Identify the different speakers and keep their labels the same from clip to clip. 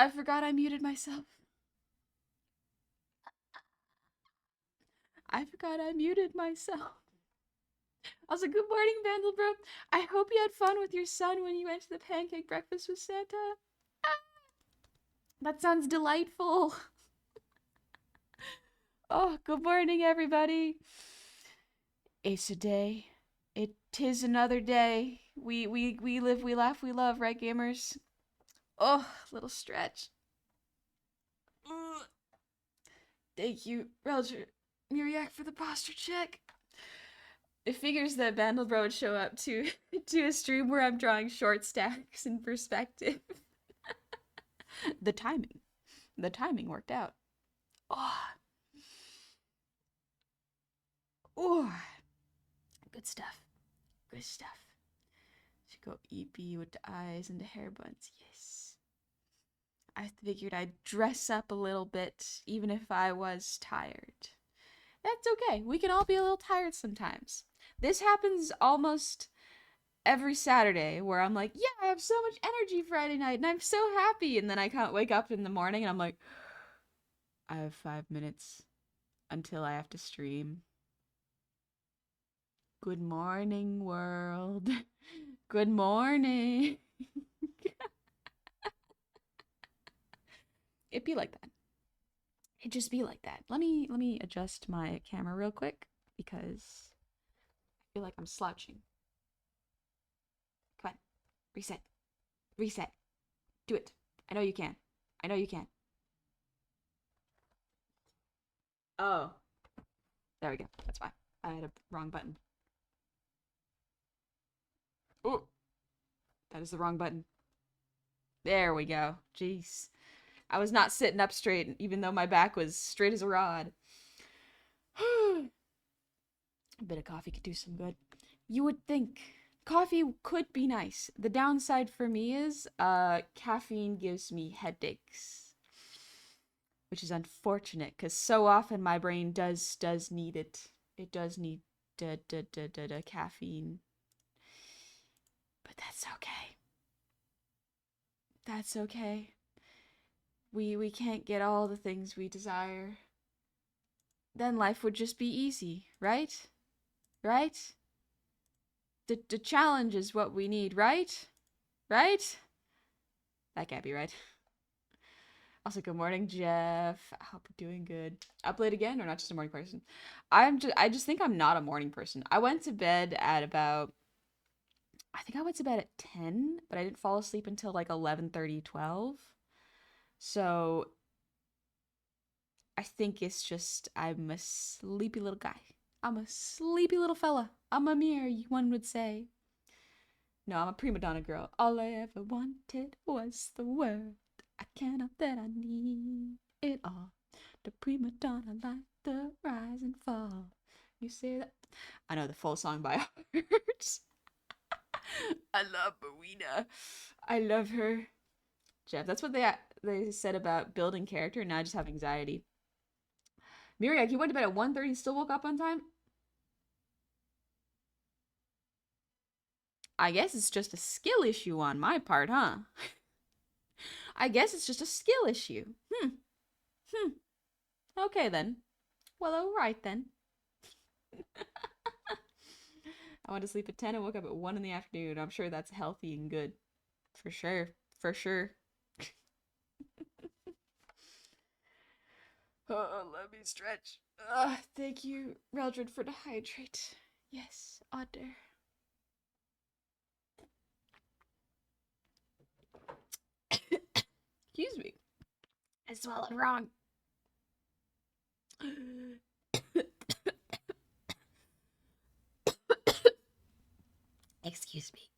Speaker 1: I forgot I muted myself. I forgot I muted myself. Also, good morning, Vandelbro. I hope you had fun with your son when you went to the pancake breakfast with Santa. Ah, that sounds delightful. Oh, good morning, everybody. It's a day. It tis another day. We live, we laugh, we love, right, gamers? Oh, little stretch. Ugh. Thank you, Roger Muriak, for the posture check. It figures that Vandelbro would show up to to a stream where I'm drawing short stacks in perspective. the timing. The timing worked out. Oh, oh, good stuff. Good stuff. Should go eepy with the eyes and the hair buns. Yes. I figured I'd dress up a little bit, even if I was tired. That's okay. We can all be a little tired sometimes. This happens almost every Saturday where I'm like, yeah, I have so much energy Friday night and I'm so happy. And then I can't wake up in the morning and I'm like, I have 5 minutes until I have to stream. Good morning, world. Good morning. It'd be like that. It'd just be like that. Let me adjust my camera real quick because I feel like I'm slouching. Come on. Reset. Reset. Do it. I know you can. I know you can. Oh. There we go. That's fine. I had a wrong button. Oh, that is the wrong button. There we go. Jeez. I was not sitting up straight, even though my back was straight as a rod. A bit of coffee could do some good. You would think coffee could be nice. The downside for me is caffeine gives me headaches, which is unfortunate because so often my brain does need it. It does need caffeine, but that's okay. That's okay. We can't get all the things we desire. Then life would just be easy, right? Right? The challenge is what we need, right? Right? That can't be right. Also, good morning, Jeff. I hope you're doing good. Up late again, or not just a morning person? I just think I'm not a morning person. I went to bed at about, I think I went to bed at 10, but I didn't fall asleep until like 11:30, 12. So I think it's just I'm a sleepy little guy. I'm a sleepy little fella. I'm a mirror, one would say. No, I'm a prima donna girl. All I ever wanted was the world. I can't help that I need it all. The prima donna like the rise and fall. You say that. I know the full song by heart. I love Marina. I love her. Jeff, that's what they said about building character, and now I just have anxiety. Miriak, you went to bed at 1:30 and still woke up on time? I guess it's just a skill issue on my part, huh? I guess it's just a skill issue. Hmm. Okay then. Well, alright then. I went to sleep at 10 and woke up at 1 in the afternoon. I'm sure that's healthy and good. For sure. For sure. Oh, let me stretch. Thank you, Reldred, for the hydrate. Yes, otter. Excuse me. I swallowed wrong. Excuse me.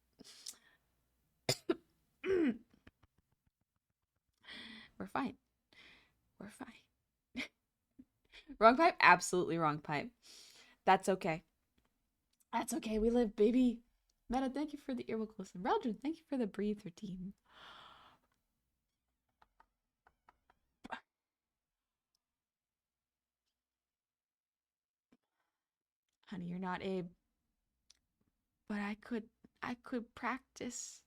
Speaker 1: We're fine. We're fine. Wrong pipe? Absolutely wrong pipe. That's okay. That's okay. We live, baby. Meta, thank you for the earwig listen. Reldred, thank you for the breathe routine. Honey, you're not Abe. But I could practice.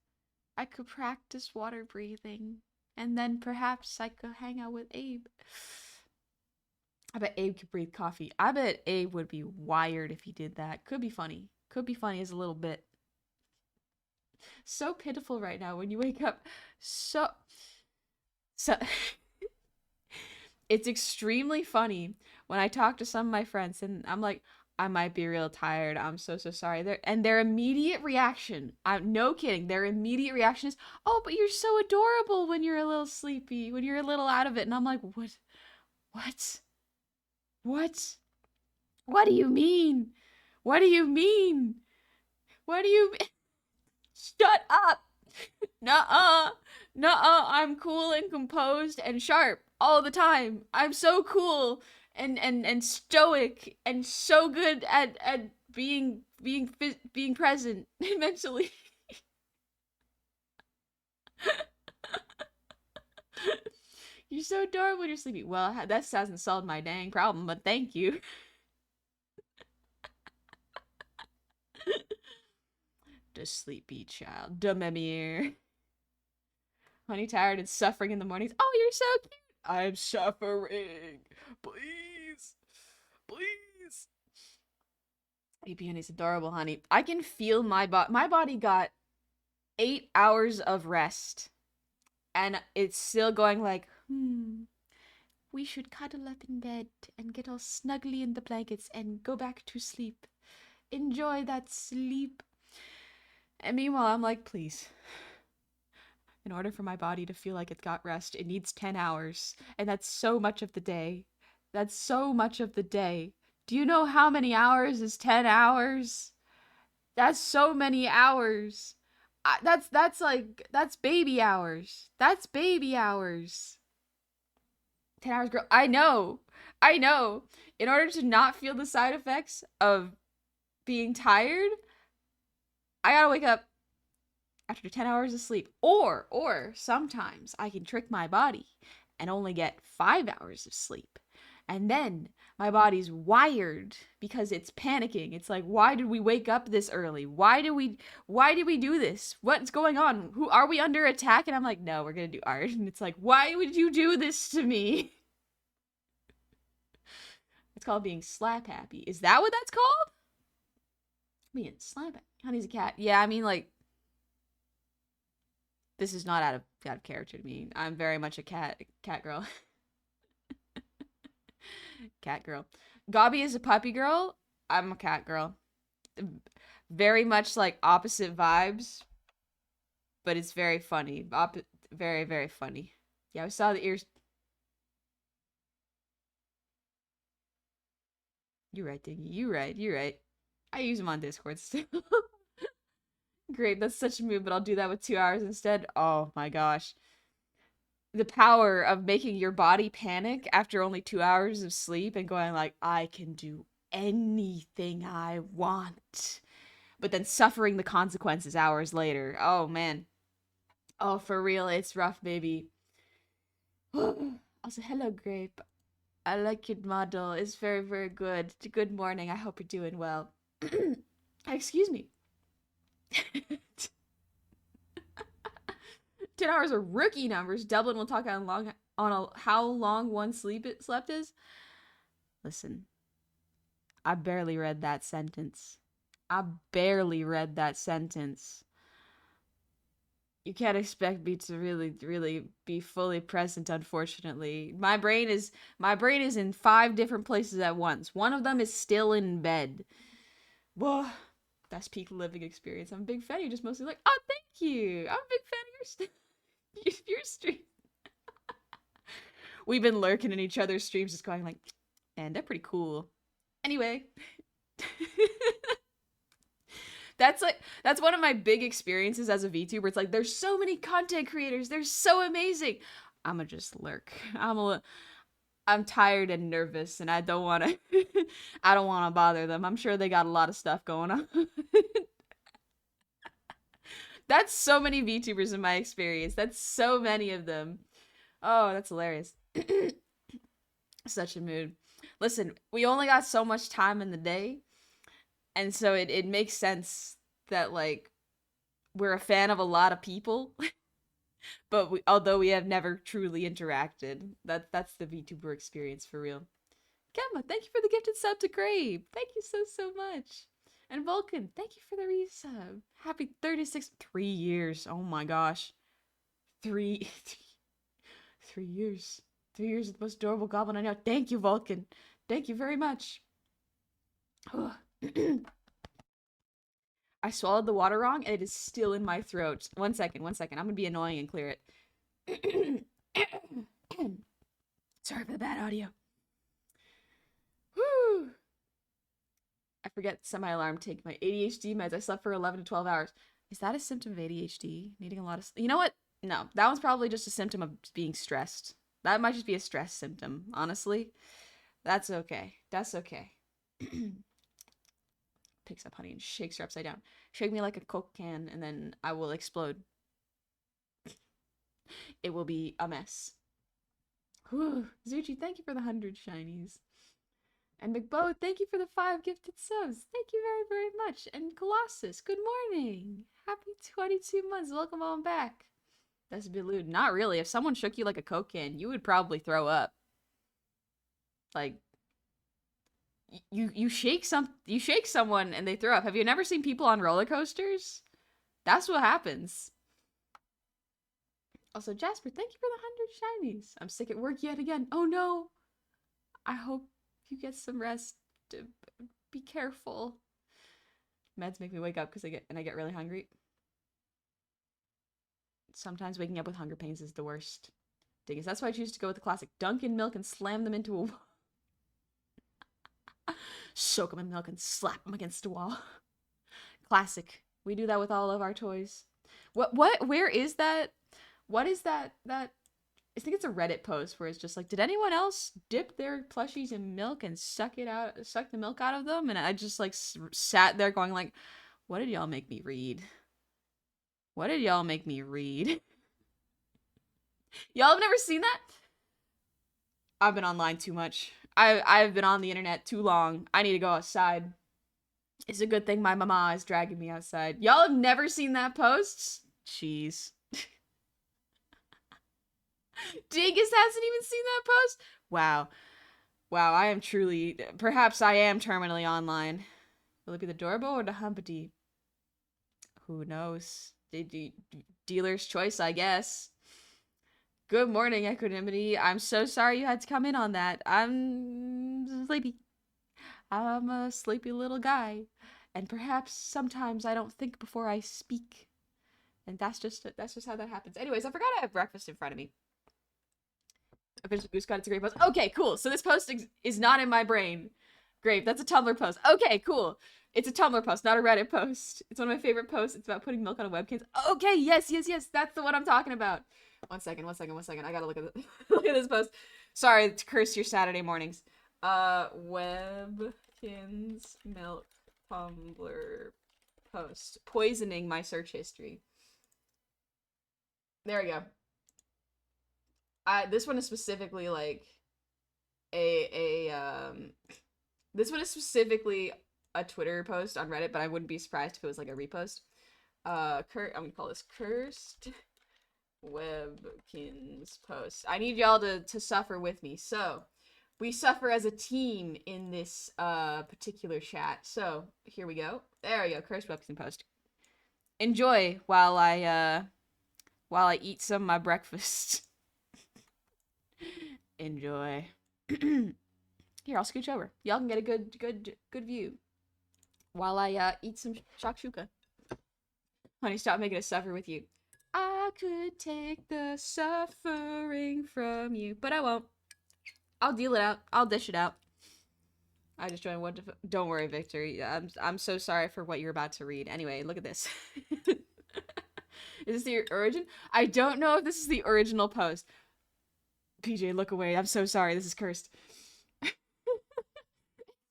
Speaker 1: I could practice water breathing. And then perhaps I could hang out with Abe. I bet Abe could breathe coffee. I bet Abe would be wired if he did that. Could be funny. Could be funny as a little bit. So pitiful right now when you wake up. So it's extremely funny when I talk to some of my friends and I'm like, I might be real tired. I'm so sorry. Their immediate reaction, I'm no kidding, their immediate reaction is, "Oh, but you're so adorable when you're a little sleepy, when you're a little out of it." And I'm like, "What? What? What? What do you mean? What do you mean? What do you mean? Shut up. Nuh-uh. Nuh-uh. I'm cool and composed and sharp all the time. I'm so cool and stoic and so good at being present mentally." "You're so adorable when you're sleepy." Well, that hasn't solved my dang problem, but thank you. The sleepy child. De Memir. Honey tired and suffering in the mornings. "Oh, you're so cute." "I'm suffering. Please. Please." eeepy honey's adorable, honey. I can feel my body got 8 hours of rest. And it's still going like, we should cuddle up in bed and get all snugly in the blankets and go back to sleep. Enjoy that sleep. And meanwhile, I'm like, please. In order for my body to feel like it got rest, it needs 10 hours. And that's so much of the day. That's so much of the day. Do you know how many hours is 10 hours? That's so many hours. That's baby hours. That's baby hours. 10 hours, girl. I know. I know. In order to not feel the side effects of being tired, I gotta wake up after 10 hours of sleep. Or sometimes I can trick my body and only get 5 hours of sleep. And then my body's wired because it's panicking. It's like, why did we wake up this early? Why did we do this? What's going on? Who are we under attack? And I'm like, no, we're gonna do art. And it's like, why would you do this to me? It's called being slap happy. Is that what that's called? Being slap happy. Honey's a cat. Yeah, I mean, like, this is not out of character to me. I'm very much a cat girl. Cat girl. Gobby is a puppy girl. I'm a cat girl. Very much like opposite vibes, but it's very funny. Very, very funny. Yeah, I saw the ears. You're right, Diggy. You're right. You're right. I use them on Discord still. Great, that's such a move, but I'll do that with 2 hours instead. Oh my gosh. The power of making your body panic after only 2 hours of sleep and going like, I can do anything I want. But then suffering the consequences hours later. Oh man. Oh, for real, it's rough, baby. Also, hello, Grape. I like your model. It's very, very good. Good morning. I hope you're doing well. Excuse me. 10 hours are rookie numbers. Dublin will talk how long one slept is. Listen, I barely read that sentence. I barely read that sentence. You can't expect me to really be fully present, unfortunately. My brain is in 5 different places at once. One of them is still in bed. Whoa. That's peak living experience. I'm a big fan. You're just mostly like, oh, thank you. I'm a big fan of your stream. We've been lurking in each other's streams, just going like, man, they're pretty cool. Anyway. That's one of my big experiences as a VTuber. It's like, there's so many content creators. They're so amazing. I'ma just lurk. I'm tired and nervous, and I don't want to. I don't want to bother them. I'm sure they got a lot of stuff going on. That's so many VTubers in my experience. That's so many of them. Oh, that's hilarious. Such a mood. Listen, we only got so much time in the day, and so it makes sense that like we're a fan of a lot of people. But although we have never truly interacted, that's the VTuber experience for real. Gemma, thank you for the gifted sub to Grave. Thank you so much. And Vulcan, thank you for the resub. Happy 36 3 years. Oh my gosh. Three 3 years. 3 years of the most adorable goblin I know. Thank you, Vulcan. Thank you very much. I swallowed the water wrong and it is still in my throat. 1 second. I'm gonna be annoying and clear it. Sorry for the bad audio. Woo! I forget to set my alarm, take my ADHD meds. I slept for 11 to 12 hours. Is that a symptom of ADHD? Needing a lot of... You know what? No, that one's probably just a symptom of being stressed. That might just be a stress symptom, honestly. That's okay. That's okay. Picks up honey and shakes her upside down. Shake me like a Coke can, and then I will explode. It will be a mess. Whew. Zuchi, thank you for the 100 shinies. And McBo, thank you for the 5 gifted subs. Thank you very much. And Colossus, good morning. Happy 22 months. Welcome on back. That's a bit lewd. Not really. If someone shook you like a Coke can, you would probably throw up. Like, you shake someone and they throw up. Have you never seen people on roller coasters? That's what happens. Also, Jasper, thank you for the 100 shinies. I'm sick at work yet again. Oh no. I hope you get some rest. Be careful. Meds make me wake up because I get really hungry. Sometimes waking up with hunger pains is the worst. Dingus. That's why I choose to go with the classic. Dunk in milk and slam them into a wall. Soak them in milk and slap them against a wall. Classic. We do that with all of our toys. Where is that? What is that? I think it's a Reddit post where it's just like, did anyone else dip their plushies in milk and suck the milk out of them? And I just like sat there going like, what did y'all make me read? What did y'all make me read? Y'all have never seen that? I've been online too much. I've been on the internet too long. I need to go outside. It's a good thing my mama is dragging me outside. Y'all have never seen that post? Jeez. Dingus hasn't even seen that post? Wow. Wow, I am truly... Perhaps I am terminally online. Will it be the Dorbo or the Humpty? Who knows? Dealer's choice, I guess. Good morning, Equanimity. I'm so sorry you had to come in on that. I'm sleepy. I'm a sleepy little guy. And perhaps sometimes I don't think before I speak. And that's just how that happens. Anyways, I forgot I have breakfast in front of me. Official Goose God, it's a great post. Okay, cool. So this post is not in my brain. Great, that's a Tumblr post. Okay, cool. It's a Tumblr post, not a Reddit post. It's one of my favorite posts. It's about putting milk on a webcam. Okay, yes. That's the one I'm talking about. 1 second. I gotta look at look at this post. Sorry to curse your Saturday mornings. Webkins milk Tumblr post. Poisoning my search history. There we go. This one is specifically like this one is specifically a Twitter post on Reddit, but I wouldn't be surprised if it was like a repost. I'm gonna call this cursed Webkins post. I need y'all to suffer with me. So we suffer as a team in this particular chat. So here we go. There we go. Cursed Webkins post. Enjoy while I eat some of my breakfast. Enjoy. Here, I'll scooch over. Y'all can get a good view while I eat some shakshuka. Honey, stop making us suffer with you. I could take the suffering from you, but I won't. I'll deal it out. I'll dish it out. I just joined one. Don't worry, Victor. I'm so sorry for what you're about to read. Anyway, look at this. Is this the origin? I don't know if this is the original post. PJ, look away. I'm so sorry. This is cursed.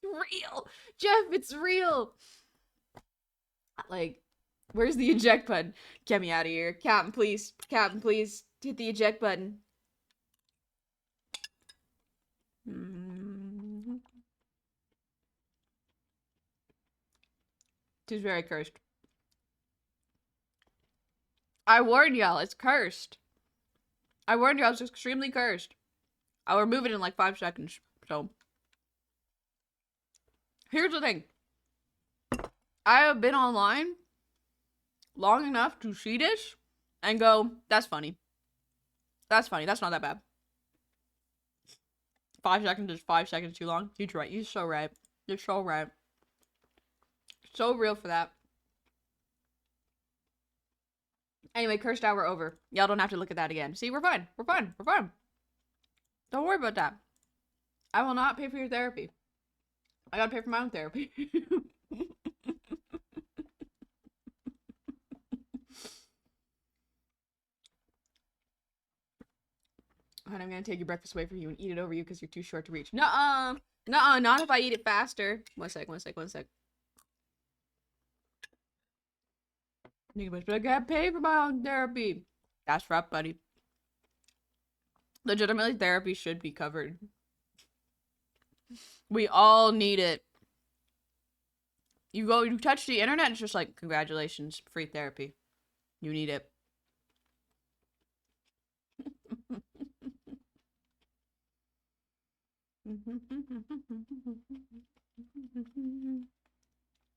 Speaker 1: Real. Jeff, it's real. Like, where's the eject button? Get me out of here. Captain, please. Captain, please. Hit the eject button. Tis very cursed. I warned y'all, it's cursed. I warned you I was extremely cursed. I'll remove it in like 5 seconds. So, here's the thing. I have been online long enough to see this and go, that's funny. That's funny. That's not that bad. 5 seconds is 5 seconds too long. You're right. You're so right. You're so right. So real for that. Anyway, cursed hour over. Y'all don't have to look at that again. See, we're fine. We're fine. We're fine. Don't worry about that. I will not pay for your therapy. I gotta pay for my own therapy. And I'm gonna take your breakfast away from you and eat it over you because you're too short to reach. Nuh-uh. Nuh-uh. Not if I eat it faster. One sec. But I gotta pay for my own therapy. That's rough, buddy. Legitimately, therapy should be covered. We all need it. You touch the internet, it's just like, congratulations, free therapy. You need it.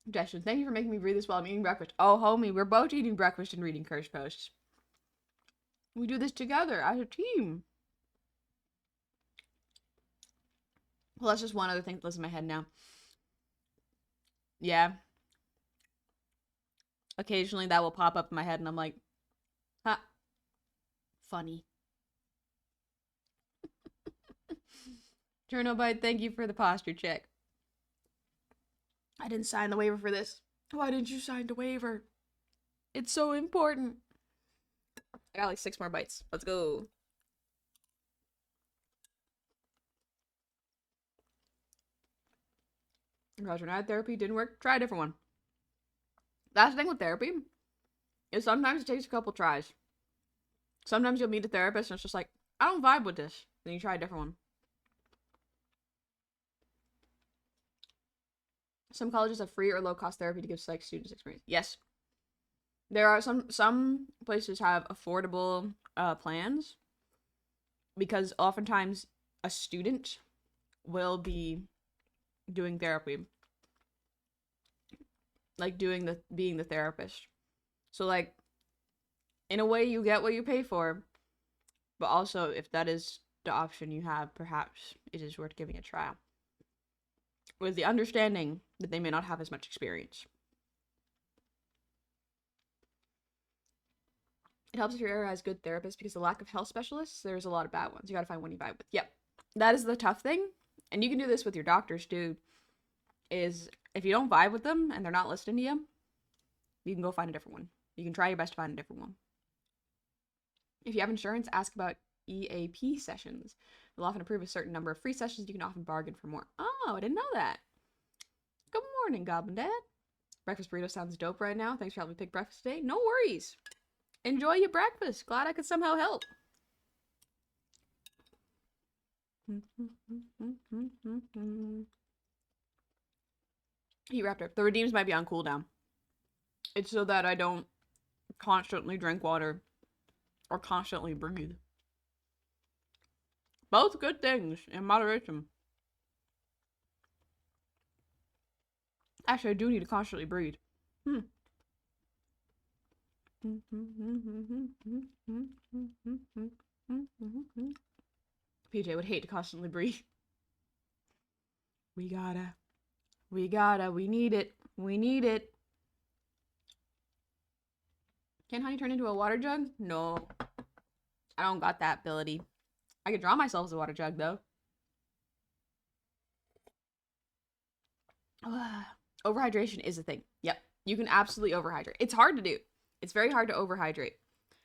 Speaker 1: Justin, thank you for making me read this while I'm eating breakfast. Oh, homie, we're both eating breakfast and reading curse posts. We do this together as a team. Well, that's just one other thing that lives in my head now. Yeah. Occasionally that will pop up in my head and I'm like, huh. Funny. Chernobite, thank you for the posture check. I didn't sign the waiver for this. Why didn't you sign the waiver? It's so important. I got like 6 more bites. Let's go. Roger, when I had therapy, didn't work. Try a different one. That's the thing with therapy, is sometimes it takes a couple tries. Sometimes you'll meet a therapist and it's just like, I don't vibe with this. Then you try a different one. Some colleges have free or low-cost therapy to give psych students experience. Yes. There are some places have affordable plans because oftentimes a student will be doing therapy. Like being the therapist. So like, in a way you get what you pay for, but also if that is the option you have, perhaps it is worth giving a try. With the understanding that they may not have as much experience. It helps if your area has good therapists because the lack of health specialists, there's a lot of bad ones. You gotta find one you vibe with. Yep. That is the tough thing. And you can do this with your doctors too. Is if you don't vibe with them and they're not listening to you, you can go find a different one. You can try your best to find a different one. If you have insurance, ask about EAP sessions. They'll often approve a certain number of free sessions. You can often bargain for more. Oh, I didn't know that. Good morning, Goblin Dad. Breakfast burrito sounds dope right now. Thanks for helping me pick breakfast today. No worries. Enjoy your breakfast. Glad I could somehow help. Heat Raptor. The redeems might be on cooldown. It's so that I don't constantly drink water or constantly breathe. Both good things in moderation. Actually, I do need to constantly breathe. PJ would hate to constantly breathe. We need it. We need it. Can honey turn into a water jug? No. I don't got that ability. I could draw myself as a water jug, though. Overhydration is a thing. Yep. You can absolutely overhydrate. It's hard to do. It's very hard to overhydrate.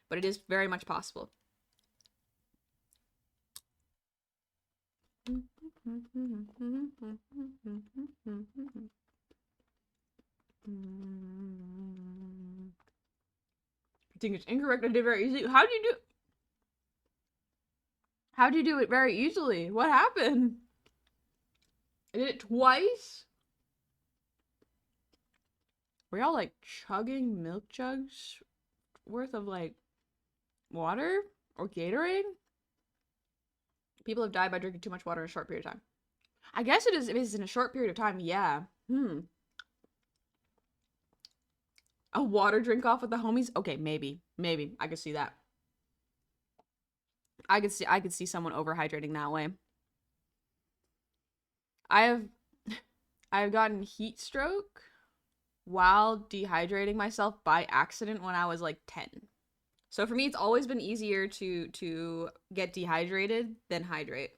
Speaker 1: But it is very much possible. I think it's incorrect. I did very easily. How'd you do it very easily? What happened? I did it twice? Were y'all like chugging milk jugs worth of like water? Or Gatorade? People have died by drinking too much water in a short period of time. I guess it is if it's in a short period of time, yeah. A water drink off with the homies? Okay, maybe. Maybe. I could see that. I could see someone overhydrating that way. I have gotten heat stroke while dehydrating myself by accident when I was like 10. So for me it's always been easier to get dehydrated than hydrate.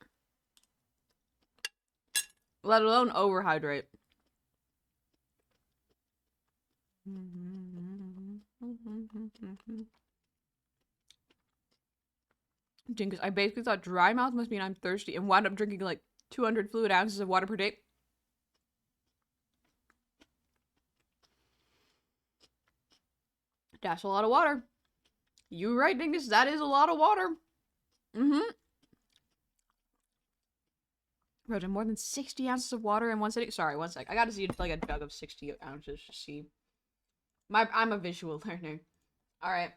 Speaker 1: Let alone overhydrate. Jinkus, I basically thought dry mouth must mean I'm thirsty and wound up drinking like 200 fluid ounces of water per day. That's a lot of water. You right, Dingus, that is a lot of water. Bro, more than 60 ounces of water in one sitting. Sorry, one sec. I gotta see like a jug of 60 ounces to see. I'm a visual learner. Alright.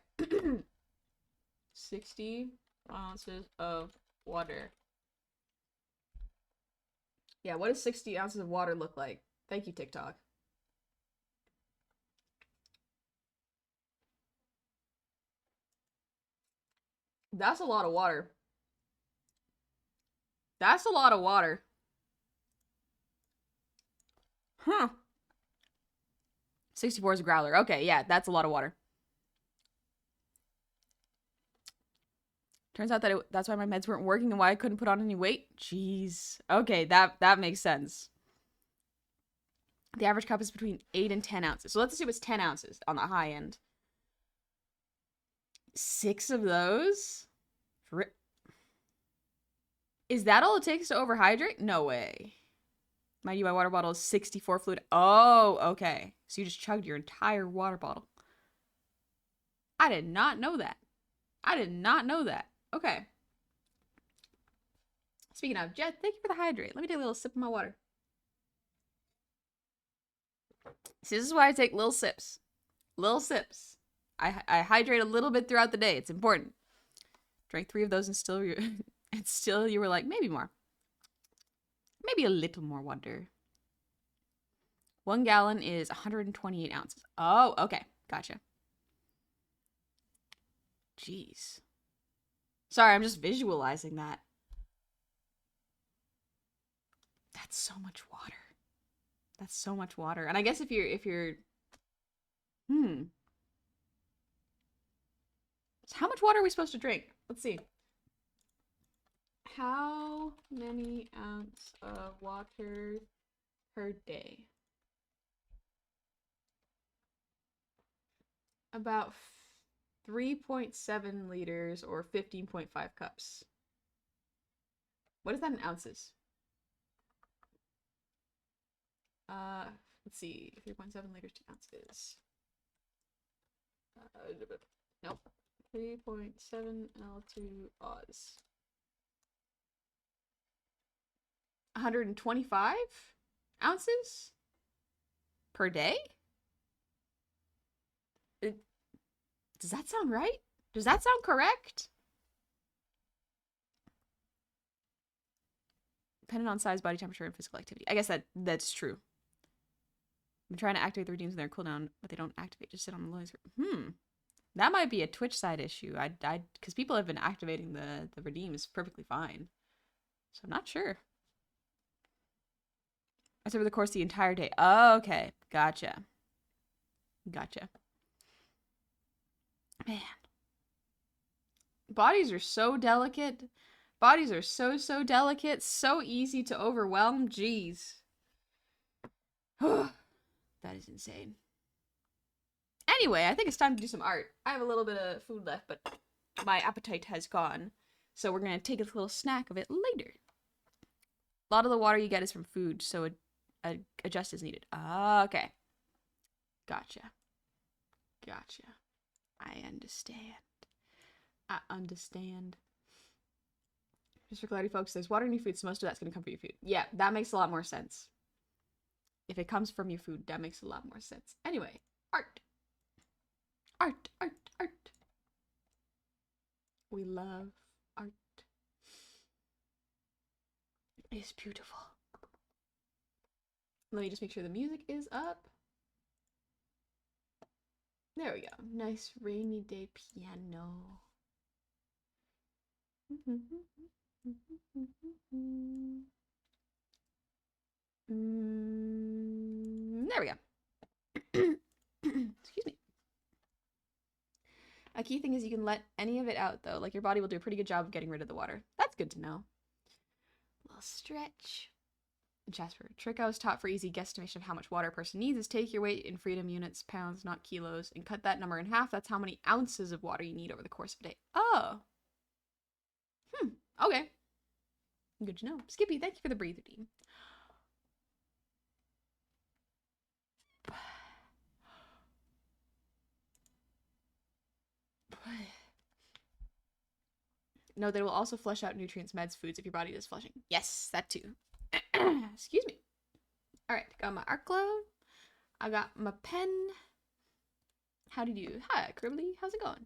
Speaker 1: 60 ounces of water. Yeah, what does 60 ounces of water look like? Thank you, TikTok. That's a lot of water. That's a lot of water. Huh. 64 is a growler. Okay, yeah, that's a lot of water. Turns out that that's why my meds weren't working and why I couldn't put on any weight. Jeez. Okay, that makes sense. The average cup is between 8 and 10 ounces. So let's assume it's 10 ounces on the high end. 6 of those? Is that all it takes to overhydrate? No way. Mind you, my water bottle is 64 fluid. Oh, okay. So you just chugged your entire water bottle. I did not know that. I did not know that. Okay. Speaking of, Jet, thank you for the hydrate. Let me take a little sip of my water. See, this is why I take little sips. Little sips. I hydrate a little bit throughout the day. It's important. Drank 3 of those and still you were like, maybe more. Maybe a little more water. 1 gallon is 128 ounces. Oh, okay. Gotcha. Jeez. Sorry, I'm just visualizing that. That's so much water. That's so much water. And I guess if you're So how much water are we supposed to drink? Let's see. How many ounces of water per day? About 3.7 liters or 15.5 cups. What is that in ounces? Let's see. 3.7 liters to ounces. Nope. 3.7 L2 Oz. 125 ounces per day? Does that sound right? Does that sound correct? Depending on size, body temperature, and physical activity. I guess that's true. I'm trying to activate the redeems in their cooldown, but they don't activate. Just sit on the lows. That might be a Twitch side issue. Because people have been activating the redeems perfectly fine. So I'm not sure. I said over the course of the entire day. Oh, okay. Gotcha. Gotcha. Man. Bodies are so delicate. Bodies are so delicate. So easy to overwhelm. Jeez. That is insane. Anyway, I think it's time to do some art. I have a little bit of food left, but my appetite has gone. So we're going to take a little snack of it later. A lot of the water you get is from food, so adjust is needed. Okay. Gotcha. Gotcha. I understand. I understand. Just for clarity, folks, there's water in your food, so most of that's going to come from your food. Yeah, that makes a lot more sense. If it comes from your food, that makes a lot more sense. Anyway, art. Art, art, art. We love art. It's beautiful. Let me just make sure the music is up. There we go. Nice rainy day piano. There we go. Excuse me. A key thing is you can let any of it out, though. Like, your body will do a pretty good job of getting rid of the water. That's good to know. A little stretch. Jasper, trick I was taught for easy guesstimation of how much water a person needs is take your weight in freedom units, pounds, not kilos, and cut that number in half. That's how many ounces of water you need over the course of a day. Oh. Okay. Good to know. Skippy, thank you for the breather team. No, they will also flush out nutrients, meds, foods if your body does flushing. Yes, that too. Excuse me. All right, got my art glove. I got my pen. How do you do? Hi, Cribbly. How's it going?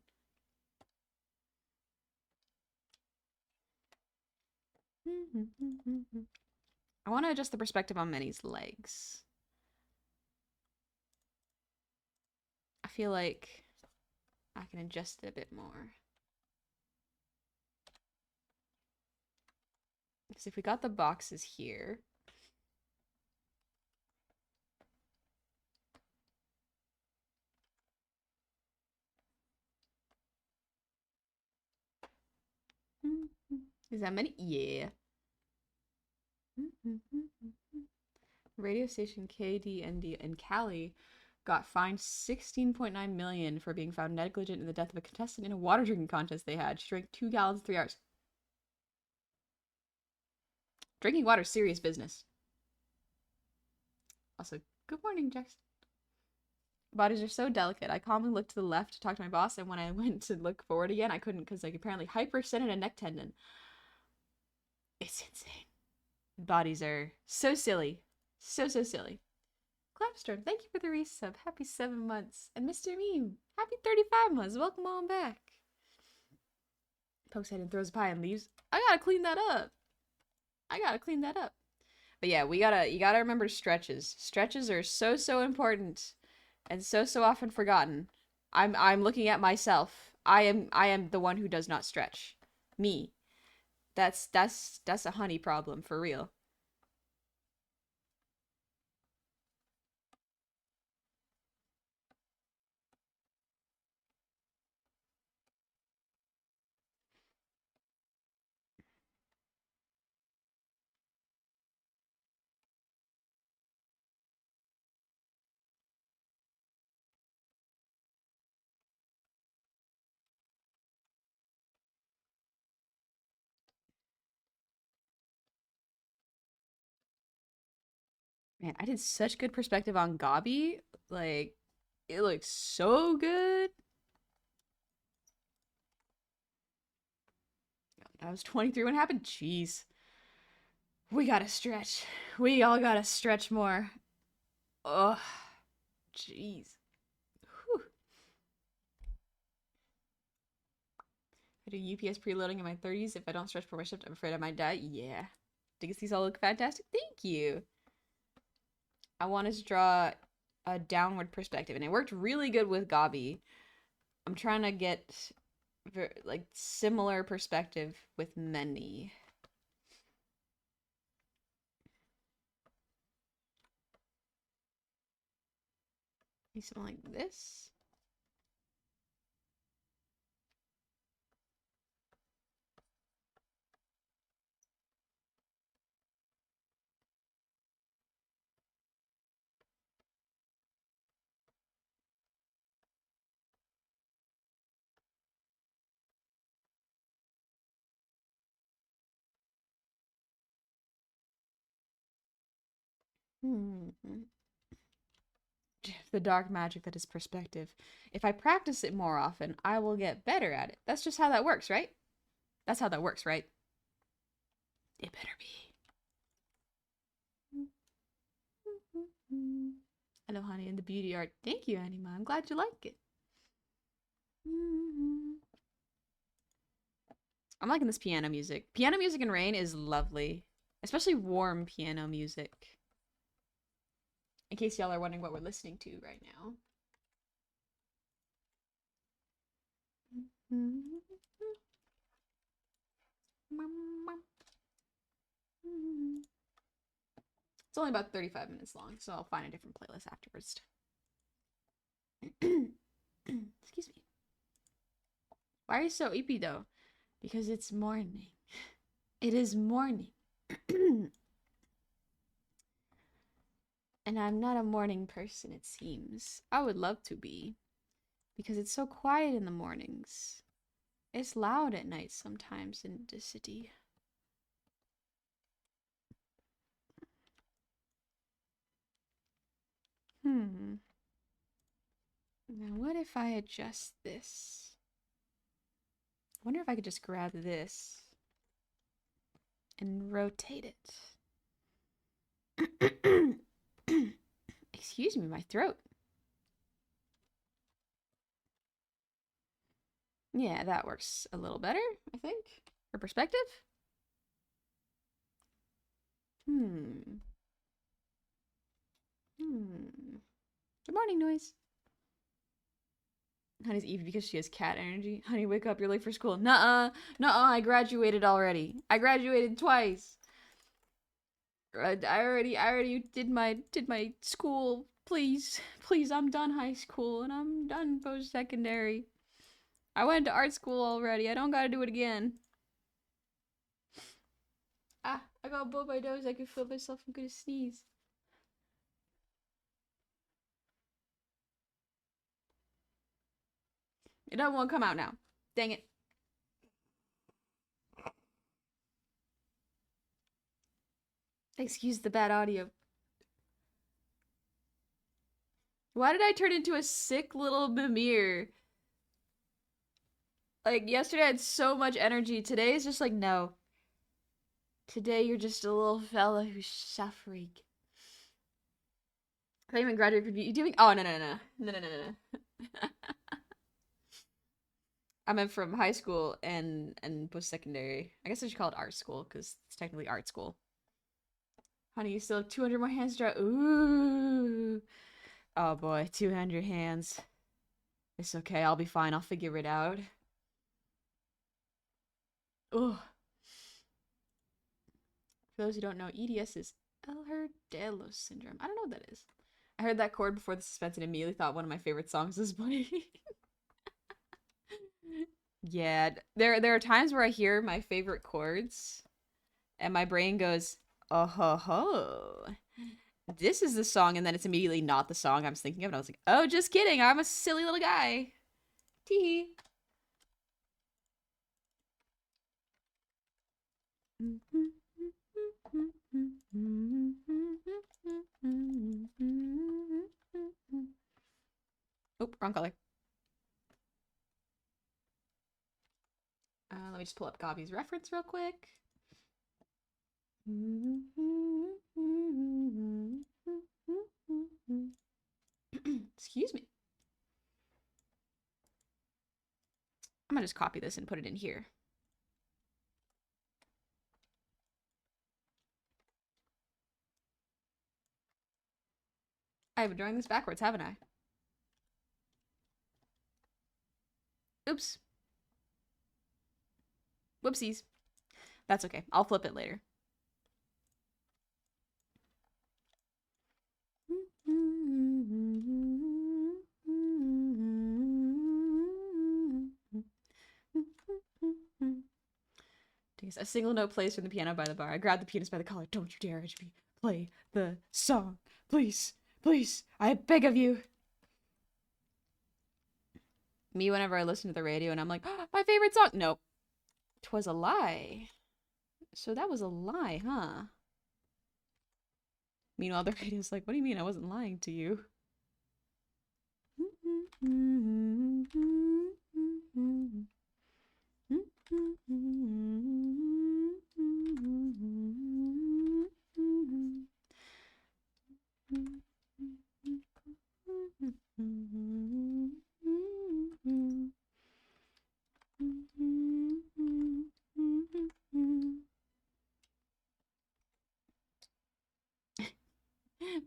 Speaker 1: I want to adjust the perspective on Minnie's legs. I feel like I can adjust it a bit more. Because if we got the boxes here, is that many? Yeah. Radio station KDND in Cali got fined 16.9 million for being found negligent in the death of a contestant in a water drinking contest they had. She drank 2 gallons in 3 hours. Drinking water is serious business. Also, good morning, Jackson. Bodies are so delicate. I calmly looked to the left to talk to my boss, and when I went to look forward again, I couldn't because like apparently hyperextended a neck tendon. It's insane. Bodies are so silly. So silly. Clapstone, thank you for the resub. Happy 7 months. And Mr. Meme, happy 35 months. Welcome on back. Pokes head and throws a pie and leaves. I gotta clean that up. But yeah, you gotta remember stretches. Stretches are so important and so often forgotten. I'm looking at myself. I am the one who does not stretch. Me. That's a honey problem for real. Man, I did such good perspective on Gabi. Like, it looks so good. I was 23 when it happened. Jeez. We gotta stretch. We all gotta stretch more. Ugh. Jeez. Whew. I do UPS preloading in my 30s. If I don't stretch for my shift, I'm afraid I might die. Yeah. Because these all look fantastic. Thank you. I wanted to draw a downward perspective, and it worked really good with Gabi. I'm trying to get like similar perspective with Many. Maybe something like this. The dark magic that is perspective. If I practice it more often, I will get better at it. That's just how that works, right? That's how that works, right? It better be. Hello, honey, and the beauty art. Thank you, Anima. I'm glad you like it. I'm liking this piano music. Piano music in rain is lovely. Especially warm piano music. In case y'all are wondering what we're listening to right now. It's only about 35 minutes long, so I'll find a different playlist afterwards. Excuse me. Why are you so eepy though? Because it's morning. It is morning. And I'm not a morning person, it seems. I would love to be. Because it's so quiet in the mornings. It's loud at night sometimes in the city. Now what if I adjust this? I wonder if I could just grab this and rotate it. Excuse me, my throat. Yeah, that works a little better, I think. For perspective. Good morning, Noise. Honey's Evie because she has cat energy. Honey, wake up, you're late for school. Nuh-uh. Nuh-uh, I graduated already. I graduated twice. I already did my school. Please, I'm done high school and I'm done post-secondary. I went to art school already. I don't gotta do it again. Ah, I got both my nose. I could feel myself. I'm gonna sneeze. It doesn't want to come out now. Dang it. Excuse the bad audio. Why did I turn into a sick little mimir? Like, yesterday I had so much energy. Today is just like, no. Today you're just a little fella who's suffering. I even graduated from you doing. Oh, no. I meant from high school and post-secondary. I guess I should call it art school because it's technically art school. Honey, you still have 200 more hands to draw. Ooh. Oh boy, 200 hands. It's okay, I'll be fine. I'll figure it out. Ugh. For those who don't know, EDS is Ehlers-Danlos syndrome. I don't know what that is. I heard that chord before the suspense and immediately thought one of my favorite songs was playing. Yeah, there are times where I hear my favorite chords and my brain goes, oh ho ho. This is the song, and then it's immediately not the song I was thinking of, and I was like, oh, just kidding, I'm a silly little guy. Tee. Oh, wrong color. Let me just pull up Gabi's reference real quick. Excuse me. I'm gonna just copy this and put it in here. I've been drawing this backwards, haven't I? Oops. Whoopsies. That's okay. I'll flip it later. A single note plays from the piano by the bar. I grab the pianist by the collar. Don't you dare urge me. Play the song. Please. Please. I beg of you. Me whenever I listen to the radio and I'm like, oh, my favorite song. Nope. 'Twas a lie. So that was a lie, huh? Meanwhile, the radio's like, what do you mean I wasn't lying to you?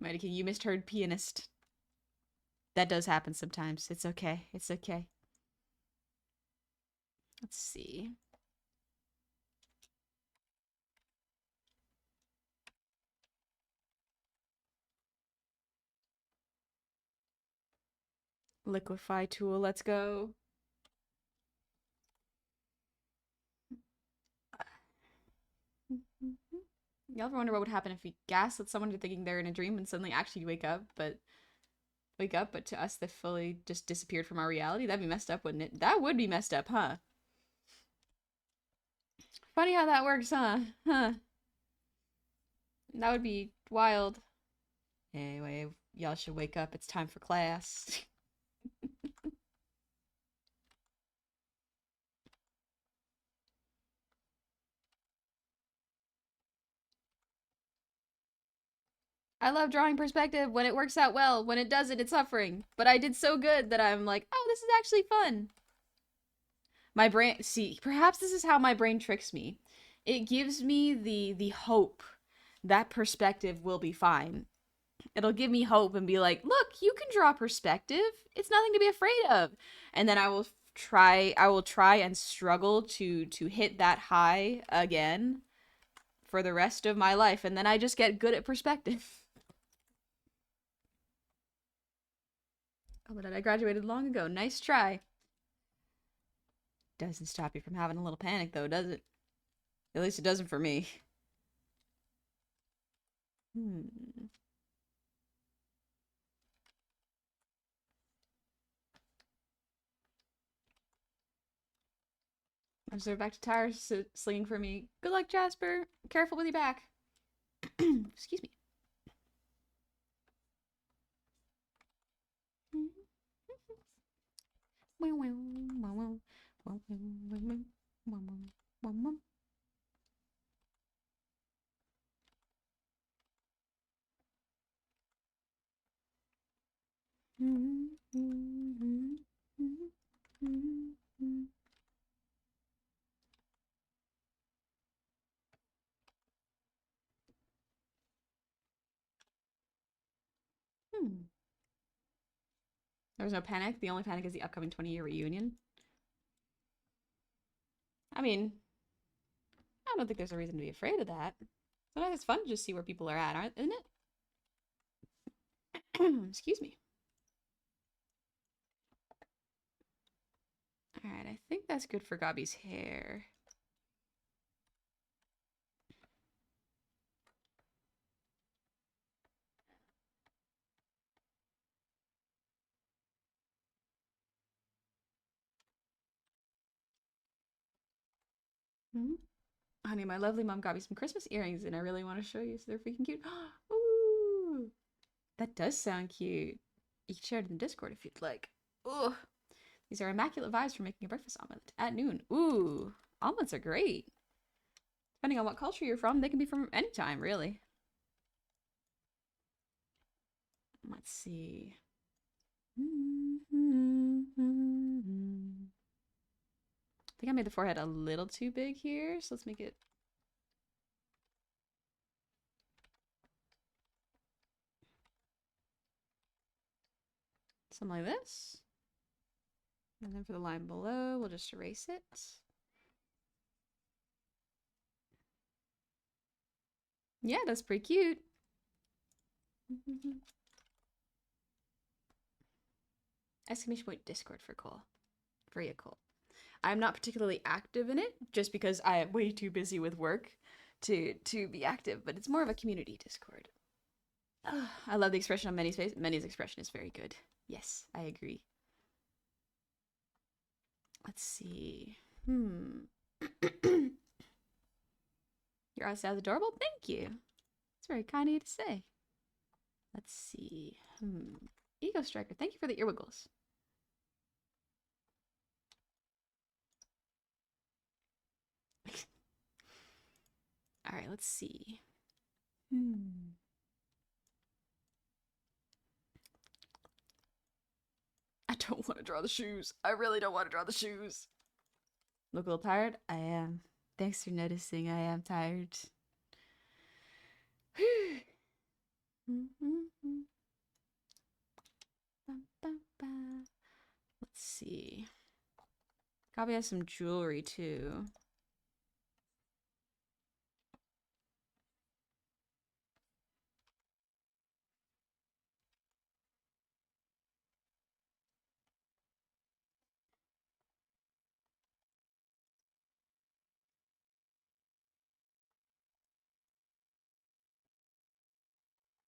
Speaker 1: Mighty King, you misheard pianist. That does happen sometimes. It's okay. It's okay. Let's see. Liquefy tool, let's go. You ever wonder what would happen if we gaslit someone into thinking they're in a dream and suddenly actually wake up, but to us they fully just disappeared from our reality? That'd be messed up, wouldn't it? That would be messed up, huh? Funny how that works, huh? Huh. That would be wild. Anyway, y'all should wake up. It's time for class. I love drawing perspective when it works out well. When it doesn't, it's suffering. But I did so good that I'm like, oh, this is actually fun. My brain, see, perhaps this is how my brain tricks me. It gives me the hope that perspective will be fine. It'll give me hope and be like, look, you can draw perspective. It's nothing to be afraid of. And then I will try and struggle to hit that high again for the rest of my life, and then I just get good at perspective. Oh, but I graduated long ago. Nice try. Doesn't stop you from having a little panic, though, does it? At least it doesn't for me. Hmm. I'm sort of back to tires slinging for me. Good luck, Jasper. Careful with your back. Excuse me. Hmm. There was no panic. The only panic is the upcoming 20-year reunion. I mean, I don't think there's a reason to be afraid of that. Sometimes it's fun to just see where people are at, isn't it? Excuse me. Alright, I think that's good for Gobby's hair. Hmm. Honey, my lovely mom got me some Christmas earrings and I really want to show you, so they're freaking cute. Ooh, that does sound cute. You can share it in the Discord if you'd like. Ooh, these are immaculate vibes for making a breakfast omelet at noon. Ooh, omelets are great. Depending on what culture you're from, they can be from any time, really. Let's see. I think I made the forehead a little too big here, so let's make it something like this. And then for the line below, we'll just erase it. Yeah, that's pretty cute. Exclamation point Discord for Cole. Very cool. I'm not particularly active in it, just because I am way too busy with work to be active, but it's more of a community Discord. I love the expression on Many's face. Many's expression is very good. Yes, I agree. Let's see. Your art sounds adorable. Thank you. It's very kind of you to say. Let's see. Ego Striker, thank you for the earwiggles. All right, let's see. I don't want to draw the shoes. I really don't want to draw the shoes. Look a little tired? I am. Thanks for noticing. I am tired. Let's see. Probably has some jewelry too.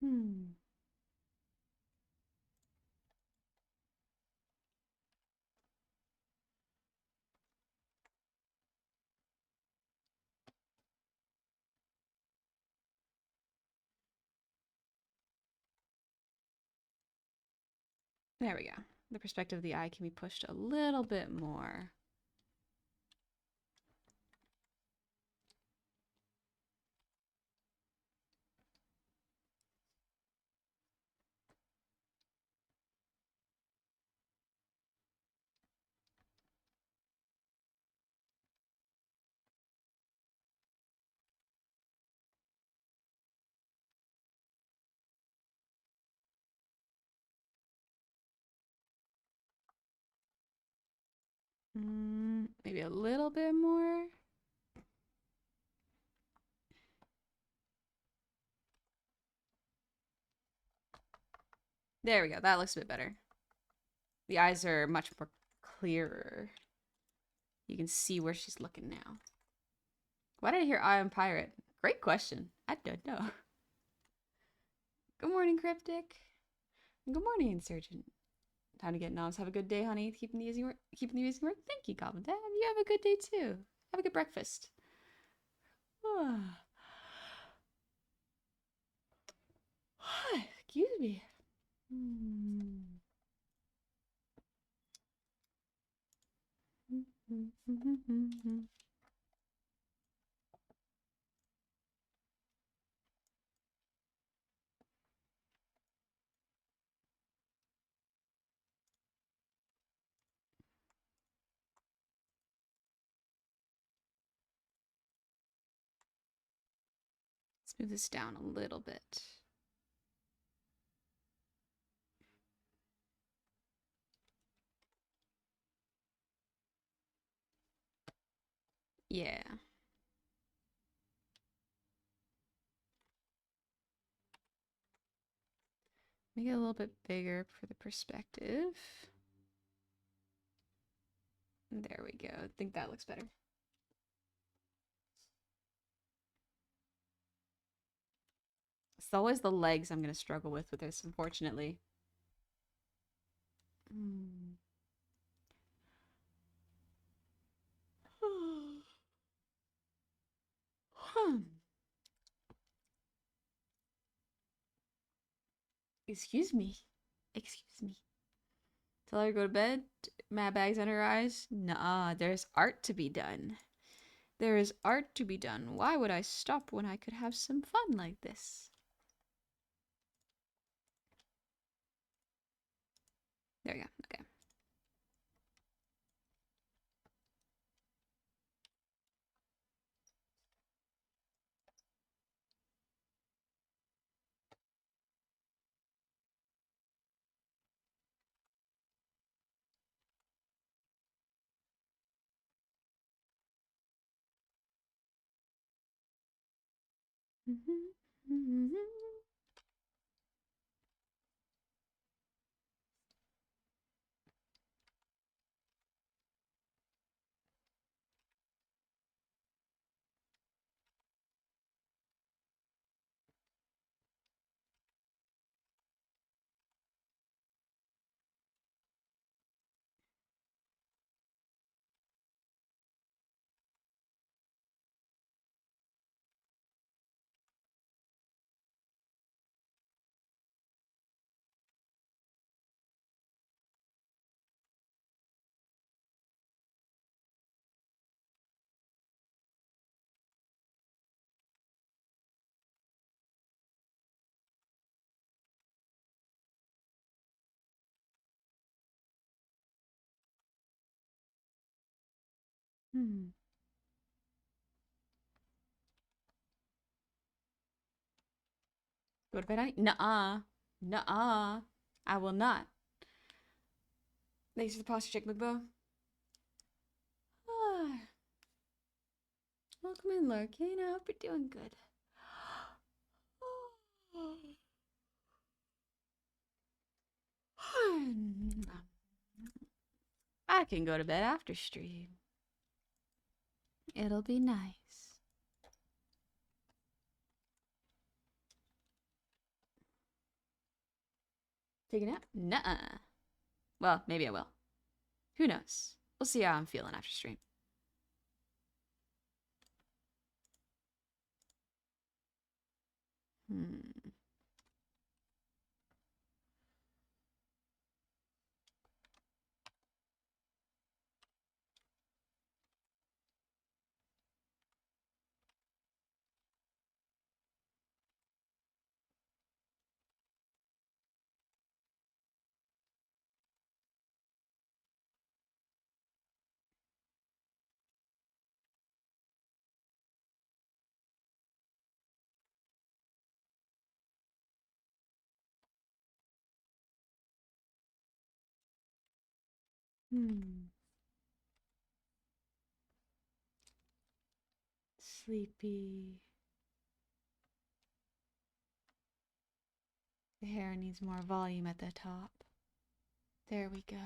Speaker 1: Hmm. There we go. The perspective of the eye can be pushed a little bit more. Maybe a little bit more. There we go. That looks a bit better. The eyes are much more clearer. You can see where she's looking now. Why did I hear Eye on Pirate? Great question. I don't know. Good morning, Cryptic. Good morning, Insurgent. Time to get knobs. Have a good day, honey. Keeping the easy work. Keeping the easy work. Thank you, Goblin Dad. You have a good day too. Have a good breakfast. Excuse me. Let's move this down a little bit. Yeah. Make it a little bit bigger for the perspective. There we go. I think that looks better. It's always the legs I'm going to struggle with this, unfortunately. Excuse me. Excuse me. Tell her to go to bed. Mad bags under her eyes. Nah, there's art to be done. There is art to be done. Why would I stop when I could have some fun like this? There we go. Okay. Hmm. Go to bed, honey. Nuh-uh. Nuh-uh. I will not. Thanks for the posture check, McBo. Ah, welcome in, Larkin. I hope you're doing good. I can go to bed after stream. It'll be nice. Take a nap? Nuh-uh. Well, maybe I will. Who knows? We'll see how I'm feeling after stream. Hmm. Hmm. Sleepy. The hair needs more volume at the top. There we go.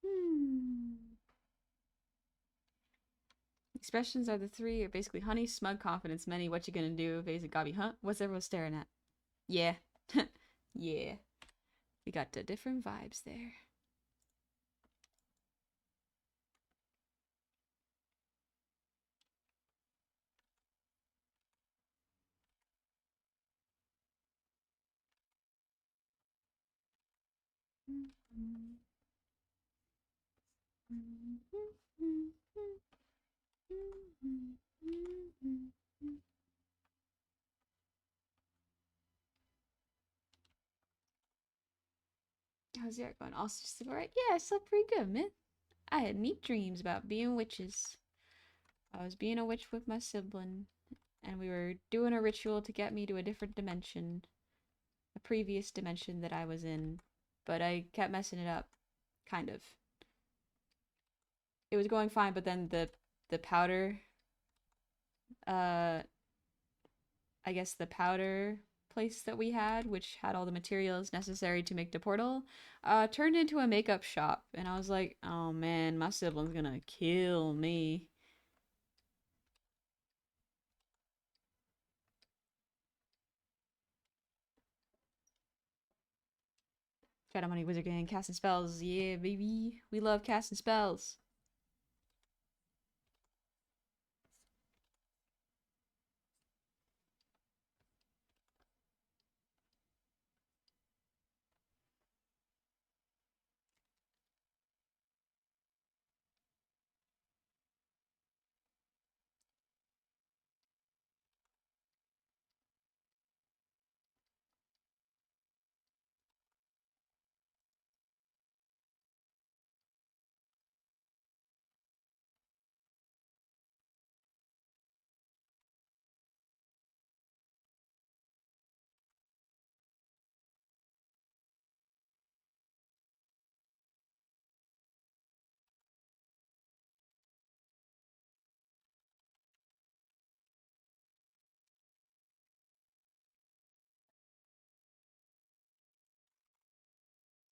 Speaker 1: Hmm. Expressions are the three, are basically honey, smug, confidence, many, what you gonna do, basic, gobby, huh? What's everyone staring at? Yeah. Yeah. We got the different vibes there. How's your going? Also just alright? Yeah, I slept pretty good, man. I had neat dreams about being witches. I was being a witch with my sibling, and we were doing a ritual to get me to a different dimension. A previous dimension that I was in. But I kept messing it up. Kind of. It was going fine, but then the powder uh I guess the powder place that we had, which had all the materials necessary to make the portal, turned into a makeup shop. And I was like, oh man, my sibling's gonna kill me. Shadow Money Wizard Gang, casting spells. Yeah, baby. We love casting spells.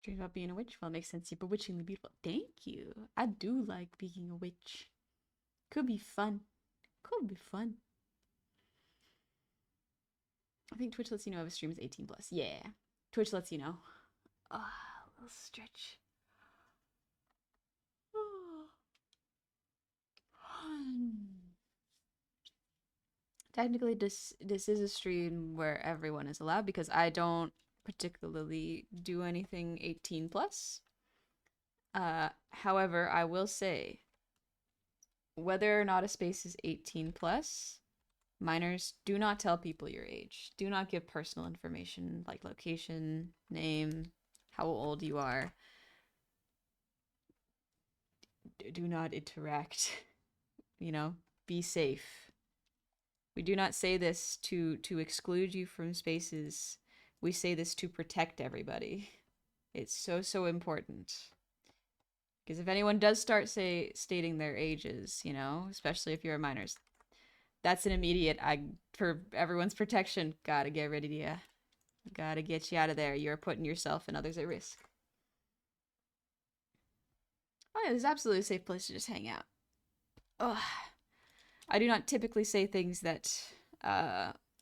Speaker 1: Dream about being a witch? Well, it makes sense. You're bewitchingly beautiful. Thank you. I do like being a witch. Could be fun. Could be fun. I think Twitch lets you know if a stream is 18 plus. Yeah. Twitch lets you know. Ah, a little stretch. Technically, this is a stream where everyone is allowed because I don't particularly do anything 18 plus. However, I will say whether or not a space is 18 plus, minors, do not tell people your age. Do not give personal information like location, name, how old you are. do not interact. You know, be safe. We do not say this to exclude you from spaces. We say this to protect everybody. It's so important. Because if anyone does start stating their ages, you know, especially if you're a minor, that's an immediate I for everyone's protection, gotta get rid of you. Gotta get you out of there. You're putting yourself and others at risk. Oh yeah, this is absolutely a safe place to just hang out. Ugh. I do not typically say things that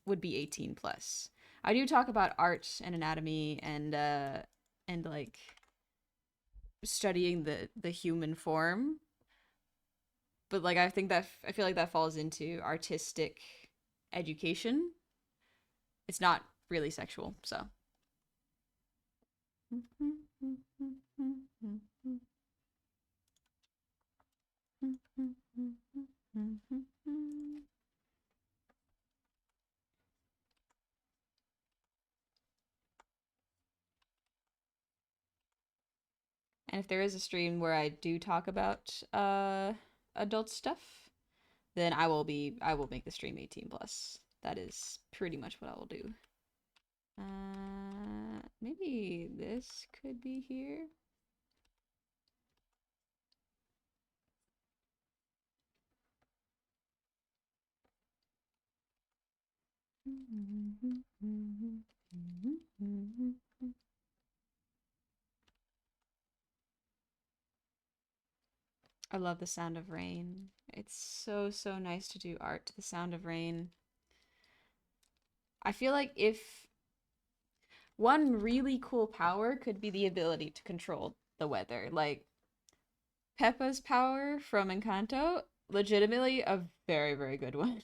Speaker 1: would be 18 plus. I do talk about art and anatomy and like studying the human form, but like I feel like that falls into artistic education. It's not really sexual, so. And if there is a stream where I do talk about adult stuff, then I will make the stream 18 plus. That is pretty much what I will do. Maybe this could be here. I love the sound of rain. It's so nice to do art to the sound of rain. I feel like if one really cool power could be the ability to control the weather. Like Peppa's power from Encanto, legitimately a very good one.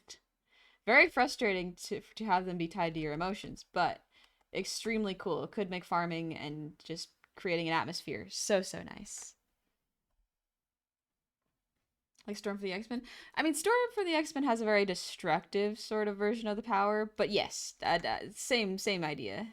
Speaker 1: Very frustrating to have them be tied to your emotions, but extremely cool. It could make farming and just creating an atmosphere so nice. Like Storm for the X-Men. I mean, Storm for the X-Men has a very destructive sort of version of the power, but yes, same idea.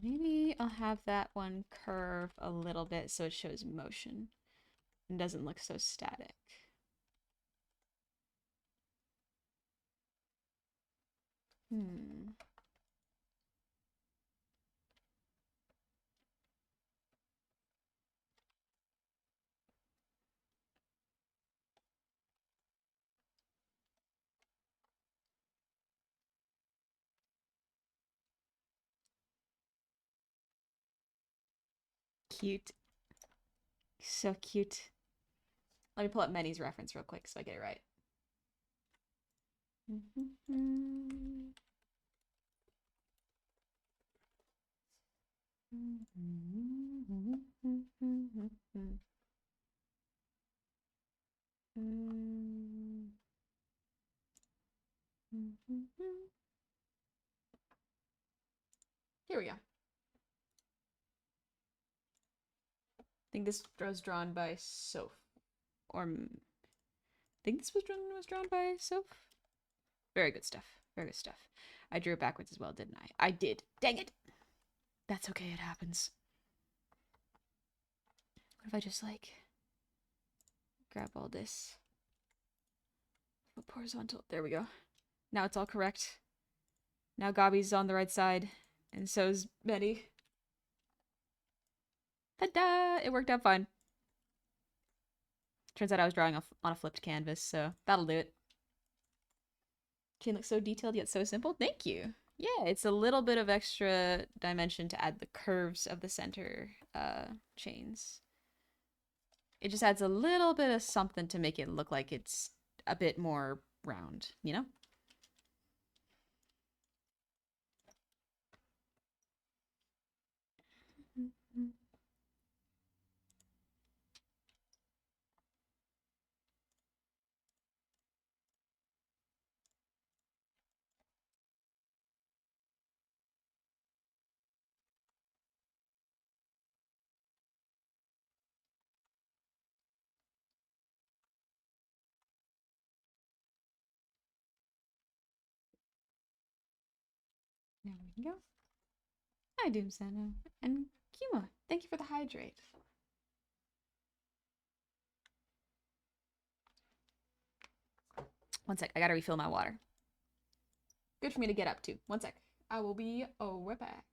Speaker 1: Maybe I'll have that one curve a little bit so it shows motion and doesn't look so static. Hmm. Cute. So cute. Let me pull up Manny's reference real quick so I get it right. Here we go. I think this was drawn by Soph. Or I think this was drawn by Soph. Very good stuff. Very good stuff. I drew it backwards as well, didn't I? I did. Dang it. That's okay, it happens. What if I just like grab all this? Flip horizontal. There we go. Now it's all correct. Now Gabi's on the right side, and so's Betty. Ta-da! It worked out fine. Turns out I was drawing on a flipped canvas, so that'll do it. Chain looks so detailed yet so simple. Thank you. Yeah, it's a little bit of extra dimension to add the curves of the center chains. It just adds a little bit of something to make it look like it's a bit more round, you know? There we go. Hi, Doom Santa. And Kima, thank you for the hydrate. One sec, I gotta refill my water. Good for me to get up to. One sec. I will be right back.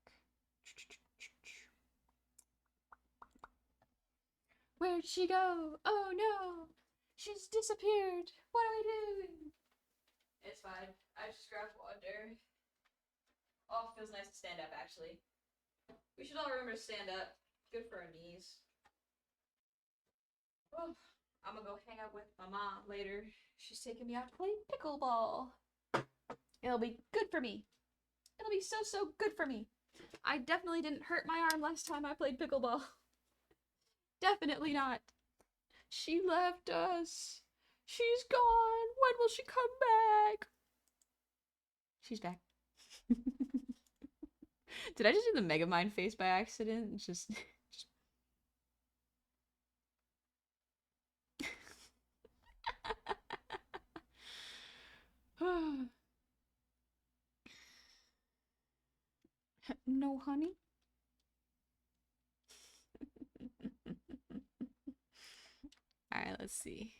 Speaker 1: Where'd she go? Oh no! She's disappeared! What are we doing? It's fine. I just grabbed water. Oh, it feels nice to stand up, actually. We should all remember to stand up. Good for our knees. Oh, I'm gonna go hang out with my mom later. She's taking me out to play pickleball. It'll be good for me. It'll be so good for me. I definitely didn't hurt my arm last time I played pickleball. Definitely not. She left us. She's gone. When will she come back? She's back. Did I just do the Megamind face by accident? Just no, honey. All right, let's see.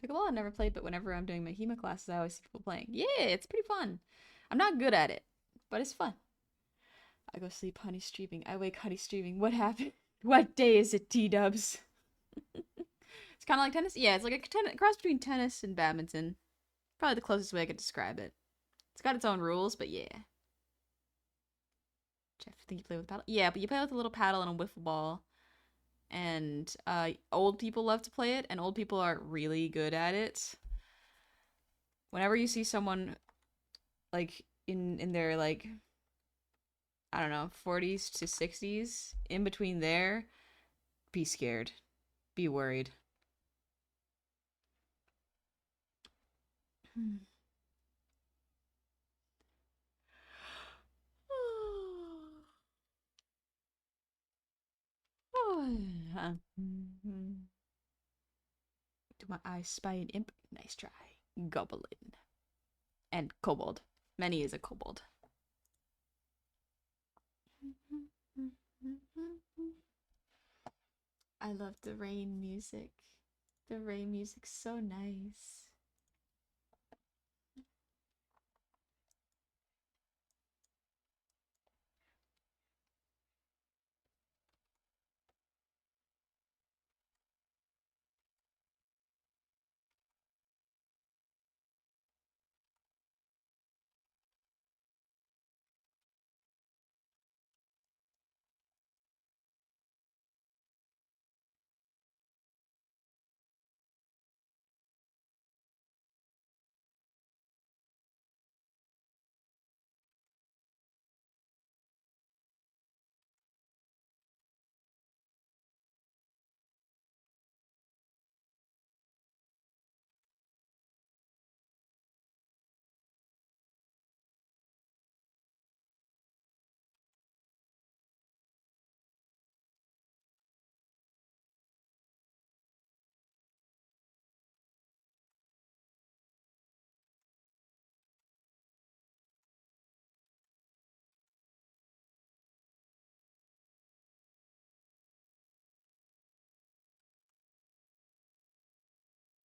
Speaker 1: Pickleball I never played, but whenever I'm doing my HEMA classes, I always see people playing. Yeah, it's pretty fun. I'm not good at it, but it's fun. I go sleep honey streaming. I wake honey streaming. What happened? What day is it, T-dubs? It's kind of like tennis. Yeah, it's like a cross between tennis and badminton. Probably the closest way I could describe it. It's got its own rules, but yeah. Jeff, I think you play with paddle? Yeah, but you play with a little paddle and a wiffle ball. And old people love to play it, and old people are really good at it. Whenever you see someone like in their like I don't know 40s to 60s, in between there, be scared, be worried. Do my eyes spy an imp? Nice try. Goblin. And kobold. Many is a kobold. I love the rain music. The rain music's so nice.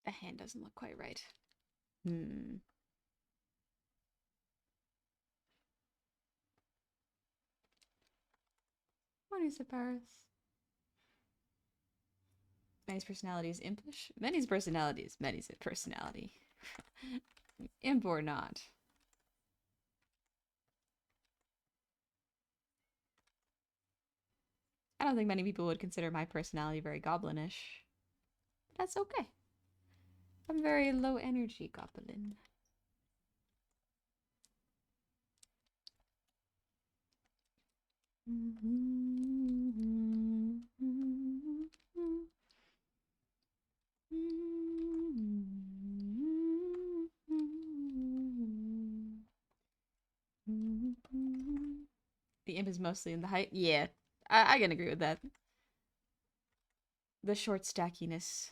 Speaker 1: The hand doesn't look quite right. What is it, Paris? Manny's personality is impish. Manny's personality is Manny's personality. Imp or not. I don't think many people would consider my personality very goblinish. That's okay. I'm very low energy goblin. The imp is mostly in the height. Yeah, I can agree with that. The short stackiness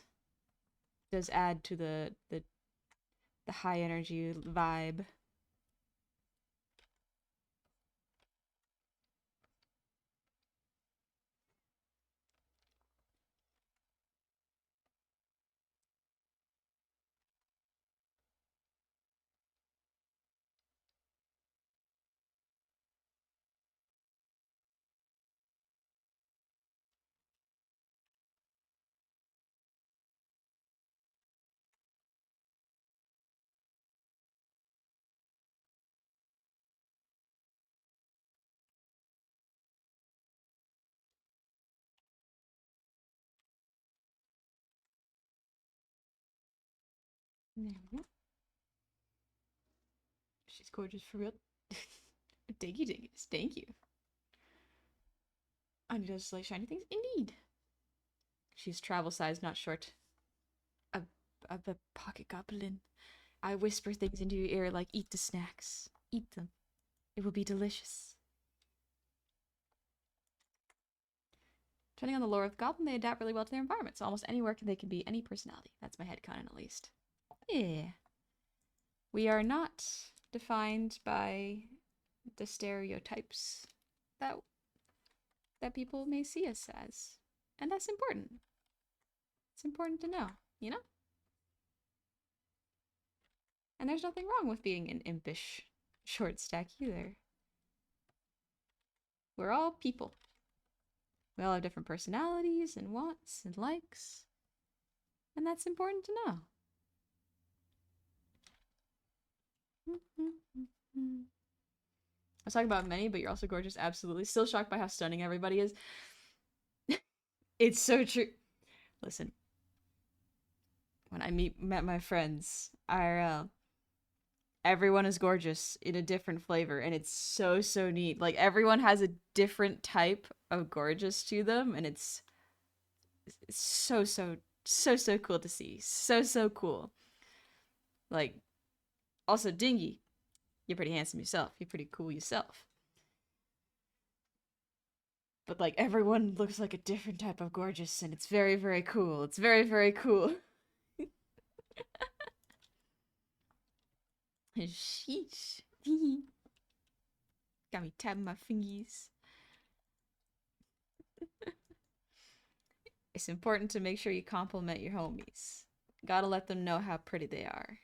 Speaker 1: does add to the high energy vibe. There we go. She's gorgeous for real. Thank you, dingus. Thank you. And does like shiny things? Indeed. She's travel size, not short. A pocket goblin. I whisper things into your ear like, eat the snacks. Eat them. It will be delicious. Depending on the lore of the goblin, they adapt really well to their environment. So almost anywhere they can be any personality. That's my headcanon, at least. Yeah. We are not defined by the stereotypes that people may see us as. And that's important. It's important to know, you know? And there's nothing wrong with being an impish short stack either. We're all people. We all have different personalities and wants and likes. And that's important to know. I was talking about many, but you're also gorgeous. Absolutely. Still shocked by how stunning everybody is. It's so true. Listen, when I met my friends, IRL, everyone is gorgeous in a different flavor, and it's so neat. Like everyone has a different type of gorgeous to them, and it's so cool to see. So cool. Like, also Dingy, you're pretty handsome yourself. You're pretty cool yourself. But like everyone looks like a different type of gorgeous, and it's very cool. It's very cool. Sheesh. Got me tapping my fingies. It's important to make sure you compliment your homies. Gotta let them know how pretty they are.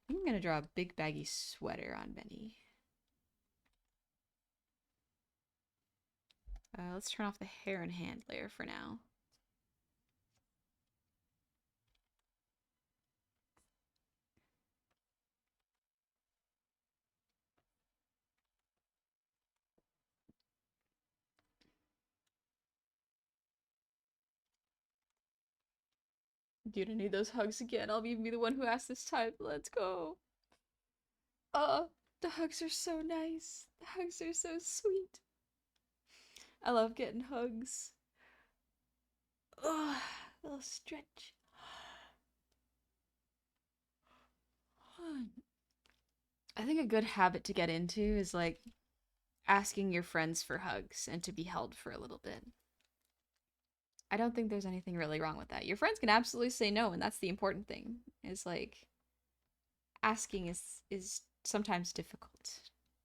Speaker 1: I think I'm gonna draw a big baggy sweater on Benny. Let's turn off the hair and hand layer for now. Dude, I need those hugs again. I'll even be the one who asked this time. Let's go. The hugs are so nice. The hugs are so sweet. I love getting hugs. Ugh, a little stretch. I think a good habit to get into is like asking your friends for hugs and to be held for a little bit. I don't think there's anything really wrong with that. Your friends can absolutely say no, and that's the important thing. Is like asking is sometimes difficult,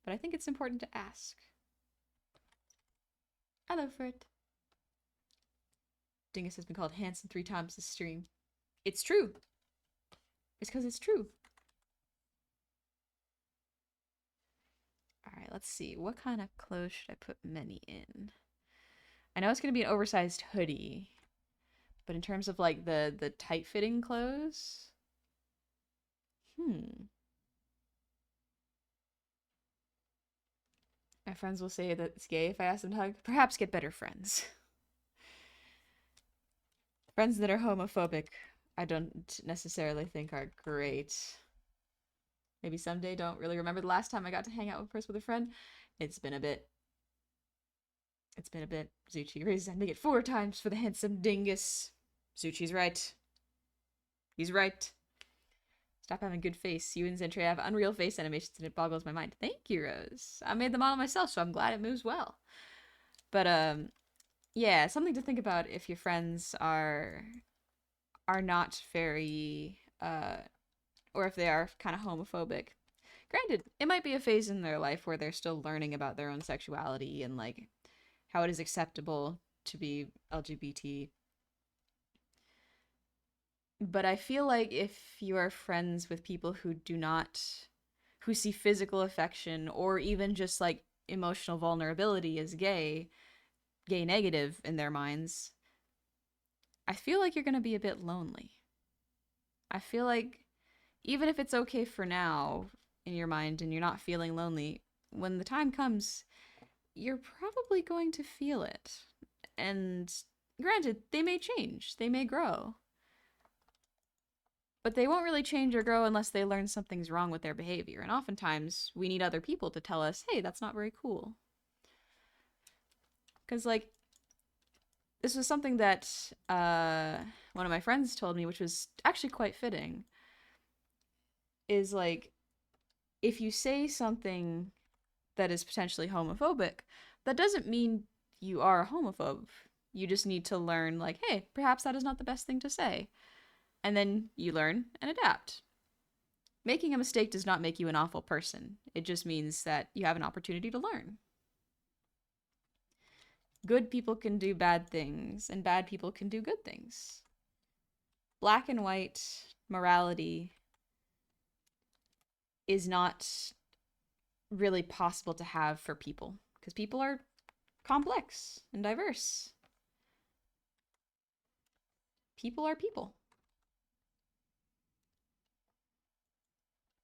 Speaker 1: but I think it's important to ask. Hello, Fred. Dingus has been called handsome 3 times this stream. It's true. It's because it's true. Alright, let's see. What kind of clothes should I put Many in? I know it's going to be an oversized hoodie. But in terms of like the tight fitting clothes, hmm. My friends will say that it's gay if I ask them to hug. Perhaps get better friends. Friends that are homophobic, I don't necessarily think are great. Maybe someday. Don't really remember the last time I got to hang out with first with a friend. It's been a bit. It's been a bit. Zuchi resenting it 4 times for the handsome dingus. Zuchi's right. He's right. Stop having good face. You and Zentry have unreal face animations and it boggles my mind. Thank you, Rose. I made the model myself, so I'm glad it moves well. But yeah, something to think about if your friends are not very or if they are kind of homophobic. Granted, it might be a phase in their life where they're still learning about their own sexuality and like how it is acceptable to be LGBT. But I feel like if you are friends with people who do not, who see physical affection or even just like emotional vulnerability as gay negative in their minds, I feel like you're going to be a bit lonely. I feel like even if it's okay for now in your mind and you're not feeling lonely, when the time comes, you're probably going to feel it. And granted, they may change, they may grow. But they won't really change or grow unless they learn something's wrong with their behavior. And oftentimes, we need other people to tell us, hey, that's not very cool. Because, like, this was something that one of my friends told me, which was actually quite fitting. Is like, if you say something that is potentially homophobic, that doesn't mean you are a homophobe. You just need to learn, like, hey, perhaps that is not the best thing to say. And then you learn and adapt. Making a mistake does not make you an awful person. It just means that you have an opportunity to learn. Good people can do bad things, and bad people can do good things. Black and white morality is not really possible to have for people because people are complex and diverse. People are people.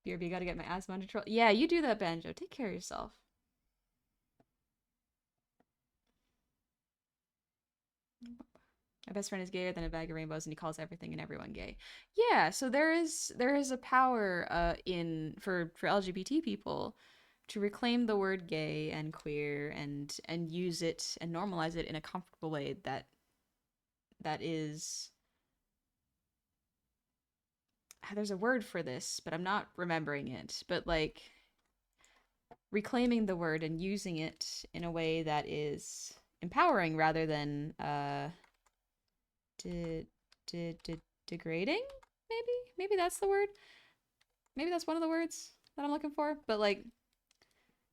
Speaker 1: BRB, gotta get my asthma under control. Yeah, you do that, Banjo. Take care of yourself. My best friend is gayer than a bag of rainbows, and he calls everything and everyone gay. Yeah, so there is a power in for LGBT people to reclaim the word gay and queer and use it and normalize it in a comfortable way that is there's a word for this, but I'm not remembering it. But like reclaiming the word and using it in a way that is empowering rather than de- degrading. Maybe that's the word. Maybe that's one of the words that I'm looking for. But like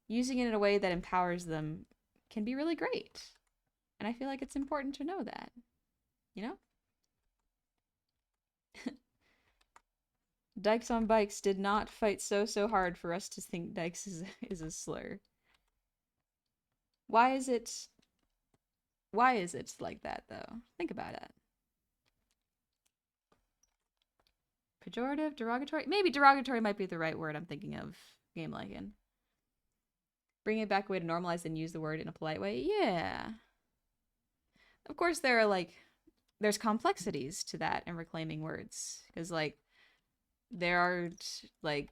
Speaker 1: using it in a way that empowers them can be really great. And I feel like it's important to know that, you know? Dykes on bikes did not fight so hard for us to think dykes is a slur. Why is it like that though? Think about it. Pejorative, derogatory? Maybe derogatory might be the right word I'm thinking of. Game Lycan. Bring it back a way to normalize and use the word in a polite way. Yeah. Of course there are like there's complexities to that in reclaiming words because like there are like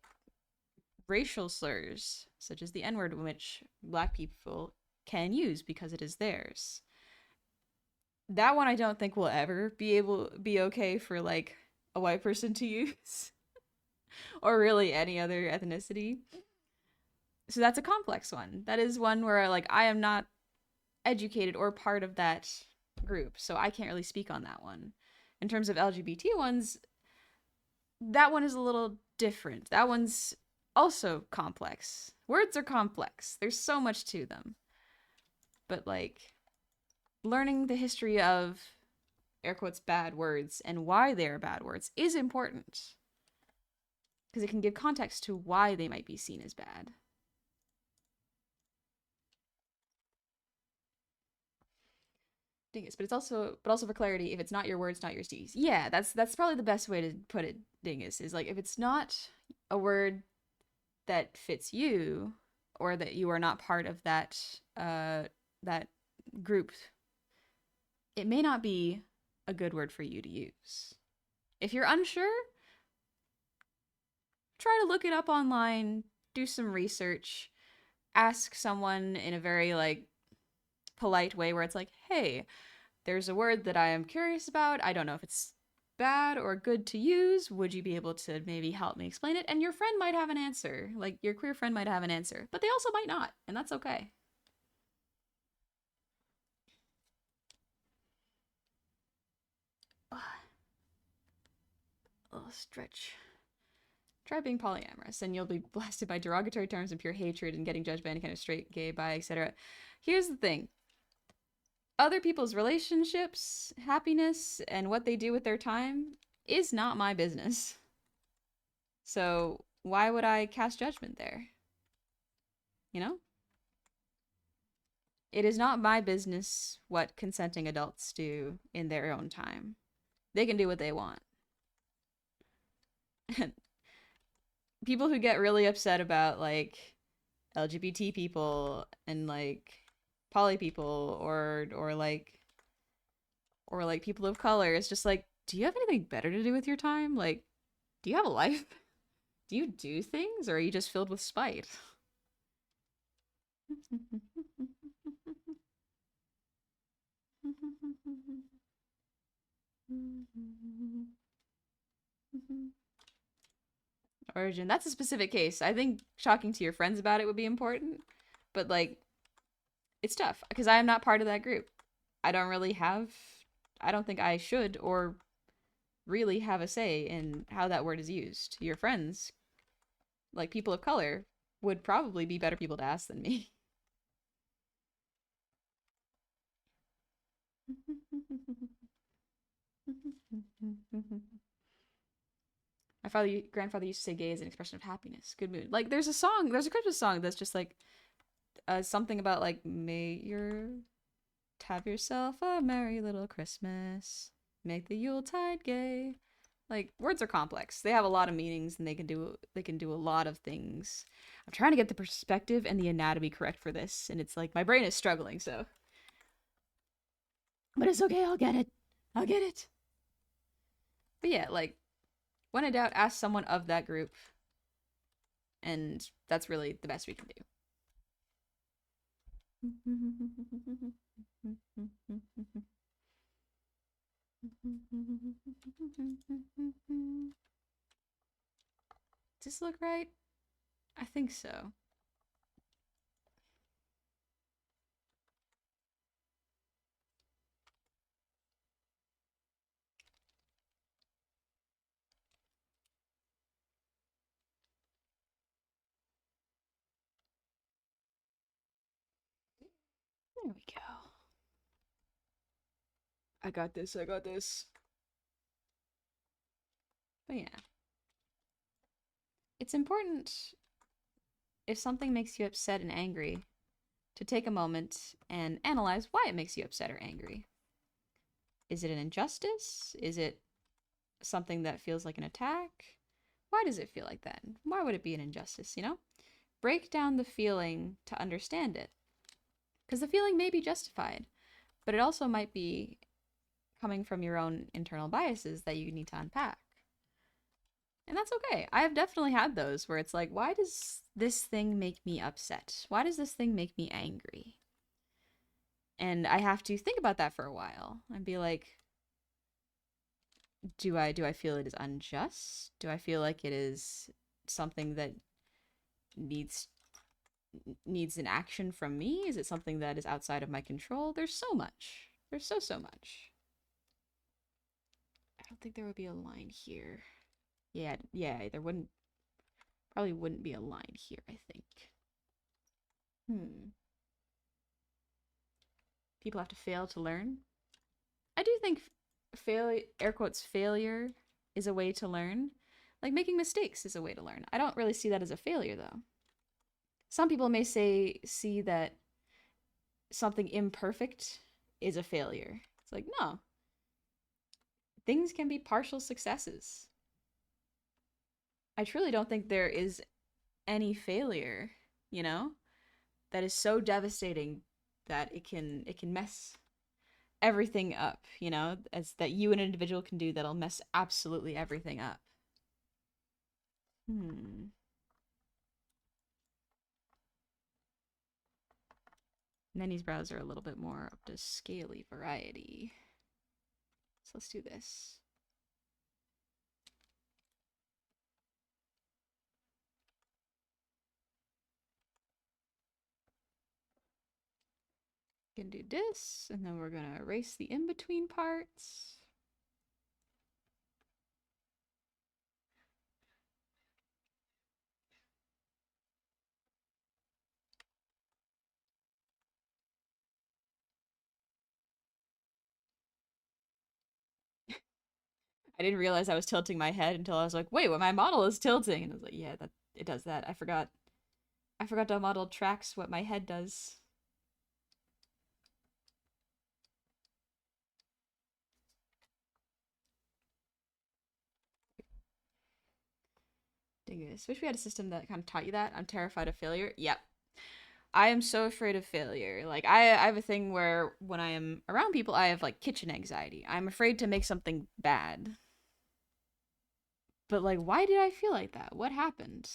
Speaker 1: racial slurs such as the N-word which black people can use because it is theirs. That one I don't think will ever be okay for like a white person to use or really any other ethnicity. So that's a complex one. That is one where like I am not educated or part of that group, so I can't really speak on that one. In terms of LGBT ones, that one is a little different. That one's also complex. Words are complex. There's so much to them. But like learning the history of air quotes bad words and why they're bad words is important because it can give context to why they might be seen as bad. dingus, but it's also for clarity, if it's not your word, it's not yours to use. Yeah, that's probably the best way to put it, dingus, is like if it's not a word that fits you, or that you are not part of that group, it may not be a good word for you to use. If you're unsure, try to look it up online, do some research, ask someone in a very like polite way where it's like, "Hey, there's a word that I am curious about. I don't know if it's bad or good to use. Would you be able to maybe help me explain it?" And your friend might have an answer. Like your queer friend might have an answer, but they also might not, and that's okay. A little stretch. Try being polyamorous, and you'll be blasted by derogatory terms and pure hatred and getting judged by any kind of straight, gay, bi, etc. Here's the thing. Other people's relationships, happiness, and what they do with their time is not my business. So why would I cast judgment there? You know? It is not my business what consenting adults do in their own time. They can do what they want. People who get really upset about like LGBT people and like poly people or like people of color, it's just like, do you have anything better to do with your time? Like, do you have a life? Do you do things, or are you just filled with spite? Origin. That's a specific case. I think talking to your friends about it would be important, but like, it's tough because I am not part of that group. I don't really have, I don't think I should or really have a say in how that word is used. Your friends, like people of color, would probably be better people to ask than me. My grandfather used to say gay is an expression of happiness, good mood. Like there's a Christmas song that's just like something about like, may your have yourself a merry little Christmas, make the Yuletide gay. Like words are complex. They have a lot of meanings and they can do a lot of things. I'm trying to get the perspective and the anatomy correct for this, and it's like my brain is struggling, so. But it's okay, I'll get it. I'll get it. But yeah, like when in doubt, ask someone of that group, and that's really the best we can do. Does this look right? I think so. There we go. I got this, I got this. But yeah. It's important, if something makes you upset and angry, to take a moment and analyze why it makes you upset or angry. Is it an injustice? Is it something that feels like an attack? Why does it feel like that? Why would it be an injustice, you know? Break down the feeling to understand it. Because the feeling may be justified, but it also might be coming from your own internal biases that you need to unpack. And that's okay. I have definitely had those where it's like, why does this thing make me upset? Why does this thing make me angry? And I have to think about that for a while and be like, do I feel it is unjust? Do I feel like it is something that needs an action from me? Is it something that is outside of my control? There's so much. There's so much. I don't think there would be a line here. Yeah, there probably wouldn't be a line here, I think. People have to fail to learn. I do think failure, air quotes, failure is a way to learn. Like making mistakes is a way to learn. I don't really see that as a failure though. Some people may see that something imperfect is a failure. It's like, no, things can be partial successes. I truly don't think there is any failure, you know, that is so devastating that it can mess everything up, you know, as that you an individual can do that'll mess absolutely everything up. Hmm. Nenny's brows are a little bit more up to scaly variety. So let's do this. Gonna do this, and then we're gonna erase the in-between parts. I didn't realize I was tilting my head until I was like, wait, what my model is tilting. And I was like, yeah, that it does that. I forgot the model tracks what my head does. Dang it. I wish we had a system that kind of taught you that. I'm terrified of failure. Yep. I am so afraid of failure. Like I have a thing where when I am around people, I have like kitchen anxiety. I'm afraid to make something bad. But like, why did I feel like that? What happened?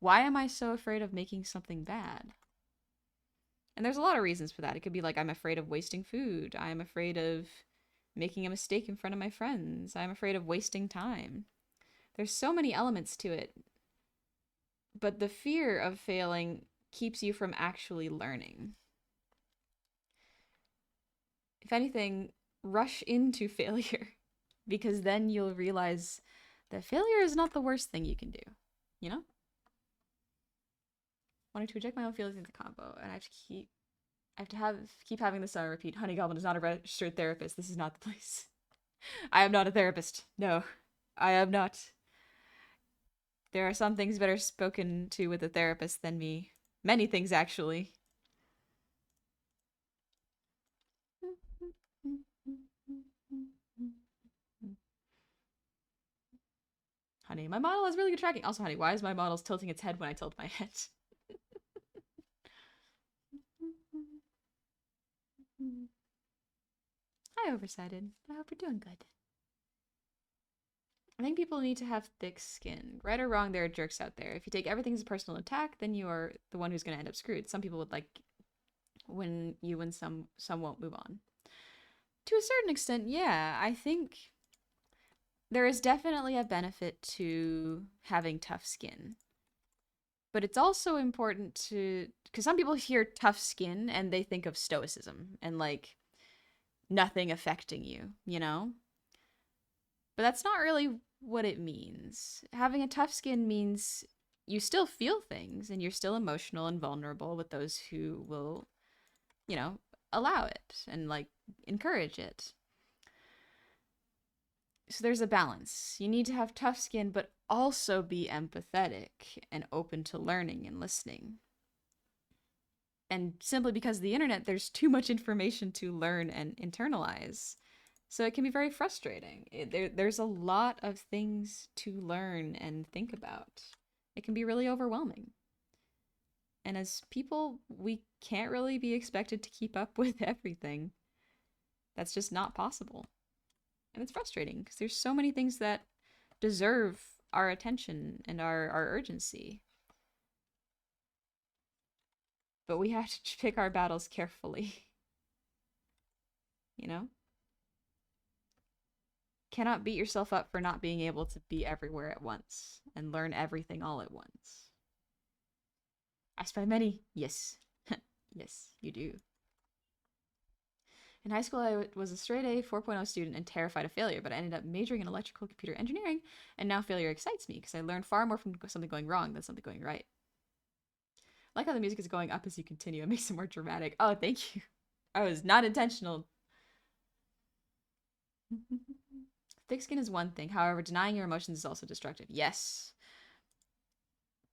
Speaker 1: Why am I so afraid of making something bad? And there's a lot of reasons for that. It could be like I'm afraid of wasting food. I'm afraid of making a mistake in front of my friends. I'm afraid of wasting time. There's so many elements to it. But the fear of failing keeps you from actually learning. If anything, rush into failure because then you'll realize that failure is not the worst thing you can do. You know? Wanting to eject my own feelings into combo, and I have to keep having this on repeat. Honey Goblin is not a registered therapist. This is not the place. I am not a therapist. No, I am not. There are some things better spoken to with a therapist than me. Many things, actually. Honey, my model has really good tracking. Also, honey, why is my model tilting its head when I tilt my head? I oversighted. I hope you're doing good. I think people need to have thick skin. Right or wrong, there are jerks out there. If you take everything as a personal attack, then you are the one who's going to end up screwed. Some people would like when you win, some won't move on. To a certain extent, yeah. I think there is definitely a benefit to having tough skin. But it's also important to, because some people hear tough skin and they think of stoicism and like nothing affecting you, you know? But that's not really what it means. Having a tough skin means you still feel things and you're still emotional and vulnerable with those who will, you know, allow it and like encourage it. So there's a balance. You need to have tough skin, but also be empathetic and open to learning and listening. And simply because of the internet, there's too much information to learn and internalize. So it can be very frustrating. There's a lot of things to learn and think about. It can be really overwhelming. And as people, we can't really be expected to keep up with everything. That's just not possible. And it's frustrating because there's so many things that deserve our attention and our urgency. But we have to pick our battles carefully. You know? Cannot beat yourself up for not being able to be everywhere at once and learn everything all at once. I spy many. Yes. Yes, you do. In high school, I was a straight A 4.0 student and terrified of failure, but I ended up majoring in electrical computer engineering, and now failure excites me because I learn far more from something going wrong than something going right. I like how the music is going up as you continue. It makes it more dramatic. Oh, thank you. I was not intentional. Thick skin is one thing. However, denying your emotions is also destructive. Yes.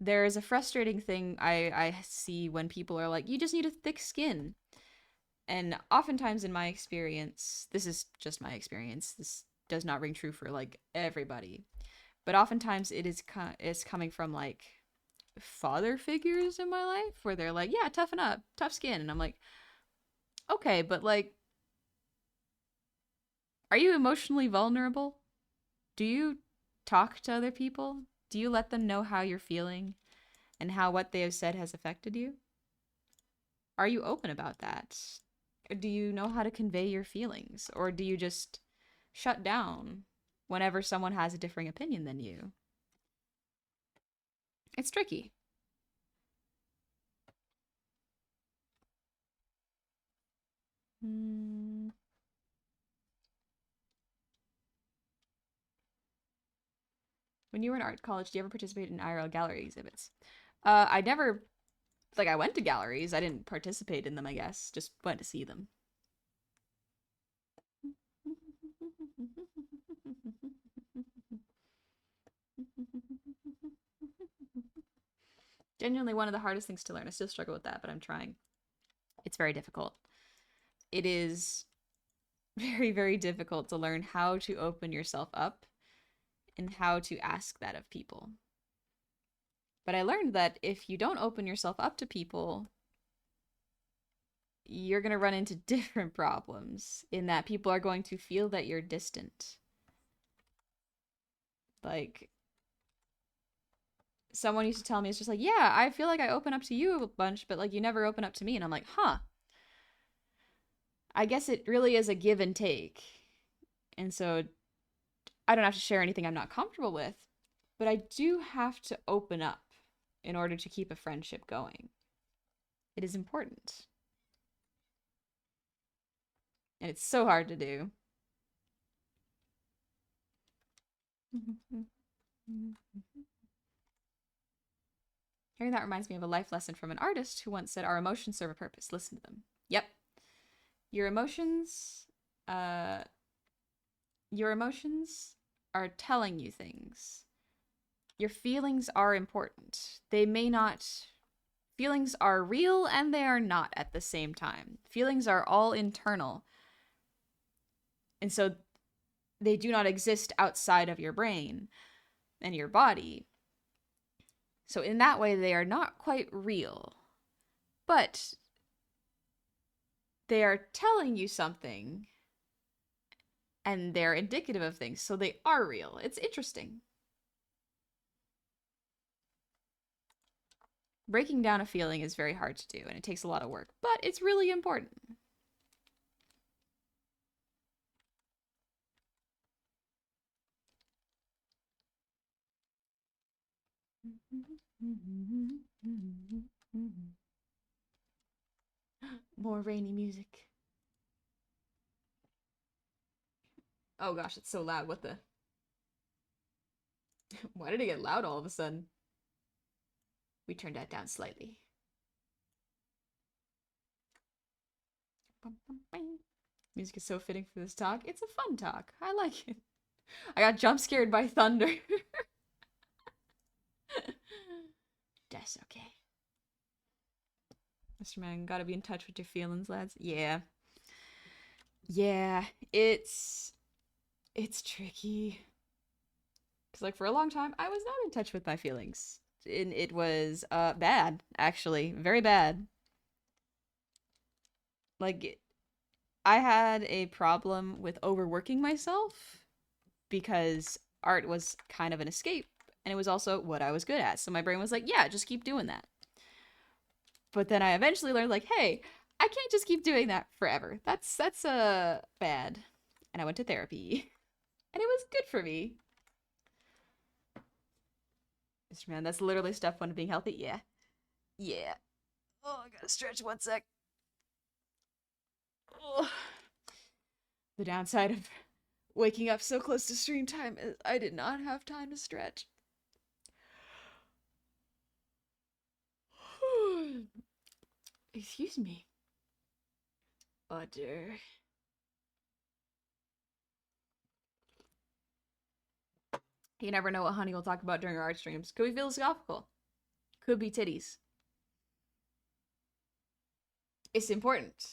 Speaker 1: There is a frustrating thing I see when people are like, you just need a thick skin. And oftentimes in my experience, this is just my experience. This does not ring true for like everybody. But oftentimes it's coming from like father figures in my life where they're like, "Yeah, toughen up, tough skin." And I'm like, "Okay, but like are you emotionally vulnerable? Do you talk to other people? Do you let them know how you're feeling and how what they have said has affected you? Are you open about that? Do you know how to convey your feelings? Or do you just shut down whenever someone has a differing opinion than you?" It's tricky. Hmm. When you were in art college, do you ever participate in IRL gallery exhibits? I never, like, I went to galleries. I didn't participate in them, I guess. Just went to see them. Genuinely one of the hardest things to learn. I still struggle with that, but I'm trying. It's very difficult. It is very, very difficult to learn how to open yourself up and how to ask that of people. But I learned that if you don't open yourself up to people, you're going to run into different problems in that people are going to feel that you're distant. Like, someone used to tell me, it's just like, "Yeah, I feel like I open up to you a bunch, but like you never open up to me." And I'm like, huh, I guess it really is a give and take. And so I don't have to share anything I'm not comfortable with, but I do have to open up in order to keep a friendship going. It is important. And it's so hard to do. Hearing that reminds me of a life lesson from an artist who once said, "Our emotions serve a purpose. Listen to them." Yep. Your emotions, uh, your emotions are telling you things. Your feelings are important. They may not. Feelings are real and they are not at the same time. Feelings are all internal. And so they do not exist outside of your brain and your body. So in that way, they are not quite real. But they are telling you something and they're indicative of things. So they are real. It's interesting. Breaking down a feeling is very hard to do and it takes a lot of work, but it's really important. More rainy music. Oh gosh, it's so loud. What the? Why did it get loud all of a sudden? We turned that down slightly. Music is so fitting for this talk. It's a fun talk. I like it. I got jump scared by thunder. That's okay. Mr. Man, gotta be in touch with your feelings, lads. Yeah. Yeah, it's tricky. Cause like for a long time, I was not in touch with my feelings. And it was bad, actually. Very bad. Like I had a problem with overworking myself because art was kind of an escape and it was also what I was good at. So my brain was like, yeah, just keep doing that. But then I eventually learned like, hey, I can't just keep doing that forever. That's bad. And I went to therapy. And it was good for me. Mr. Man, that's literally step one of being healthy. Yeah. Yeah. Oh, I gotta stretch one sec. Oh. The downside of waking up so close to stream time is I did not have time to stretch. Excuse me. Butter. You never know what Honey will talk about during our art streams. Could be philosophical. Could be titties. It's important.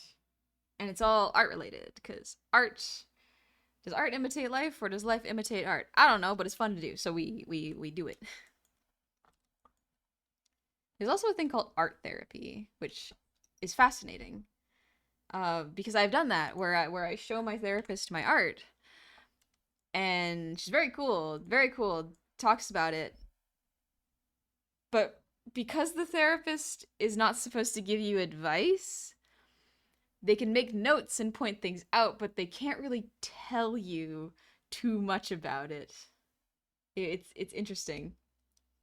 Speaker 1: And it's all art related because art does art imitate life or does life imitate art? I don't know, but it's fun to do, so we do it. There's also a thing called art therapy, which is fascinating. Because I've done that where I show my therapist my art, and she's very cool, talks about it, but because the therapist is not supposed to give you advice, they can make notes and point things out, but they can't really tell you too much about it. It's interesting.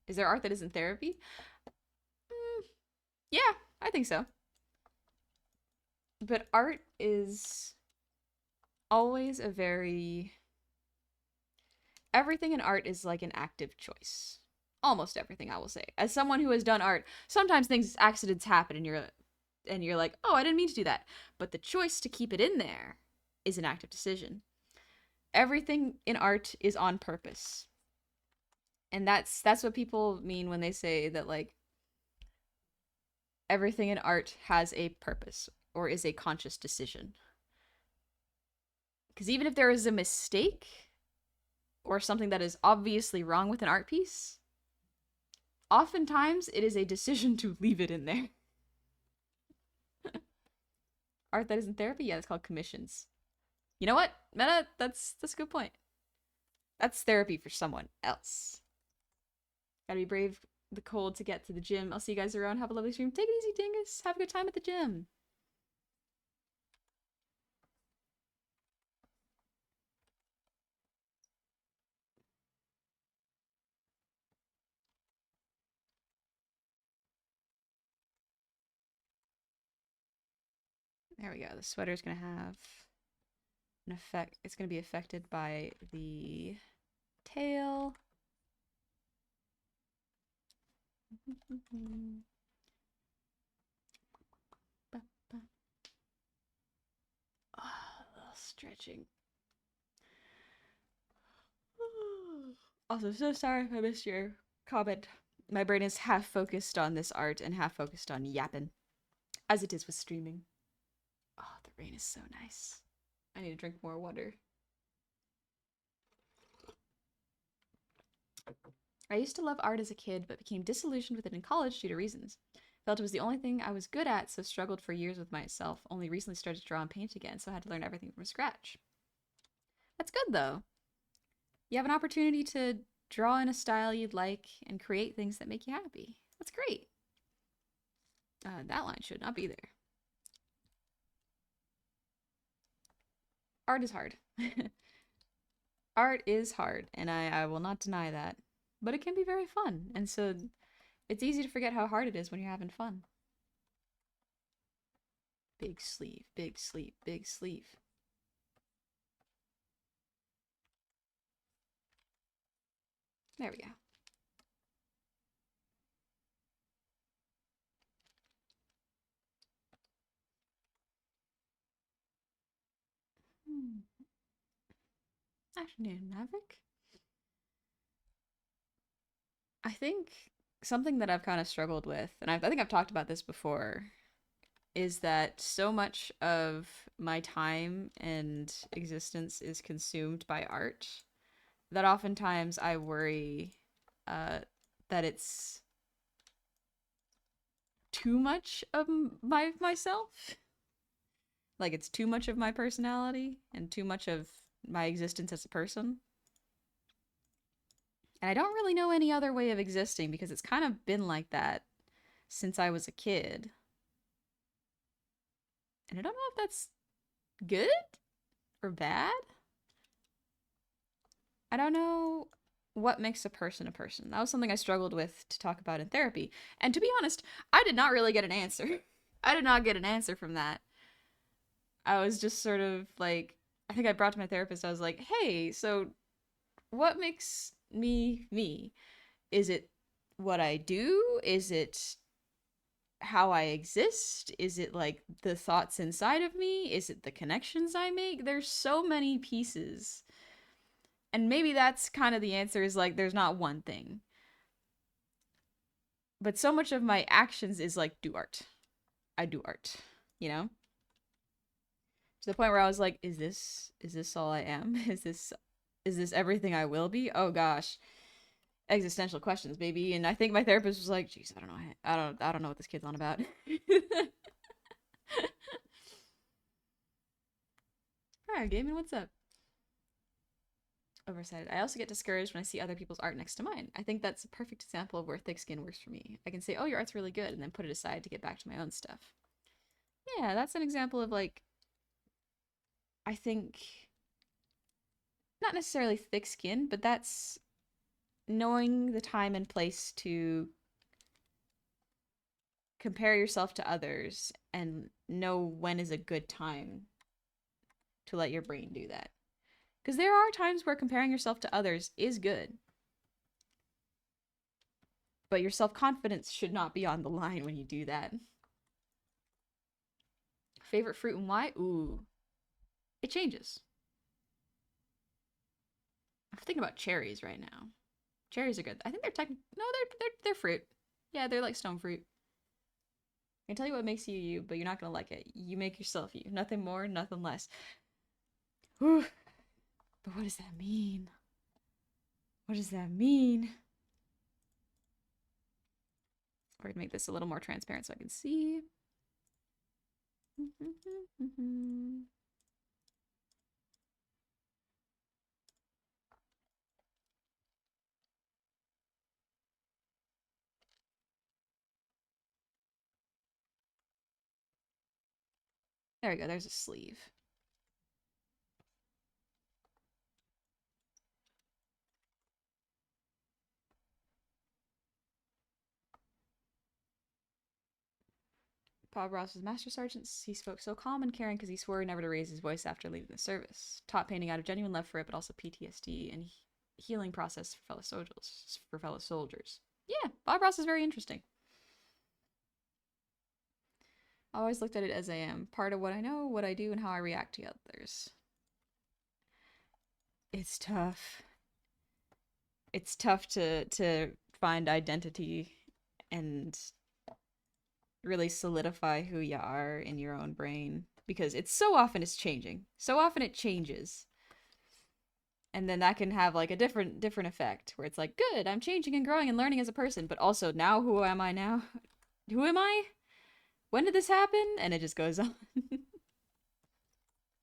Speaker 1: Is there art that isn't therapy? Mm, yeah, I think so. But art is always a very everything in art is like an active choice. Almost everything, I will say. As someone who has done art, sometimes things accidents happen and you're like, "Oh, I didn't mean to do that." But the choice to keep it in there is an active decision. Everything in art is on purpose. And that's what people mean when they say that like everything in art has a purpose or is a conscious decision. Because even if there is a mistake or something that is obviously wrong with an art piece, oftentimes it is a decision to leave it in there. Art that isn't therapy, yeah, it's called commissions. You know what, Meta? That's a good point. That's therapy for someone else. Gotta be brave the cold to get to the gym. I'll see you guys around. Have a lovely stream. Take it easy, dingus. Have a good time at the gym. There we go. The sweater's gonna have an effect. It's gonna be affected by the tail. Oh, a little stretching. Also, so sorry if I missed your comment. My brain is half focused on this art and half focused on yapping, as it is with streaming. Oh, the rain is so nice. I need to drink more water. I used to love art as a kid, but became disillusioned with it in college due to reasons. Felt it was the only thing I was good at, so struggled for years with myself. Only recently started to draw and paint again, so I had to learn everything from scratch. That's good though. You have an opportunity to draw in a style you'd like and create things that make you happy. That's great. That line should not be there. Art is hard. Art is hard, and I will not deny that. But it can be very fun, and so it's easy to forget how hard it is when you're having fun. Big sleeve, big sleeve, big sleeve. There we go. Afternoon, Maverick. I think something that I've kind of struggled with, and I think I've talked about this before, is that so much of my time and existence is consumed by art that oftentimes I worry uh, that it's too much of myself. Like it's too much of my personality and too much of my existence as a person. And I don't really know any other way of existing because it's kind of been like that since I was a kid. And I don't know if that's good or bad. I don't know what makes a person a person. That was something I struggled with to talk about in therapy. And to be honest, I did not really get an answer. I did not get an answer from that. I was just sort of like, I think I brought to my therapist, I was like, hey, so what makes me me? Is it what I do? Is it how I exist? Is it like the thoughts inside of me? Is it the connections I make? There's so many pieces. And maybe that's kind of the answer is like there's not one thing. But so much of my actions is like do art. I do art, you know? To the point where I was like, is this all I am? Is this everything I will be? Oh gosh. Existential questions, baby. And I think my therapist was like, "Geez, I don't know. I don't know what this kid's on about." Alright, Gaming, what's up? Overexcited. I also get discouraged when I see other people's art next to mine. I think that's a perfect example of where thick skin works for me. I can say, "Oh, your art's really good," and then put it aside to get back to my own stuff. Yeah, that's an example of like, I think, not necessarily thick skin, but that's knowing the time and place to compare yourself to others and know when is a good time to let your brain do that. Because there are times where comparing yourself to others is good, but your self confidence should not be on the line when you do that. Favorite fruit and why? Ooh, it changes. I'm thinking about cherries right now. Cherries are good. I think they're no, they're fruit. Yeah, they're like stone fruit. I can tell you what makes you you, but you're not gonna like it. You make yourself you. Nothing more, nothing less. Whew. But what does that mean? What does that mean? We're gonna make this a little more transparent so I can see. There we go, there's a sleeve. Bob Ross was Master Sergeant. He spoke so calm and caring because he swore never to raise his voice after leaving the service. Taught painting out of genuine love for it, but also PTSD and healing process for fellow soldiers. Yeah, Bob Ross is very interesting. I always looked at it as I am, part of what I know, what I do, and how I react to others. It's tough. It's tough to find identity and really solidify who you are in your own brain because it's changing. So often it changes. And then that can have like a different effect where it's like, good, I'm changing and growing and learning as a person, but also now who am I now? Who am I? When did this happen? And it just goes on.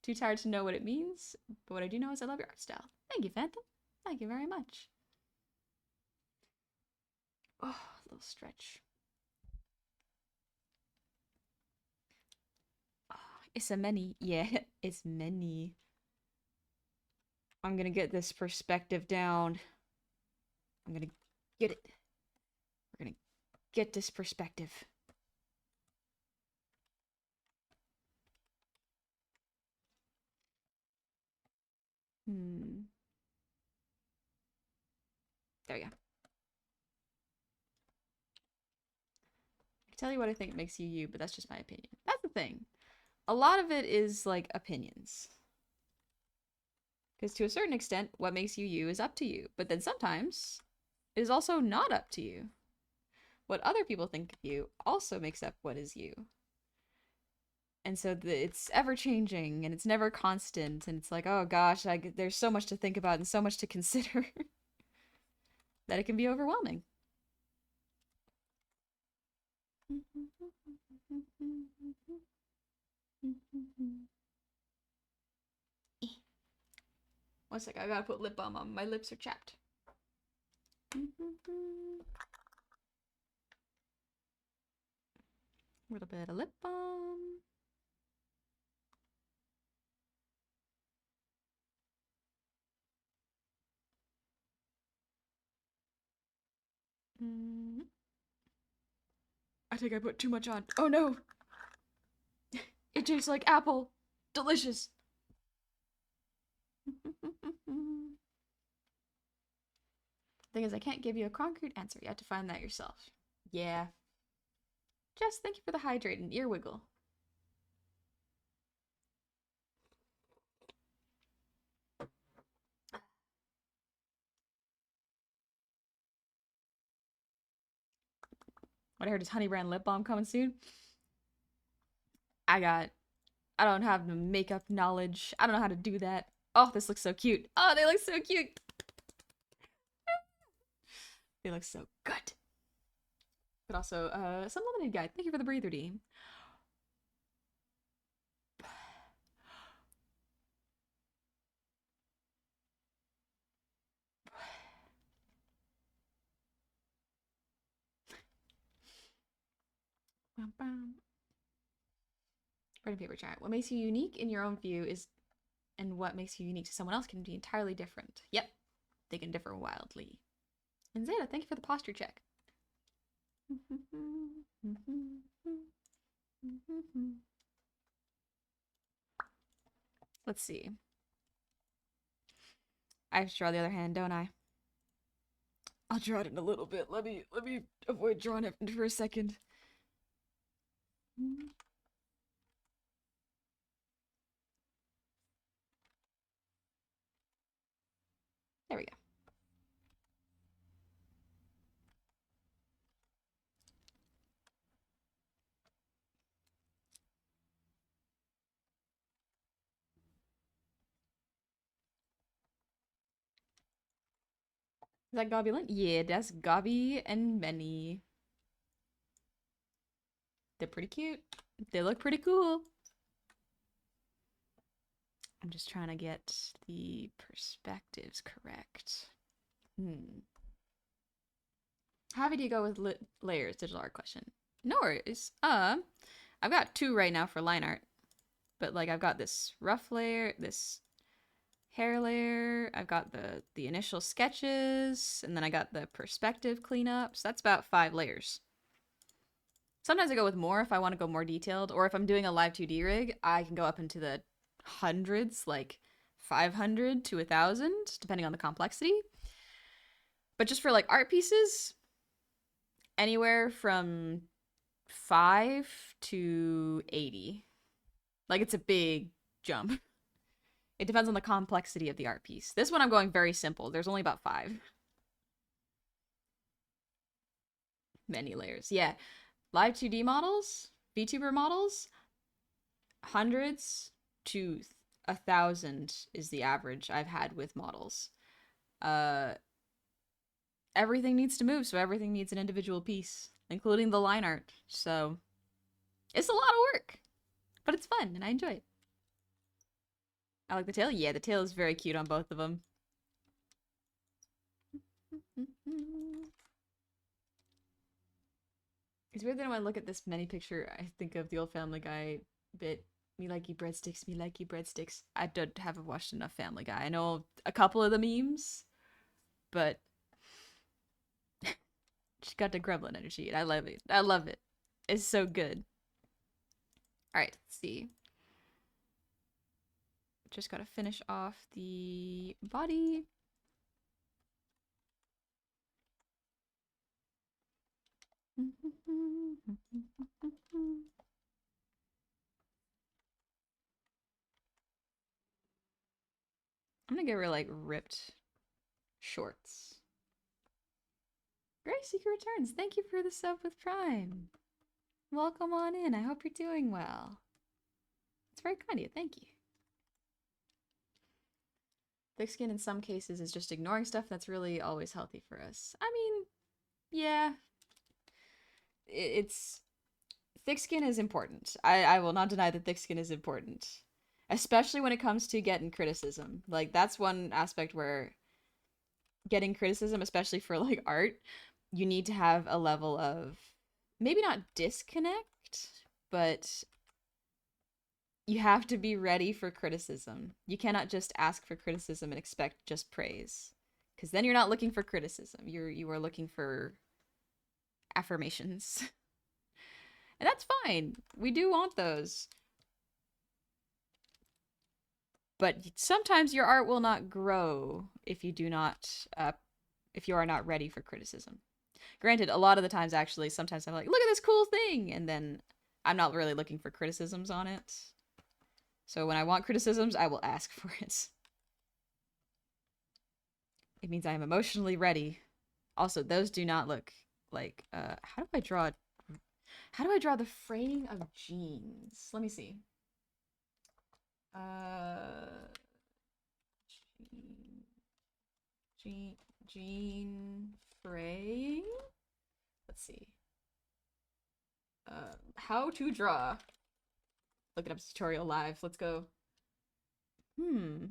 Speaker 1: Too tired to know what it means, but what I do know is I love your art style. Thank you, Phantom. Thank you very much. Oh, a little stretch. Oh, it's a many. Yeah, it's many. I'm gonna get this perspective down. I'm gonna get it. We're gonna get this perspective. Hmm. There you go. I can tell you what I think makes you you, but that's just my opinion. That's the thing. A lot of it is like opinions. Because to a certain extent, what makes you you is up to you. But then sometimes it is also not up to you. What other people think of you also makes up what is you. And so it's ever changing and it's never constant. And it's like, oh gosh, there's so much to think about and so much to consider that it can be overwhelming. One sec, I gotta put lip balm on. My lips are chapped. A little bit of lip balm. I think I put too much on. Oh no! It tastes like apple. Delicious. Thing is, I can't give you a concrete answer. You have to find that yourself. Yeah. Jess, thank you for the hydrate and ear wiggle. What I heard is honey brand lip balm coming soon. I got I don't have the makeup knowledge. I don't know how to do that. Oh, this looks so cute. Oh, they look so cute. They look so good. But also, some lemonade guy. Thank you for the breather, D. Bread and paper chat. What makes you unique in your own view is, and what makes you unique to someone else can be entirely different. Yep, they can differ wildly. And Zeta, thank you for the posture check. Let's see. I have to draw the other hand, don't I? I'll draw it in a little bit. Let me avoid drawing it for a second. There we go. Is that Gobulin? Yeah, that's Gobby and Benny. They're pretty cute. They look pretty cool. I'm just trying to get the perspectives correct. How heavy do you go with layers? Digital art question. No worries. I've got 2 right now for line art. But like I've got this rough layer, this hair layer, I've got the initial sketches, and then I got the perspective cleanups. That's about 5 layers. Sometimes I go with more if I want to go more detailed, or if I'm doing a live 2D rig, I can go up into the hundreds, like 500 to 1,000, depending on the complexity. But just for like art pieces, anywhere from 5 to 80. Like it's a big jump. It depends on the complexity of the art piece. This one I'm going very simple. There's only about 5. Many layers. Yeah. Live 2D models, VTuber models, hundreds to 1,000 is the average I've had with models. Everything needs to move, so everything needs an individual piece, including the line art. So it's a lot of work, but it's fun and I enjoy it. I like the tail. Yeah, the tail is very cute on both of them. It's weird that when I look at this many picture, I think of the old Family Guy bit. Me likey breadsticks, me likey breadsticks. I don't haven't watched enough Family Guy. I know a couple of the memes, but she got the gremlin energy, and I love it. I love it. It's so good. All right, let's see. Just gotta finish off the body. I'm gonna give her like ripped shorts. Grace Seeker returns. Thank you for the sub with Prime. Welcome on in. I hope you're doing well. It's very kind of you. Thank you. Thick skin in some cases is just ignoring stuff that's really always healthy for us. I mean, yeah. It's thick skin is important. I will not deny that thick skin is important. Especially when it comes to getting criticism. Like that's one aspect where getting criticism, especially for like art, you need to have a level of maybe not disconnect, but you have to be ready for criticism. You cannot just ask for criticism and expect just praise, because then you're not looking for criticism. You are looking for affirmations. And that's fine. We do want those. But sometimes your art will not grow if you do not if you are not ready for criticism. Granted, a lot of the times actually sometimes I'm like, look at this cool thing, and then I'm not really looking for criticisms on it. So when I want criticisms, I will ask for it. It means I am emotionally ready. Also, those do not look like how do I draw the fraying of jeans? Let me see. Uh, Jean, Jean Frey. Let's see. How to draw. Looking up tutorial live. Let's go. Hmm.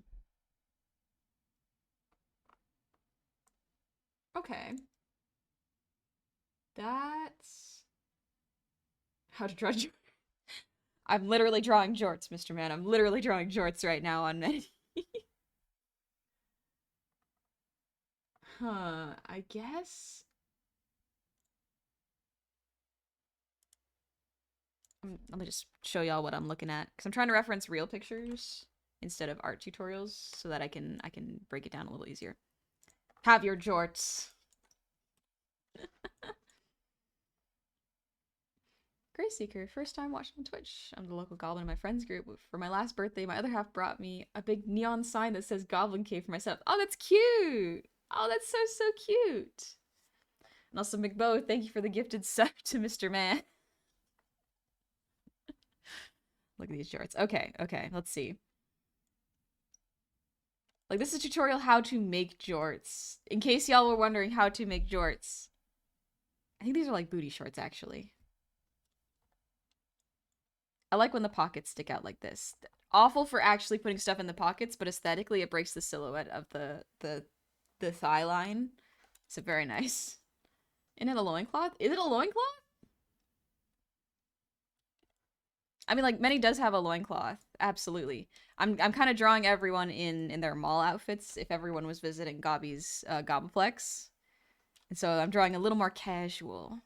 Speaker 1: Okay. That's how to draw. I'm literally drawing jorts, Mr. Man. I'm literally drawing jorts right now on many. Huh. I guess. Let me just show y'all what I'm looking at, because I'm trying to reference real pictures instead of art tutorials so that I can break it down a little easier. Have your jorts. Grace Seeker, first time watching on Twitch. I'm the local goblin in my friends group. For my last birthday, my other half brought me a big neon sign that says Goblin Cave for myself. Oh, that's cute! Oh, that's so, so cute! And also, McBo, thank you for the gifted sub to Mr. Man. Look at these jorts. Okay, okay, let's see. Like, this is a tutorial how to make jorts. In case y'all were wondering how to make jorts. I think these are like booty shorts, actually. I like when the pockets stick out like this. Awful for actually putting stuff in the pockets, but aesthetically it breaks the silhouette of the thigh line. So very nice. Isn't it a loincloth? Is it a loincloth? I mean, like, Many does have a loincloth. Absolutely. I'm kind of drawing everyone in their mall outfits if everyone was visiting Gobby's Gobaplex. And so I'm drawing a little more casual.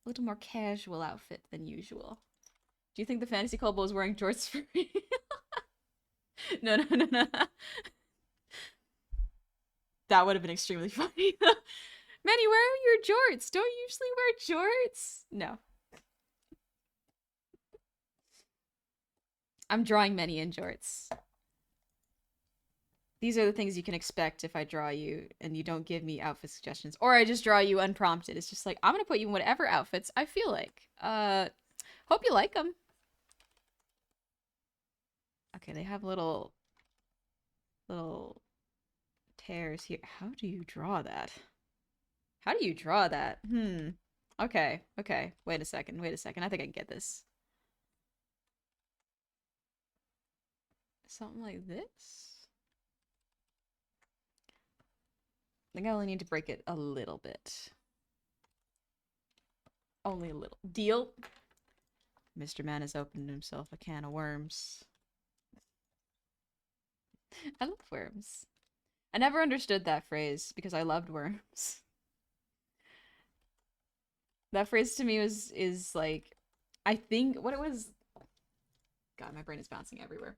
Speaker 1: A little more casual outfit than usual. Do you think the fantasy club was wearing jorts for me? No, no, no, no. That would have been extremely funny. Manny, where are your jorts? Don't you usually wear jorts? No. I'm drawing Manny in jorts. These are the things you can expect if I draw you and you don't give me outfit suggestions. Or I just draw you unprompted. It's just like, I'm gonna put you in whatever outfits I feel like. Hope you like them. Okay, they have little tears here. How do you draw that? How do you draw that? Okay, okay. Wait a second, wait a second. I think I can get this. Something like this? I think I only need to break it a little bit. Only a little. Deal? Mr. Man has opened himself a can of worms. I love worms. I never understood that phrase because I loved worms. That phrase to me is like, I think what it was. God, my brain is bouncing everywhere.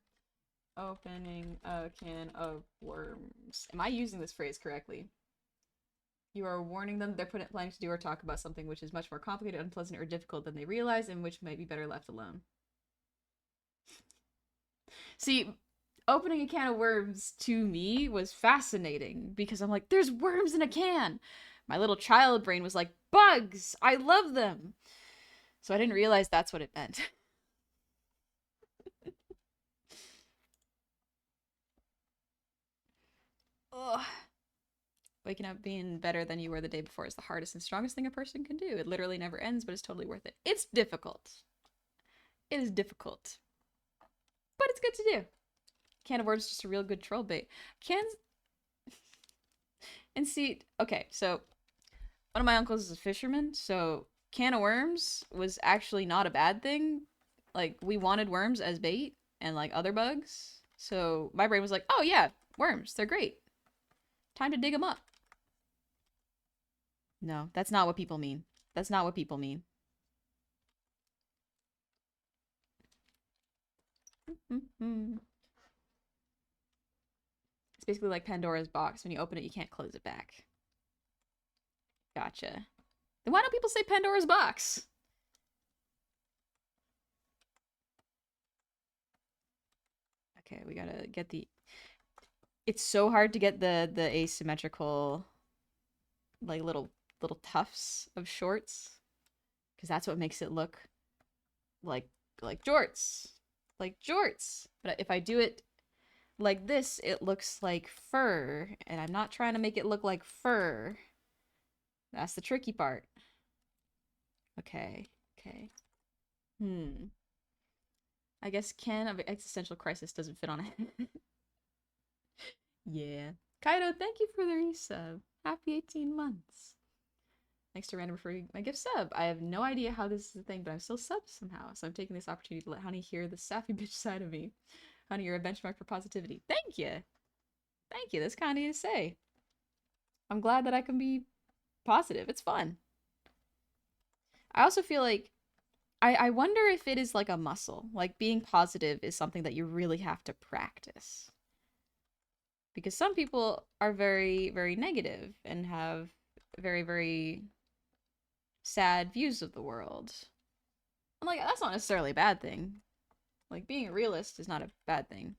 Speaker 1: Opening a can of worms. Am I using this phrase correctly? You are warning them they're planning to do or talk about something which is much more complicated, unpleasant, or difficult than they realize, and which might be better left alone. See, opening a can of worms to me was fascinating because I'm like, there's worms in a can. My little child brain was like, bugs! I love them! So I didn't realize that's what it meant. Ugh. Waking up being better than you were the day before is the hardest and strongest thing a person can do. It literally never ends, but it's totally worth it. It's difficult. It is difficult. But it's good to do. Can of worms is just a real good troll bait. Cans... And see, okay, so one of my uncles is a fisherman, so can of worms was actually not a bad thing. Like, we wanted worms as bait and, like, other bugs. So my brain was like, oh yeah, worms, they're great. Time to dig them up. No, that's not what people mean. That's not what people mean. It's basically like Pandora's box. When you open it, you can't close it back. Gotcha. Then why don't people say Pandora's box? Okay, we gotta get the... It's so hard to get the asymmetrical, like, little tufts of shorts. Because that's what makes it look like jorts. like jorts. But if I do it like this, it looks like fur, and I'm not trying to make it look like fur. That's the tricky part. Okay, okay. I guess Ken of Existential Crisis doesn't fit on it. Yeah. Kaido, thank you for the resub. Happy 18 months. Thanks to Random for my gift sub. I have no idea how this is a thing, but I'm still subbed somehow. So I'm taking this opportunity to let Honey hear the sappy bitch side of me. Honey, you're a benchmark for positivity. Thank you. Thank you. That's kind of you to say. I'm glad that I can be positive. It's fun. I also feel like I wonder if it is like a muscle. Like being positive is something that you really have to practice. Because some people are very, very negative and have very, very sad views of the world. And like that's not necessarily a bad thing. Like being a realist is not a bad thing.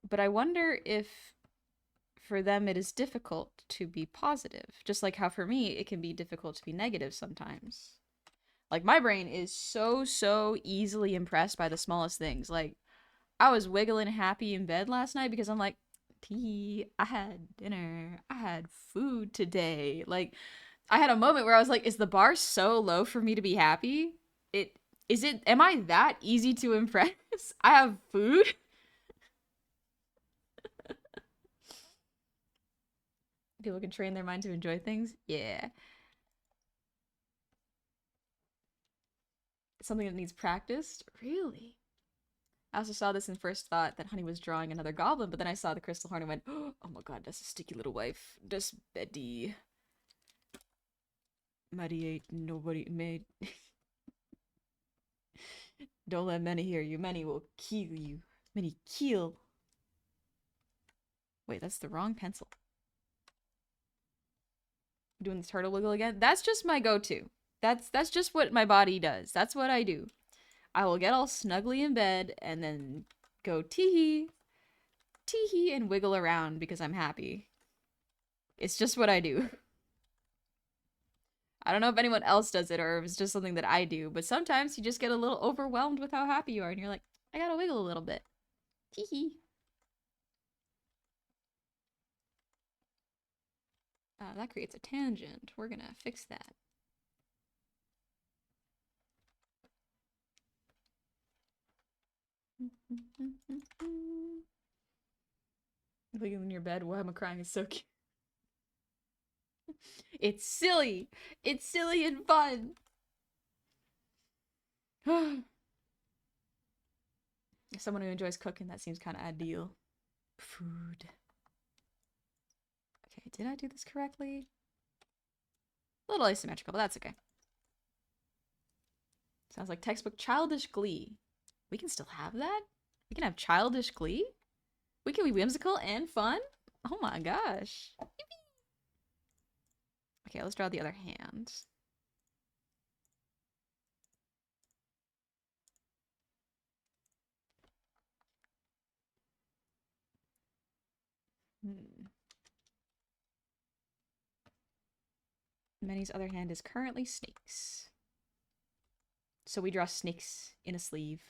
Speaker 1: But I wonder if for them it is difficult to be positive. Just like how for me it can be difficult to be negative sometimes. Like my brain is so easily impressed by the smallest things. Like I was wiggling happy in bed last night because I'm like, tea, I had dinner, I had food today. Like I had a moment where I was like, is the bar so low for me to be happy? Am I that easy to impress? I have food? People can train their mind to enjoy things? Yeah. Something that needs practiced? Really? I also saw this and first thought that Honey was drawing another goblin, but then I saw the crystal horn and went, oh my god, that's a sticky little wife. That's Betty. Maddie ain't nobody made. Don't let many hear you. Many will kill you. Many kill. Wait, that's the wrong pencil. Doing the turtle wiggle again? That's just my go-to. That's just what my body does. That's what I do. I will get all snuggly in bed and then go tee-hee, tee-hee, and wiggle around because I'm happy. It's just what I do. I don't know if anyone else does it or if it's just something that I do, but sometimes you just get a little overwhelmed with how happy you are and you're like, I gotta wiggle a little bit. Tee-hee. That creates a tangent. We're gonna fix that. Wiggling in your bed while I'm crying is so cute. It's silly. It's silly and fun. Someone who enjoys cooking, that seems kind of ideal. Food. Okay, did I do this correctly? A little asymmetrical, but that's okay. Sounds like textbook childish glee. We can still have that? We can have childish glee? We can be whimsical and fun? Oh my gosh. Okay, let's draw the other hand. Manny's other hand is currently snakes. So we draw snakes in a sleeve.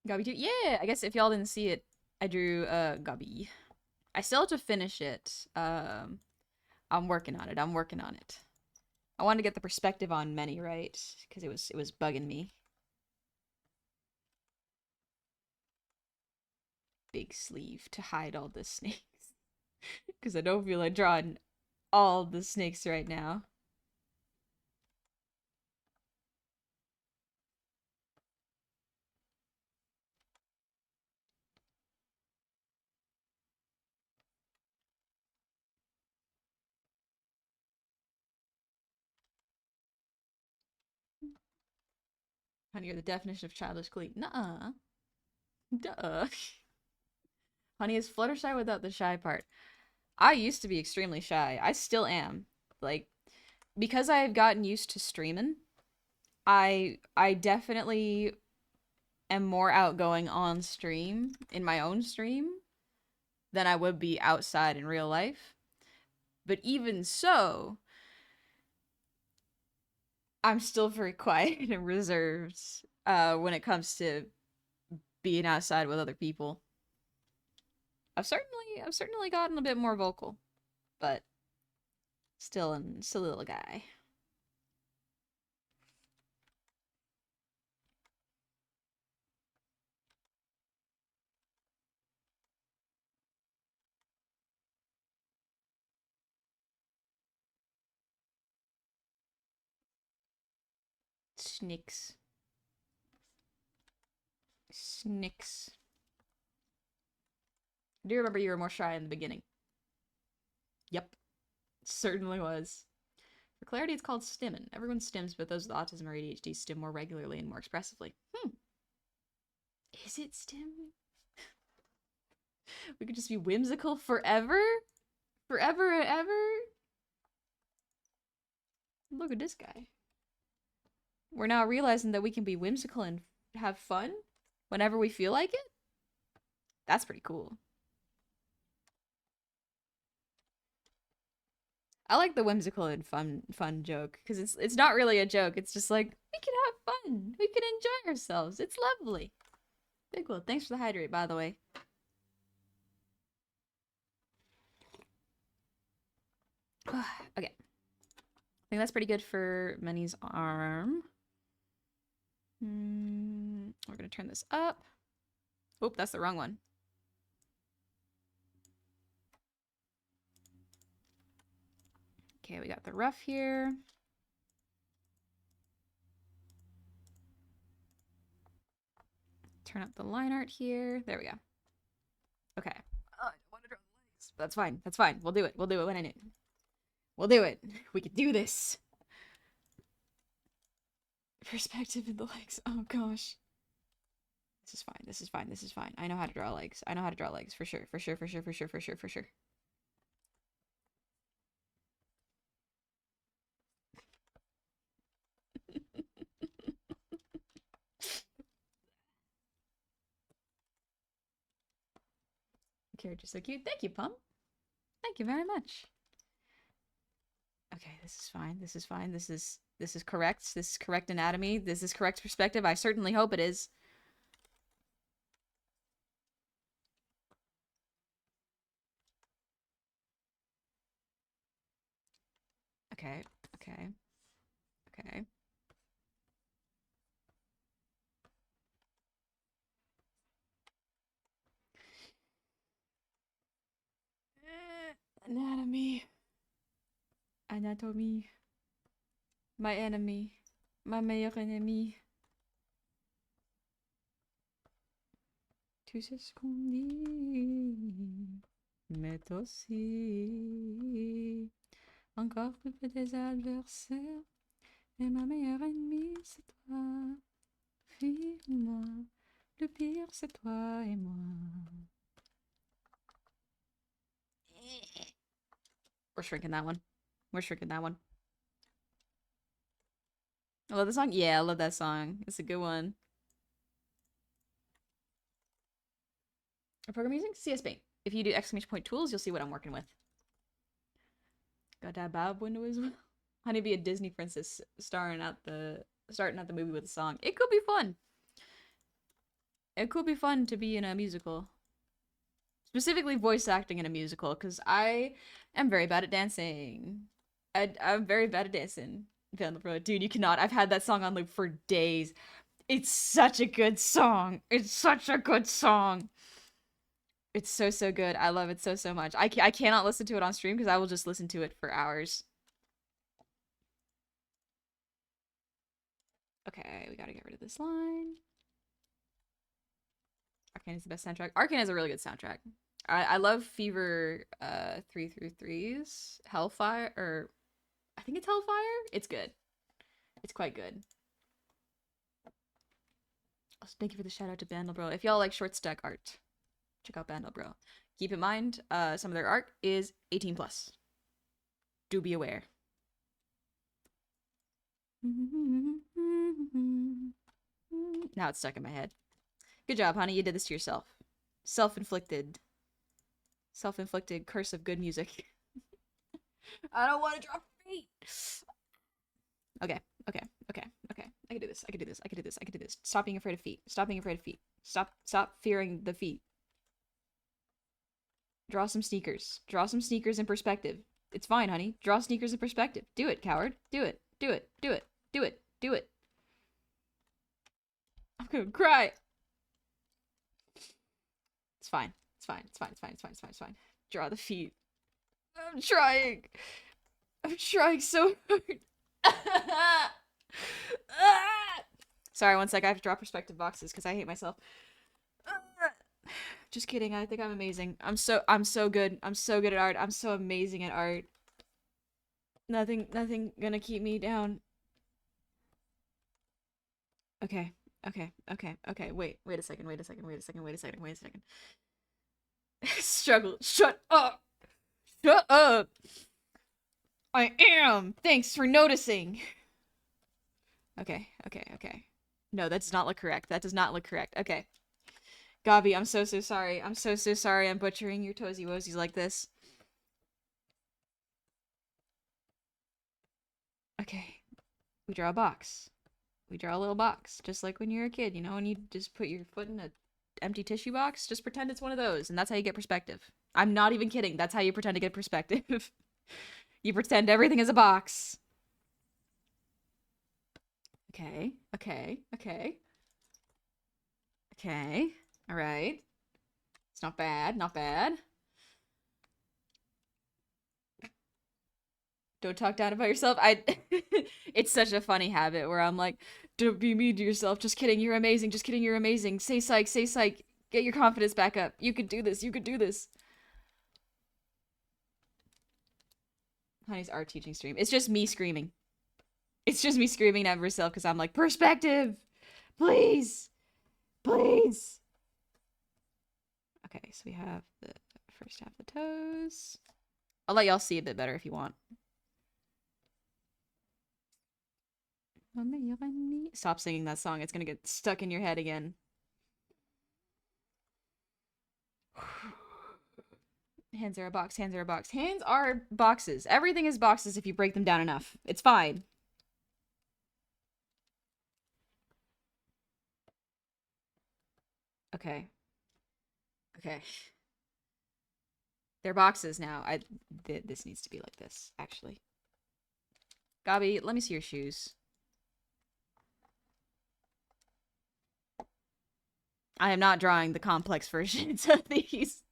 Speaker 1: Gobby too? Yeah! I guess if y'all didn't see it, I drew Gobby. I still have to finish it. I'm working on it. I'm working on it. I wanted to get the perspective on Many, right? Because it was bugging me. Big sleeve to hide all the snakes. Because I don't feel like drawing all the snakes right now. Honey, you're the definition of childish glee. Nuh-uh. Duh. Honey is Fluttershy without the shy part. I used to be extremely shy. I still am. Like, because I've gotten used to streaming, I definitely am more outgoing on stream, in my own stream, than I would be outside in real life. But even so, I'm still very quiet and reserved when it comes to being outside with other people. I've certainly gotten a bit more vocal, but still a little guy. Snicks. Snicks. I do remember you were more shy in the beginning. Yep. Certainly was. For clarity, it's called stimming. Everyone stims, but those with autism or ADHD stim more regularly and more expressively. Is it stim? We could just be whimsical forever? Forever and ever? Look at this guy. We're now realizing that we can be whimsical and have fun whenever we feel like it? That's pretty cool. I like the whimsical and fun joke because it's not really a joke. It's just like we can have fun. We can enjoy ourselves. It's lovely. Big well, thanks for the hydrate, by the way. Okay. I think that's pretty good for Minnie's arm. We're gonna turn this up. Oh, that's the wrong one. Okay, we got the rough here. Turn up the line art here. There we go. Okay. Oh, I don't want to draw the legs. That's fine. That's fine. We'll do it. We'll do it when I need. We'll do it. We can do this. Perspective in the legs. Oh gosh. This is fine. This is fine. This is fine. I know how to draw legs. I know how to draw legs for sure. For sure. For sure. For sure. For sure. For sure. Character's so cute. Thank you, Pum. Thank you very much. Okay, this is fine. This is fine. This is correct. This is correct anatomy. This is correct perspective. I certainly hope it is. Okay. Okay. Okay. Anatomy. Anatomy. My enemy. My meilleur ennemi. Tu sais ce qu'on dit. Mais aussi. Encore plus que des adversaires. Mais ma meilleure ennemie, c'est toi. Fuis-moi. Le pire, c'est toi et moi. We're shrinking that one. We're shrinking that one. I love the song. Yeah, I love that song. It's a good one. A program using CS Paint. If you do exclamation point tools, you'll see what I'm working with. Got that bob window as well. Honeybee, a Disney princess starting out the movie with a song. It could be fun. It could be fun to be in a musical. Specifically voice acting in a musical, because I am very bad at dancing. I'm very bad at dancing. Dude, you cannot. I've had that song on loop for days. It's such a good song. It's such a good song. It's so, so good. I love it so, so much. I cannot listen to it on stream because I will just listen to it for hours. Okay, we gotta get rid of this line. Arcane is the best soundtrack. Arcane has a really good soundtrack. I love Fever 333's Hellfire, or I think it's Hellfire. It's good. It's quite good. Also, thank you for the shout out to Bandlebro. If y'all like short stack art, check out Bandlebro. Keep in mind, some of their art is 18 plus. Do be aware. Now it's stuck in my head. Good job, honey. You did this to yourself. Self-inflicted. Self-inflicted curse of good music. I don't want to drop feet. Okay, okay, I can do this. I can do this. I can do this. I can do this. Stop being afraid of feet. Stop being afraid of feet. Stop fearing the feet. Draw some sneakers. Draw some sneakers in perspective. It's fine, honey. Draw sneakers in perspective. Do it, coward. Do it. Do it. Do it. Do it. Do it. I'm gonna cry. It's fine. It's fine. It's fine. It's fine. It's fine. It's fine. It's fine. Draw the feet. I'm trying. I'm trying so hard. Sorry, one sec. I have to draw perspective boxes because I hate myself. Just kidding. I think I'm amazing. I'm so good. I'm so good at art. I'm so amazing at art. Nothing gonna keep me down. Okay. Okay. Okay. Okay. Wait a second. Wait a second. Wait a second. Wait a second. Wait a second. Struggle. Shut up. Shut up. I am. Thanks for noticing. Okay. Okay. Okay. No, that does not look correct. That does not look correct. Okay. Gabi, I'm so sorry. I'm so sorry I'm butchering your toesy woesies like this. Okay. We draw a box. We draw a little box. Just like when you're a kid, you know, when you just put your foot in an empty tissue box. Just pretend it's one of those, and that's how you get perspective. I'm not even kidding. That's how you pretend to get perspective. You pretend everything is a box. Okay. Okay. Okay. Okay. All right. It's not bad. Not bad. Don't talk down about yourself. It's such a funny habit where I'm like, don't be mean to yourself. Just kidding. You're amazing. Just kidding. You're amazing. Say psych. Say psych. Get your confidence back up. You could do this. You could do this. Honey's art teaching stream. It's just me screaming. It's just me screaming at myself because I'm like, perspective. Please. Please. Okay, so we have the first half of the toes. I'll let y'all see a bit better if you want. Stop singing that song. It's gonna get stuck in your head again. Hands are a box. Hands are a box. Hands are boxes. Everything is boxes if you break them down enough. It's fine. Okay. Okay. They're boxes now. This needs to be like this, actually. Gabi, let me see your shoes. I am not drawing the complex versions of these.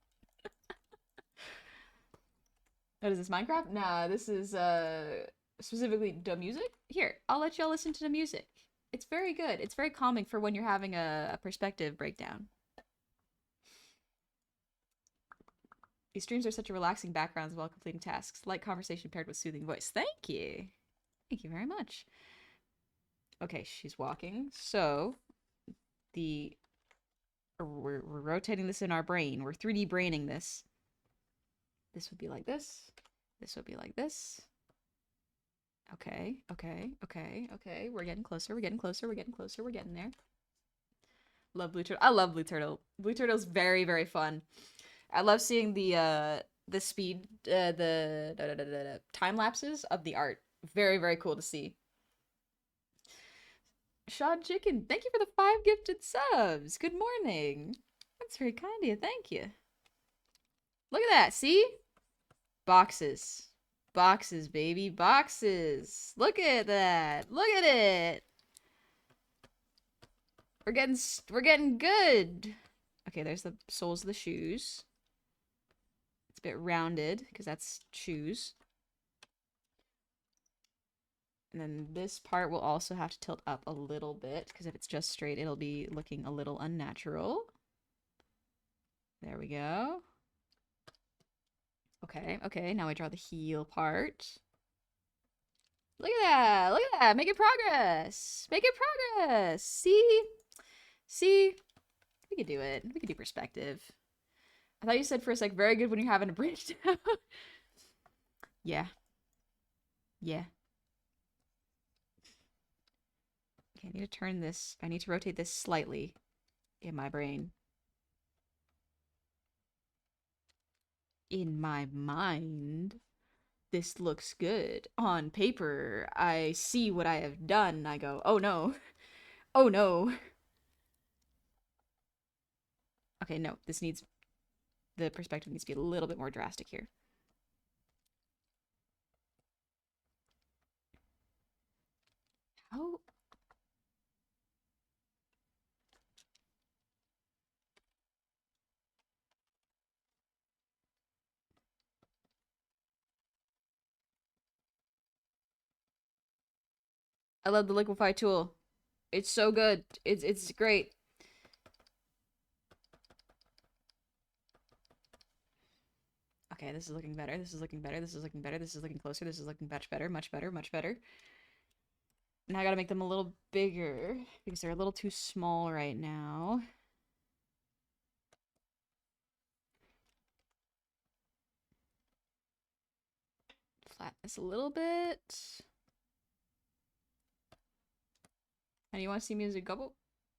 Speaker 1: What is this, Minecraft? Nah, this is specifically the music. Here, I'll let y'all listen to the music. It's very good. It's very calming for when you're having a perspective breakdown. These streams are such a relaxing background while completing tasks. Light conversation paired with soothing voice. Thank you. Thank you very much. Okay, she's walking. So, we're rotating this in our brain. We're 3D braining this. This would be like this. This would be like this. Okay, okay, okay, okay. We're getting closer. We're getting closer. We're getting closer. We're getting there. Love Blue Turtle. I love Blue Turtle. Blue Turtle's very, very fun. I love seeing the speed, the time lapses of the art. Very, very cool to see. Shad Chicken, thank you for the 5 gifted subs. Good morning. That's very kind of you. Thank you. Look at that. See? Boxes. Boxes, baby. Boxes. Look at that. Look at it. We're getting good. Okay, there's the soles of the shoes. It's a bit rounded because that's shoes. And then this part will also have to tilt up a little bit because if it's just straight, it'll be looking a little unnatural. There we go. Okay, okay, now we draw the heel part. Look at that, look at that, making progress. Making progress. See? See? We could do it. We could do perspective. I thought you said for a sec, very good when you're having a breakdown. Yeah. Yeah. Okay, I need to turn this. I need to rotate this slightly in my brain. In my mind. this looks good. On paper, I see what I have done. I go, oh no. Oh no. Okay, no, this needs, the perspective needs to be a little bit more drastic here. How? I love the liquefy tool. It's so good. It's great. Okay, this is looking better. This is looking better. This is looking better. This is looking closer. This is looking much better. Much better. Much better. Now I gotta make them a little bigger because they're a little too small right now. Flatten this a little bit. And you want to see me as a gobble?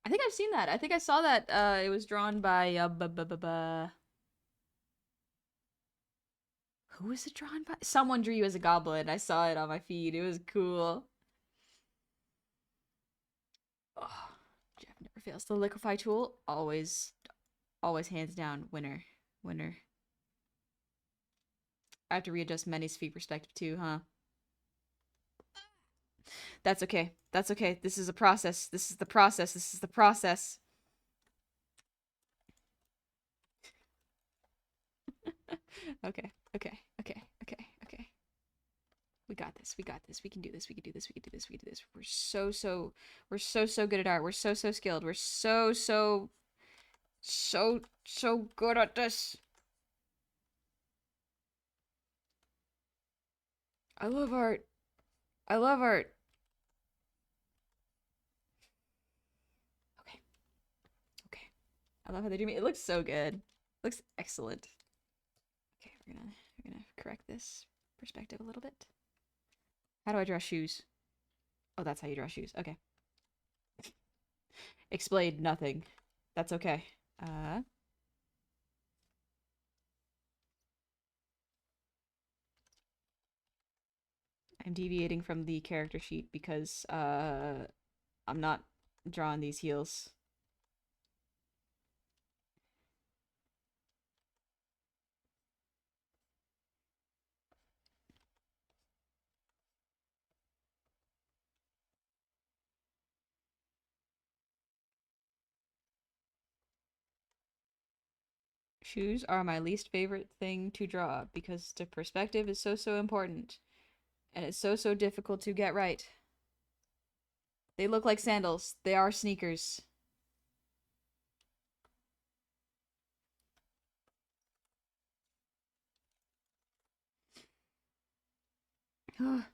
Speaker 1: I think I've seen that. I think I saw that. It was drawn by who was it drawn by? Someone drew you as a goblin. I saw it on my feed. It was cool. Oh, Jeff never fails. The liquefy tool, always, always hands down winner, winner. I have to readjust Manny's feet perspective too, huh? That's okay. That's okay. This is a process. This is the process. This is the process. Okay. Okay. Okay. Okay. Okay. We got this. We got this. We can do this. We can do this. We can do this. We can do this. We're so good at art. We're so skilled. We're so good at this. I love art. I love art. Okay. Okay. I love how they do me. It looks so good. It looks excellent. Okay, we're gonna correct this perspective a little bit. How do I draw shoes? Oh, that's how you draw shoes. Okay. Explained nothing. That's okay. I'm deviating from the character sheet because I'm not drawing these heels. Shoes are my least favorite thing to draw because the perspective is so important. And it's so difficult to get right. They look like sandals. They are sneakers. Versalite,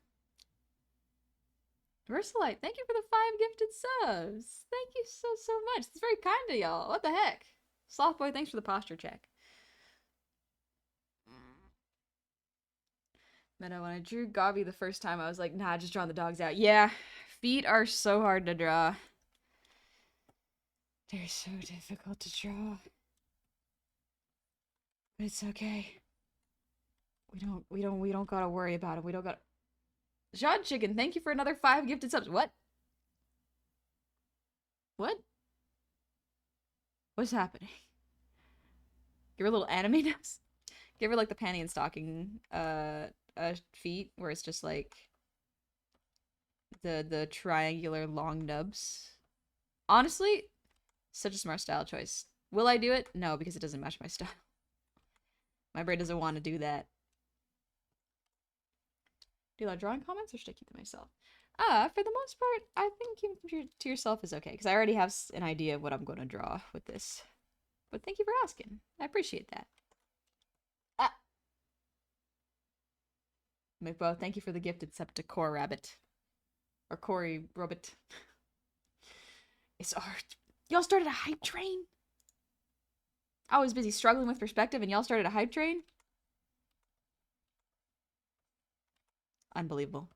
Speaker 1: thank you for the 5 gifted subs. Thank you so much. It's very kind of y'all. What the heck? Slothboy, thanks for the posture check. Meta, when I drew Gobby the first time, I was like, nah, just drawing the dogs out. Yeah, feet are so hard to draw. They're so difficult to draw. But it's okay. We don't gotta worry about it. We don't gotta. John Chicken, thank you for another 5 gifted subs. What? What? What's happening? Give her a little anime nose. Give her like the panty and stocking feet where it's just like the triangular long nubs. Honestly, such a smart style choice. Will I do it? No, because it doesn't match my style. My brain doesn't want to do that. Do you like drawing comments or should I keep them myself? For the most part, I think keeping them to yourself is okay because I already have an idea of what I'm going to draw with this. But thank you for asking. I appreciate that. Ah! McBo, thank you for the gifted sub to Core Rabbit. Or Corey Robot. It's art. Y'all started a hype train? I was busy struggling with perspective and y'all started a hype train? Unbelievable.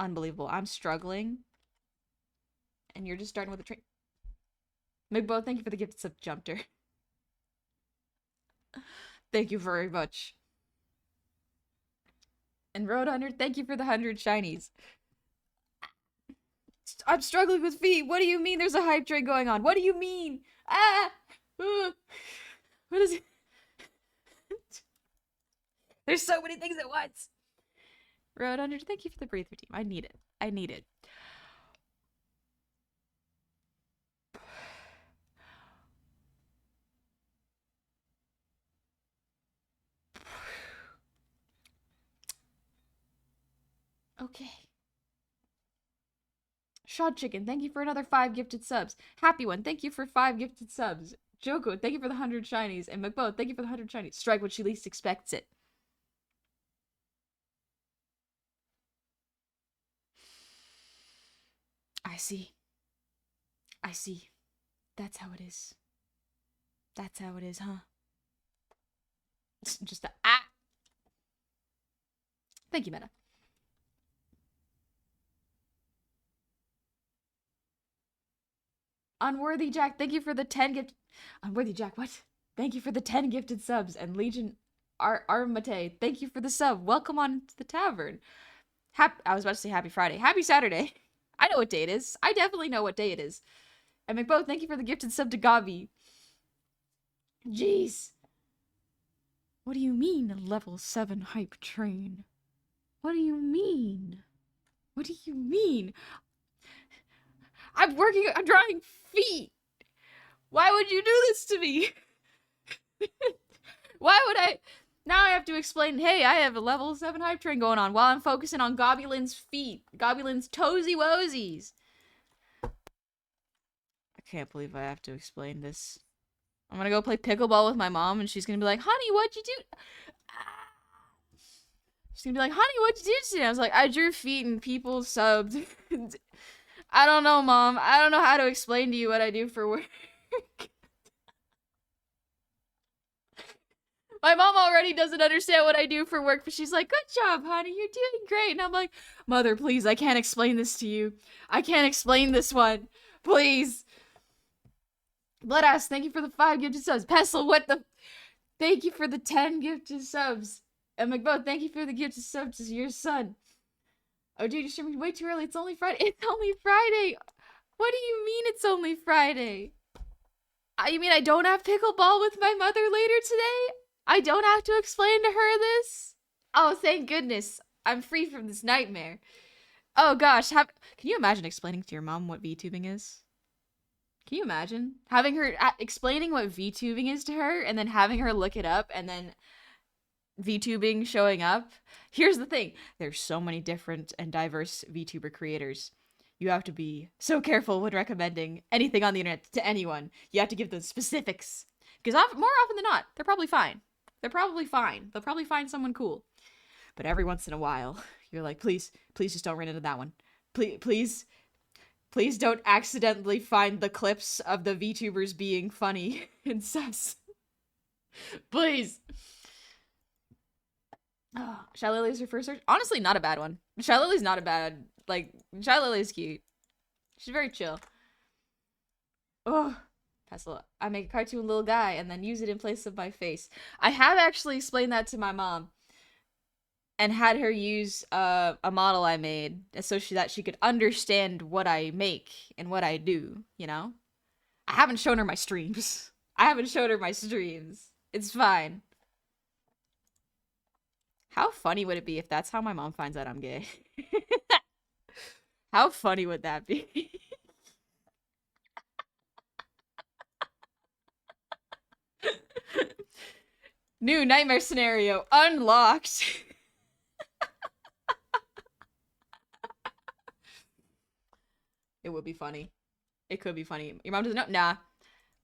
Speaker 1: Unbelievable. I'm struggling. And you're just starting with a train. McBo, thank you for the gifted sub Jumper. Thank you very much. And Roadhunter, thank you for the 100 shinies. I'm struggling with feet. What do you mean there's a hype train going on? What do you mean? Ah! What is it? There's so many things at once. Roadhunter, thank you for the breather team. I need it. I need it. Okay. Shod Chicken, thank you for another 5 gifted subs. Happy One, thank you for 5 gifted subs. Joko, thank you for the 100 shinies. And McBo, thank you for the 100 shinies. Strike when she least expects it. I see. I see. That's how it is. That's how it is, huh? Just a ah. Thank you, Meta. Unworthy Jack, thank you for the 10 gift. Unworthy Jack, what? Thank you for the 10 gifted subs. And Legion Armate, thank you for the sub. Welcome on to the tavern. I was about to say happy Friday. Happy Saturday. I know what day it is. I definitely know what day it is. And McBo, thank you for the gifted sub to Gabi. Jeez. What do you mean, level 7 hype train? What do you mean? What do you mean? I'm drawing feet. Why would you do this to me? Why would I? Now I have to explain, hey, I have a level 7 hype train going on while I'm focusing on Gobulin's feet. Gobulin's toesy woesies. I can't believe I have to explain this. I'm gonna go play pickleball with my mom and she's gonna be like, honey, what'd you do? She's gonna be like, honey, what'd you do today? I was like, I drew feet and people subbed. I don't know, Mom. I don't know how to explain to you what I do for work. My mom already doesn't understand what I do for work, but she's like, good job, honey. You're doing great. And I'm like, Mother, please, I can't explain this to you. I can't explain this one. Please. Bloodass, thank you for the 5 gifted subs. Pestle, what the? Thank you for the 10 gifted subs. And McBo, thank you for the gifted subs to your son. Oh, dude, you're streaming way too early. It's only Friday. It's only Friday. What do you mean it's only Friday? You mean I don't have pickleball with my mother later today? I don't have to explain to her this? Oh, thank goodness. I'm free from this nightmare. Oh gosh, can you imagine explaining to your mom what VTubing is? Can you imagine? Having her explaining what VTubing is to her and then having her look it up and then VTubing showing up? Here's the thing. There's so many different and diverse VTuber creators. You have to be so careful when recommending anything on the internet to anyone. You have to give them specifics. Because more often than not, they're probably fine. They're probably fine. They'll probably find someone cool. But every once in a while, you're like, please just don't run into that one. Please don't accidentally find the clips of the VTubers being funny and sus. Please. Oh, Shy Lily's your first search? Honestly, not a bad one. Shy Lily's not a bad, Shy Lily's cute. She's very chill. Oh, Pestle. I make a cartoon little guy and then use it in place of my face. I have actually explained that to my mom. And had her use a model I made so that she could understand what I make and what I do, you know? I haven't shown her my streams. It's fine. How funny would it be if that's how my mom finds out I'm gay? How funny would that be? New nightmare scenario unlocked. It would be funny. It could be funny. Your mom doesn't know? Nah.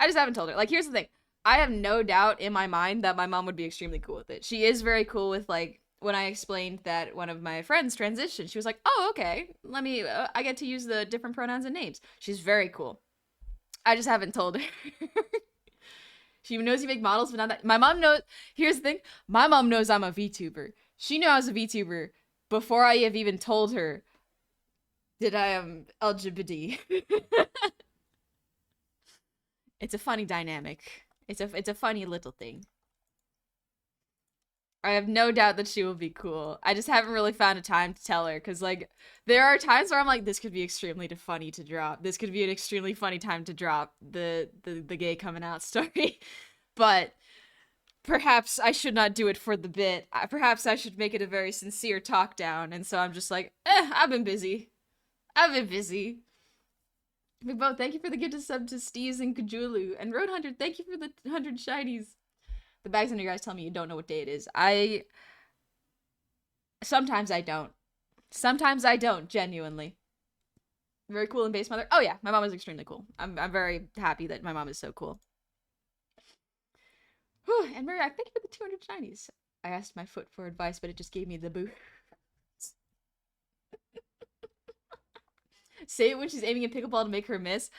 Speaker 1: I just haven't told her. Here's the thing. I have no doubt in my mind that my mom would be extremely cool with it. She is very cool with, when I explained that one of my friends transitioned, she was like, oh, okay. I get to use the different pronouns and names. She's very cool. I just haven't told her. She knows you make models, but not that. My mom knows. Here's the thing. My mom knows I'm a VTuber. She knew I was a VTuber before I have even told her that I am LGBT. It's a funny dynamic. It's a funny little thing. I have no doubt that she will be cool. I just haven't really found a time to tell her because, like, there are times where I'm like, this could be extremely funny to drop. This could be an extremely funny time to drop the gay coming out story. But perhaps I should not do it for the bit. Perhaps I should make it a very sincere talk down. And so I'm just like, I've been busy. I've been busy. Big Bo, thank you for the gift of sub to Steez and Kajulu. And Road Hunter, thank you for the 100 shinies. The bags under your eyes tell me you don't know what day it is. Sometimes I don't. Sometimes I don't, genuinely. Very cool and base mother. Oh yeah, my mom is extremely cool. I'm very happy that my mom is so cool. Whew, and Mary, thank you for the 200 shinies. I asked my foot for advice, but it just gave me the boo. Say it when she's aiming a pickleball to make her miss.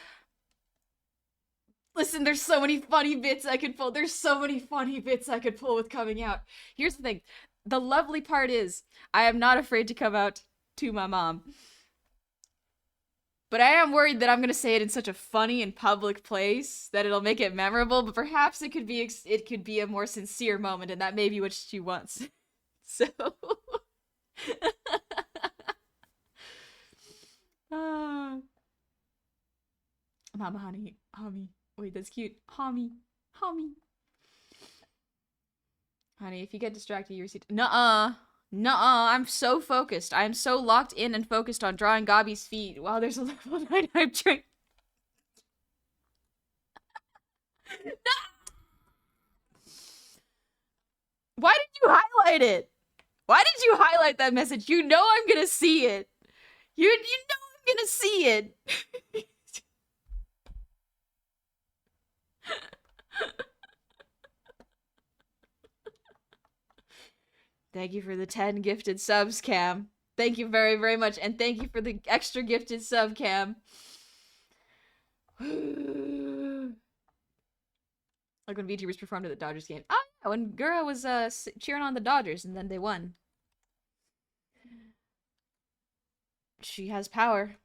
Speaker 1: Listen, there's so many funny bits I could pull. There's so many funny bits I could pull with coming out. Here's the thing. The lovely part is, I am not afraid to come out to my mom. But I am worried that I'm going to say it in such a funny and public place that it'll make it memorable, but perhaps it could be a more sincere moment, and that may be what she wants. So... Mama, honey, homie. Wait, that's cute. Homie. Homie. Honey, if you get distracted, you receive... Nuh-uh. Nuh-uh. I'm so focused. I am so locked in and focused on drawing Gabi's feet. Wow, there's a level 9 hype train. Why did you highlight it? Why did you highlight that message? You know I'm gonna see it. You know I'm gonna see it. Thank you for the 10 gifted subs, Cam. Thank you very, very much. And thank you for the extra gifted sub, Cam. Like when VTubers performed at the Dodgers game. Oh, yeah, when Gura was cheering on the Dodgers and then they won. She has power.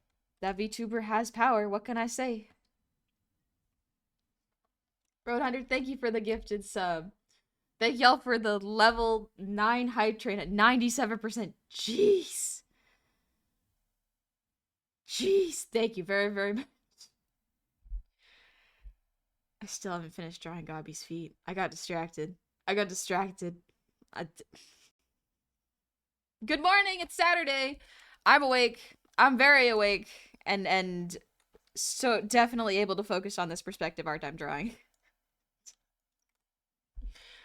Speaker 1: That VTuber has power. What can I say? Road100, thank you for the gifted sub. Thank y'all for the level 9 hype train at 97%. Jeez. Jeez. Thank you very, very much. I still haven't finished drawing Gabi's feet. I got distracted. Good morning, it's Saturday. I'm awake. I'm very awake. And so definitely able to focus on this perspective art I'm drawing.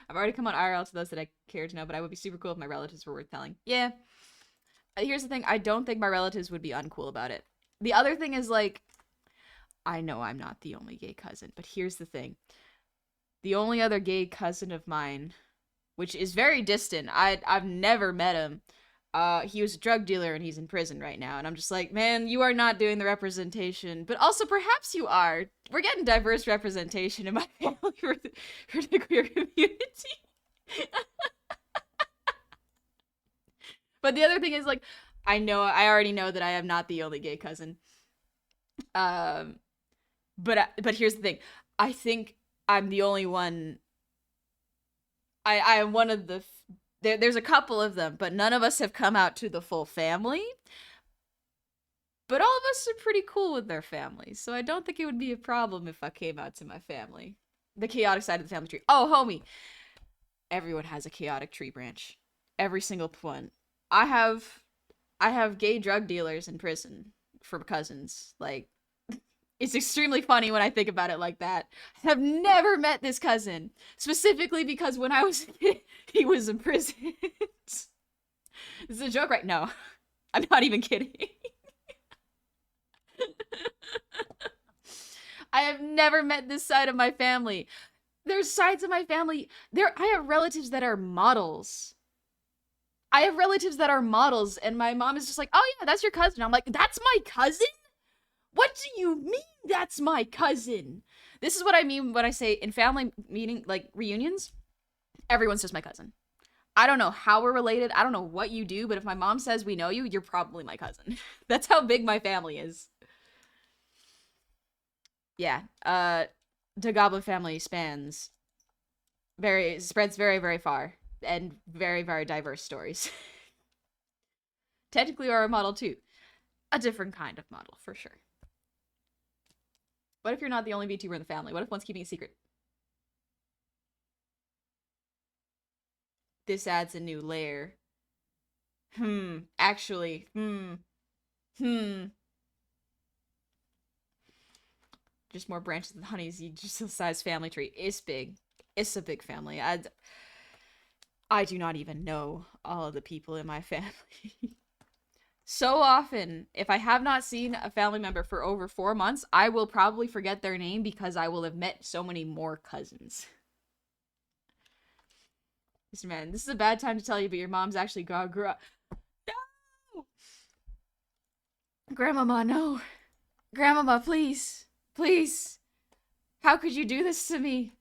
Speaker 1: I've already come on IRL to those that I care to know, but I would be super cool if my relatives were worth telling. Yeah. Here's the thing. I don't think my relatives would be uncool about it. The other thing is, like, I know I'm not the only gay cousin, but here's the thing. The only other gay cousin of mine, which is very distant, I've never met him. He was a drug dealer and he's in prison right now. And I'm just like, man, you are not doing the representation. But also, perhaps you are. We're getting diverse representation in my family for the queer community. But the other thing is, like, I already know that I am not the only gay cousin. But here's the thing. I think I'm the only one. I am one of the... There's a couple of them, but none of us have come out to the full family. But all of us are pretty cool with their families, so I don't think it would be a problem if I came out to my family. The chaotic side of the family tree. Oh, homie. Everyone has a chaotic tree branch. Every single one. I have gay drug dealers in prison for cousins. Like, it's extremely funny when I think about it like that. I have never met this cousin. Specifically because when I was a kid, he was in prison. This is a joke, right? No. I'm not even kidding. I have never met this side of my family. There's sides of my family. I have relatives that are models. And my mom is just like, oh yeah, that's your cousin. I'm like, that's my cousin? What do you mean that's my cousin? This is what I mean when I say in family meeting, like reunions, everyone's just my cousin. I don't know how we're related. I don't know what you do, but if my mom says we know you, you're probably my cousin. That's how big my family is. Yeah. The Goblin family spreads very, very far. and very, very diverse stories. Technically, are a model too. A different kind of model, for sure. What if you're not the only VTuber in the family? What if one's keeping a secret? This adds a new layer. Actually, just more branches than honeys. You just the size family tree. It's big. It's a big family. I do not even know all of the people in my family. So often, if I have not seen a family member for over 4 months, I will probably forget their name because I will have met so many more cousins. Man, this is a bad time to tell you, but your mom's actually grew up. No! Grandmama, no. Grandmama, please. Please. How could you do this to me?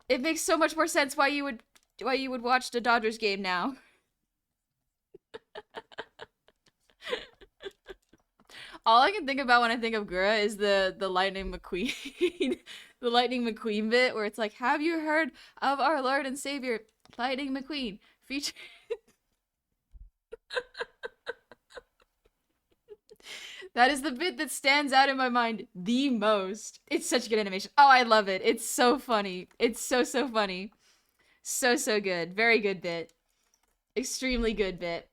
Speaker 1: It makes so much more sense why you would watch the Dodgers game now. All I can think about when I think of Gura is the Lightning McQueen, the Lightning McQueen bit where it's like, "Have you heard of our Lord and Savior, Lightning McQueen?" Feature. That is the bit that stands out in my mind the most. It's such good animation. Oh, I love it. It's so funny. It's so funny. So good. Very good bit. Extremely good bit.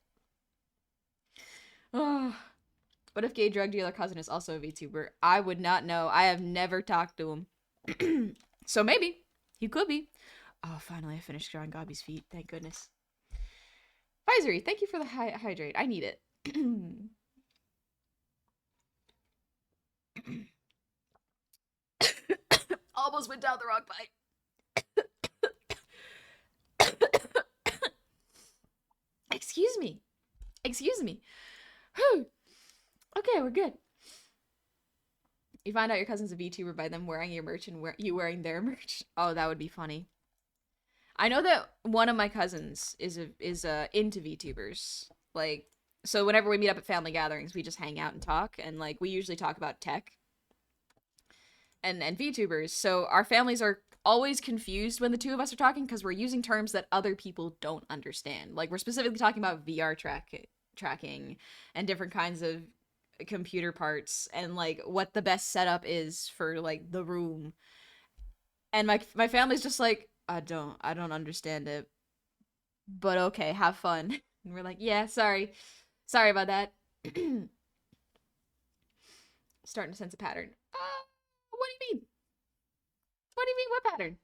Speaker 1: Oh. What if gay drug dealer cousin is also a VTuber? I would not know. I have never talked to him. So maybe. He could be. Oh, finally I finished drawing Gobby's feet. Thank goodness. Visory, thank you for the hydrate. I need it. Almost went down the wrong pipe. Excuse me. Excuse me. Whew. Okay, we're good. You find out your cousin's a VTuber by them wearing your merch and you wearing their merch. Oh, that would be funny. I know that one of my cousins is into VTubers. Like, so whenever we meet up at family gatherings, we just hang out and talk, and like we usually talk about tech and VTubers. So our families are always confused when the two of us are talking because we're using terms that other people don't understand. Like we're specifically talking about VR tracking and different kinds of computer parts and like what the best setup is for like the room. And my family's just like, I don't understand it. But okay, have fun. And we're like, yeah, sorry about that. Starting to sense a pattern. What do you mean? What do you mean, what pattern?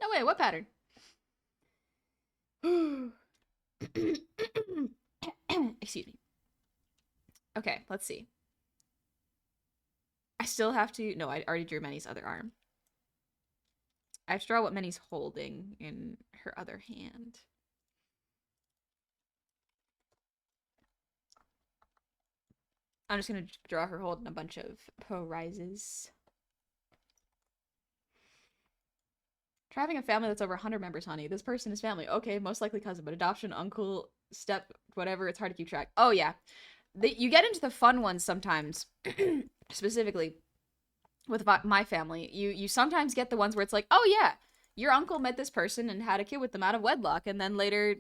Speaker 1: No way, what pattern? Excuse me. Okay, let's see. I still have to... No, I already drew Manny's other arm. I have to draw what Manny's holding in her other hand. I'm just gonna draw her holding a bunch of prizes. Try having a family that's over 100 members, honey. This person is family. Okay, most likely cousin, but adoption, uncle, step, whatever. It's hard to keep track. Oh, yeah. You get into the fun ones sometimes, specifically with my family. You sometimes get the ones where it's like, oh, yeah, your uncle met this person and had a kid with them out of wedlock and then later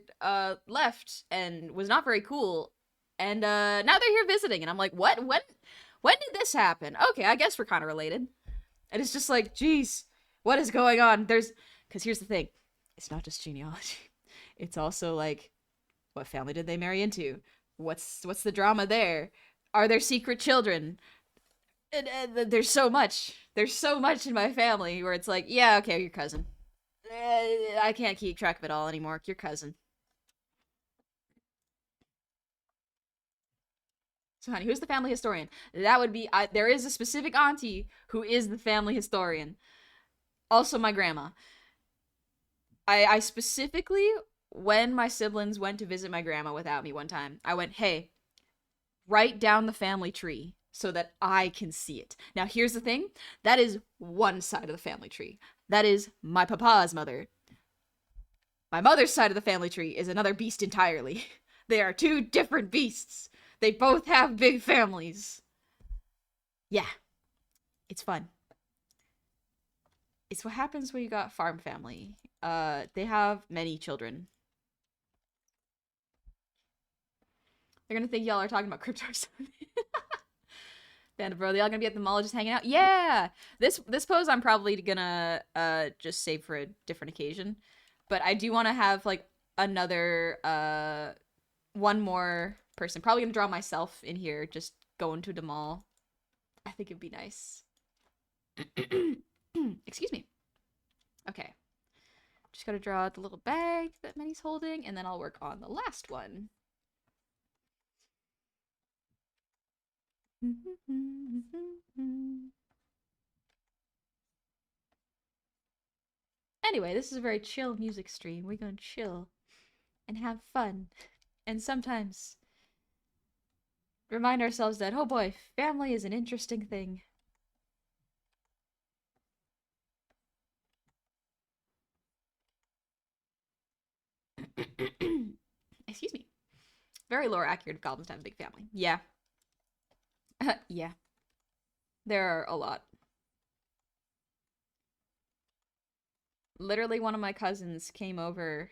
Speaker 1: left and was not very cool. And now they're here visiting. And I'm like, what? When did this happen? Okay, I guess we're kind of related. And it's just like, geez, what is going on? Because here's the thing. It's not just genealogy. It's also like, what family did they marry into? What's the drama there? Are there secret children? And there's so much. There's so much in my family where it's like, yeah, okay, your cousin. I can't keep track of it all anymore. Your cousin. So, honey, who's the family historian? That would be... there is a specific auntie who is the family historian. Also, my grandma. I specifically, when my siblings went to visit my grandma without me one time, I went, hey, write down the family tree so that I can see it. Now, here's the thing. That is one side of the family tree. That is my papa's mother. My mother's side of the family tree is another beast entirely. They are two different beasts. They both have big families. Yeah. It's fun. It's what happens when you got farm family They have many children. They're gonna think y'all are talking about crypto or something. Band of bro, they all gonna be at the mall just hanging out. Yeah, this pose I'm probably gonna just save for a different occasion, but I do want to have like another one more person. Probably gonna draw myself in here, just going to the mall. I think it'd be nice. Excuse me. Okay, just gotta draw the little bag that Minnie's holding, and then I'll work on the last one. Anyway, this is a very chill music stream. We're gonna chill and have fun. And sometimes remind ourselves that, oh boy, family is an interesting thing. Excuse me. Very lore accurate goblins have a big family. Yeah. Yeah. There are a lot. Literally, one of my cousins came over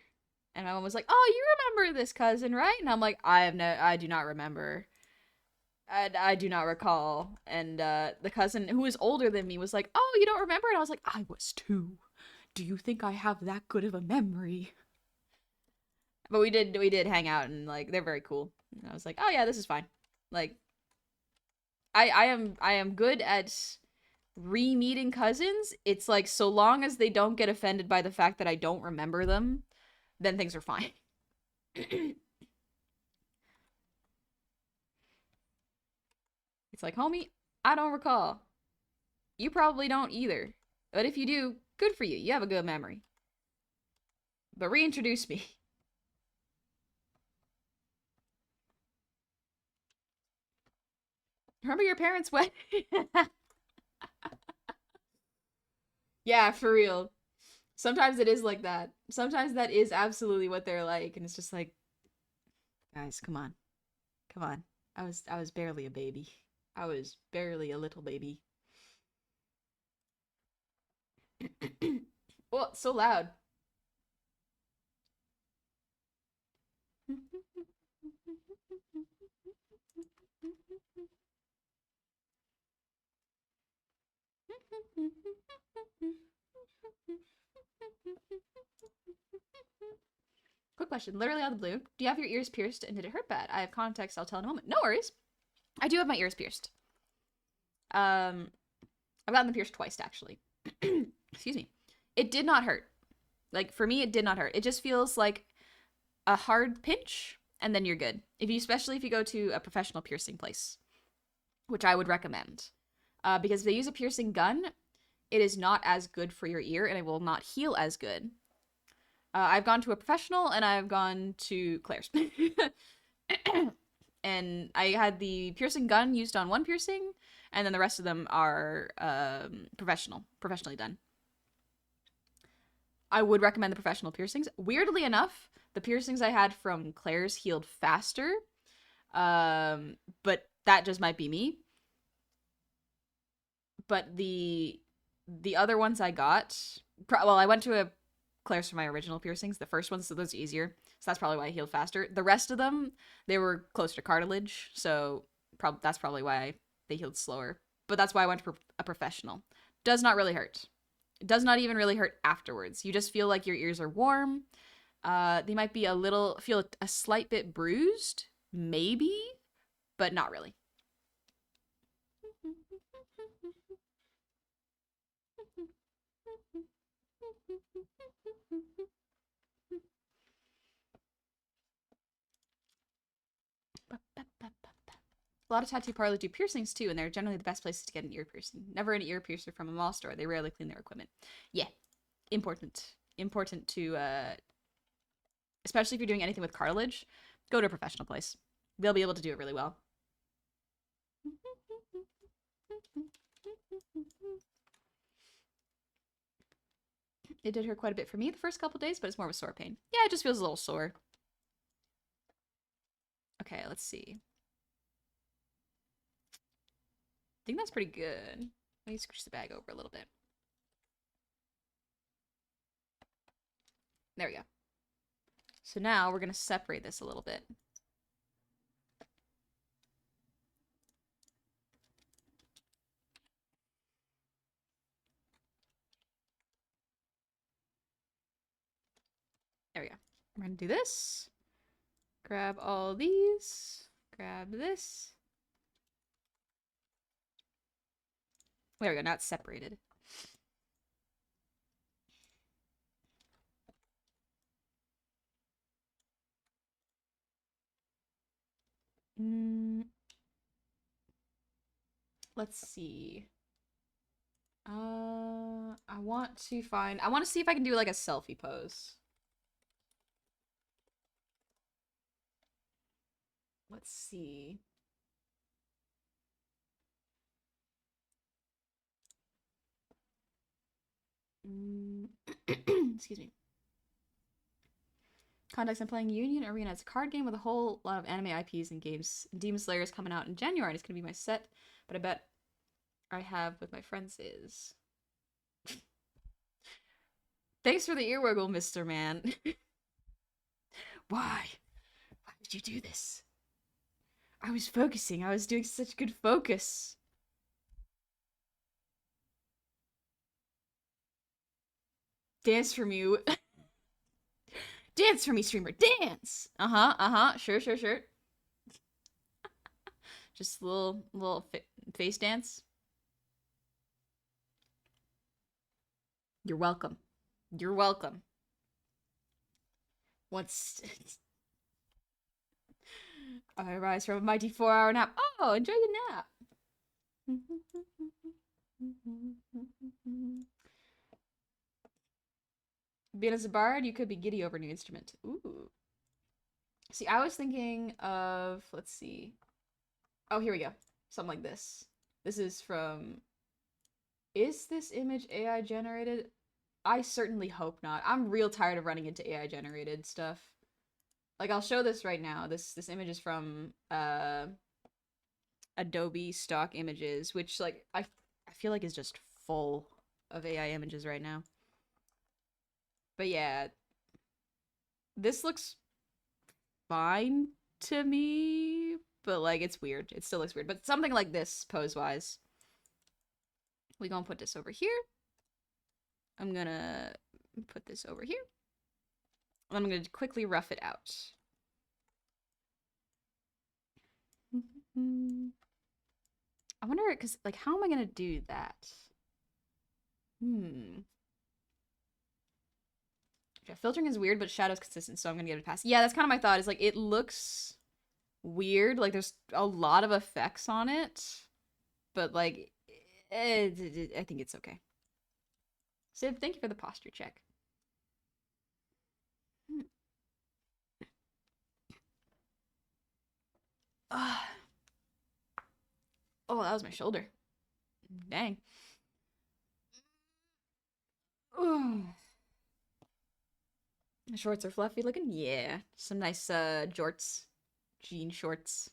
Speaker 1: and my mom was like, "Oh, you remember this cousin, right?" And I'm like, I do not remember. I do not recall. And the cousin who was older than me was like, "Oh, you don't remember?" And I was like, "I was 2. Do you think I have that good of a memory?" But we did hang out and like they're very cool. And I was like, "Oh yeah, this is fine." Like I am good at re-meeting cousins. It's like so long as they don't get offended by the fact that I don't remember them, then things are fine. It's like, "Homie, I don't recall. You probably don't either. But if you do, good for you. You have a good memory. But reintroduce me." Remember your parents' wedding? Yeah, for real. Sometimes it is like that. Sometimes that is absolutely what they're like, and it's just like, guys, come on. Come on. I was barely a baby. I was barely a little baby. Well, it's so loud. Quick question, literally out of the blue. Do you have your ears pierced and did it hurt bad? I have context, I'll tell in a moment. No worries. I do have my ears pierced. Um, I've gotten them pierced twice, actually. Excuse me. It did not hurt. Like, for me, it did not hurt. It just feels like a hard pinch, and then you're good. Especially if you go to a professional piercing place, which I would recommend. Because if they use a piercing gun, it is not as good for your ear, and it will not heal as good. I've gone to a professional, and I've gone to Claire's. And I had the piercing gun used on one piercing, and then the rest of them are professionally done. I would recommend the professional piercings. Weirdly enough, the piercings I had from Claire's healed faster, but that just might be me. But the other ones I got, well, I went to a Claire's for my original piercings. The first ones, so those are easier. So that's probably why I healed faster. The rest of them, they were close to cartilage, so that's probably why they healed slower. But that's why I went to a professional. Does not really hurt. It does not even really hurt afterwards. You just feel like your ears are warm. They might be feel a slight bit bruised, maybe, but not really. A lot of tattoo parlors do piercings too, and they're generally the best places to get an ear piercing. Never an ear piercer from a mall store. They rarely clean their equipment. Yeah, important. Important to, especially if you're doing anything with cartilage, go to a professional place. They'll be able to do it really well. It did hurt quite a bit for me the first couple days, but it's more of a sore pain. Yeah, it just feels a little sore. Okay, let's see. I think that's pretty good. Let me scooch the bag over a little bit. There we go. So now we're going to separate this a little bit. There we go. We're going to do this. Grab all these. Grab this. There we go. Now it's separated. Let's see. I want to see if I can do like a selfie pose. Let's see. Excuse me. Context, I'm playing Union Arena. It's a card game with a whole lot of anime IPs and games. Demon Slayer is coming out in January, and it's going to be my set, but I bet I have with my friends is. Thanks for the earwiggle, Mr. Man. Why? Why would you do this? I was focusing. I was doing such good focus. Dance for me. Dance for me, streamer. Dance! Uh-huh. Sure. Just a little face dance. You're welcome. You're welcome. Once I rise from a mighty 4-hour nap. Oh, enjoy the nap. Being as a bard, you could be giddy over a new instrument. Ooh. See, I was thinking of, let's see. Oh, here we go. Something like this. This is from... Is this image AI generated? I certainly hope not. I'm real tired of running into AI generated stuff. Like, I'll show this right now. This image is from Adobe stock images, which, like, I feel like is just full of AI images right now. But yeah, this looks fine to me, but like it's weird. It still looks weird, but something like this pose-wise. We gonna put this over here. I'm gonna put this over here. And I'm gonna quickly rough it out. I wonder, because like, how am I gonna do that? Yeah, filtering is weird, but shadow's consistent, so I'm gonna give it a pass. Yeah, that's kind of my thought, is like, it looks weird. Like, there's a lot of effects on it, but like, I think it's okay. Civ, thank you for the posture check. Oh, that was my shoulder. Dang. Ooh. The shorts are fluffy looking? Yeah. Some nice jorts. Jean shorts.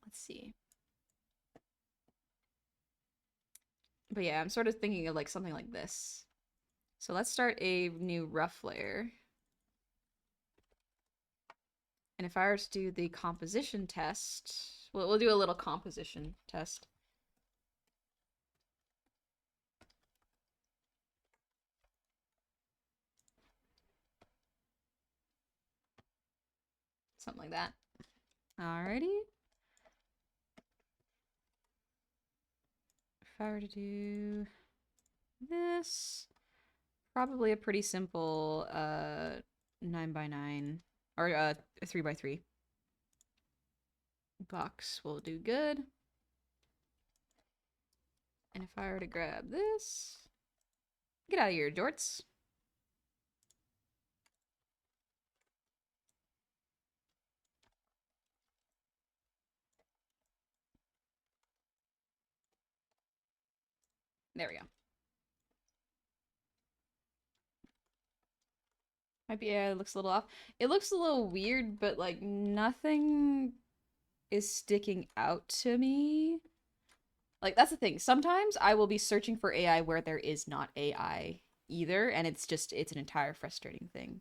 Speaker 1: Let's see. But yeah, I'm sort of thinking of like something like this. So let's start a new rough layer. And if I were to do the composition test, we'll do a little composition test. Something like that. Alrighty. If I were to do this, probably a pretty simple 9x9 or a 3x3 box will do good. And if I were to grab this, get out of here, jorts. There we go. Might be, yeah, it looks a little off. It looks a little weird, but like nothing is sticking out to me. Like that's the thing. Sometimes I will be searching for AI where there is not AI either, and it's an entire frustrating thing.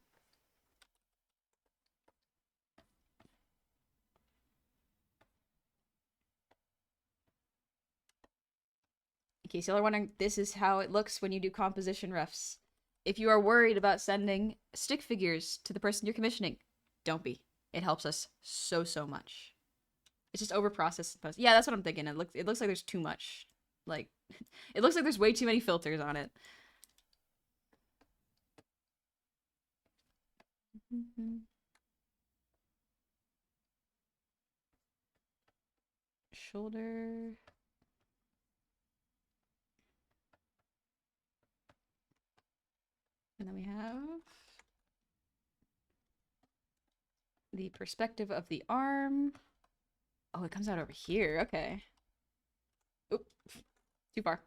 Speaker 1: In case y'all are wondering, this is how it looks when you do composition refs. If you are worried about sending stick figures to the person you're commissioning, don't be. It helps us so much. It's just over processed. Yeah, that's what I'm thinking. It looks like there's too much. Like it looks like there's way too many filters on it. Shoulder. And then we have the perspective of the arm. Oh, it comes out over here. Okay. Oop. Too far.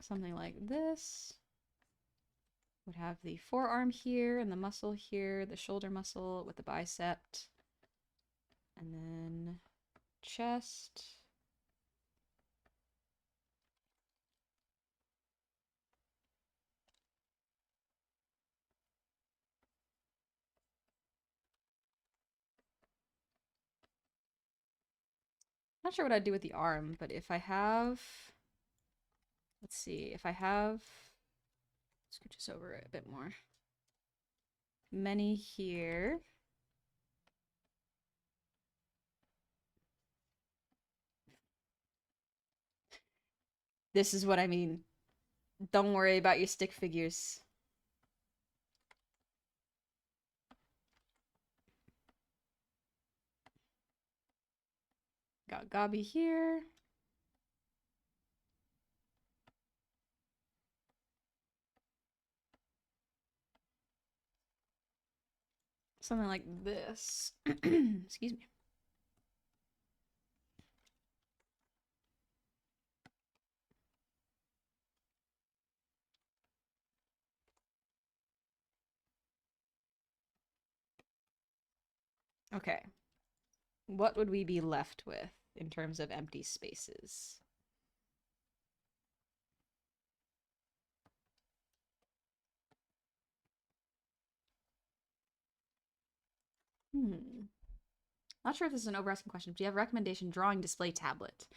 Speaker 1: Something like this. Would have the forearm here and the muscle here, the shoulder muscle with the bicep. And then chest. Not sure what I'd do with the arm, but if I have, let's see, if I have, scooch this over a bit more. Many here. This is what I mean. Don't worry about your stick figures. Got Gabi here. Something like this. Excuse me. Okay. What would we be left with in terms of empty spaces? Not sure if this is an over-asking question. Do you have a recommendation drawing display tablet?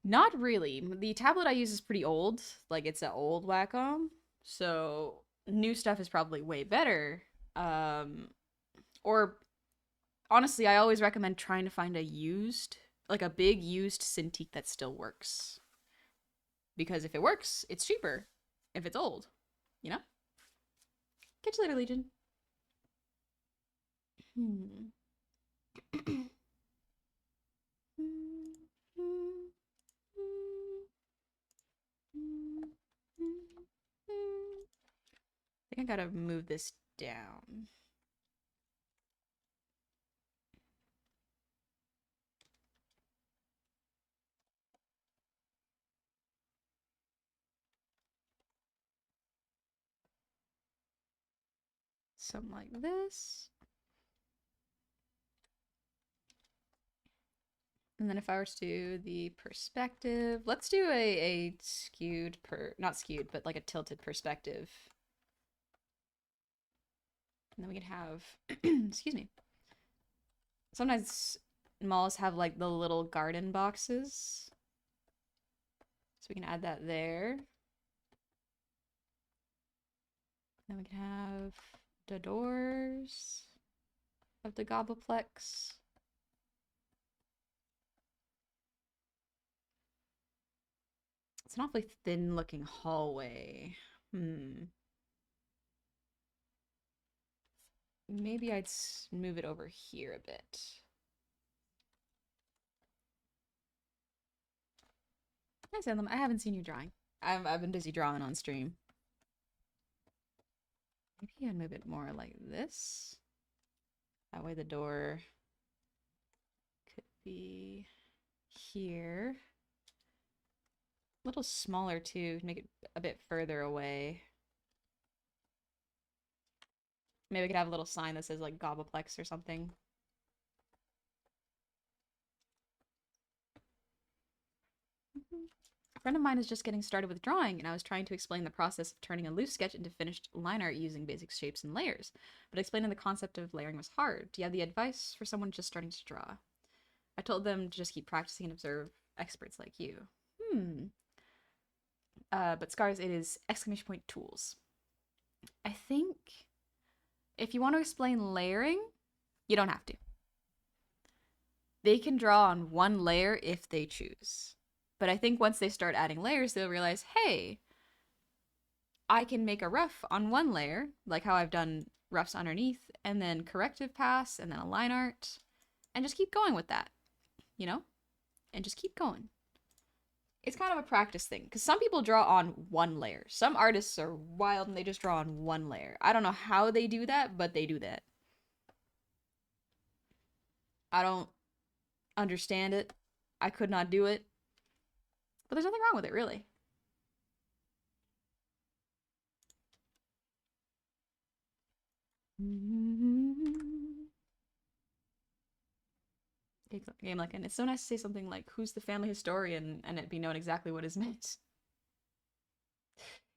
Speaker 1: Not really. The tablet I use is pretty old. Like, it's an old Wacom. So, new stuff is probably way better. Or, honestly, I always recommend trying to find a used, like a big used Cintiq that still works. Because if it works, it's cheaper. If it's old, you know? Catch you later, Legion. Hmm. I think I gotta move this down. Something like this. And then if I were to do the perspective, let's do a skewed not skewed, but like a tilted perspective. And then we can have, excuse me. Sometimes malls have like the little garden boxes. So we can add that there. Then we can have the doors of the Gobleplex. It's an awfully thin looking hallway. Maybe I'd move it over here a bit. Hi, Salem. I haven't seen you drawing. I've been busy drawing on stream. Maybe I'd move it more like this. That way the door could be here. A little smaller too, to make it a bit further away. Maybe we could have a little sign that says like Gobleplex or something. friend of mine is just getting started with drawing, and I was trying to explain the process of turning a loose sketch into finished line art using basic shapes and layers. But explaining the concept of layering was hard. Do you have the advice for someone just starting to draw? I told them to just keep practicing and observe experts like you. But Scars, it is exclamation point tools. I think if you want to explain layering, you don't have to. They can draw on one layer if they choose. But I think once they start adding layers, they'll realize, hey, I can make a rough on one layer, like how I've done roughs underneath, and then corrective pass, and then a line art, and just keep going with that, you know? And just keep going. It's kind of a practice thing, because some people draw on one layer. Some artists are wild and they just draw on one layer. I don't know how they do that, but they do that. I don't understand it. I could not do it. But there's nothing wrong with it, really. Game like, and it's so nice to say something like, who's the family historian, and it be known exactly what is meant.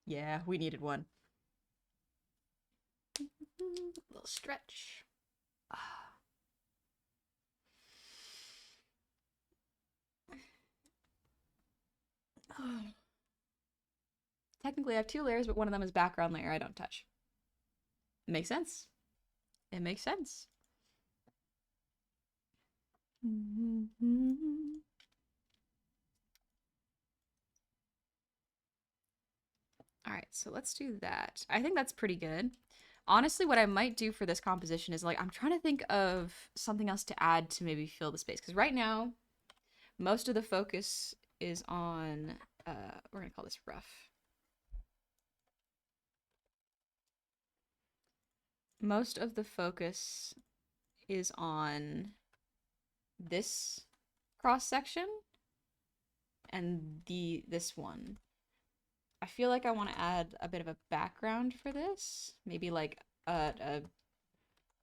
Speaker 1: Yeah, we needed one. A little stretch. Technically, I have two layers, but one of them is background layer I don't touch. It makes sense. It makes sense. All right, so let's do that. I think that's pretty good. Honestly, what I might do for this composition is like, I'm trying to think of something else to add to maybe fill the space. Because right now, most of the focus is on, we're going to call this rough. Most of the focus is on this cross section and this one. I feel like I want to add a bit of a background for this. Maybe like a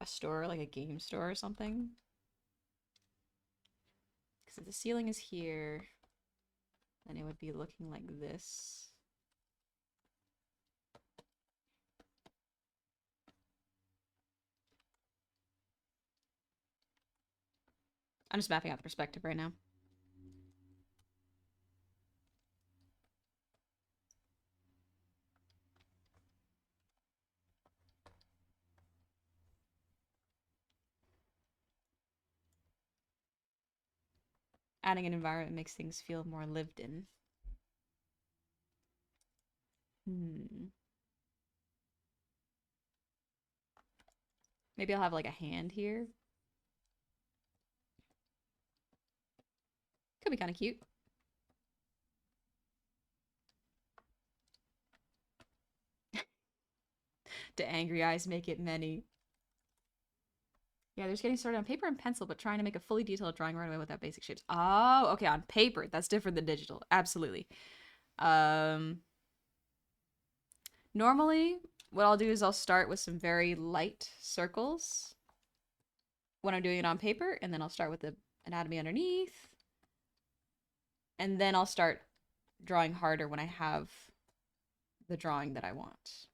Speaker 1: store, like a game store or something. Because if the ceiling is here, then it would be looking like this. I'm just mapping out the perspective right now. Adding an environment makes things feel more lived in. Maybe I'll have like a hand here. Could be kind of cute. Do angry eyes make it many? Yeah, they're just getting started on paper and pencil, but trying to make a fully detailed drawing right away without basic shapes. Oh, okay, on paper. That's different than digital. Absolutely. Normally, what I'll do is I'll start with some very light circles when I'm doing it on paper, and then I'll start with the anatomy underneath, and then I'll start drawing harder when I have the drawing that I want.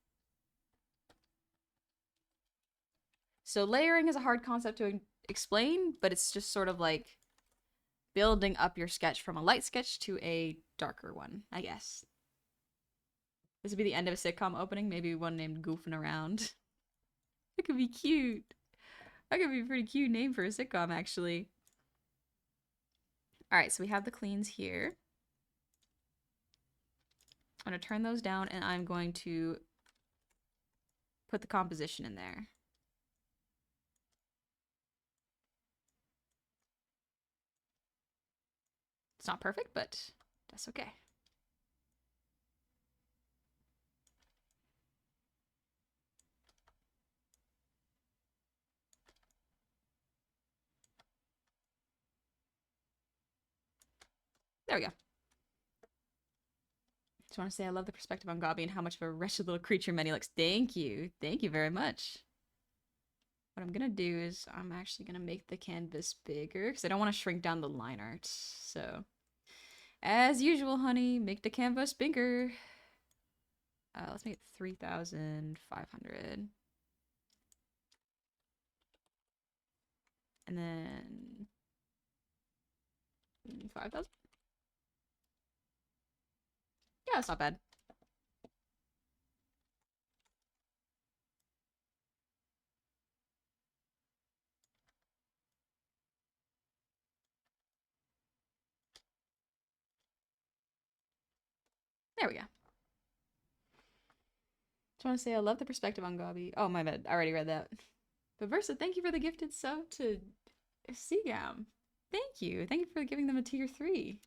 Speaker 1: So layering is a hard concept to explain, but it's just sort of like building up your sketch from a light sketch to a darker one, I guess. This would be the end of a sitcom opening, maybe one named Goofing Around. It could be cute. That could be a pretty cute name for a sitcom, actually. All right, so we have the cleans here. I'm going to turn those down, and I'm going to put the composition in there. It's not perfect, but that's okay. There we go. Just want to say I love the perspective on Gabi and how much of a wretched little creature Manny looks. Thank you. Thank you very much. What I'm going to do is I'm actually going to make the canvas bigger because I don't want to shrink down the line art. So As usual, honey, make the canvas bigger. Let's make it 3,500. And then 5,000? Yeah, that's not bad. There we go. Just want to say I love the perspective on Gabi. Oh, my bad. I already read that. But Versa, thank you for the gifted sub to Seagam. Thank you. Thank you for giving them a tier 3.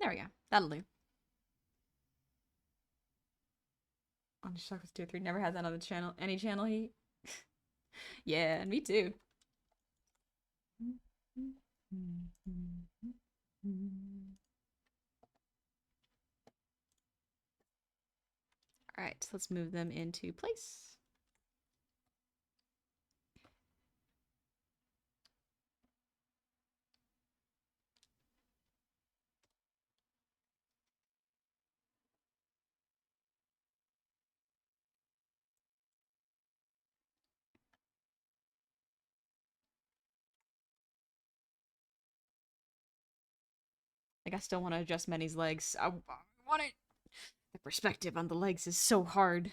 Speaker 1: There we go. That'll do. On Shock with tier 3. Never had that on the channel. Any channel heat? Yeah, me too. Alright, let's move them into place. Like, I still want to adjust Manny's legs. I want it. The perspective on the legs is so hard.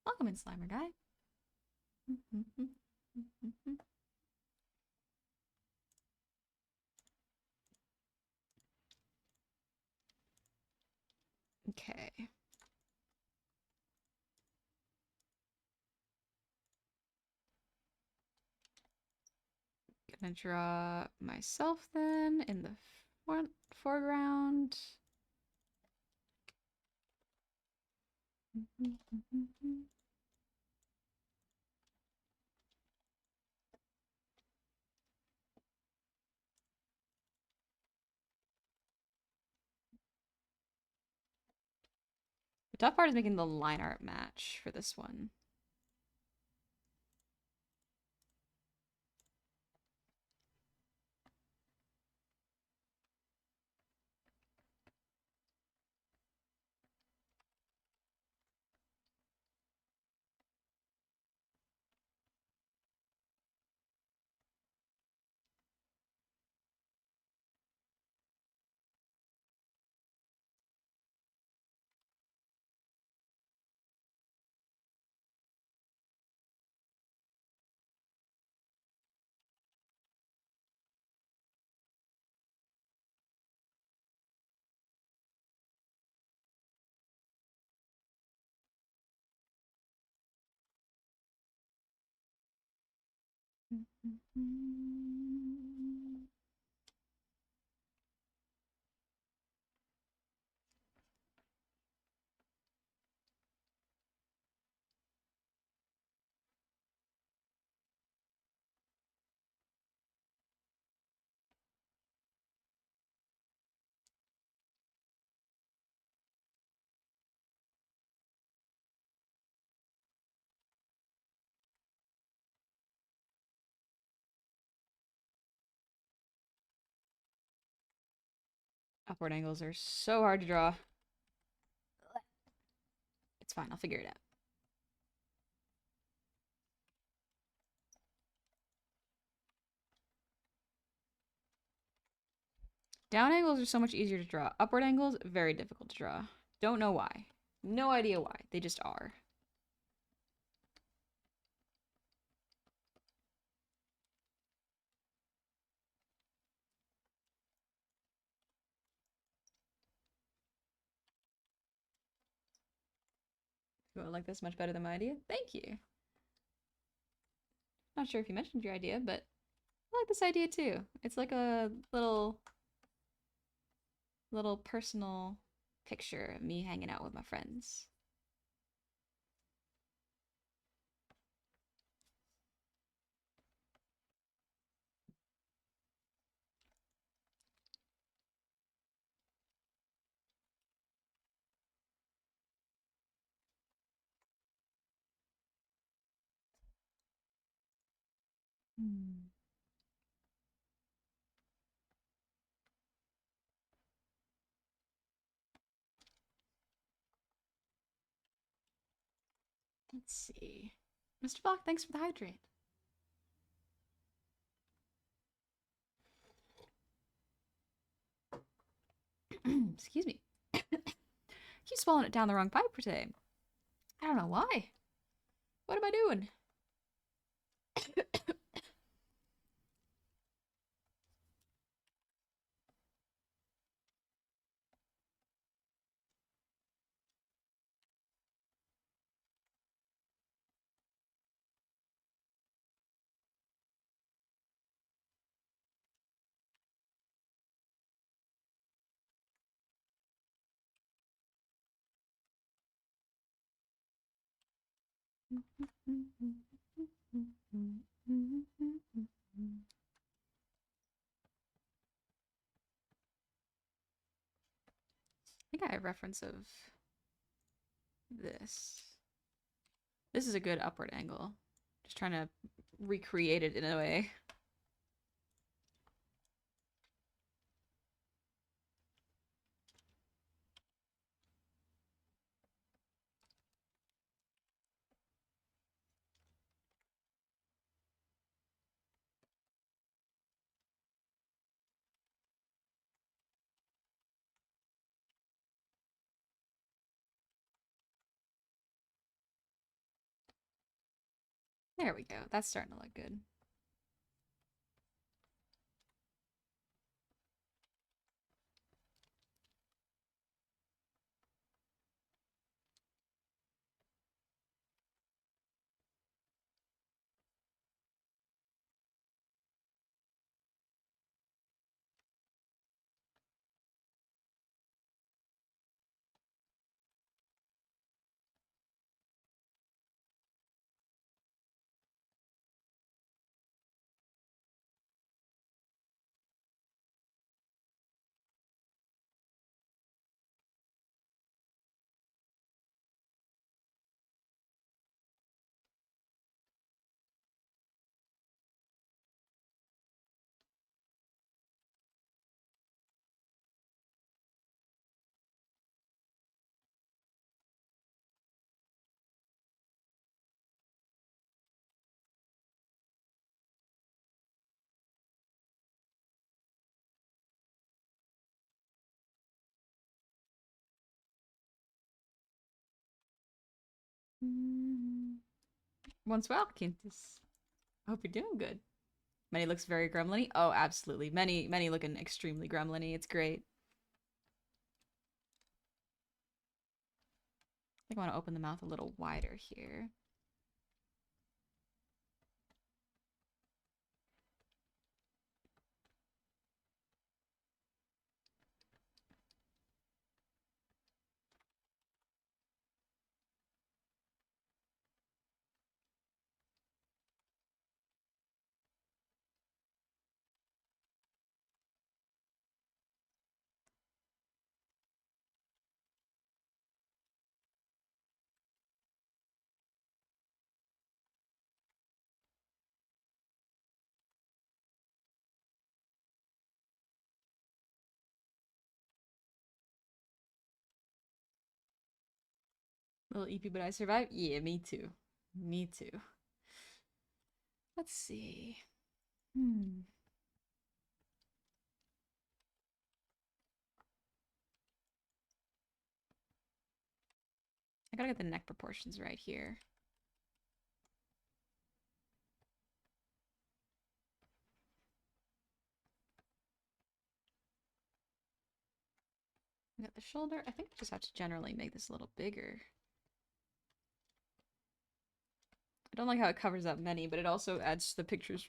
Speaker 1: Welcome in, Slimer guy. Okay. Gonna draw myself then in the foreground. The tough part is making the line art match for this one. Upward angles are so hard to draw. It's fine, I'll figure it out. Down angles are so much easier to draw. Upward angles, very difficult to draw. Don't know why. No idea why. They just are. You like this much better than my idea? Thank you. Not sure if you mentioned your idea, but I like this idea too. It's like a little personal picture of me hanging out with my friends. Hmm. Let's see. Mr. Block, thanks for the hydrate. Excuse me. Keep swallowing it down the wrong pipe today. I don't know why. What am I doing? I think I have reference of this. This is a good upward angle. Just trying to recreate it in a way. There we go. That's starting to look good. Once well, Quintus. I hope you're doing good. Many looks very gremlin-y. Oh, absolutely. Many looking extremely gremlin-y. It's great. I think I want to open the mouth a little wider here. Little eepy, but I survived? Yeah, me too. Me too. Let's see. I gotta get the neck proportions right here. I got the shoulder. I think I just have to generally make this a little bigger. I don't like how it covers up many, but it also adds to the pictures,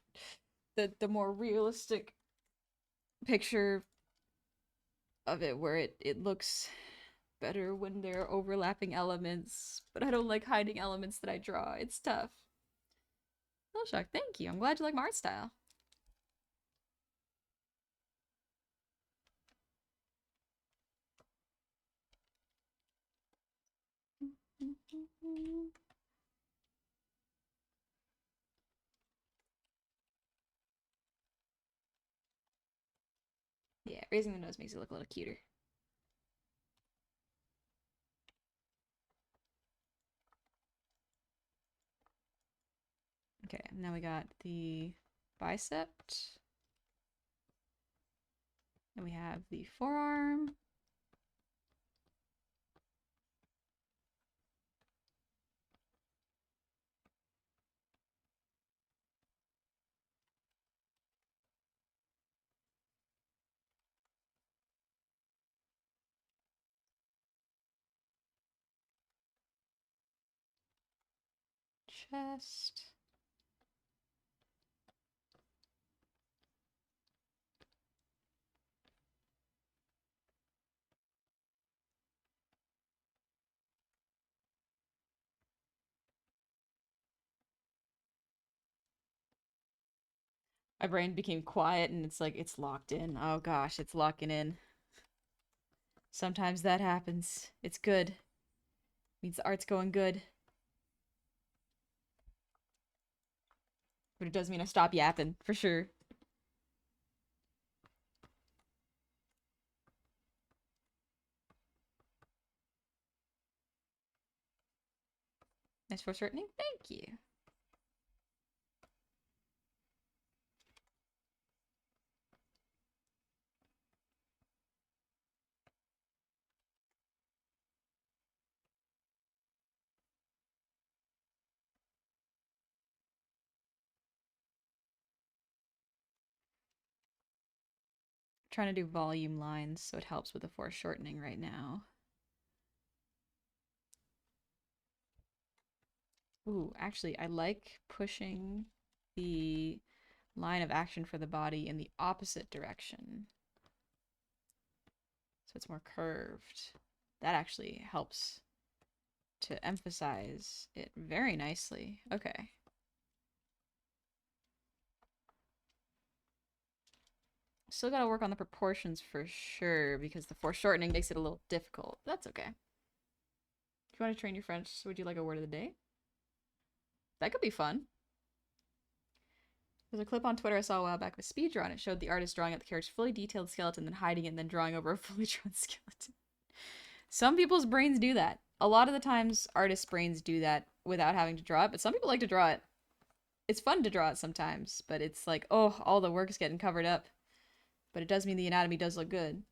Speaker 1: the more realistic picture of it where it looks better when there are overlapping elements, but I don't like hiding elements that I draw. It's tough. Oh, Shock, thank you. I'm glad you like my art style. Yeah, raising the nose makes it look a little cuter. Okay, now we got the bicep. And we have the forearm. Chest. My brain became quiet and it's like it's locked in. Oh gosh, it's locking in. Sometimes that happens. It's good. Means the art's going good. But it does mean I stop yapping, for sure. Nice for shortening. Thank you. Trying to do volume lines so it helps with the foreshortening right now. Ooh, actually, I like pushing the line of action for the body in the opposite direction. So it's more curved. That actually helps to emphasize it very nicely. Okay. Still gotta work on the proportions for sure because the foreshortening makes it a little difficult. That's okay. If you want to train your French, would you like a word of the day? That could be fun. There's a clip on Twitter I saw a while back of a speed draw, and it showed the artist drawing out the character's fully detailed skeleton, then hiding it, and then drawing over a fully drawn skeleton. Some people's brains do that. A lot of the times, artists' brains do that without having to draw it, but some people like to draw it. It's fun to draw it sometimes, but it's like, oh, all the work is getting covered up. But it does mean the anatomy does look good.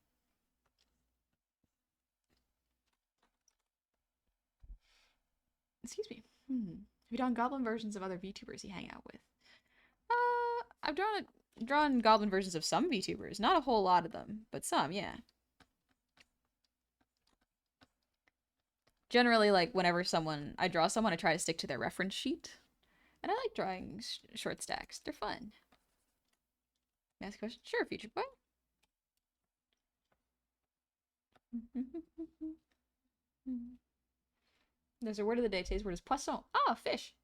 Speaker 1: Excuse me. Have you done goblin versions of other VTubers you hang out with? I've drawn goblin versions of some VTubers. Not a whole lot of them, but some, yeah. Generally, like, whenever I draw someone, I try to stick to their reference sheet. And I like drawing short stacks. They're fun. Ask a question? Sure, future boy. There's a word of the day. Today's word is poisson. Ah, fish.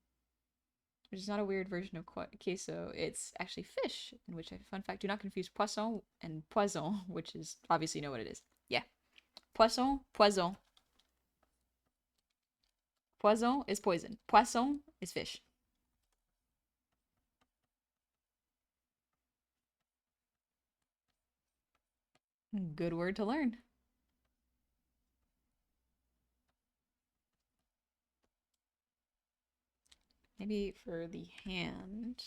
Speaker 1: Which is not a weird version of queso. It's actually fish. In which, fun fact, do not confuse poisson and poison, which is obviously you know what it is. Yeah. Poisson, poison. Poison is poison. Poisson is fish. Good word to learn. Maybe for the hand.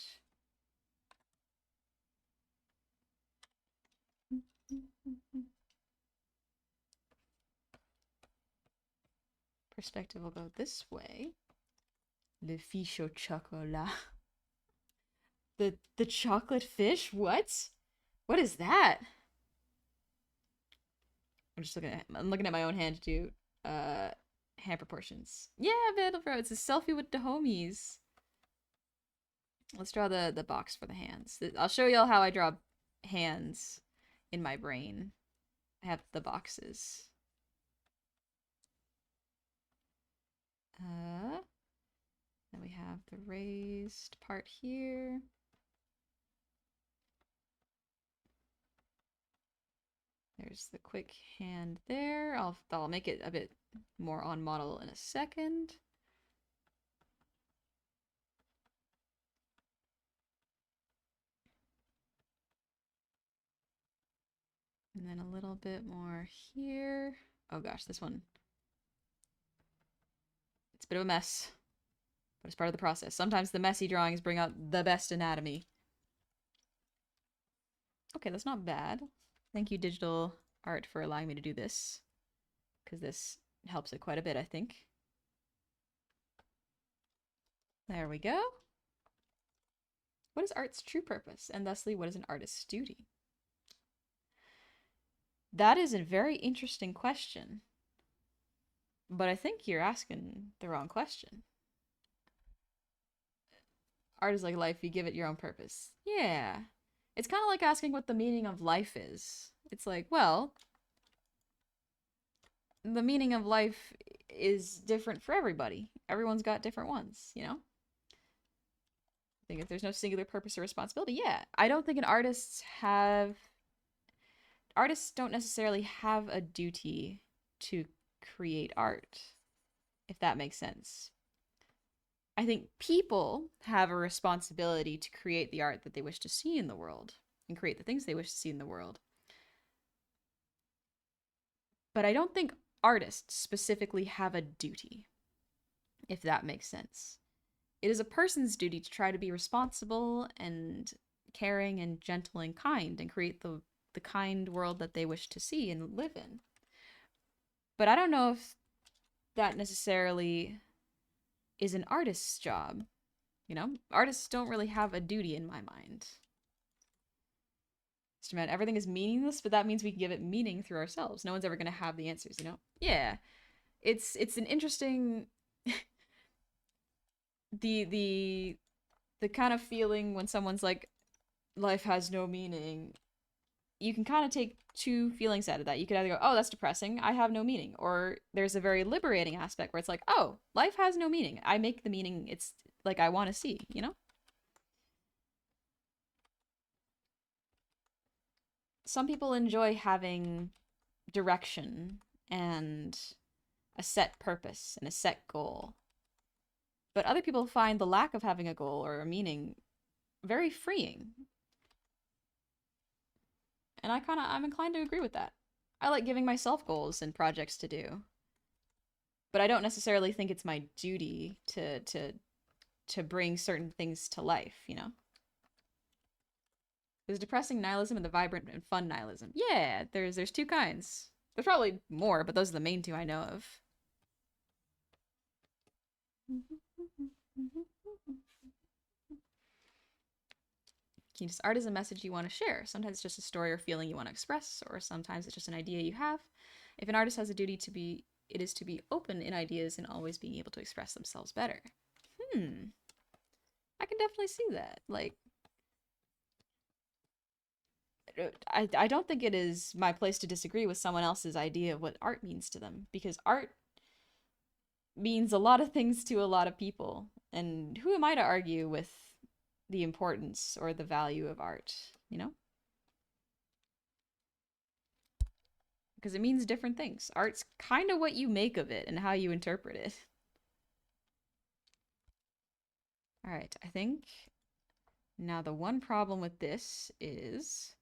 Speaker 1: Perspective will go this way. Le fiche au chocolat. The chocolate fish? What? What is that? I'm looking at my own hand too. Hand proportions. Yeah, Vandal Bro, it's a selfie with the homies. Let's draw the box for the hands. I'll show y'all how I draw hands in my brain. I have the boxes. Then we have the raised part here. There's the quick hand there. I'll make it a bit more on model in a second. And then a little bit more here. Oh gosh, this one. It's a bit of a mess, but it's part of the process. Sometimes the messy drawings bring out the best anatomy. Okay, that's not bad. Thank you, digital art, for allowing me to do this, because this helps it quite a bit, I think. There we go. What is art's true purpose, and thusly, what is an artist's duty? That is a very interesting question, but I think you're asking the wrong question. Art is like life, you give it your own purpose. Yeah. It's kind of like asking what the meaning of life is. It's like, well, the meaning of life is different for everybody. Everyone's got different ones, you know? I think if there's no singular purpose or responsibility, yeah. I don't think artists don't necessarily have a duty to create art, if that makes sense. I think people have a responsibility to create the art that they wish to see in the world and create the things they wish to see in the world. But I don't think artists specifically have a duty, if that makes sense. It is a person's duty to try to be responsible and caring and gentle and kind and create the kind world that they wish to see and live in. But I don't know if that necessarily is an artist's job. You know, artists don't really have a duty in my mind. Mr. Man, everything is meaningless, but that means we can give it meaning through ourselves. No one's ever going to have the answers, you know? Yeah. It's an interesting the kind of feeling when someone's like life has no meaning. You can kind of take two feelings out of that. You could either go, "Oh, that's depressing. I have no meaning." Or there's a very liberating aspect where it's like, "Oh, life has no meaning. I make the meaning it's like I want to see," you know? Some people enjoy having direction and a set purpose and a set goal. But other people find the lack of having a goal or a meaning very freeing. And I'm inclined to agree with that. I like giving myself goals and projects to do. But I don't necessarily think it's my duty to bring certain things to life, you know? There's depressing nihilism and the vibrant and fun nihilism. Yeah, there's two kinds. There's probably more, but those are the main two I know of. Art is a message you want to share. Sometimes it's just a story or feeling you want to express, or sometimes it's just an idea you have. If an artist has a duty to be, it is to be open in ideas and always being able to express themselves better. I can definitely see that. Like, I don't think it is my place to disagree with someone else's idea of what art means to them, because art means a lot of things to a lot of people. And who am I to argue with the importance or the value of art, you know? Because it means different things. Art's kind of what you make of it and how you interpret it. All right, I think now the one problem with this is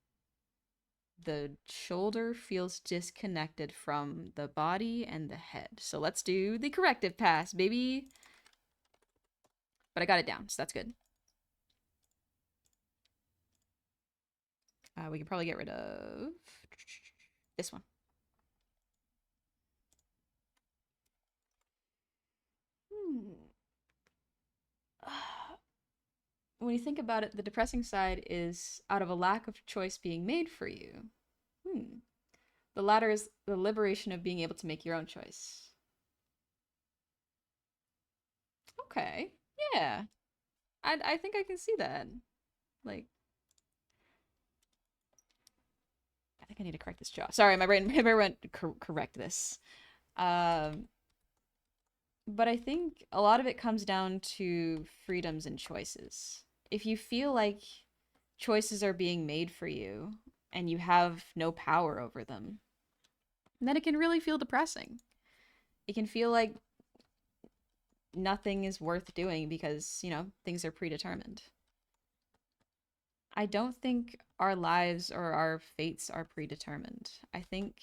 Speaker 1: the shoulder feels disconnected from the body and the head. So let's do the corrective pass, baby. But I got it down, so that's good. We can probably get rid of this one. When you think about it, the depressing side is out of a lack of choice being made for you. The latter is the liberation of being able to make your own choice. Okay, yeah. I think I can see that. Like, I think I need to correct this jaw. Sorry, my brain went correct this. Um, but I think a lot of it comes down to freedoms and choices. If you feel like choices are being made for you and you have no power over them, then it can really feel depressing. It can feel like nothing is worth doing because, things are predetermined. I don't think our lives or our fates are predetermined. I think,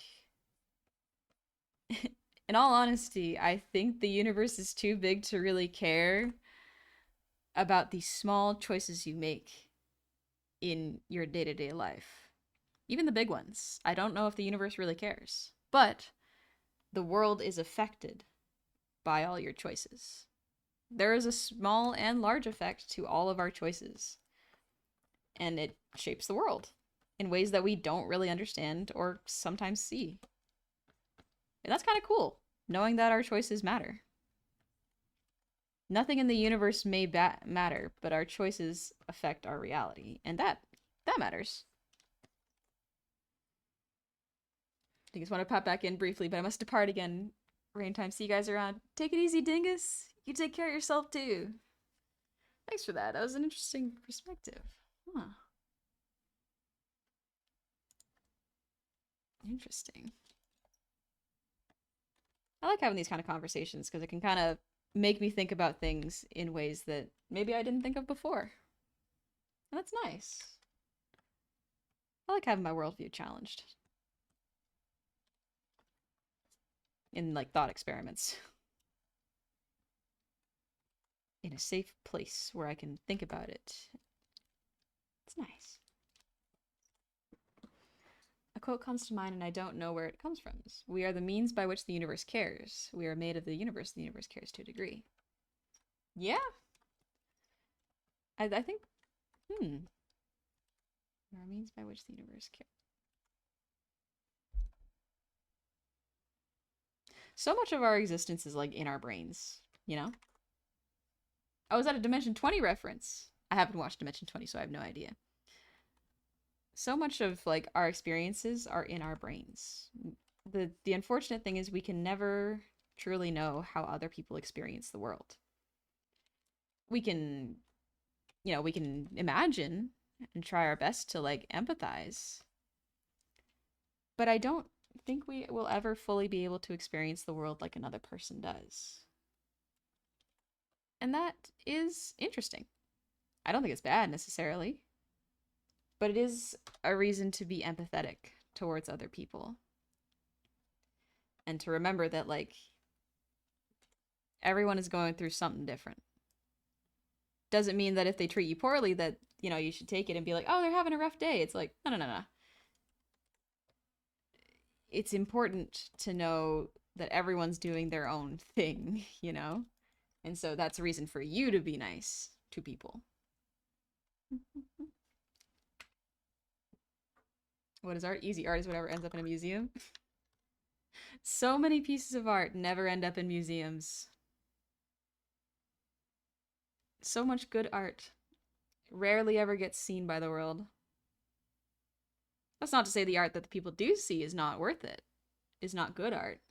Speaker 1: in all honesty, I think the universe is too big to really care about the small choices you make in your day to day life. Even the big ones. I don't know if the universe really cares. But the world is affected by all your choices. There is a small and large effect to all of our choices, and it shapes the world in ways that we don't really understand or sometimes see. And that's kind of cool, knowing that our choices matter. Nothing in the universe may matter, but our choices affect our reality, and that matters. I just want to pop back in briefly, but I must depart again. Rain time. See you guys around. Take it easy, dingus. You take care of yourself too. Thanks for that. That was an interesting perspective. Huh. Interesting. I like having these kind of conversations because it can kind of make me think about things in ways that maybe I didn't think of before. And that's nice. I like having my worldview challenged in like thought experiments in a safe place where I can think about it. It's nice. A quote comes to mind and I don't know where it comes from. We are the means by which the universe cares. We are made of the universe cares to a degree. Yeah. I think, we are means by which the universe cares. So much of our existence is like in our brains, you know? I was at a Dimension 20 reference. I haven't watched Dimension 20, so I have no idea. So much of like our experiences are in our brains. The unfortunate thing is we can never truly know how other people experience the world. We can, we can imagine and try our best to like empathize. But I don't think we will ever fully be able to experience the world like another person does. And that is interesting. I don't think it's bad necessarily, but it is a reason to be empathetic towards other people. And to remember that, like, everyone is going through something different. Doesn't mean that if they treat you poorly that, you should take it and be like, oh, they're having a rough day. It's like, no. It's important to know that everyone's doing their own thing, And so that's a reason for you to be nice to people. What is art? Easy art is whatever ends up in a museum. So many pieces of art never end up in museums. So much good art rarely ever gets seen by the world. That's not to say the art that the people do see is not worth it, is not good art,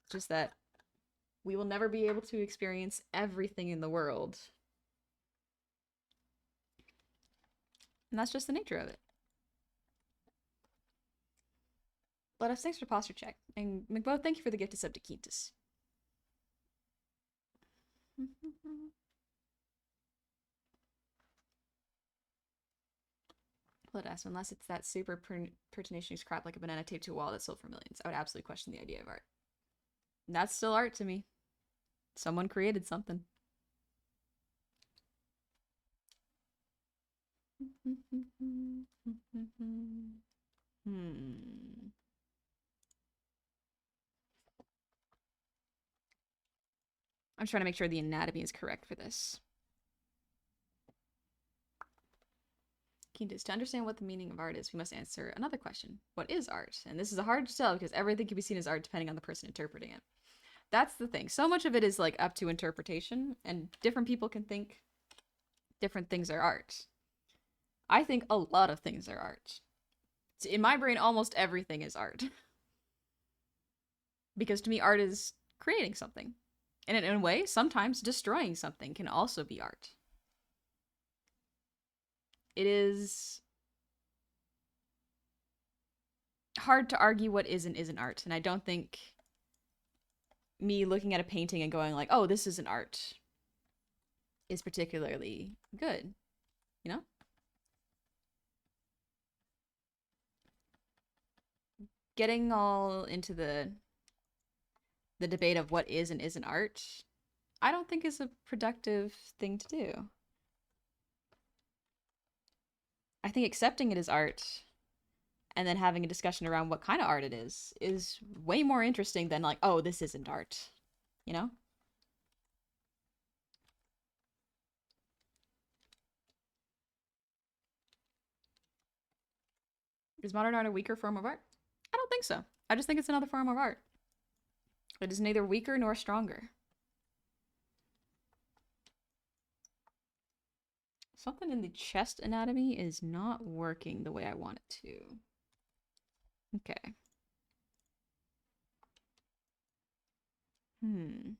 Speaker 1: Just that we will never be able to experience everything in the world. And that's just the nature of it. Let us, thanks for posture check. And McBo, thank you for the gift of sub to Quintus. Let us, unless it's that super pertinacious crap like a banana taped to a wall that sold for millions. I would absolutely question the idea of art. And that's still art to me. Someone created something. I'm trying to make sure the anatomy is correct for this. To understand what the meaning of art is, we must answer another question. What is art? And this is a hard to tell because everything can be seen as art depending on the person interpreting it. That's the thing. So much of it is like up to interpretation, and different people can think different things are art. I think a lot of things are art. In my brain, almost everything is art. Because to me, art is creating something. And in a way, sometimes destroying something can also be art. It is hard to argue what is and isn't art, and I don't think me looking at a painting and going like, oh, this isn't art is particularly good, you know? Getting all into the debate of what is and isn't art, I don't think is a productive thing to do. I think accepting it as art and then having a discussion around what kind of art it is way more interesting than like, oh, this isn't art, you know? Is modern art a weaker form of art? I don't think so. I just think it's another form of art. It is neither weaker nor stronger. Something in the chest anatomy is not working the way I want it to. Okay. Hmm.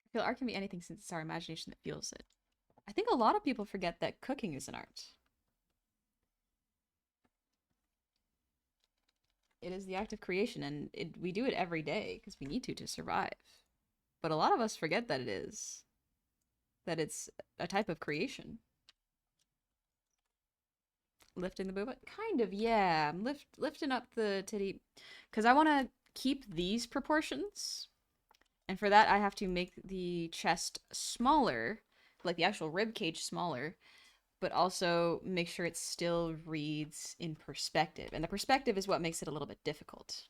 Speaker 1: I feel art can be anything since it's our imagination that feels it. I think a lot of people forget that cooking is an art. It is the act of creation, and we do it every day because we need to survive. But a lot of us forget that that it's a type of creation. Lifting the booba? Kind of, yeah. I'm lifting up the titty because I want to keep these proportions. And for that, I have to make the chest smaller, like the actual rib cage smaller, but also make sure it still reads in perspective. And the perspective is what makes it a little bit difficult.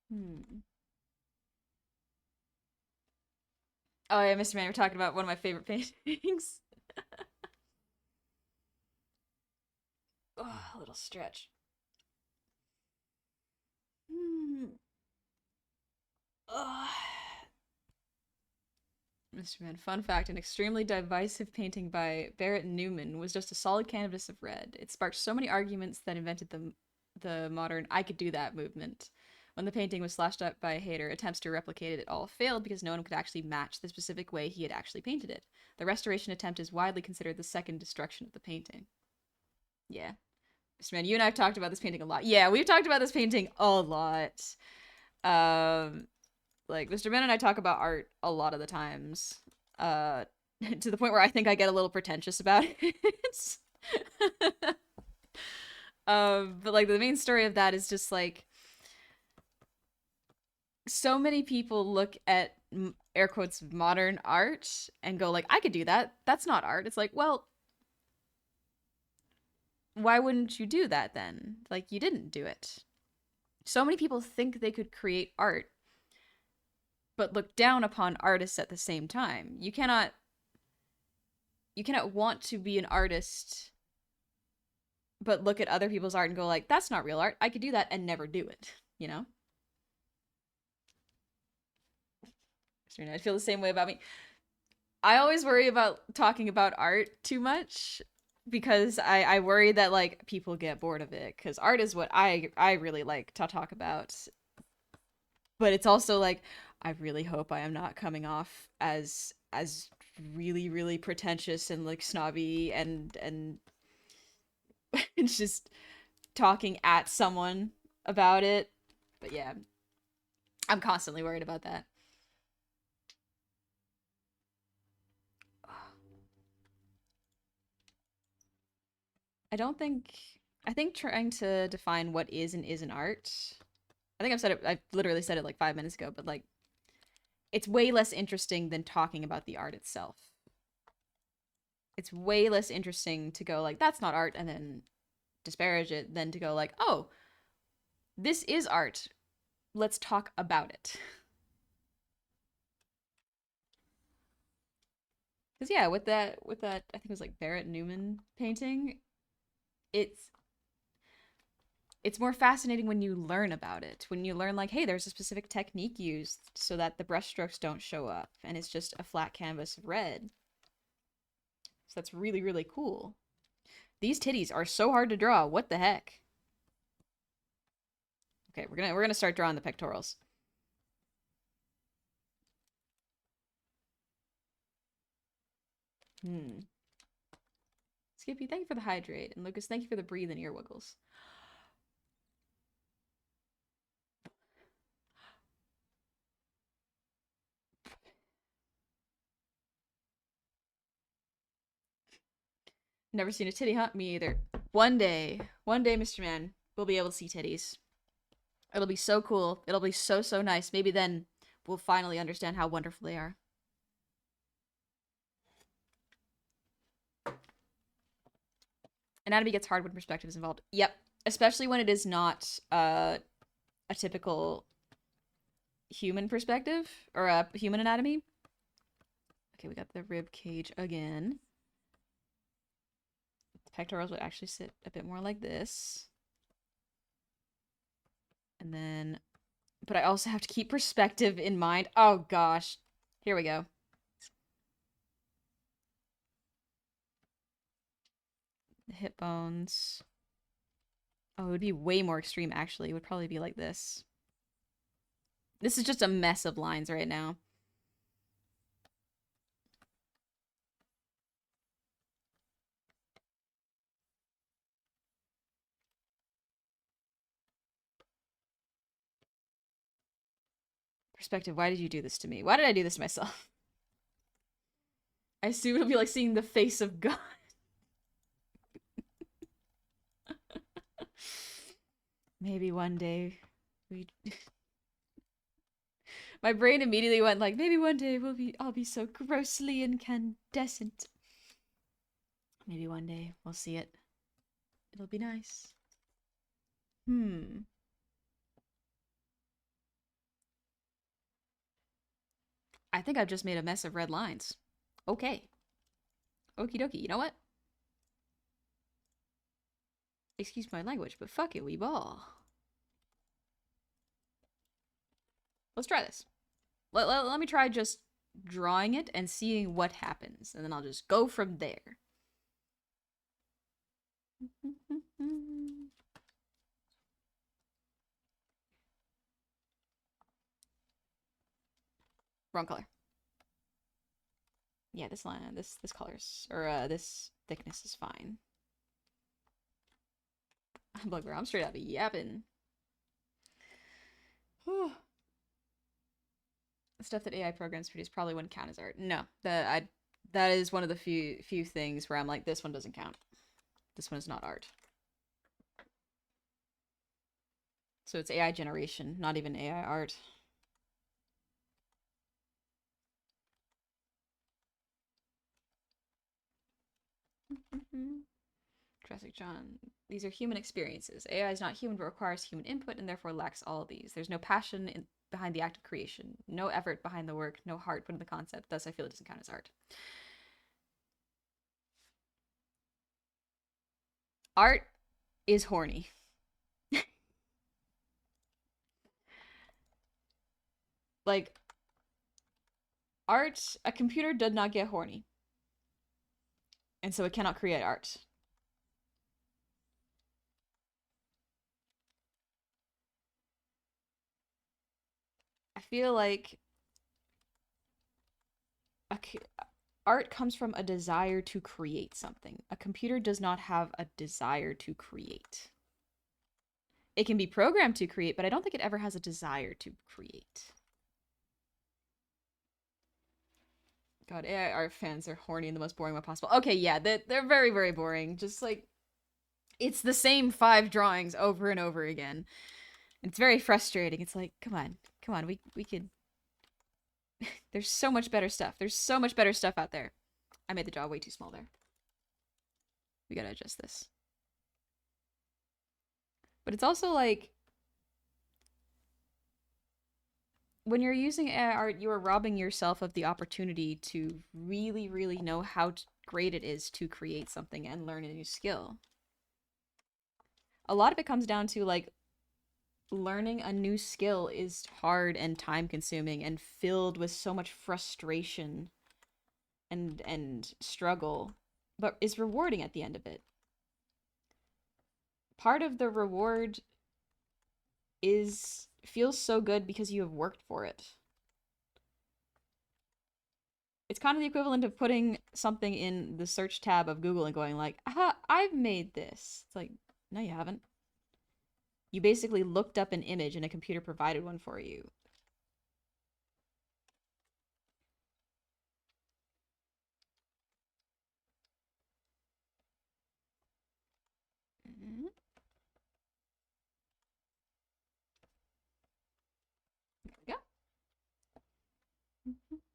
Speaker 1: Hmm. Oh yeah, Mr. Man, we're talking about one of my favorite paintings. Oh, a little stretch. Hmm. Oh. Mr. Man, fun fact, an extremely divisive painting by Barrett Newman was just a solid canvas of red. It sparked so many arguments that invented the modern I could do that movement. When the painting was slashed up by a hater, attempts to replicate it all failed because no one could actually match the specific way he had actually painted it. The restoration attempt is widely considered the second destruction of the painting. Yeah. Mr. Man, you and I have talked about this painting a lot. Yeah, we've talked about this painting a lot. Um, like Mr. Ben and I talk about art a lot of the times, uh, to the point where I think I get a little pretentious about it. But like the main story of that is just like so many people look at air quotes modern art and go like, I could do that. That's not art. It's like, well, why wouldn't you do that then? Like you didn't do it. So many people think they could create art but look down upon artists at the same time. You cannot want to be an artist but look at other people's art and go like, that's not real art. I could do that and never do it, you know? I feel the same way about me. I always worry about talking about art too much because I worry that like people get bored of it because art is what I really like to talk about. But it's also like I really hope I am not coming off as really pretentious and like snobby and it's just talking at someone about it. But yeah, I'm constantly worried about that. I don't think I think trying to define what is and isn't art. I think I've said it I literally said it like 5 minutes ago, but like it's way less interesting than talking about the art itself. It's way less interesting to go like that's not art and then disparage it than to go like, "Oh, this is art. let's talk about it. Because yeah, with that, I think it was like Barrett Newman painting. It's it's more fascinating when you learn about it. When you learn like, hey, there's a specific technique used so that the brushstrokes don't show up, and it's just a flat canvas of red. So that's really really cool. These titties are so hard to draw. What the heck? Okay, we're gonna start drawing the pectorals. Hmm. Skippy, thank you for the hydrate, and Lucas, thank you for the breathe and ear wiggles. Never seen a titty hunt. Me either. One day, Mr. Man, we'll be able to see titties. It'll be so cool. It'll be so, so nice. Maybe then we'll finally understand how wonderful they are. Anatomy gets hard when perspective is involved. Yep. Especially when it is not a typical human perspective or a human anatomy. Okay, we got the rib cage again. The pectorals would actually sit a bit more like this. And then, but I also have to keep perspective in mind. Oh gosh. Here we go. The hip bones. Oh, it would be way more extreme actually. It would probably be like this. This is just a mess of lines right now. Perspective, why did you do this to me? Why did I do this to myself? I assume it'll be like seeing the face of God. Maybe one day we my brain immediately went like, maybe one day I'll be so grossly incandescent. Maybe one day we'll see it. It'll be nice. Hmm. I think I've just made a mess of red lines. Okay. Okie dokie. You know what? Excuse my language, but fuck it, we ball. Let's try this. Let me try just drawing it and seeing what happens, and then I'll just go from there. Wrong color. Yeah, this line, this color's, or this thickness is fine. I'm like, bro, I'm straight up yapping. The stuff that AI programs produce probably wouldn't count as art. No, that is one of the few things where I'm like, this one doesn't count. This one is not art. So it's AI generation, not even AI art. Jurassic John. These are human experiences. AI is not human but requires human input and therefore lacks all of these. There's no passion behind the act of creation, no effort behind the work, no heart put in the concept. Thus, I feel it doesn't count as art. Art is horny. Like, art, a computer does not get horny. And so it cannot create art. I feel like a, art comes from a desire to create something. A computer does not have a desire to create. It can be programmed to create, but I don't think it ever has a desire to create. God, AI art fans are horny in the most boring way possible. Okay, yeah, they're very, very boring. Just like, it's the same 5 drawings over and over again. It's very frustrating. It's like, come on, we could. There's so much better stuff. There's so much better stuff out there. I made the jaw way too small there. We gotta adjust this. But it's also like, when you're using AI art, you are robbing yourself of the opportunity to really, really know how great it is to create something and learn a new skill. A lot of it comes down to like learning a new skill is hard and time consuming and filled with so much frustration and struggle, but is rewarding at the end of it. Part of the reward is feels so good because you have worked for it. It's kind of the equivalent of putting something in the search tab of Google and going like, "Aha, I've made this." It's like, no, you haven't. You basically looked up an image and a computer provided one for you. Mm-hmm. There we go.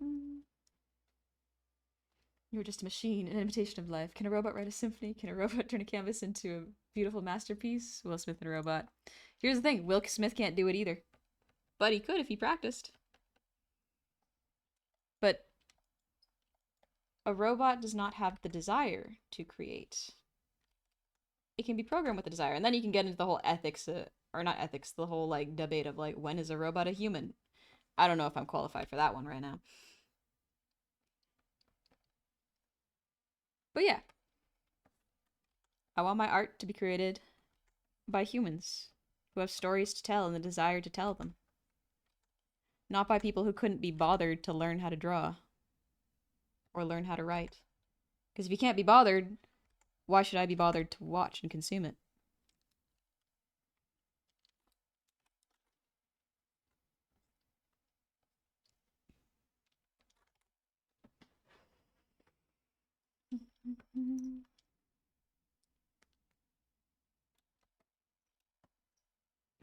Speaker 1: Mm-hmm. You're just a machine, an imitation of life. Can a robot write a symphony? Can a robot turn a canvas into a beautiful masterpiece? Will Smith and a robot. Here's the thing, Will Smith can't do it either. But he could if he practiced. But a robot does not have the desire to create. It can be programmed with a desire. And then you can get into the whole ethics, or not ethics, the whole like debate of like, when is a robot a human? I don't know if I'm qualified for that one right now. But yeah, I want my art to be created by humans who have stories to tell and the desire to tell them, not by people who couldn't be bothered to learn how to draw or learn how to write. Because if you can't be bothered, why should I be bothered to watch and consume it?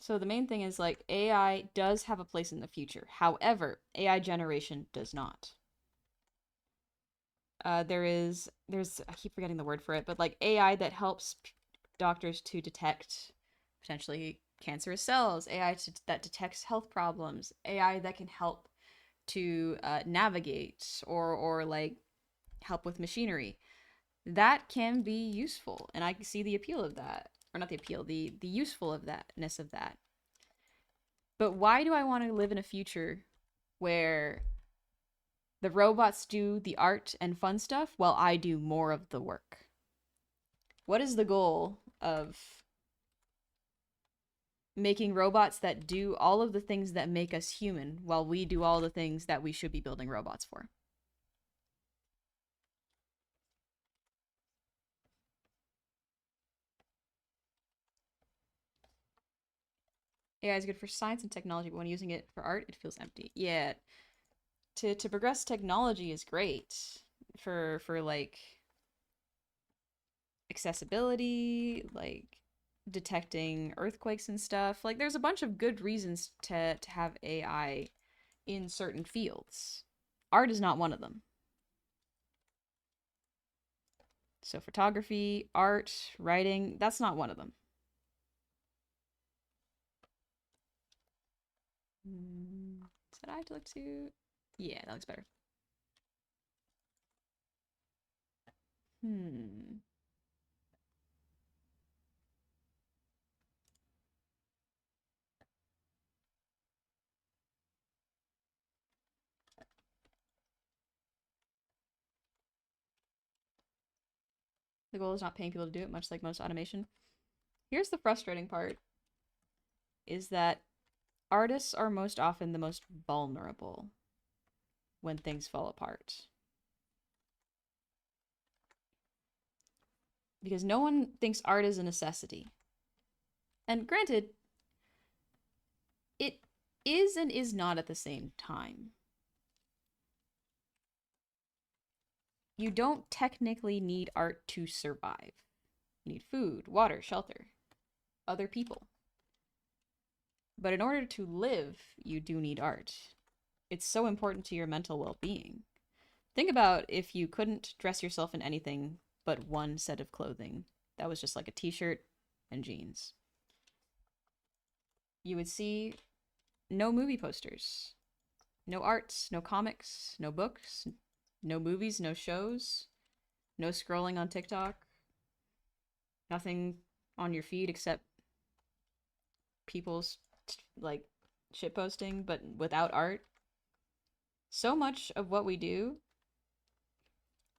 Speaker 1: So the main thing is like AI does have a place in the future. However, AI generation does not. There's I keep forgetting the word for it, but like AI that helps doctors to detect potentially cancerous cells, that detects health problems, AI that can help to navigate or like help with machinery. That can be useful, and I can see the appeal of that, or not the appeal, the useful of thatness of that. But why do I want to live in a future where the robots do the art and fun stuff while I do more of the work? What is the goal of making robots that do all of the things that make us human while we do all the things that we should be building robots for? AI is good for science and technology, but when using it for art, it feels empty. Yeah, to progress technology is great for like accessibility, like detecting earthquakes and stuff. Like there's a bunch of good reasons to have AI in certain fields. Art is not one of them. So photography, art, writing, that's not one of them. Is that I have to look to? Yeah, that looks better. Hmm. The goal is not paying people to do it, much like most automation. Here's the frustrating part is that artists are most often the most vulnerable when things fall apart. Because no one thinks art is a necessity. And granted, it is and is not at the same time. You don't technically need art to survive. You need food, water, shelter, other people. But in order to live, you do need art. It's so important to your mental well being. Think about if you couldn't dress yourself in anything but one set of clothing that was just like a t shirt and jeans. You would see no movie posters, No art, no comics, no books, no movies, no shows, no scrolling on TikTok, nothing on your feed except people's like shit posting, but without art. So much of what we do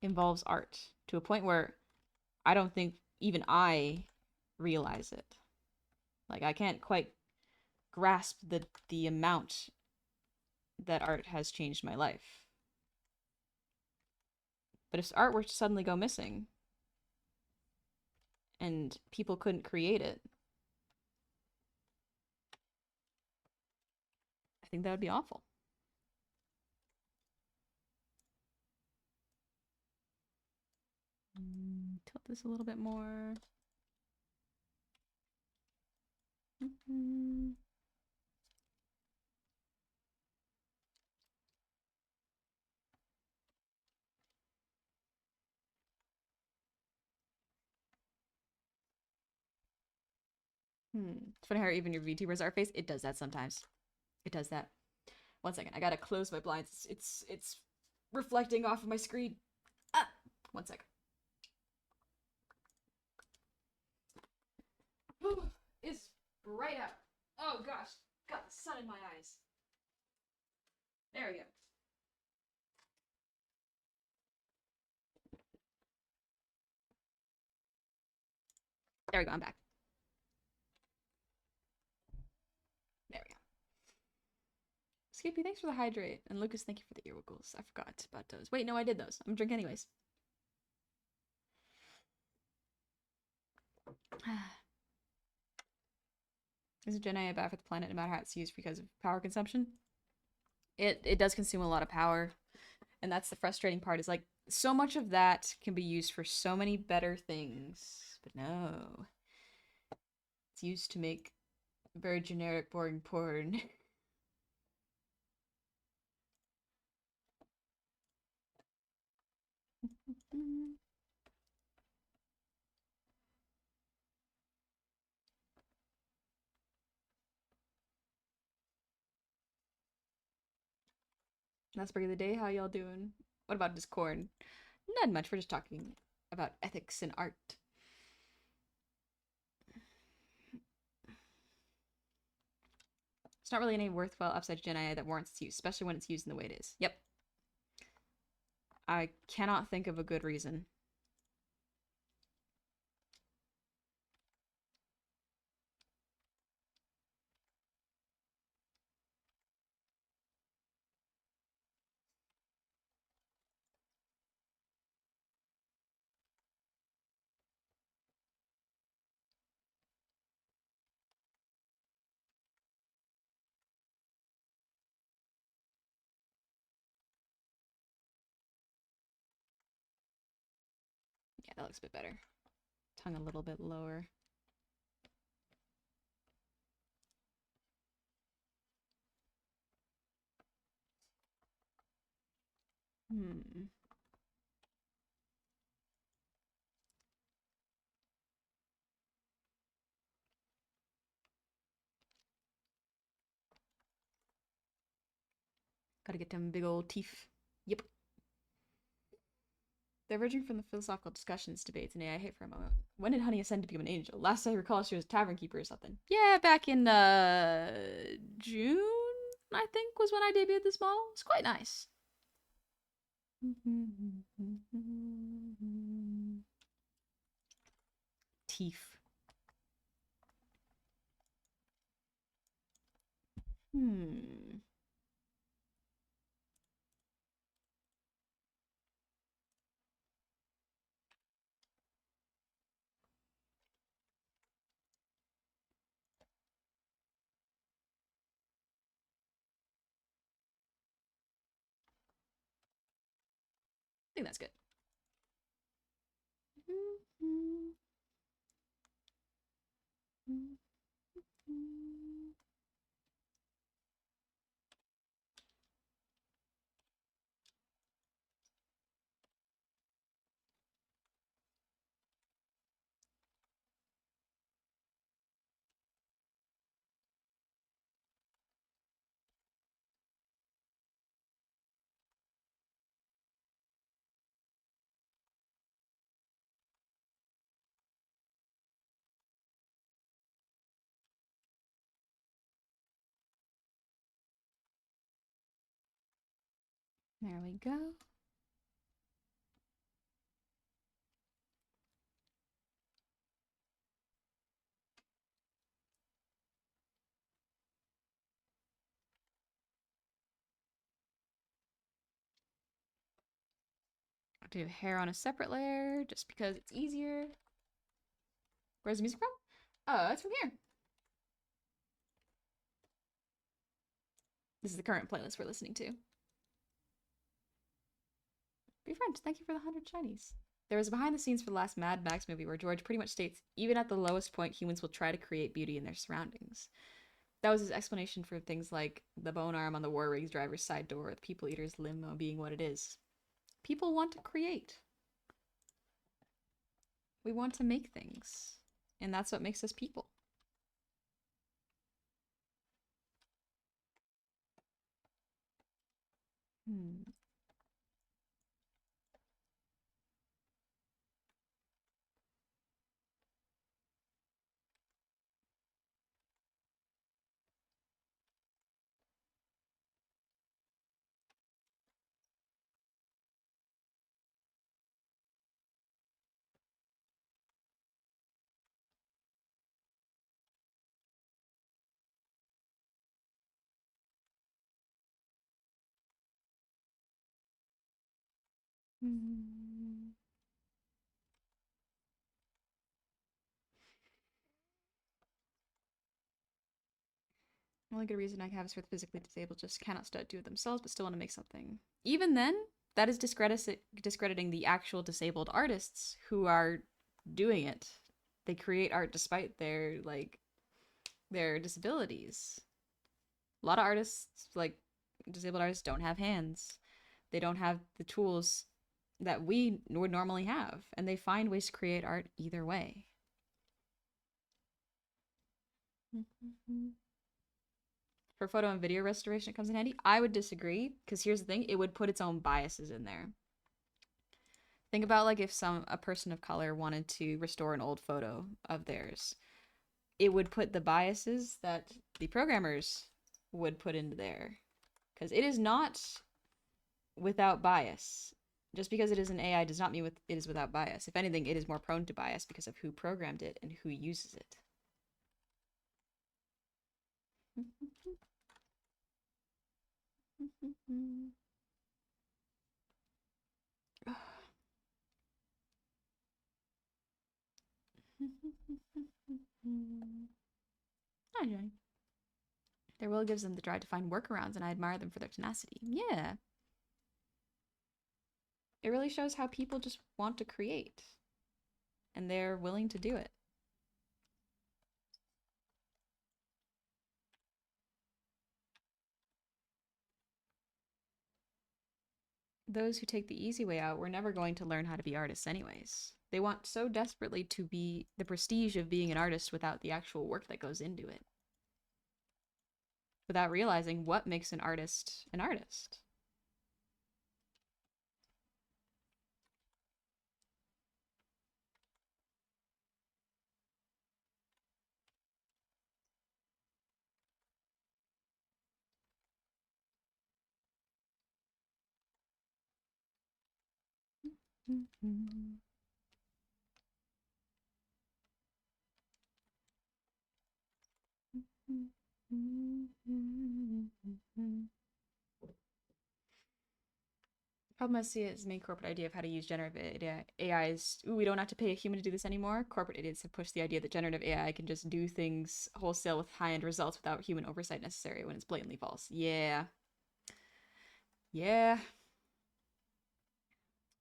Speaker 1: involves art to a point where I don't think even I realize it. Like I can't quite grasp the amount that art has changed my life. But if art were to suddenly go missing and people couldn't create it, I think that would be awful. Tilt this a little bit more. Mm-hmm. It's funny how even your VTubers art face, it does that sometimes. It does that. One second, I gotta close my blinds. It's reflecting off of my screen. Ah, one second. It's bright out. Oh gosh, got the sun in my eyes. There we go. There we go. I'm back. There we go. Skippy, thanks for the hydrate, and Lucas, thank you for the ear wiggles. I forgot about those. Wait, no, I did those. I'm drinking anyways. Is a Gen AI bad for the planet no matter how it's used because of power consumption? It does consume a lot of power, and that's the frustrating part. Is like so much of that can be used for so many better things, but no, it's used to make very generic, boring porn. Last break of the day. How y'all doing? What about Discord? Not much. We're just talking about ethics and art. It's not really any worthwhile upside to Gen AI that warrants its use, especially when it's used in the way it is. Yep. I cannot think of a good reason. Yeah, that looks a bit better. Tongue a little bit lower. Hmm. Gotta get them big old teeth. Yep. Diverging from the philosophical discussions, debates, and AI hate for a moment. When did Honey ascend to become an angel? Last I recall, she was a tavern keeper or something. Yeah, back in June, I think, was when I debuted this model. It's quite nice. Teeth. Hmm. I think that's good. There we go. I'll do hair on a separate layer just because it's easier. Where's the music from? Oh, it's from here. This is the current playlist we're listening to. Be friend, thank you for the 100 shinies. There was a behind the scenes for the last Mad Max movie where George pretty much states, even at the lowest point, humans will try to create beauty in their surroundings. That was his explanation for things like the bone arm on the War Rig's driver's side door, or the People Eater's limo being what it is. People want to create. We want to make things. And that's what makes us people. Hmm. Hmm. The only good reason I have is for the physically disabled just cannot do it themselves, but still want to make something. Even then, that is discrediting the actual disabled artists who are doing it. They create art despite their disabilities. A lot of artists, like disabled artists, don't have hands. They don't have the tools that we would normally have, and they find ways to create art either way. For photo and video restoration, it comes in handy. I would disagree, because here's the thing: it would put its own biases in there. Think about like if a person of color wanted to restore an old photo of theirs, it would put the biases that the programmers would put into there, because it is not without bias. Just because it is an AI does not mean it is without bias. If anything, it is more prone to bias because of who programmed it and who uses it. Hi, Johnny. Their will gives them the drive to find workarounds, and I admire them for their tenacity. Yeah. It really shows how people just want to create, and they're willing to do it. Those who take the easy way out were never going to learn how to be artists anyways. They want so desperately to be the prestige of being an artist without the actual work that goes into it. Without realizing what makes an artist an artist. Problem I see is the main corporate idea of how to use generative AI is, ooh, we don't have to pay a human to do this anymore. Corporate idiots have pushed the idea that generative AI can just do things wholesale with high-end results without human oversight necessary when it's blatantly false. Yeah. Yeah.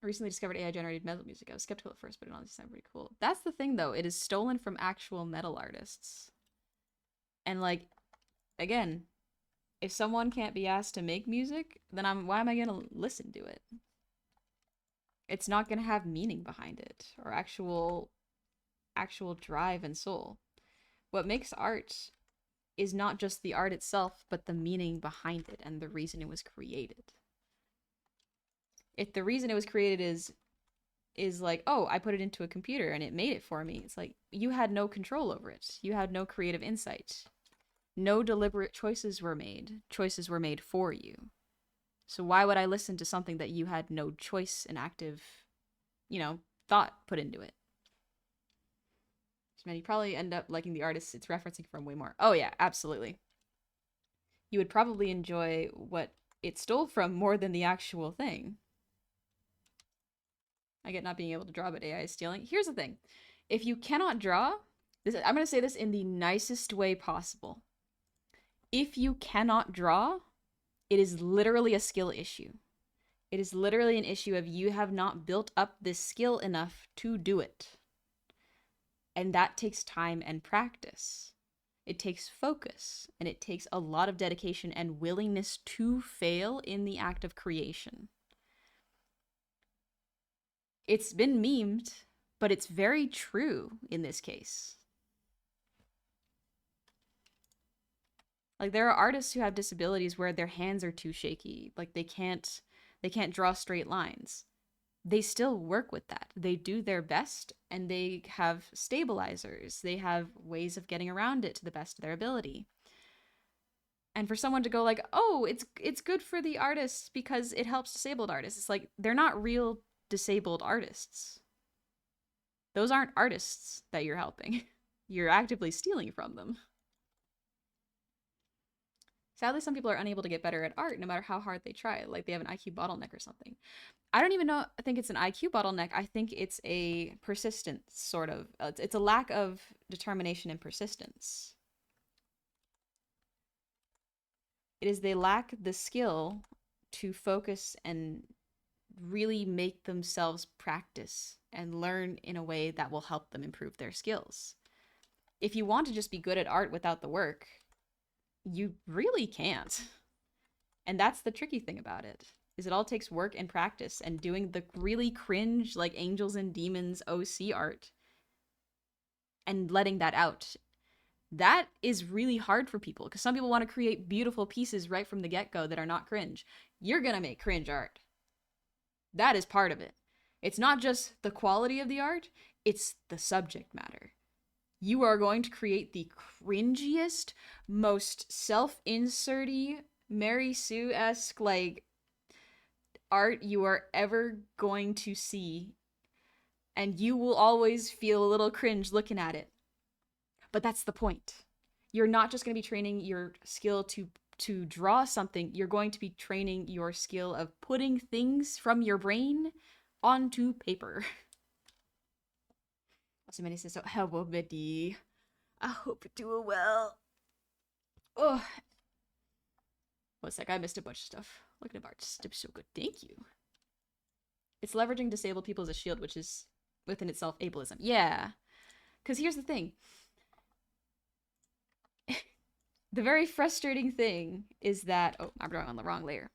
Speaker 1: I recently discovered AI-generated metal music. I was skeptical at first, but it honestly sounded pretty cool. That's the thing, though. It is stolen from actual metal artists. And, like, again, if someone can't be asked to make music, then why am I gonna listen to it? It's not gonna have meaning behind it or actual drive and soul. What makes art is not just the art itself, but the meaning behind it and the reason it was created. If the reason it was created is like, oh, I put it into a computer and it made it for me, it's like you had no control over it. You had no creative insight. No deliberate choices were made. Choices were made for you. So why would I listen to something that you had no choice and active, thought put into it? So man, you probably end up liking the artists it's referencing from way more. Oh yeah, absolutely. You would probably enjoy what it stole from more than the actual thing. I get not being able to draw, but AI is stealing. Here's the thing. If you cannot draw, I'm going to say this in the nicest way possible. If you cannot draw, it is literally a skill issue. It is literally an issue of you have not built up this skill enough to do it. And that takes time and practice. It takes focus, and it takes a lot of dedication and willingness to fail in the act of creation. It's been memed, but it's very true in this case. Like, there are artists who have disabilities where their hands are too shaky. Like, they can't draw straight lines. They still work with that. They do their best, and they have stabilizers. They have ways of getting around it to the best of their ability. And for someone to go like, oh, it's good for the artists because it helps disabled artists. It's like, they're not real disabled artists. Those aren't artists that you're helping. You're actively stealing from them. Sadly, some people are unable to get better at art no matter how hard they try. Like they have an IQ bottleneck or something. I don't even know. I think it's an IQ bottleneck. I think it's a persistence sort of. It's a lack of determination and persistence. It is they lack the skill to focus and really make themselves practice and learn in a way that will help them improve their skills. If you want to just be good at art without the work, you really can't. And that's the tricky thing about it, is it all takes work and practice and doing the really cringe, like Angels and Demons OC art and letting that out. That is really hard for people because some people want to create beautiful pieces right from the get-go that are not cringe. You're gonna make cringe art. That is part of it. It's not just the quality of the art, it's the subject matter. You are going to create the cringiest, most self-inserty, Mary Sue-esque, like, art you are ever going to see. And you will always feel a little cringe looking at it. But that's the point. You're not just going to be training your skill to draw something. You're going to be training your skill of putting things from your brain onto paper. So many says, hello, Betty. I hope you're doing well. Oh. 1 sec, I missed a bunch of stuff. Looking at art, it's so good. Thank you. It's leveraging disabled people as a shield, which is within itself ableism. Yeah. Because here's the thing. The very frustrating thing is that... Oh, I'm drawing on the wrong layer.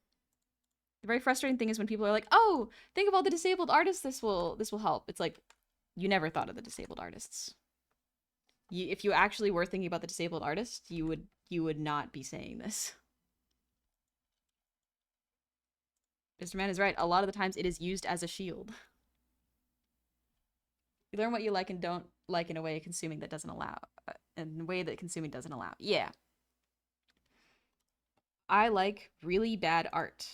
Speaker 1: The very frustrating thing is when people are like, oh, think of all the disabled artists this will help. It's like, you never thought of the disabled artists. If you actually were thinking about the disabled artists, you would not be saying this. Mr. Man is right. A lot of the times it is used as a shield. You learn what you like and don't like in a way consuming that doesn't allow. In a way that consuming doesn't allow. Yeah. I like really bad art.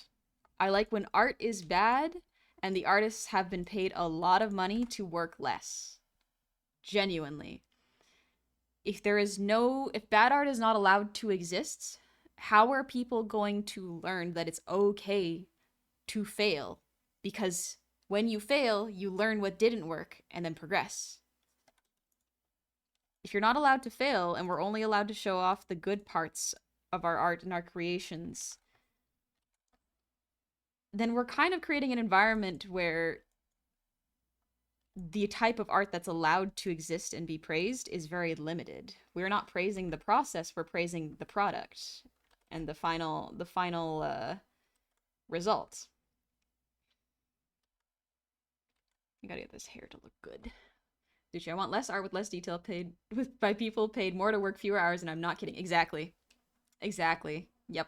Speaker 1: I like when art is bad and the artists have been paid a lot of money to work less. Genuinely. If bad art is not allowed to exist, how are people going to learn that it's okay to fail? Because when you fail, you learn what didn't work and then progress. If you're not allowed to fail and we're only allowed to show off the good parts of our art and our creations, then we're kind of creating an environment where the type of art that's allowed to exist and be praised is very limited. We're not praising the process, we're praising the product and the final result. You gotta get this hair to look good. Dude, I want less art with less detail paid by people paid more to work fewer hours, and I'm not kidding. Exactly. Exactly. Yep.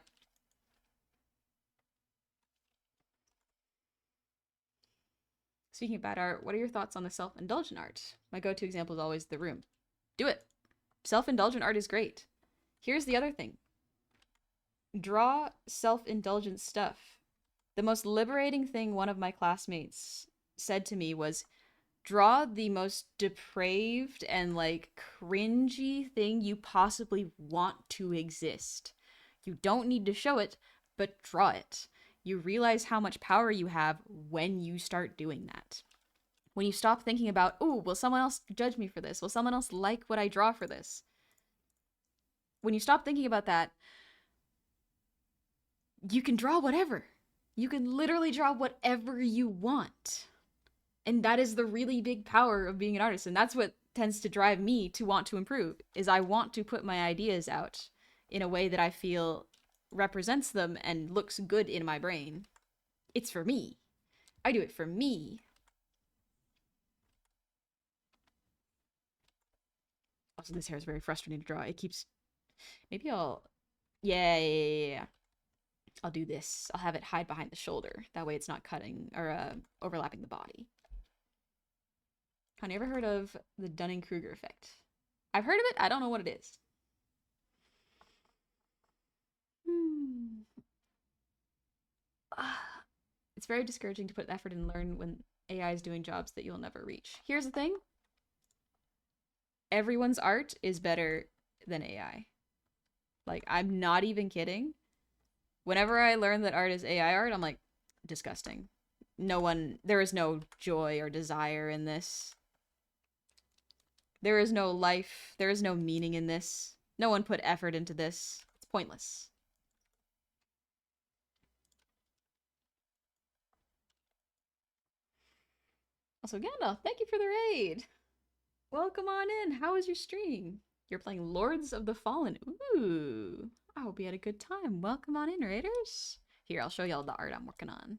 Speaker 1: Speaking of bad art, what are your thoughts on the self-indulgent art? My go-to example is always The Room. Do it. Self-indulgent art is great. Here's the other thing. Draw self-indulgent stuff The most liberating thing one of my classmates said to me was, draw the most depraved and like cringy thing you possibly want to exist. You don't need to show it, but draw it. You realize how much power you have when you start doing that. When you stop thinking about, oh, will someone else judge me for this? Will someone else like what I draw for this? When you stop thinking about that, you can draw whatever. You can literally draw whatever you want. And that is the really big power of being an artist. And that's what tends to drive me to want to improve, is I want to put my ideas out in a way that I feel represents them and looks good in my brain. It's for me. I do it for me. Also, this hair is very frustrating to draw. It keeps... Maybe I'll... Yeah. I'll do this. I'll have it hide behind the shoulder. That way it's not cutting or overlapping the body. Have you ever heard of the Dunning-Kruger effect? I've heard of it. I don't know what it is. It's very discouraging to put effort and learn when AI is doing jobs that you'll never reach. Here's the thing. Everyone's art is better than AI. Like, I'm not even kidding. Whenever I learn that art is AI art, I'm like, disgusting. There is no joy or desire in this. There is no life. There is no meaning in this. No one put effort into this. It's pointless. Also, Gandalf, thank you for the raid. Welcome on in. How was your stream? You're playing Lords of the Fallen. Ooh. I hope you had a good time. Welcome on in, raiders. Here, I'll show y'all the art I'm working on.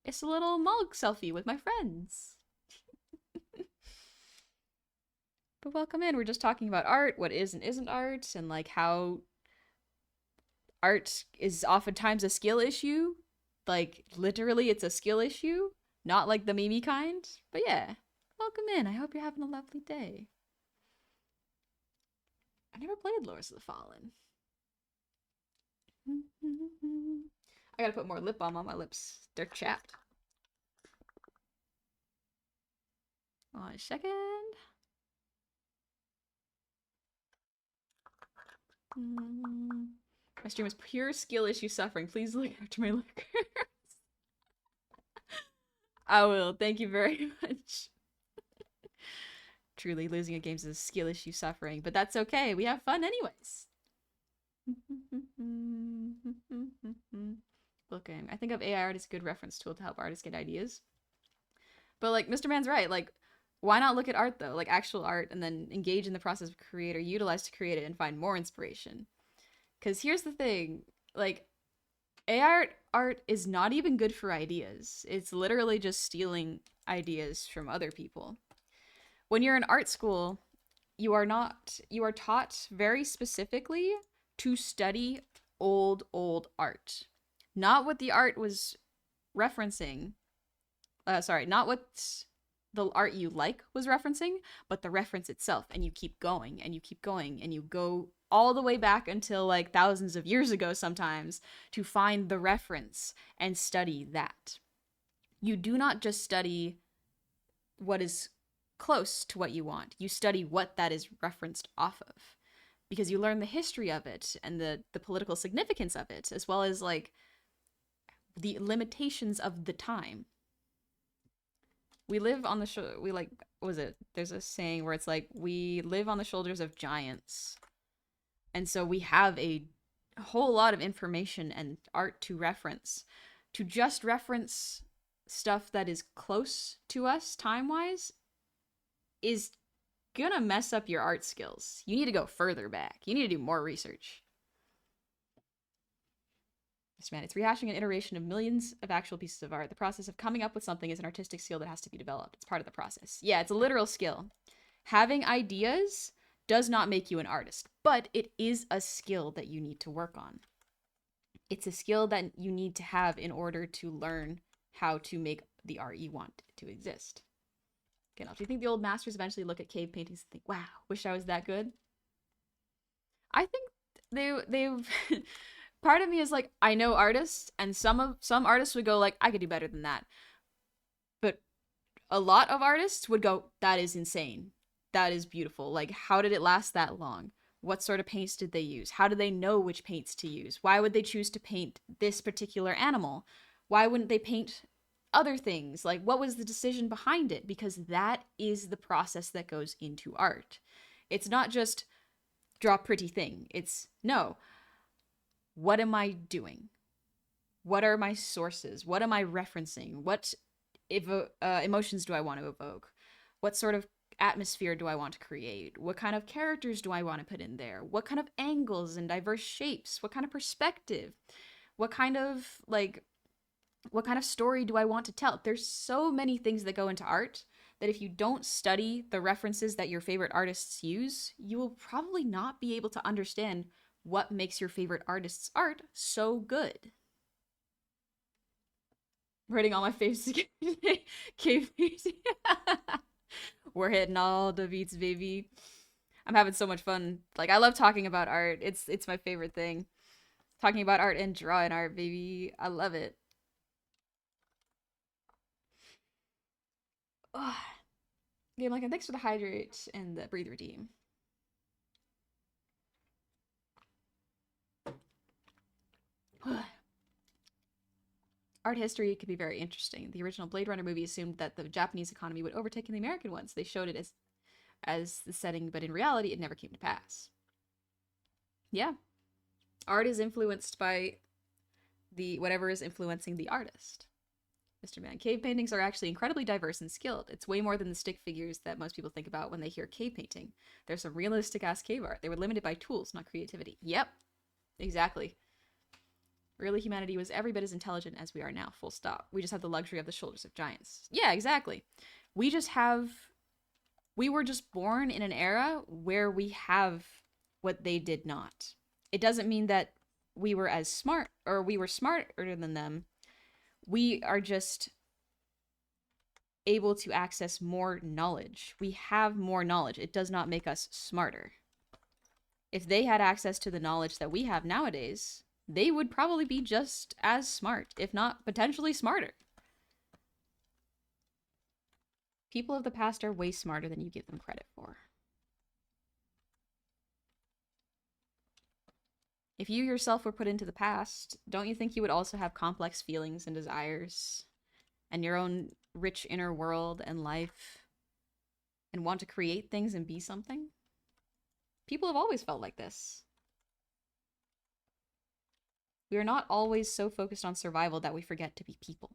Speaker 1: It's a little mug selfie with my friends. But welcome in. We're just talking about art, what is and isn't art, and like how art is oftentimes a skill issue. Like, literally, it's a skill issue. Not like the meme kind. But yeah, welcome in. I hope you're having a lovely day. I never played Lords of the Fallen. I gotta put more lip balm on my lips. They're chapped. One second. My stream is pure skill issue suffering. Please look after my lurkers. I will. Thank you very much. Truly, losing at games is a skill issue suffering, but that's okay. We have fun anyways. Looking. I think of AI art as a good reference tool to help artists get ideas. But like, Mr. Man's right. Like, why not look at art though? Like actual art, and then engage in the process of create or utilize to create it and find more inspiration. Because here's the thing. Like, AI art is not even good for ideas. It's literally just stealing ideas from other people. When you're in art school, you are taught very specifically to study old art. Not what the art was referencing. Not what the art you like was referencing, but the reference itself. And you keep going and you keep going and you go all the way back until like thousands of years ago sometimes to find the reference and study that. You do not just study what is close to what you want. You study what that is referenced off of, because you learn the history of it and the political significance of it, as well as like the limitations of the time. We live on the there's a saying where it's like, we live on the shoulders of giants. And so we have a whole lot of information and art to reference. To just reference stuff that is close to us time-wise is gonna mess up your art skills. You need to go further back. You need to do more research. Yes, man, it's rehashing an iteration of millions of actual pieces of art. The process of coming up with something is an artistic skill that has to be developed. It's part of the process. Yeah, it's a literal skill. Having ideas does not make you an artist, but it is a skill that you need to work on. It's a skill that you need to have in order to learn how to make the art you want to exist. Okay, now, do you think the old masters eventually look at cave paintings and think, wow, wish I was that good? I think they've Part of me is like, I know artists, and some artists would go like, I could do better than that. But a lot of artists would go, that is insane. That is beautiful. Like, how did it last that long? What sort of paints did they use? How do they know which paints to use? Why would they choose to paint this particular animal? Why wouldn't they paint other things? Like, what was the decision behind it? Because that is the process that goes into art. It's not just draw a pretty thing. It's no, what am I doing? What are my sources? What am I referencing? What emotions do I want to evoke? What sort of atmosphere do I want to create? What kind of characters do I want to put in there? What kind of angles and diverse shapes? What kind of perspective? What kind of story do I want to tell? There's so many things that go into art that if you don't study the references that your favorite artists use, you will probably not be able to understand what makes your favorite artist's art so good. Writing all my faves cave painting. We're hitting all the beats, baby. I'm having so much fun. Like I love talking about art. It's my favorite thing. Talking about art and drawing art, baby. I love it. Ugh. Game like, and thanks for the hydrate and the breathe redeem. Art history could be very interesting. The original Blade Runner movie assumed that the Japanese economy would overtake the American ones. They showed it as the setting, but in reality, it never came to pass. Yeah, art is influenced by the whatever is influencing the artist. Mr. Man, cave paintings are actually incredibly diverse and skilled. It's way more than the stick figures that most people think about when they hear cave painting. There's some realistic ass cave art. They were limited by tools, not creativity. Yep, exactly. Early humanity was every bit as intelligent as we are now, full stop. We just have the luxury of the shoulders of giants. Yeah, exactly. We were just born in an era where we have what they did not. It doesn't mean that we were as smart or we were smarter than them. We are just able to access more knowledge. We have more knowledge. It does not make us smarter. If they had access to the knowledge that we have nowadays, they would probably be just as smart, if not potentially smarter. People of the past are way smarter than you give them credit for. If you yourself were put into the past, don't you think you would also have complex feelings and desires and your own rich inner world and life and want to create things and be something? People have always felt like this. We are not always so focused on survival that we forget to be people.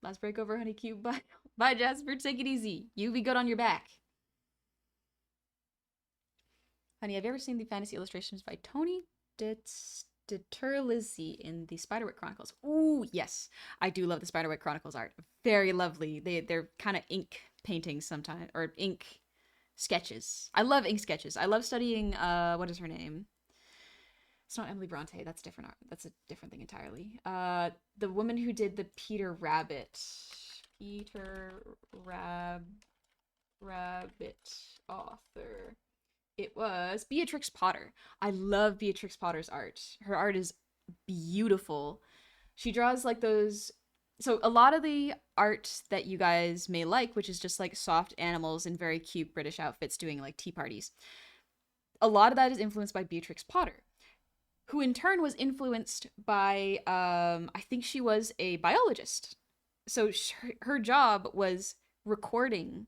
Speaker 1: Last break over, honey cube. Bye. Bye, Jasper. Take it easy. You be good on your back. Honey, have you ever seen the fantasy illustrations by Tony DeTerlizzi in the Spiderwick Chronicles? Ooh, yes. I do love the Spiderwick Chronicles art. Very lovely. They're kind of ink paintings sometimes, or ink sketches. I love ink sketches. I love studying, what is her name? It's not Emily Bronte. That's different art. That's a different thing entirely. The woman who did the Peter Rabbit. Rabbit author. It was Beatrix Potter. I love Beatrix Potter's art. Her art is beautiful. She draws like those. So a lot of the art that you guys may like, which is just like soft animals in very cute British outfits doing like tea parties, a lot of that is influenced by Beatrix Potter, who in turn was influenced by, I think she was a biologist. So her job was recording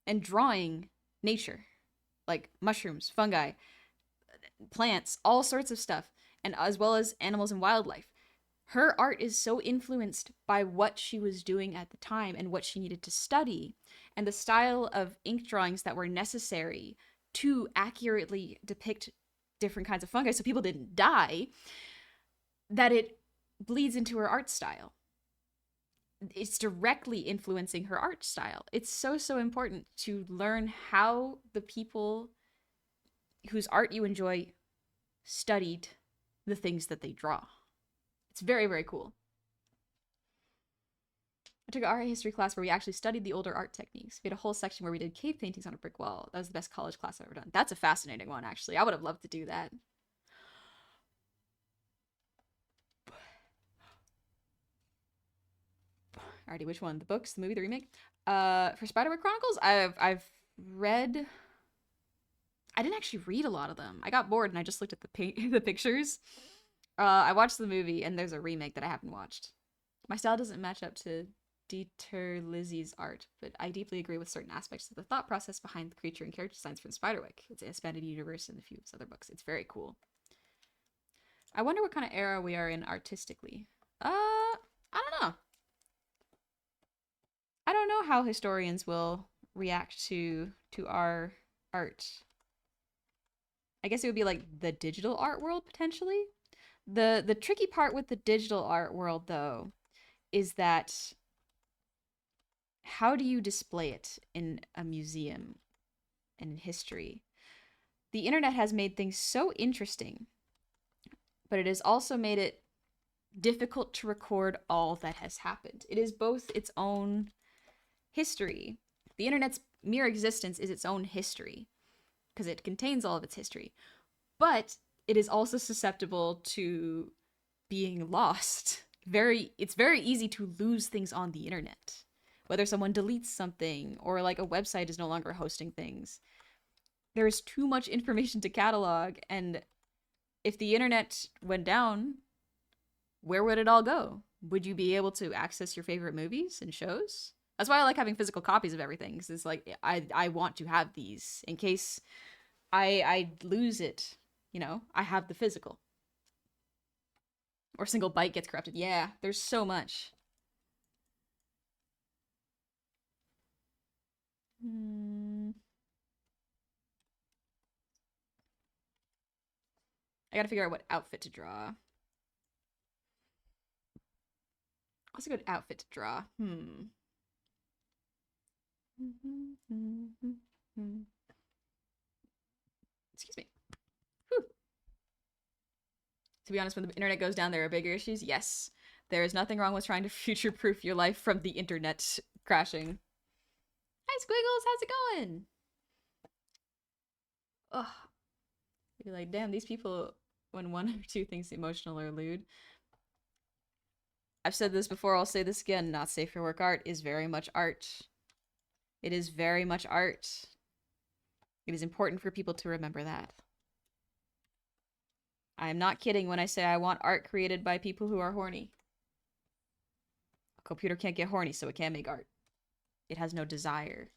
Speaker 1: and drawing nature, like mushrooms, fungi, plants, all sorts of stuff, and as well as animals and wildlife. Her art is so influenced by what she was doing at the time and what she needed to study, and the style of ink drawings that were necessary to accurately depict different kinds of fungi so people didn't die, that it bleeds into her art style. It's directly influencing her art style. It's so important to learn how the people whose art you enjoy studied the things that they draw. It's very, very cool. I took an art history class where we actually studied the older art techniques. We had a whole section where we did cave paintings on a brick wall. That was the best college class I've ever done. That's a fascinating one, actually. I would have loved to do that. Alrighty, which one? The books, the movie, the remake? For Spiderwick Chronicles, I've read. I didn't actually read a lot of them. I got bored and I just looked at the pictures. I watched the movie and there's a remake that I haven't watched. My style doesn't match up to Dieter Lizzie's art, but I deeply agree with certain aspects of the thought process behind the creature and character designs from Spiderwick. It's an expanded universe in a few of his other books. It's very cool. I wonder what kind of era we are in artistically. I don't know. I don't know how historians will react to our art. I guess it would be like the digital art world potentially. The tricky part with the digital art world though is that how do you display it in a museum and in history? The internet has made things so interesting, but it has also made it difficult to record all that has happened. It is both its own history. The internet's mere existence is its own history because it contains all of its history. But it is also susceptible to being lost. It's very easy to lose things on the internet. Whether someone deletes something or like a website is no longer hosting things. There's too much information to catalog, and if the internet went down, where would it all go? Would you be able to access your favorite movies and shows? That's why I like having physical copies of everything, because it's like I want to have these in case I lose it. You know, I have the physical. Or a single byte gets corrupted. Yeah, there's so much. I gotta figure out what outfit to draw. What's a good outfit to draw? Excuse me. Whew. To be honest, when the internet goes down, there are bigger issues. Yes. There is nothing wrong with trying to future-proof your life from the internet crashing. Hi, Squiggles. How's it going? Ugh. You're like, damn, these people, when one or two things emotional or lewd. I've said this before, I'll say this again. Not safe for work art is very much art. It is very much art. It is important for people to remember that. I am not kidding when I say I want art created by people who are horny. A computer can't get horny, so it can't make art. It has no desire.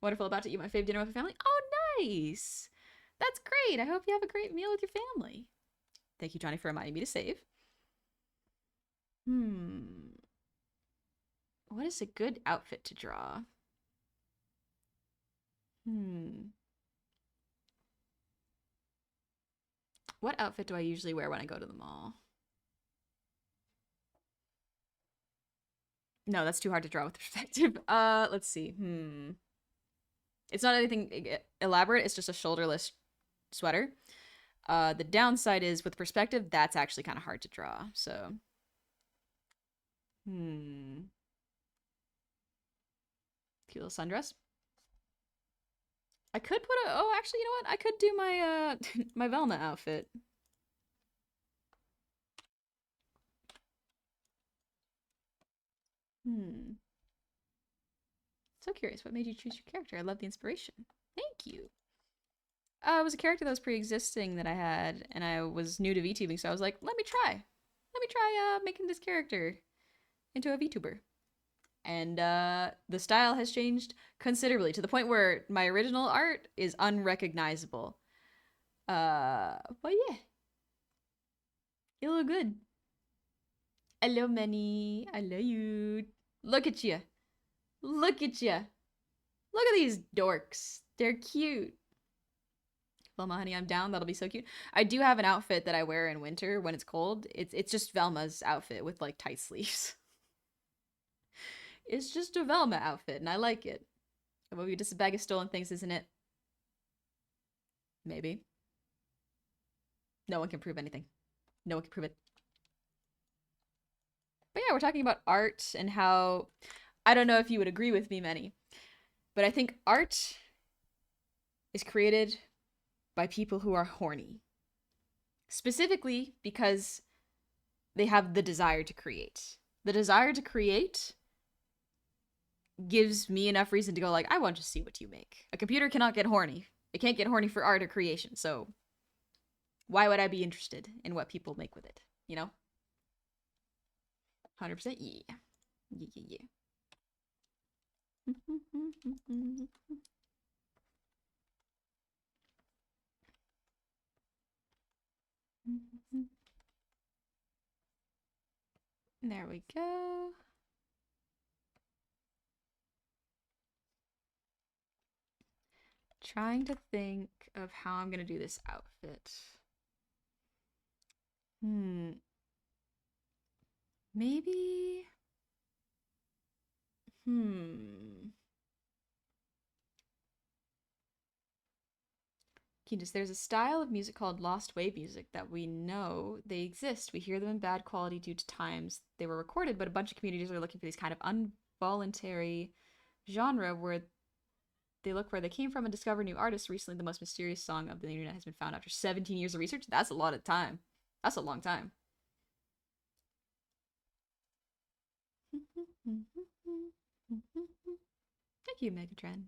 Speaker 1: Wonderful, about to eat my fave dinner with my family. Oh, nice! That's great. I hope you have a great meal with your family. Thank you, Johnny, for reminding me to save. What is a good outfit to draw? What outfit do I usually wear when I go to the mall? No, that's too hard to draw with perspective. Let's see. It's not anything elaborate. It's just a shoulderless sweater. The downside is with perspective, that's actually kind of hard to draw. So, cute little sundress. I could put a. Oh, actually, you know what? I could do my my Velma outfit. So curious. What made you choose your character? I love the inspiration. Thank you. It was a character that was pre-existing that I had, and I was new to VTubing, so I was like, let me try. Let me try making this character into a VTuber. And the style has changed considerably to the point where my original art is unrecognizable. But yeah. You look good. Hello, Manny. I love you. Look at you. Look at you. Look at these dorks. They're cute. Velma, honey, I'm down. That'll be so cute. I do have an outfit that I wear in winter when it's cold. It's just Velma's outfit with like tight sleeves. It's just a Velma outfit, and I like it. It will be just a bag of stolen things, isn't it? Maybe. No one can prove anything. No one can prove it. But yeah, we're talking about art and how I don't know if you would agree with me, Manny, but I think art is created by people who are horny. Specifically because they have the desire to create. The desire to create gives me enough reason to go like, I want to see what you make. A computer cannot get horny. It can't get horny for art or creation, so why would I be interested in what people make with it? You know? 100% yeah. Yeah, yeah, yeah. There we go. Trying to think of how I'm gonna do this outfit. Maybe. Candace, there's a style of music called lost wave music that we know they exist. We hear them in bad quality due to times they were recorded, but a bunch of communities are looking for these kind of involuntary genre where they look where they came from and discover new artists. Recently, the most mysterious song of the internet has been found after 17 years of research. That's a lot of time. That's a long time. Thank you, Megatron.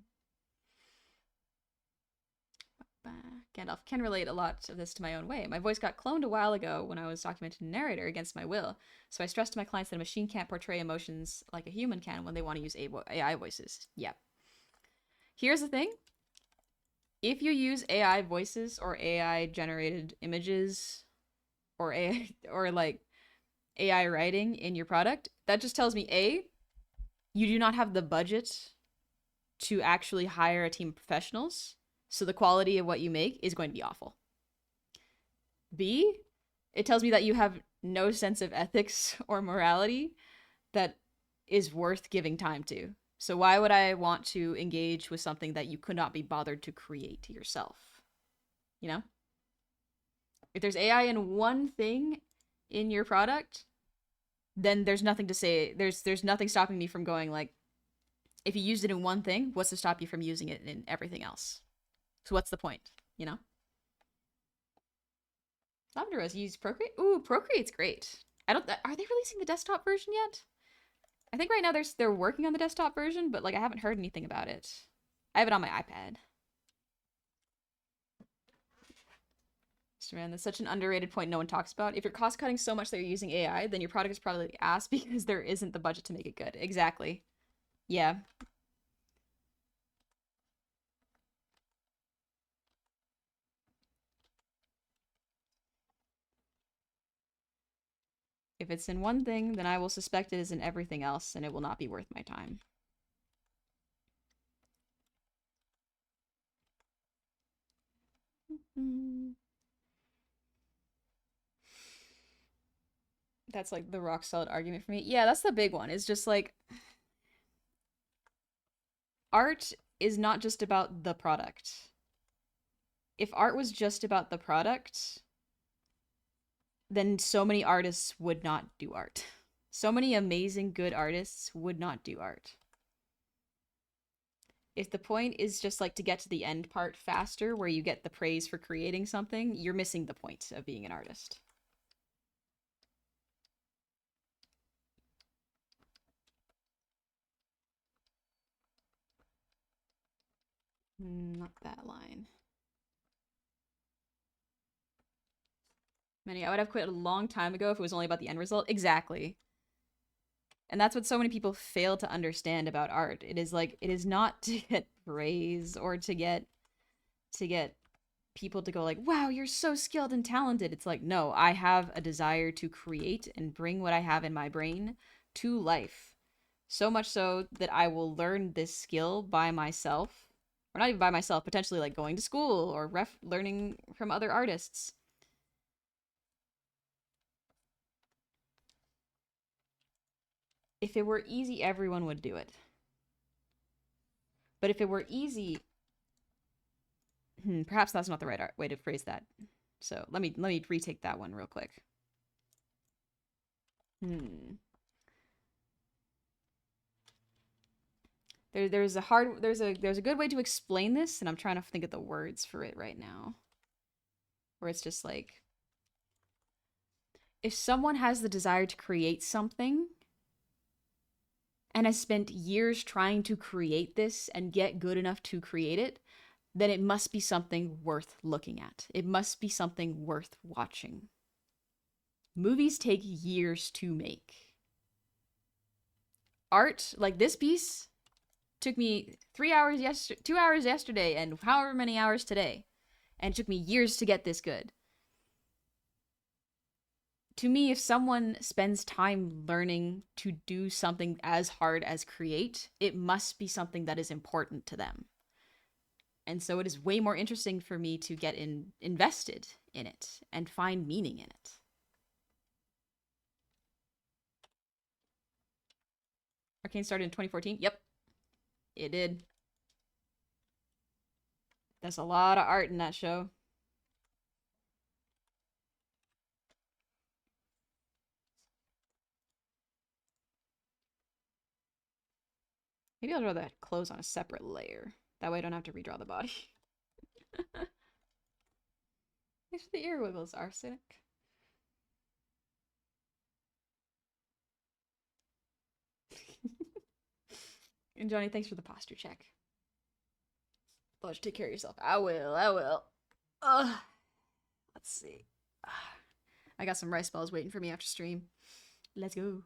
Speaker 1: Gandalf can relate a lot of this to my own way. My voice got cloned a while ago when I was documenting a narrator against my will, so I stressed to my clients that a machine can't portray emotions like a human can when they want to use AI voices. Yep. Here's the thing. If you use AI voices or AI generated images or AI or like AI writing in your product, that just tells me A, you do not have the budget to actually hire a team of professionals, so the quality of what you make is going to be awful. B, it tells me that you have no sense of ethics or morality that is worth giving time to. So why would I want to engage with something that you could not be bothered to create yourself? You know? If there's AI in one thing in your product, then there's nothing to say. There's nothing stopping me from going like, if you used it in one thing, what's to stop you from using it in everything else? So what's the point? You know? Lavender Rose used Procreate. Ooh, Procreate's great. I don't. Are they releasing the desktop version yet? I think right now they're working on the desktop version, but like I haven't heard anything about it. I have it on my iPad. Man, that's such an underrated point no one talks about. If you're cost cutting so much that you're using AI, then your product is probably ass because there isn't the budget to make it good. Exactly. Yeah. If it's in one thing, then I will suspect it is in everything else, and it will not be worth my time. That's like the rock solid argument for me. Yeah, that's the big one. It's just like art is not just about the product. If art was just about the product, then so many artists would not do art. So many amazing, good artists would not do art. If the point is just like to get to the end part faster, where you get the praise for creating something, you're missing the point of being an artist. Not that line. Many, I would have quit a long time ago if it was only about the end result. Exactly. And that's what so many people fail to understand about art. It is like it is not to get praise or to get people to go like, "Wow, you're so skilled and talented." It's like, "No, I have a desire to create and bring what I have in my brain to life." So much so that I will learn this skill by myself. Or not even by myself, potentially like going to school or learning from other artists. If it were easy, everyone would do it. But if it were easy, perhaps that's not the right way to phrase that. So let me retake that one real quick. there's a good way to explain this, and I'm trying to think of the words for it right now. Where it's just like, if someone has the desire to create something and has spent years trying to create this and get good enough to create it, then it must be something worth looking at. It must be something worth watching. Movies take years to make. Art, like this piece, took me 2 hours yesterday, and however many hours today. And it took me years to get this good. To me, if someone spends time learning to do something as hard as create, it must be something that is important to them. And so it is way more interesting for me to get invested in it and find meaning in it. Arcane started in 2014? Yep, it did. There's a lot of art in that show. Maybe I'll draw the clothes on a separate layer. That way I don't have to redraw the body. Thanks for the ear wiggles, Arsenic. And Johnny, thanks for the posture check. I'll let you take care of yourself. I will. Let's see. I got some rice balls waiting for me after stream. Let's go.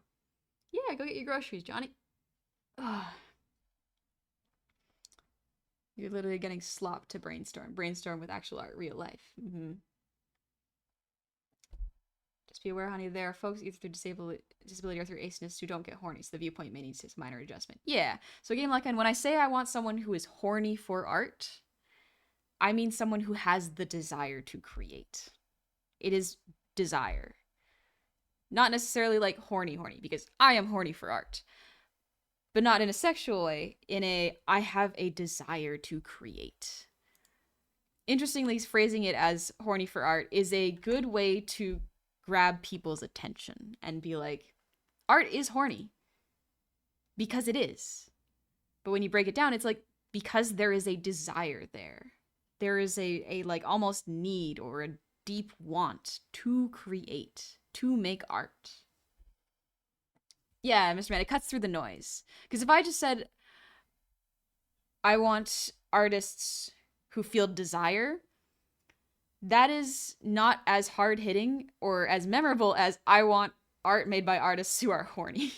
Speaker 1: Yeah, go get your groceries, Johnny. You're literally getting slopped to brainstorm. Brainstorm with actual art, real life. Just be aware, honey, there are folks either through disability or through aceness who don't get horny, so the viewpoint may need a minor adjustment. Yeah. So again, like, when I say I want someone who is horny for art, I mean someone who has the desire to create. It is desire. Not necessarily like horny, because I am horny for art. But not in a sexual way, I have a desire to create. Interestingly, phrasing it as horny for art is a good way to grab people's attention and be like, art is horny. Because it is. But when you break it down, it's like, because there is a desire there. There is a like almost need or a deep want to create, to make art. Yeah, Mr. Man, it cuts through the noise. Because if I just said, I want artists who feel desire, that is not as hard-hitting or as memorable as I want art made by artists who are horny.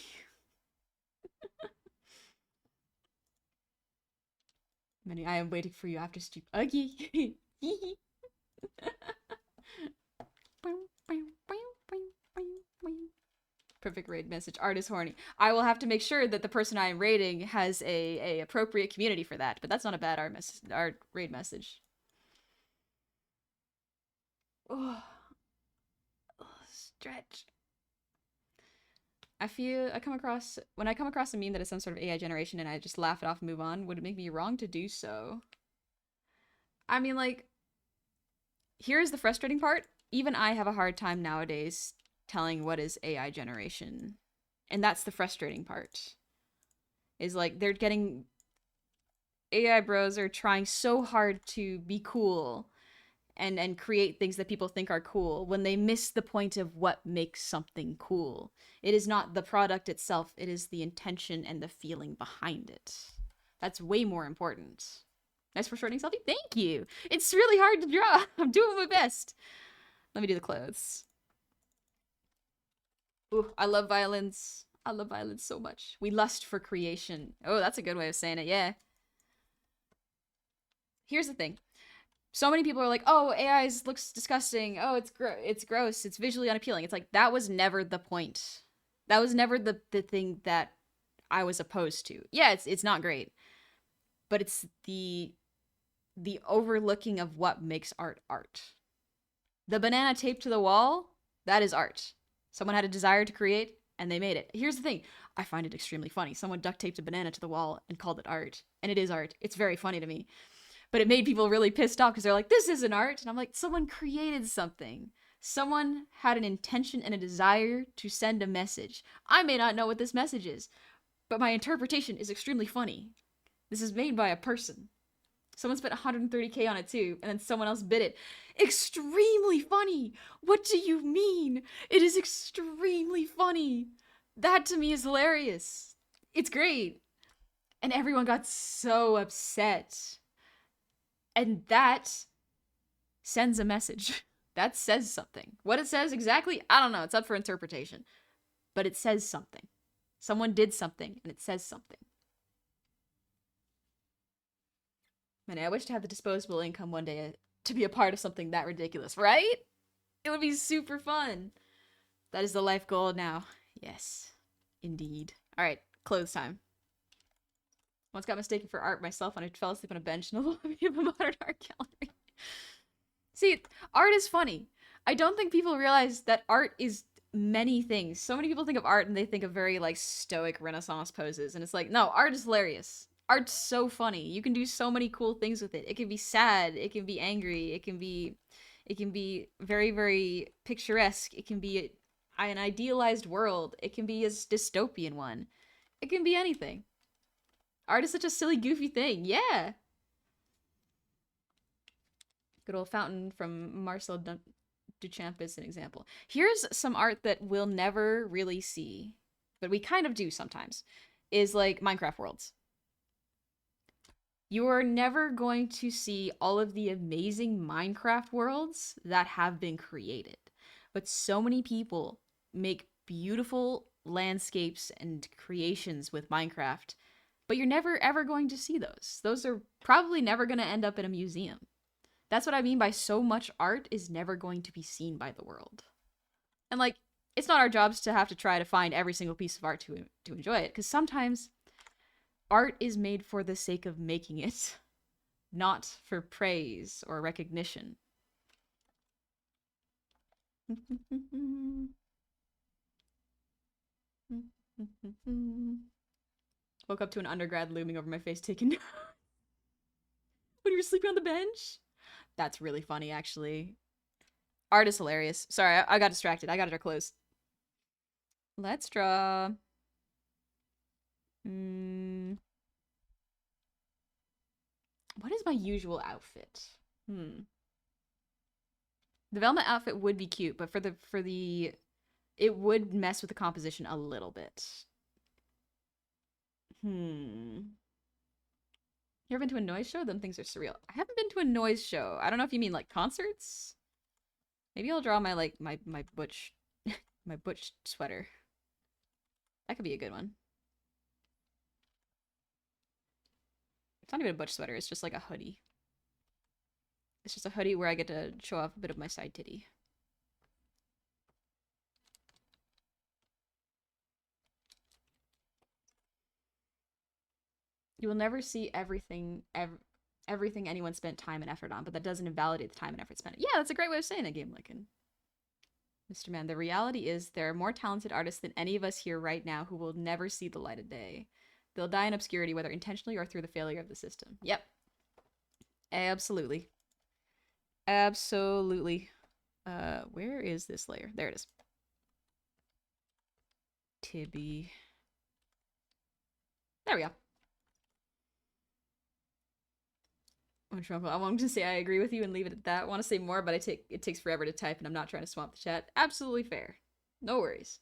Speaker 1: Many, I am waiting for you after stream. Uggy. Perfect raid message. Art is horny. I will have to make sure that the person I am raiding has a appropriate community for that, but that's not a bad art raid message. Oh, stretch. When I come across a meme that is some sort of AI generation and I just laugh it off and move on, would it make me wrong to do so? I mean, like, here's the frustrating part. Even I have a hard time nowadays telling what is AI generation. And that's the frustrating part. Is like, they're getting... AI bros are trying so hard to be cool and create things that people think are cool when they miss the point of what makes something cool. It is not the product itself, it is the intention and the feeling behind it. That's way more important. Nice for shortening selfie? Thank you! It's really hard to draw! I'm doing my best! Let me do the clothes. Ooh, I love violins. I love violins so much. We lust for creation. Oh, that's a good way of saying it, yeah. Here's the thing. So many people are like, oh, AI looks disgusting. Oh, it's gross. It's visually unappealing. It's like, that was never the point. That was never the thing that I was opposed to. Yeah, it's not great. But it's the overlooking of what makes art art. The banana taped to the wall, that is art. Someone had a desire to create, and they made it. Here's the thing. I find it extremely funny. Someone duct taped a banana to the wall and called it art. And it is art. It's very funny to me. But it made people really pissed off because they're like, this isn't art. And I'm like, someone created something. Someone had an intention and a desire to send a message. I may not know what this message is, but my interpretation is extremely funny. This is made by a person. Someone spent 130K on it too, and then someone else bid it. Extremely funny! What do you mean? It is extremely funny! That to me is hilarious. It's great. And everyone got so upset. And that sends a message. That says something. What it says exactly, I don't know. It's up for interpretation. But it says something. Someone did something, and it says something. Man, I wish to have the disposable income one day to be a part of something that ridiculous, right? It would be super fun. That is the life goal now. Yes, indeed. All right, clothes time. Once got mistaken for art myself when I fell asleep on a bench in the lobby of a modern art gallery. See, art is funny. I don't think people realize that art is many things. So many people think of art and they think of very like stoic Renaissance poses, and it's like, no, art is hilarious. Art's so funny. You can do so many cool things with it. It can be sad, it can be angry, it can be very, very picturesque. It can be an idealized world. It can be a dystopian one. It can be anything. Art is such a silly, goofy thing. Yeah. Good old fountain from Marcel Duchamp is an example. Here's some art that we'll never really see, but we kind of do sometimes, is like Minecraft worlds. You are never going to see all of the amazing Minecraft worlds that have been created. But so many people make beautiful landscapes and creations with Minecraft, but you're never ever going to see those. Those are probably never going to end up in a museum. That's what I mean by so much art is never going to be seen by the world. And like, it's not our jobs to have to try to find every single piece of art to enjoy it, because sometimes art is made for the sake of making it, not for praise or recognition. Woke up to an undergrad looming over my face taking when you were sleeping on the bench. That's really funny, actually. Art is hilarious. Sorry, I got distracted. I gotta draw close. Let's draw. What is my usual outfit? The Velma outfit would be cute, but it would mess with the composition a little bit. You ever been to a noise show? Them things are surreal. I haven't been to a noise show. I don't know if you mean like concerts. Maybe I'll draw my like my butch my butch sweater. That could be a good one. It's not even a butch sweater, it's just like a hoodie. It's just a hoodie where I get to show off a bit of my side titty. You will never see everything anyone spent time and effort on, but that doesn't invalidate the time and effort spent. Yeah, that's a great way of saying that, Game Lincoln. Mr. Man, the reality is there are more talented artists than any of us here right now who will never see the light of day. They'll die in obscurity, whether intentionally or through the failure of the system. Yep. Absolutely. Absolutely. Where is this layer? There it is. Tibby. There we go. I want to say I agree with you and leave it at that. I want to say more, but it takes forever to type, and I'm not trying to swamp the chat. Absolutely fair. No worries.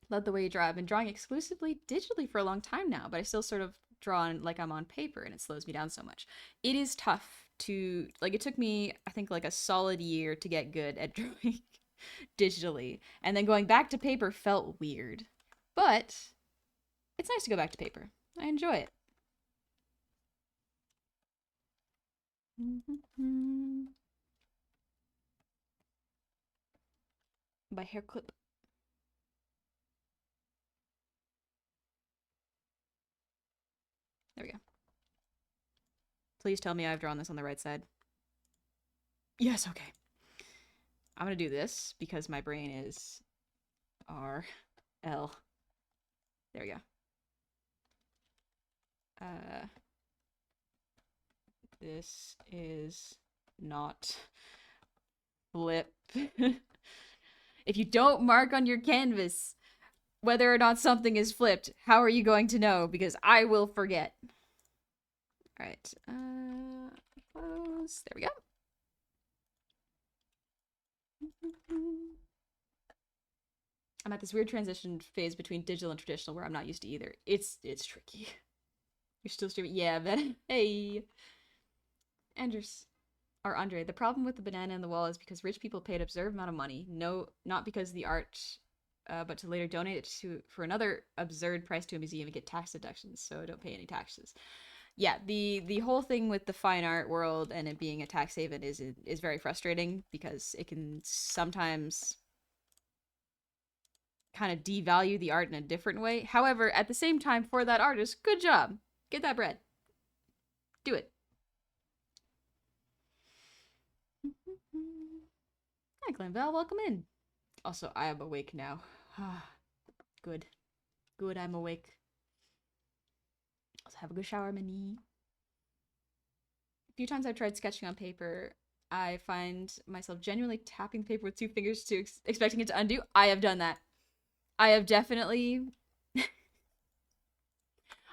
Speaker 1: Love the way you draw. I've been drawing exclusively digitally for a long time now, but I still sort of draw like I'm on paper, and it slows me down so much. It is tough to, like, it took me, I think, like a solid year to get good at drawing digitally, and then going back to paper felt weird. But it's nice to go back to paper. I enjoy it. By hair clip. There we go. Please tell me I've drawn this on the right side. Yes, okay. I'm gonna do this because my brain is RL. There we go. This is not flip. If you don't mark on your canvas whether or not something is flipped, how are you going to know? Because I will forget. All right. Close. There we go. I'm at this weird transition phase between digital and traditional where I'm not used to either. It's tricky. You're still streaming? Yeah, Ben. Hey. Andrews. Or Andre, the problem with the banana in the wall is because rich people pay an absurd amount of money. No, not because the art, but to later donate it to for another absurd price to a museum and get tax deductions, so I don't pay any taxes. Yeah, the whole thing with the fine art world and it being a tax haven is very frustrating because it can sometimes kind of devalue the art in a different way. However, at the same time, for that artist, good job. Get that bread. Do it. Hi, Glenville. Welcome in. Also, I am awake now. Good. Good, I'm awake. Also, have a good shower, Minnie. A few times I've tried sketching on paper. I find myself genuinely tapping the paper with two fingers to expecting it to undo. I have done that. I have definitely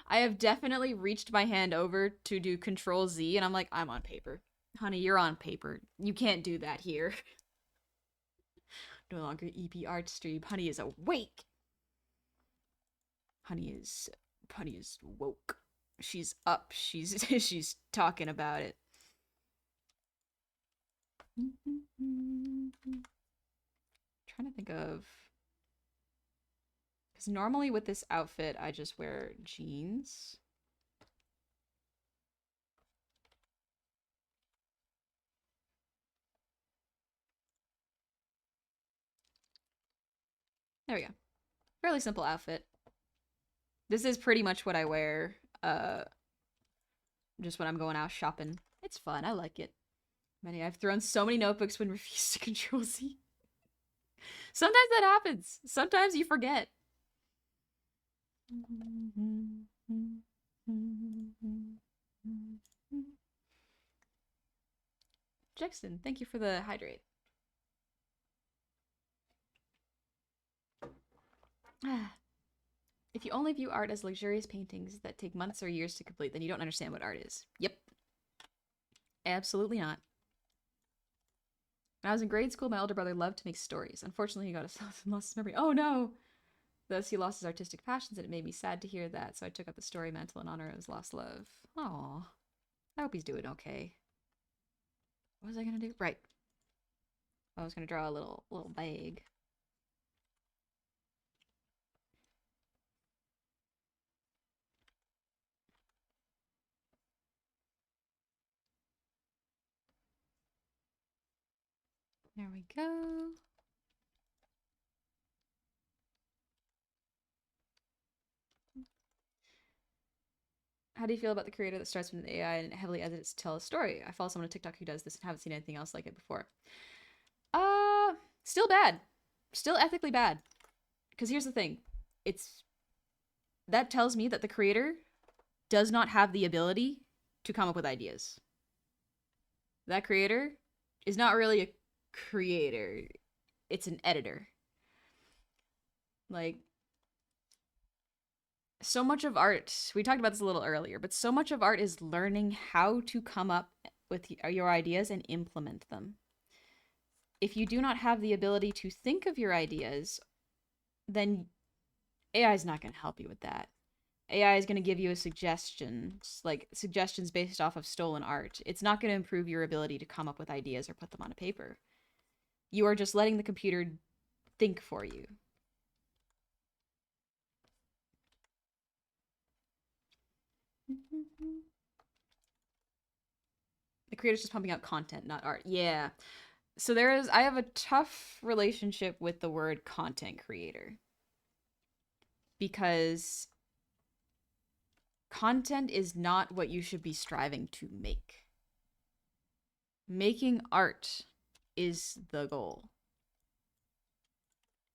Speaker 1: reached my hand over to do Control Z, and I'm like, I'm on paper. Honey, you're on paper. You can't do that here. No longer EP art stream. Honey is awake. Honey is woke. She's up. She's she's talking about it. Trying to think of, because normally with this outfit I just wear jeans. There we go. Fairly simple outfit. This is pretty much what I wear just when I'm going out shopping. It's fun. I like it. I've thrown so many notebooks when refused to Control Z. Sometimes that happens. Sometimes you forget. Jackson, thank you for the hydrate. If you only view art as luxurious paintings that take months or years to complete, then you don't understand what art is. Yep. Absolutely not. When I was in grade school, my older brother loved to make stories. Unfortunately, he got a lost his memory. Oh no! Thus, he lost his artistic passions, and it made me sad to hear that, so I took up the story mantle in honor of his lost love. Aww. I hope he's doing okay. What was I gonna do? Right. I was gonna draw a little bag. There we go. How do you feel about the creator that starts with an AI and heavily edits to tell a story? I follow someone on TikTok who does this and haven't seen anything else like it before. Still bad. Still ethically bad. Because here's the thing. That tells me that the creator does not have the ability to come up with ideas. That creator is not really a creator. It's an editor. Like, so much of art, we talked about this a little earlier, but so much of art is learning how to come up with your ideas and implement them. If you do not have the ability to think of your ideas, then AI is not going to help you with that. AI is going to give you suggestions based off of stolen art. It's not going to improve your ability to come up with ideas or put them on a paper. You are just letting the computer think for you. The creator's just pumping out content, not art. Yeah. So I have a tough relationship with the word content creator. Because content is not what you should be striving to make. Making art is the goal.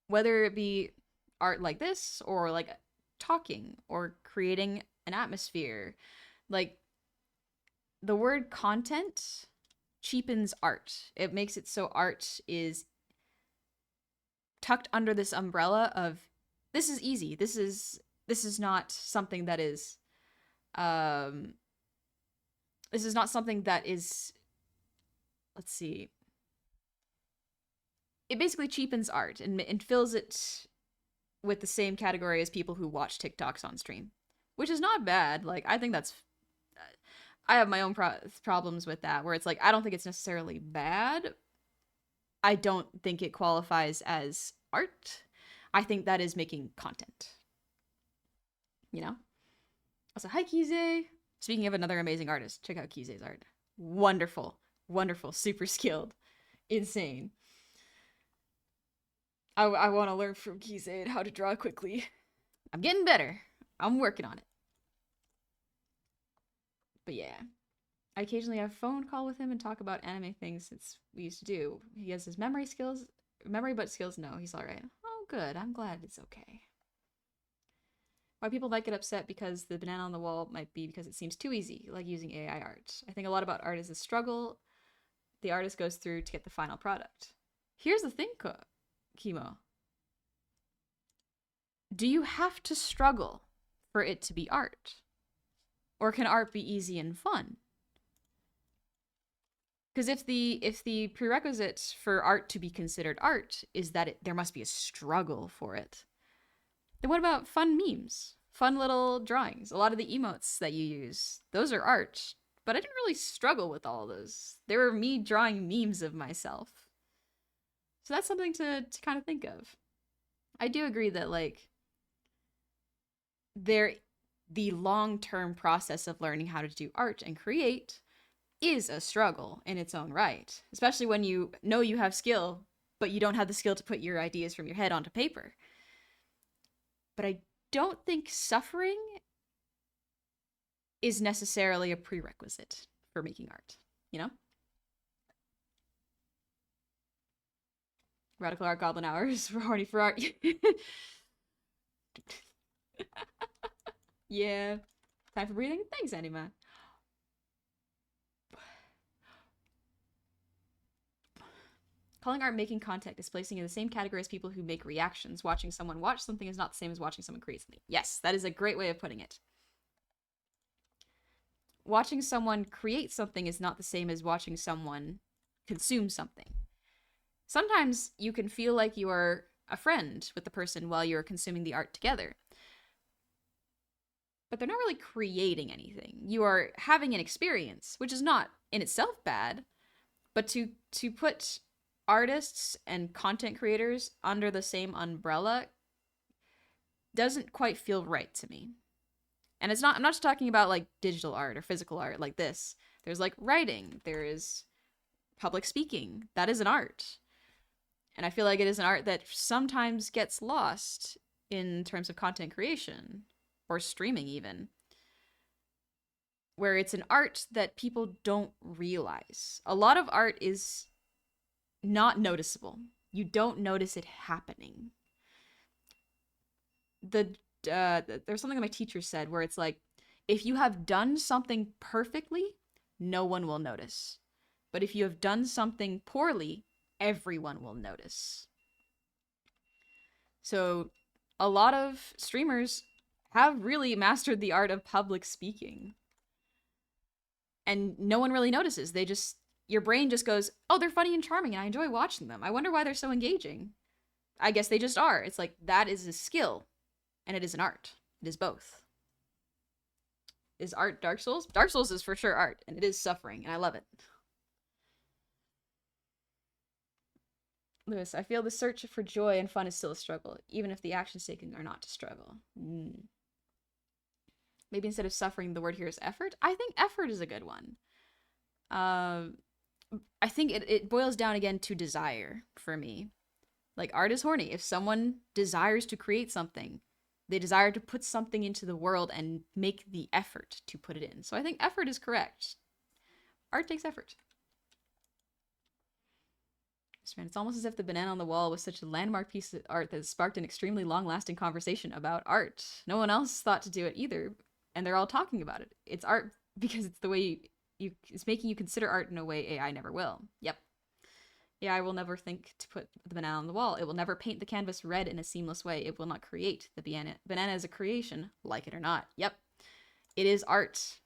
Speaker 1: Whether it be art like this or like talking or creating an atmosphere. Like, the word content cheapens art. It makes it so art is tucked under this umbrella of this is easy. This is not something that is um this is not something that is, let's see. It basically cheapens art and fills it with the same category as people who watch TikToks on stream, which is not bad. Like, I think that's. I have my own problems with that, where it's like, I don't think it's necessarily bad. I don't think it qualifies as art. I think that is making content, you know? Also, hi, Kize. Speaking of another amazing artist, check out Kize's art. Wonderful. Wonderful. Super skilled. Insane. I want to learn from Kize how to draw quickly. I'm getting better. I'm working on it. But yeah, I occasionally have a phone call with him and talk about anime things since we used to do. He has his memory skills. Memory but skills, no, he's alright. Oh, good. I'm glad it's okay. Why people might get upset because the banana on the wall might be because it seems too easy, like using AI art. I think a lot about art is a struggle the artist goes through to get the final product. Here's the thing, Kimo. Do you have to struggle for it to be art? Or can art be easy and fun? Because if the prerequisite for art to be considered art is that there must be a struggle for it, then what about fun memes? Fun little drawings. A lot of the emotes that you use, those are art. But I didn't really struggle with all those. They were me drawing memes of myself. So that's something to kind of think of. I do agree that, like, the long-term process of learning how to do art and create is a struggle in its own right, especially when you know you have skill, but you don't have the skill to put your ideas from your head onto paper. But I don't think suffering is necessarily a prerequisite for making art, you know? Radical Art Goblin Hours for horny for art. Yeah. Time for breathing? Thanks, Anima. Calling art making content is placing in the same category as people who make reactions. Watching someone watch something is not the same as watching someone create something. Yes, that is a great way of putting it. Watching someone create something is not the same as watching someone consume something. Sometimes you can feel like you are a friend with the person while you're consuming the art together. But they're not really creating anything. You are having an experience, which is not in itself bad, but to put artists and content creators under the same umbrella doesn't quite feel right to me. And I'm not just talking about like digital art or physical art like this. There's like writing, there is public speaking. That is an art. And I feel like it is an art that sometimes gets lost in terms of content creation or streaming even, where it's an art that people don't realize. A lot of art is not noticeable. You don't notice it happening. There's something that my teacher said where it's like, if you have done something perfectly, no one will notice. But if you have done something poorly, everyone will notice. So a lot of streamers have really mastered the art of public speaking. And no one really notices. Your brain just goes, oh, they're funny and charming and I enjoy watching them. I wonder why they're so engaging. I guess they just are. It's like, that is a skill and it is an art. It is both. Is art Dark Souls? Dark Souls is for sure art and it is suffering and I love it. Lewis, I feel the search for joy and fun is still a struggle, even if the actions taken are not to struggle. Maybe instead of suffering, the word here is effort. I think effort is a good one. I think it boils down again to desire for me. Like, art is horny. If someone desires to create something, they desire to put something into the world and make the effort to put it in. So I think effort is correct. Art takes effort. It's almost as if the banana on the wall was such a landmark piece of art that sparked an extremely long-lasting conversation about art. No one else thought to do it either, and they're all talking about it. It's art because it's the way it's making you consider art in a way AI never will. Yep. AI will never think to put the banana on the wall. It will never paint the canvas red in a seamless way. It will not create the banana. Banana is a creation, like it or not. Yep. It is art.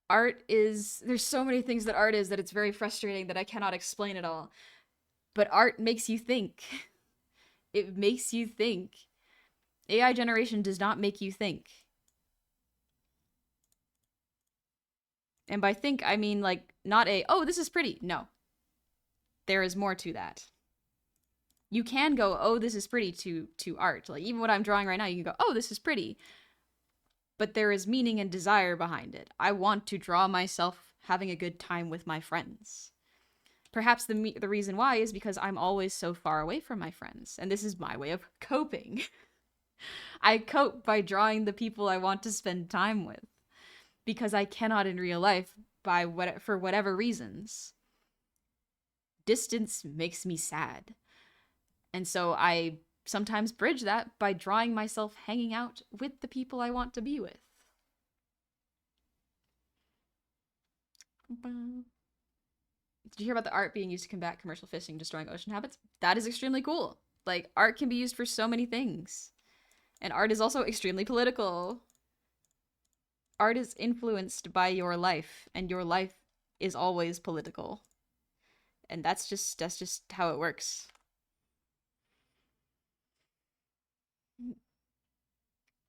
Speaker 1: Art is, there's so many things that art is that it's very frustrating that I cannot explain it all. But art makes you think. It makes you think. AI generation does not make you think. And by think, I mean like not a, oh, this is pretty. No. There is more to that. You can go, oh, this is pretty to art. Like even what I'm drawing right now, you can go, oh, this is pretty. But there is meaning and desire behind it. I want to draw myself having a good time with my friends. Perhaps the reason why is because I'm always so far away from my friends, and this is my way of coping. I cope by drawing the people I want to spend time with because I cannot in real life for whatever reasons. Distance makes me sad. And so I sometimes bridge that by drawing myself hanging out with the people I want to be with. Did you hear about the art being used to combat commercial fishing, destroying ocean habits? That is extremely cool. Like, art can be used for so many things. And art is also extremely political. Art is influenced by your life, and your life is always political. And that's just how it works.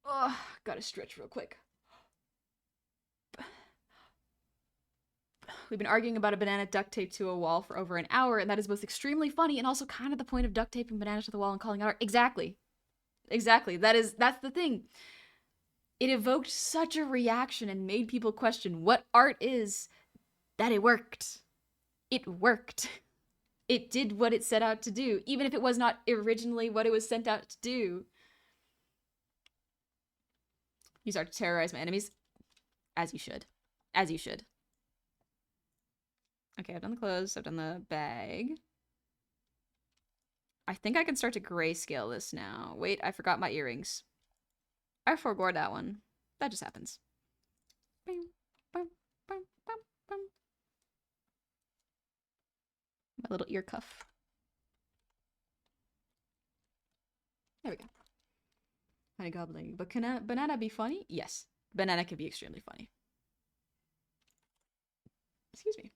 Speaker 1: Oh, gotta stretch real quick. We've been arguing about a banana duct taped to a wall for over an hour, and that is both extremely funny and also kind of the point of duct taping bananas to the wall and calling it art. Exactly. Exactly. That's the thing. It evoked such a reaction and made people question what art is that it worked. It worked. It did what it set out to do, even if it was not originally what it was sent out to do. Use art to terrorize my enemies. As you should. As you should. Okay, I've done the clothes. I've done the bag. I think I can start to grayscale this now. Wait, I forgot my earrings. I forgot that one. That just happens. My little ear cuff. There we go. Honey gobbling. But can a banana be funny? Yes. Banana can be extremely funny. Excuse me.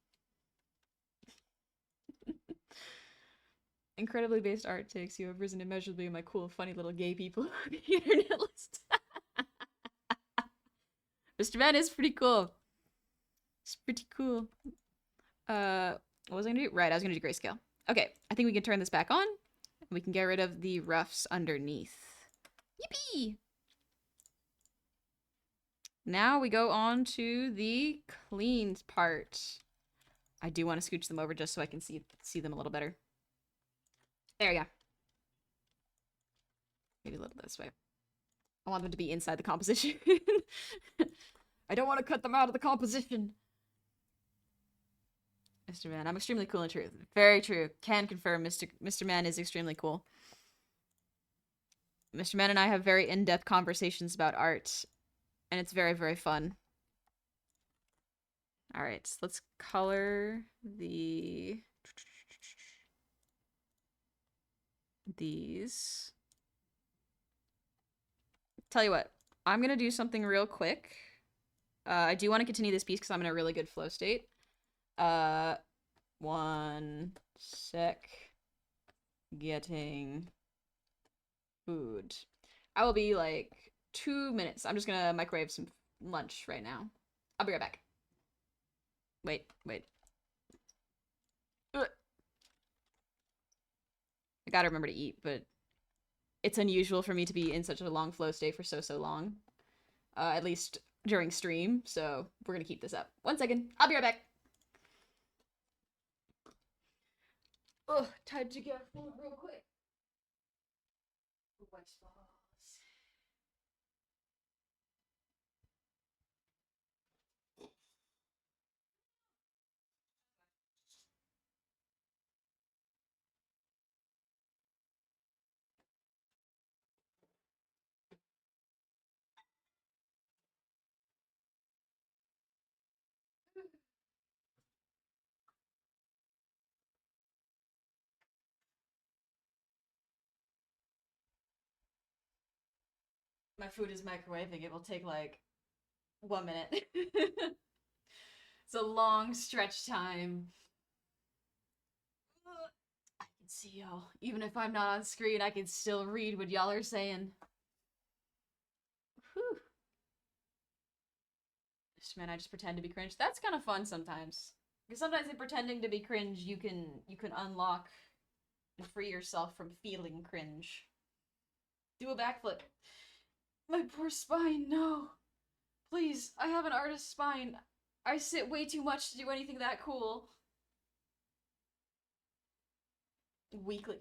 Speaker 1: Incredibly based art takes. You have risen immeasurably in my cool, funny little gay people on the internet list. Mr. Man is pretty cool. It's pretty cool. What was I gonna do? Right, I was gonna do grayscale. Okay, I think we can turn this back on. We can get rid of the roughs underneath. Yippee! Now we go on to the cleaned part. I do want to scooch them over just so I can see them a little better. There we go. Maybe a little this way. I want them to be inside the composition. I don't want to cut them out of the composition. Mr. Man, I'm extremely cool and true. Very true. Can confirm Mr. Man is extremely cool. Mr. Man and I have very in-depth conversations about art, and it's very, very fun. All right, so let's color these. Tell you what, I'm gonna do something real quick. I do want to continue this piece because I'm in a really good flow state. One sec. Getting food. I will be like 2 minutes. I'm just gonna microwave some lunch right now. I'll be right back. Wait. Ugh. I gotta remember to eat, but it's unusual for me to be in such a long flow state for so long. At least during stream, so we're gonna keep this up. 1 second. I'll be right back. Oh, time to get food real quick. My food is microwaving. It will take like 1 minute. It's a long stretch time. I can see y'all. Even if I'm not on screen, I can still read what y'all are saying. Whew. Man, I just pretend to be cringe. That's kind of fun sometimes. Because sometimes in pretending to be cringe, you can unlock and free yourself from feeling cringe. Do a backflip. My poor spine, no. Please, I have an artist's spine. I sit way too much to do anything that cool. Weekly.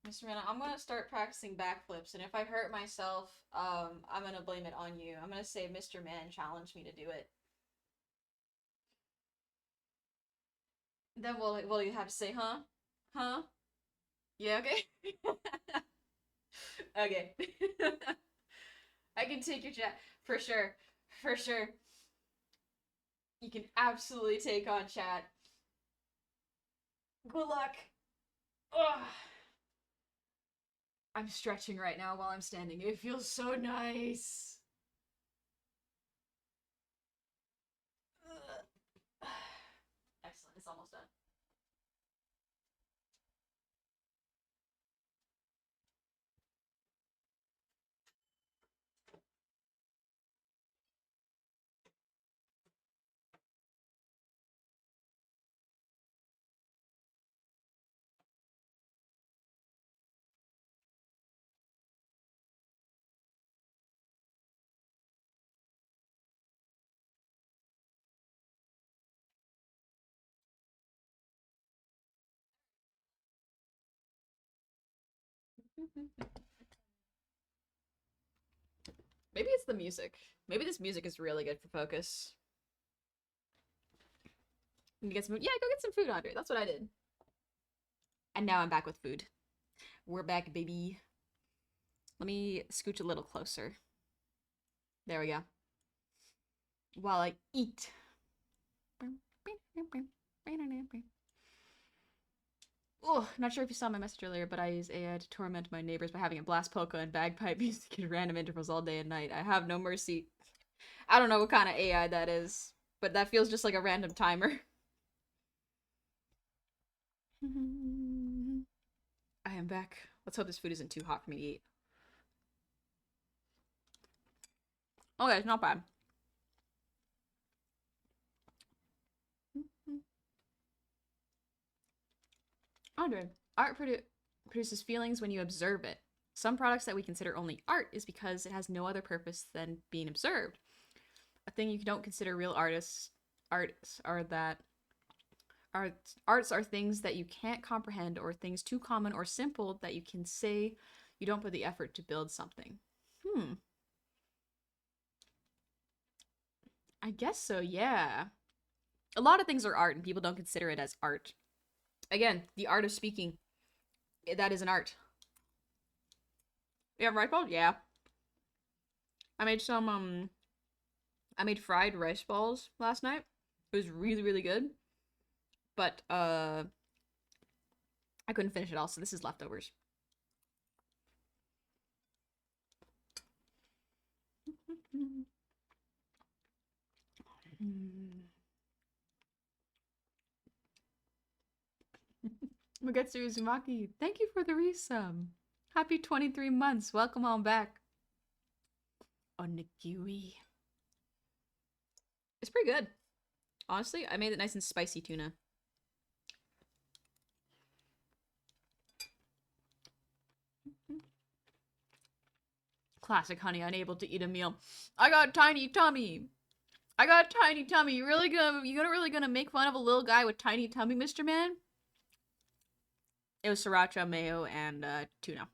Speaker 1: Mr. Manna, I'm gonna start practicing backflips, and if I hurt myself, I'm gonna blame it on you. I'm gonna say Mr. Man challenged me to do it. Then will you have to say, huh? Huh? Yeah, okay. Okay. I can take your chat. For sure. For sure. You can absolutely take on chat. Good luck. Ugh. I'm stretching right now while I'm standing. It feels so nice. Excellent. It's almost done. Maybe it's the music. Maybe this music is really good for focus. Need to get some. Yeah, go get some food, Andre. That's what I did. And now I'm back with food. We're back, baby. Let me scooch a little closer. There we go. While I eat. Oh, not sure if you saw my message earlier, but I use AI to torment my neighbors by having a blast polka and bagpipe music at random intervals all day and night. I have no mercy. I don't know what kind of AI that is, but that feels just like a random timer. I am back. Let's hope this food isn't too hot for me to eat. Okay, it's not bad. Andre, art produces feelings when you observe it. Some products that we consider only art is because it has no other purpose than being observed. A thing you don't consider real arts are that arts are things that you can't comprehend or things too common or simple that you can say you don't put the effort to build something. I guess so, yeah. A lot of things are art and people don't consider it as art. Again, the art of speaking. That is an art. You have rice balls? Yeah. I made some, I made fried rice balls last night. It was really, really good. But, I couldn't finish it all, so this is leftovers. Mugetsu Uzumaki, thank you for the resub. Happy 23 months. Welcome on back. Onigiri. It's pretty good. Honestly, I made it nice and spicy tuna. Classic honey, unable to eat a meal. I got a tiny tummy. I got a tiny tummy. You really gonna make fun of a little guy with tiny tummy, Mr. Man? It was sriracha, mayo, and tuna.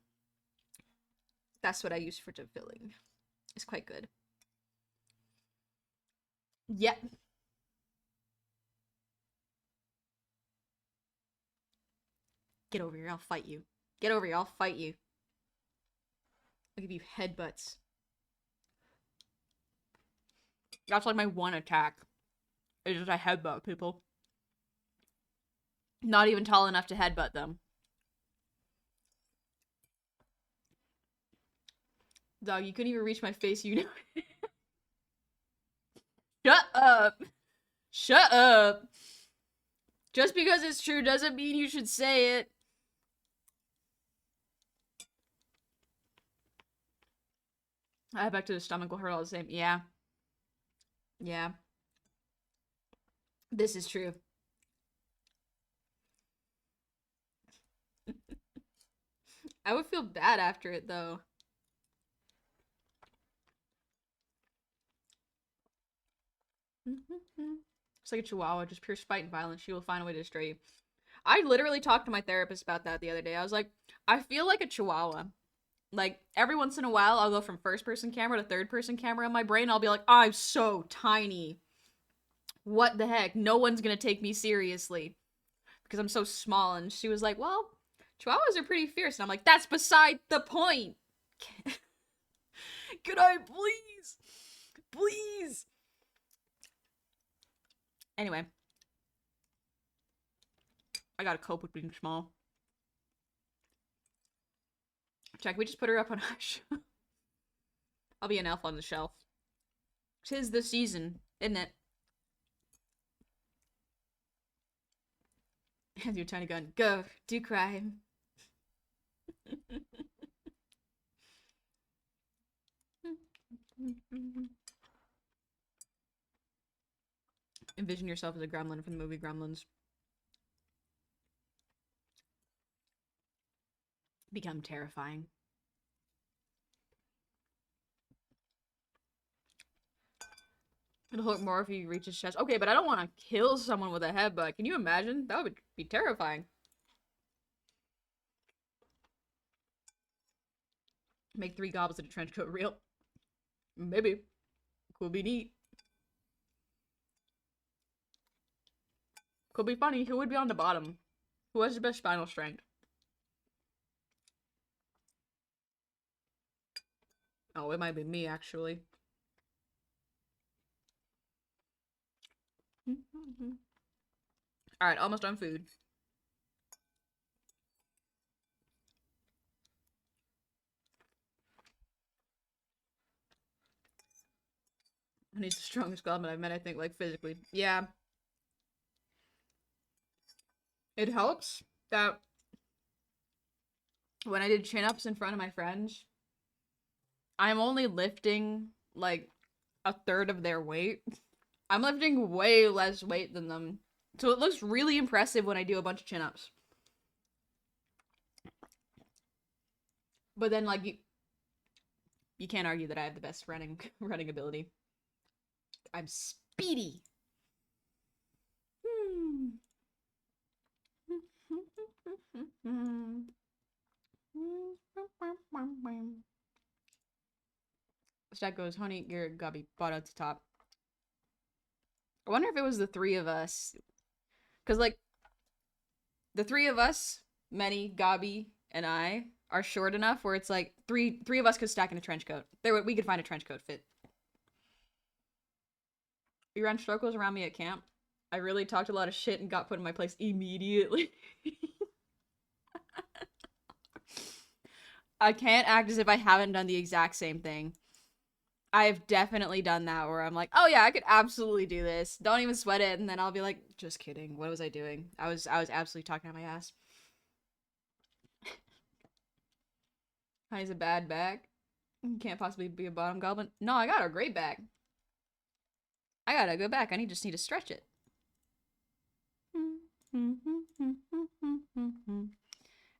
Speaker 1: That's what I use for filling. It's quite good. Yep. Get over here, I'll fight you. Get over here, I'll fight you. I'll give you headbutts. That's like my one attack. It's just I headbutt people. Not even tall enough to headbutt them. Dog, you couldn't even reach my face, you know. Shut up. Shut up. Just because it's true doesn't mean you should say it. I back to the stomach will hurt all the same. Yeah. Yeah. This is true. I would feel bad after it though. It's like a chihuahua, just pure spite and violence. She will find a way to destroy you. I literally talked to my therapist about that the other day. I was like, I feel like a chihuahua. Like, every once in a while, I'll go from first person camera to third person camera in my brain. I'll be like, I'm so tiny. What the heck? No one's gonna take me seriously because I'm so small. And she was like, well, chihuahuas are pretty fierce. And I'm like, that's beside the point. Could I please? Please. Anyway. I gotta cope with being small. Jack, we just put her up on hush. I'll be an elf on the shelf. 'Tis the season, isn't it? Has your tiny gun. Go, do crime. Envision yourself as a gremlin from the movie Gremlins. Become terrifying. It'll hurt more if you reach his chest. Okay, but I don't want to kill someone with a headbutt. Can you imagine? That would be terrifying. Make 3 goblins in a trench coat real. Maybe. Could be neat. Could be funny. Who would be on the bottom? Who has the best spinal strength? Oh, it might be me, actually. Alright, almost on food. And he's the strongest goblin I've met, I think, like, physically. Yeah. It helps that when I did chin-ups in front of my friends, I'm only lifting, like, a third of their weight. I'm lifting way less weight than them. So it looks really impressive when I do a bunch of chin-ups. But then, like, you can't argue that I have the best running ability. I'm speedy. Stack goes, honey, your gobby bought at the top. I wonder if it was the 3 of us. Because, like, the 3 of us, Many, Gobby, and I, are short enough where it's like three of us could stack in a trench coat. We could find a trench coat fit. You ran circles around me at camp. I really talked a lot of shit and got put in my place immediately. I can't act as if I haven't done the exact same thing. I've definitely done that where I'm like, oh yeah, I could absolutely do this. Don't even sweat it. And then I'll be like, just kidding. What was I doing? I was absolutely talking out my ass. Honey's a bad bag. Can't possibly be a bottom goblin. No, I got a great bag. I got a good back. I just need to stretch it.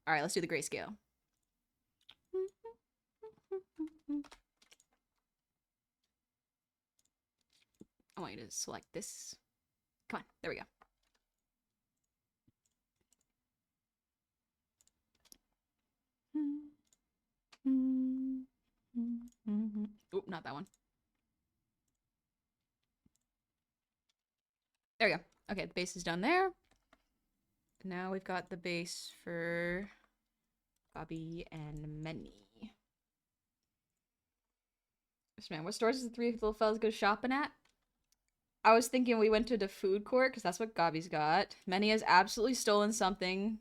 Speaker 1: Alright, let's do the grayscale. I want you to select this. Come on, there we go. Oop, not that one. There we go. Okay, the base is done there. Now we've got the base for Bobby and Many. Man, what stores does the 3 little fellas go shopping at? I was thinking we went to the food court because that's what Gobby's got. Many has absolutely stolen something.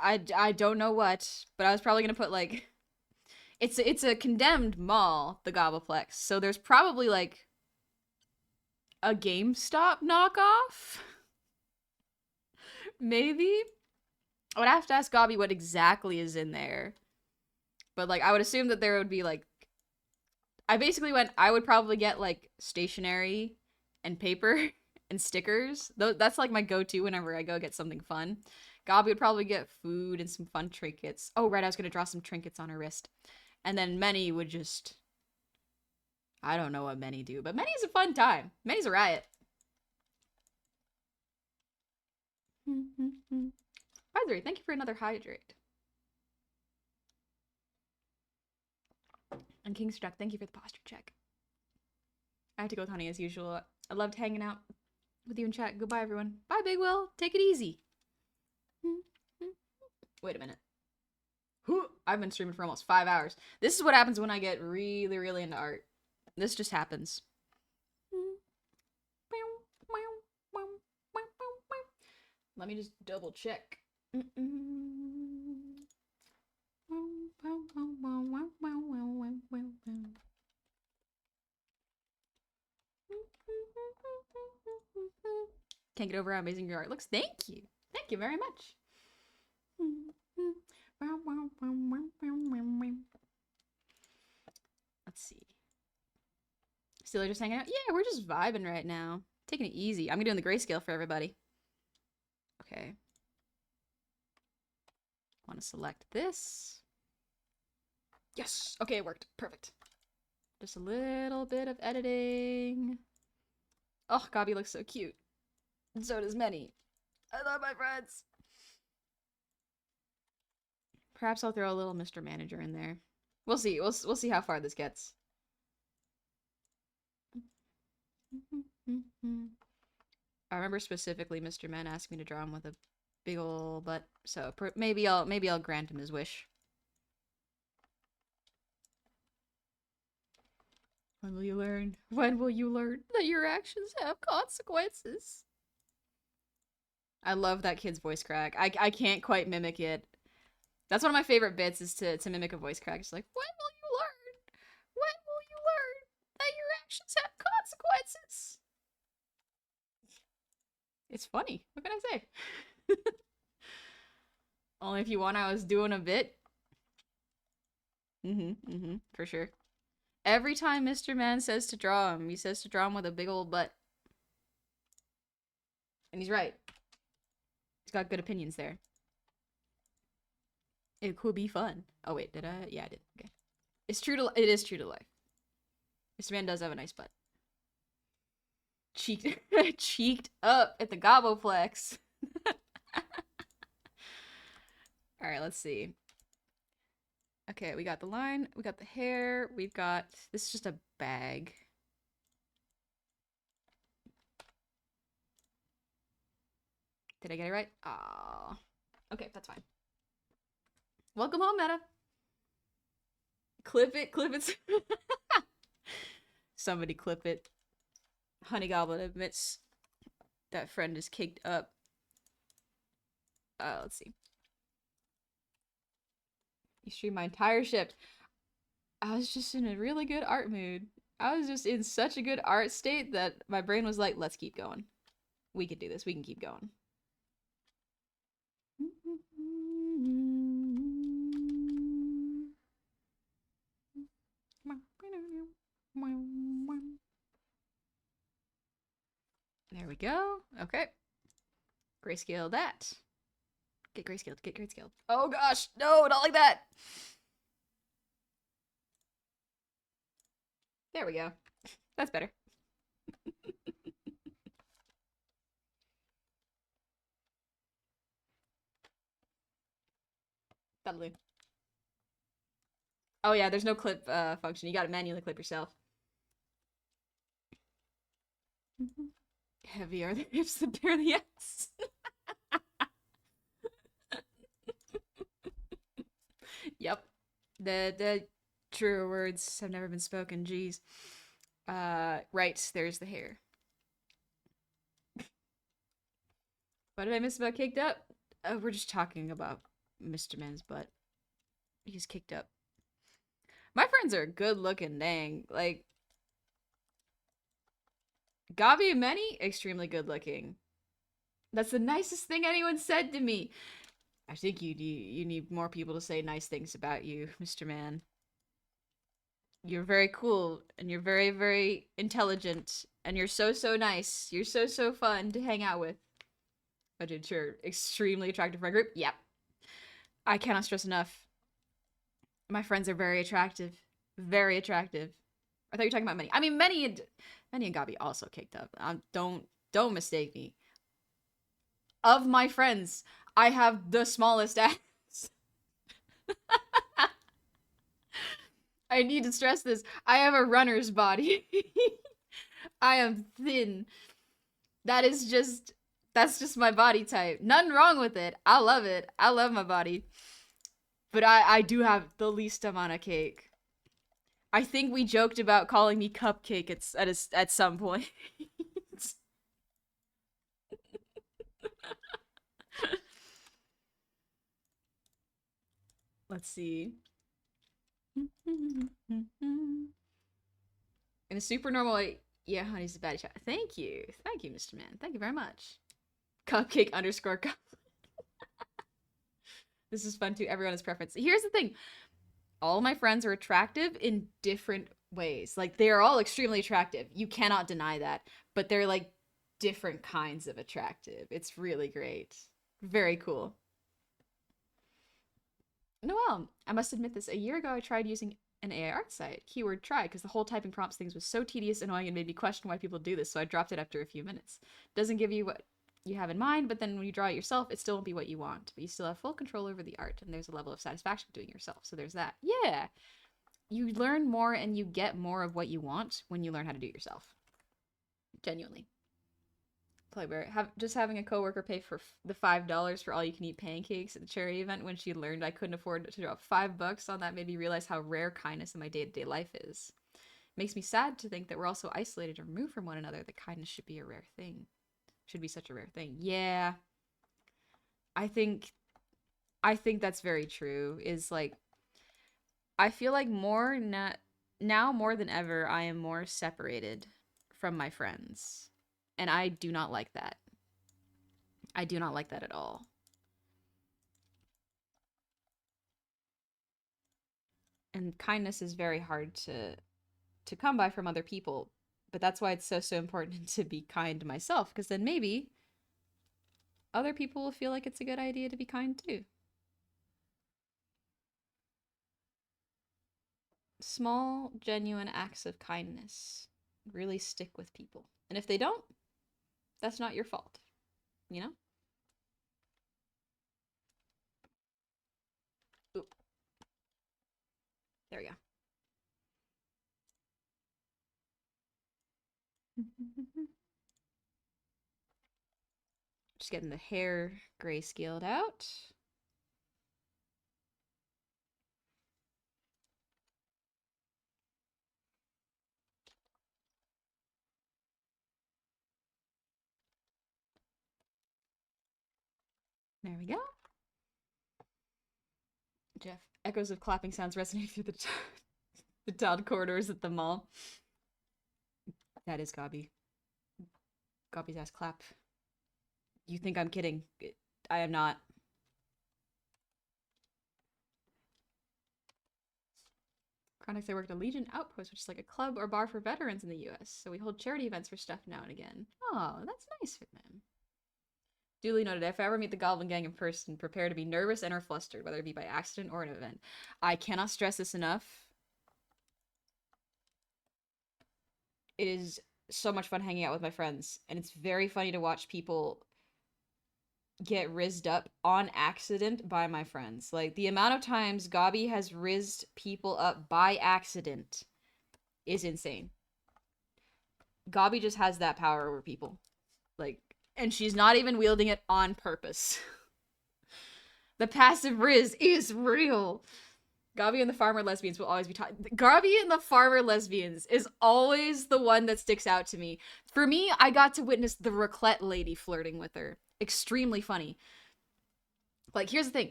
Speaker 1: I don't know what, but I was probably gonna put like It's a condemned mall, the Gobbleplex. So there's probably like a GameStop knockoff. Maybe. I would have to ask Gobby what exactly is in there. But like I would assume that there would be like I basically went I would probably get like stationery and paper and stickers. That's like my go-to whenever I go get something fun. Gobby would probably get food and some fun trinkets. Oh, right, I was gonna draw some trinkets on her wrist. And then Many would just I don't know what Many do, but Many's a fun time. Many's a riot. By the way, thank you for another hydrate. And Kingstruck, thank you for the posture check. I have to go with Honey as usual. I loved hanging out with you in chat. Goodbye, everyone. Bye, Big Will. Take it easy. Wait a minute. I've been streaming for almost 5 hours. This is what happens when I get really, really into art. This just happens. Let me just double check. Can't get over how amazing your art looks. Thank you. Thank you very much. Let's see. Still just hanging out? Yeah, we're just vibing right now. Taking it easy. I'm doing the grayscale for everybody. Okay. Want to select this. Yes! Okay, it worked. Perfect. Just a little bit of editing. Oh, Gobby looks so cute. And so does Many. I love my friends. Perhaps I'll throw a little Mr. Manager in there. We'll see. We'll see how far this gets. I remember specifically Mr. Men asked me to draw him with a big ol' butt, so maybe I'll grant him his wish. When will you learn? When will you learn that your actions have consequences? I love that kid's voice crack. I can't quite mimic it. That's one of my favorite bits is to mimic a voice crack. It's like, when will you learn? When will you learn that your actions have consequences? It's funny. What can I say? Only if you want, I was doing a bit. For sure. Every time Mr. Man says to draw him, he says to draw him with a big old butt. And he's right. He's got good opinions there. It could be fun. Oh wait, did I? Yeah, I did. Okay. It is true to life. Mr. Man does have a nice butt. Cheeked up at the Gobbleplex. Alright, let's see. Okay, we got the line, we got the hair, we've got... This is just a bag. Did I get it right? Aww. Okay, that's fine. Welcome home, Meta. Clip it. Somebody clip it. Honey Goblin admits that friend is caked up. Let's see. You streamed my entire shift. I was just in a really good art mood. I was just in such a good art state that my brain was like, let's keep going. We can do this. We can keep going. There we go. Okay. Grayscale that. Get grayscaled. Get grayscaled. Oh gosh. No, not like that. There we go. That's better. That'll do. Oh yeah, there's no clip function. You gotta manually clip yourself. Heavy are the hips that bear the ass. Yep. The truer words have never been spoken. Jeez. Right, there's the hair. What did I miss about caked up? We're just talking about Mr. Man's butt. He's kicked up. My friends are good looking, dang. Like, Gabi and Many, extremely good looking. That's the nicest thing anyone said to me. I think you need more people to say nice things about you, Mr. Man. You're very cool and you're very, very intelligent and you're so nice. You're so fun to hang out with. Oh, dude, you're extremely attractive for a group. Yep. I cannot stress enough. My friends are very attractive. Very attractive. I thought you were talking about Many. I mean, Many and Gabi also kicked up. Don't mistake me. Of my friends, I have the smallest ass. I need to stress this. I have a runner's body. I am thin. That is just that's just my body type. Nothing wrong with it. I love it. I love my body. But I do have the least amount of cake. I think we joked about calling me cupcake at some point. Let's see. In a super normal way, yeah, honey's a baddie chat. Thank you. Thank you, Mr. Man. Thank you very much. Cupcake underscore cup. This is fun too. Everyone has preference. Here's the thing. All my friends are attractive in different ways. Like, they are all extremely attractive. You cannot deny that. But they're like different kinds of attractive. It's really great. Very cool. Noelle, I must admit this. A year ago, I tried using an AI art site. Keyword try, because the whole typing prompts things was so tedious, annoying, and made me question why people do this, so I dropped it after a few minutes. Doesn't give you what you have in mind, but then when you draw it yourself, it still won't be what you want. But you still have full control over the art, and there's a level of satisfaction doing it yourself. So there's that. Yeah. You learn more and you get more of what you want when you learn how to do it yourself. Genuinely. Playbear, just having a coworker pay for the $5 for all you can eat pancakes at the charity event when she learned I couldn't afford to drop $5 on that made me realize how rare kindness in my day-to-day life is. It makes me sad to think that we're all so isolated and removed from one another that kindness should be a rare thing. Should be such a rare thing. Yeah. I think that's very true. Is like, I feel like now more than ever I am more separated from my friends. And I do not like that. I do not like that at all. And kindness is very hard to come by from other people. But that's why it's so important to be kind to myself, because then maybe other people will feel like it's a good idea to be kind too. Small, genuine acts of kindness really stick with people. And if they don't, that's not your fault. You know? Oop. There we go. Just getting the hair grayscaled out. There we go. Jeff, echoes of clapping sounds resonate through the tiled corridors at the mall. That is Gabi. Gabi's ass clap. You think I'm kidding. I am not. Chronix, I worked at Legion Outpost, which is like a club or bar for veterans in the US. So we hold charity events for stuff now and again. Oh, that's nice for them. Duly noted, if I ever meet the Goblin Gang in person, prepare to be nervous and or flustered, whether it be by accident or an event. I cannot stress this enough. It is so much fun hanging out with my friends, and it's very funny to watch people get rizzed up on accident by my friends. Like, the amount of times Gabi has rizzed people up by accident is insane. Gabi just has that power over people. Like, and she's not even wielding it on purpose. The passive Riz is real. Gabi and the farmer lesbians will always be taught. Gabi and the farmer lesbians is always the one that sticks out to me. For me, I got to witness the raclette lady flirting with her. Extremely funny. Like, here's the thing.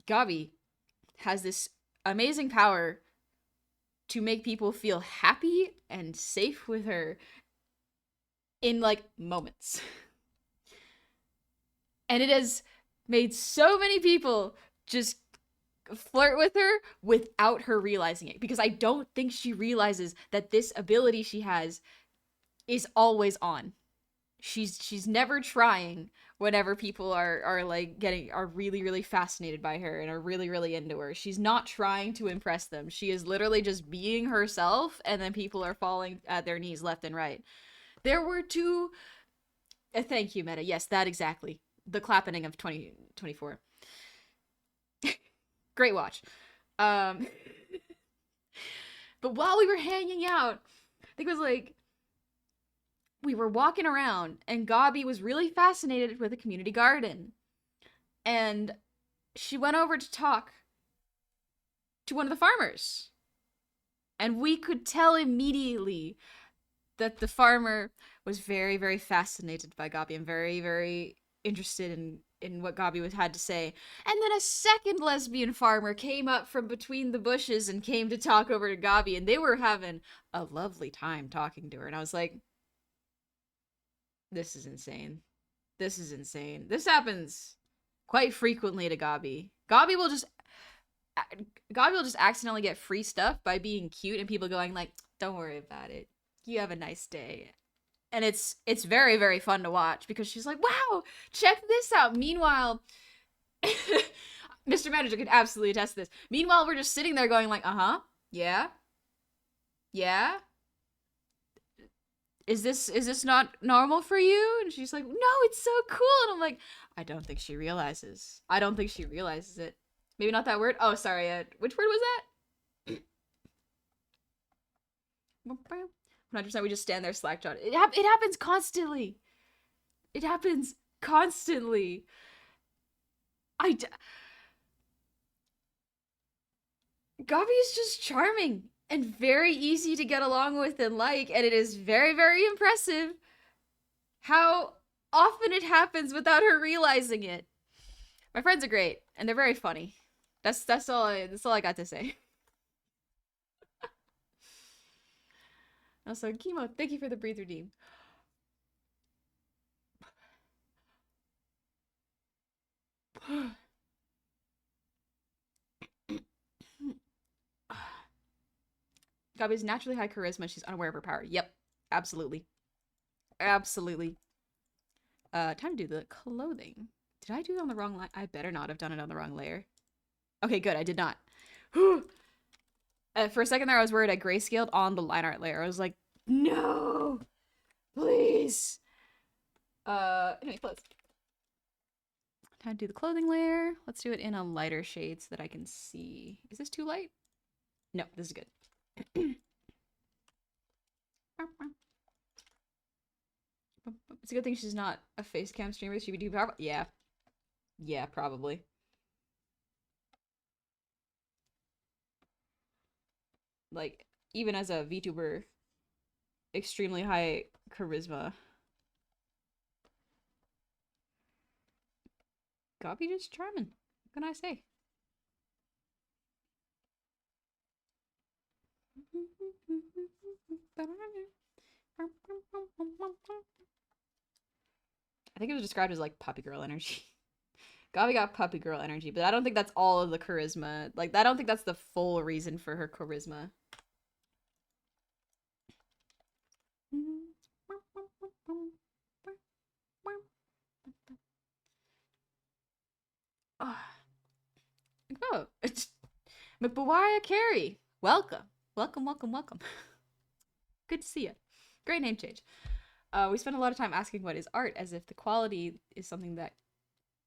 Speaker 1: Gabi has this amazing power to make people feel happy and safe with her in like moments. And it has made so many people just flirt with her without her realizing it, because I don't think she realizes that this ability she has is always on. She's never trying whenever people are like getting are really fascinated by her and are really into her. She's not trying to impress them. She is literally just being herself, and then people are falling at their knees left and right. There were two thank you, Meta. Yes, that exactly. The clapping of 2024. Great watch. Um but while we were hanging out, I think it was like we were walking around and Gabi was really fascinated with the community garden. And she went over to talk to one of the farmers. And we could tell immediately that the farmer was very fascinated by Gabi and very interested in what Gabi had to say. And then a second lesbian farmer came up from between the bushes and came to talk over to Gabi, and they were having a lovely time talking to her. And I was like, this is insane. This is insane. This happens quite frequently to Gabi. Gabi will just accidentally get free stuff by being cute, and people going like, don't worry about it. You have a nice day. And it's very fun to watch because she's like, wow, check this out. Meanwhile, Mr. Manager could absolutely attest to this. Meanwhile, we're just sitting there going like, uh-huh, yeah, yeah. Is this not normal for you? And she's like, no, it's so cool. And I'm like, I don't think she realizes. I don't think she realizes it. Maybe not that word. Oh, sorry. Which word was that? 100%. We just stand there slack-jawed. It happens constantly. It happens constantly. Gabi is just charming and very easy to get along with and like, and it is very impressive how often it happens without her realizing it. My friends are great, and they're very funny. That's all I got to say. Also, Chemo, thank you for the breather deem. Gabi's naturally high charisma. She's unaware of her power. Yep, absolutely. Absolutely. Time to do the clothing. Did I do it on the wrong line? I better not have done it on the wrong layer. Okay, good. I did not. For a second there, I was worried I grayscaled on the line art layer. I was like, no, please. Anyway, clothes. Time to do the clothing layer. Let's do it in a lighter shade so that I can see. Is this too light? No, this is good. It's a good thing she's not a face cam streamer. She'd be too powerful. Yeah. Yeah, probably. Like, even as a VTuber, extremely high charisma. Gabi just charming. What can I say? I think it was described as like puppy girl energy. Gabi got puppy girl energy, but I don't think that's all of the charisma. Like, I don't think that's the full reason for her charisma. Oh, it's McBawaya Carey. Welcome. Welcome. Good to see you. Great name change. We spend a lot of time asking what is art, as if the quality is something that,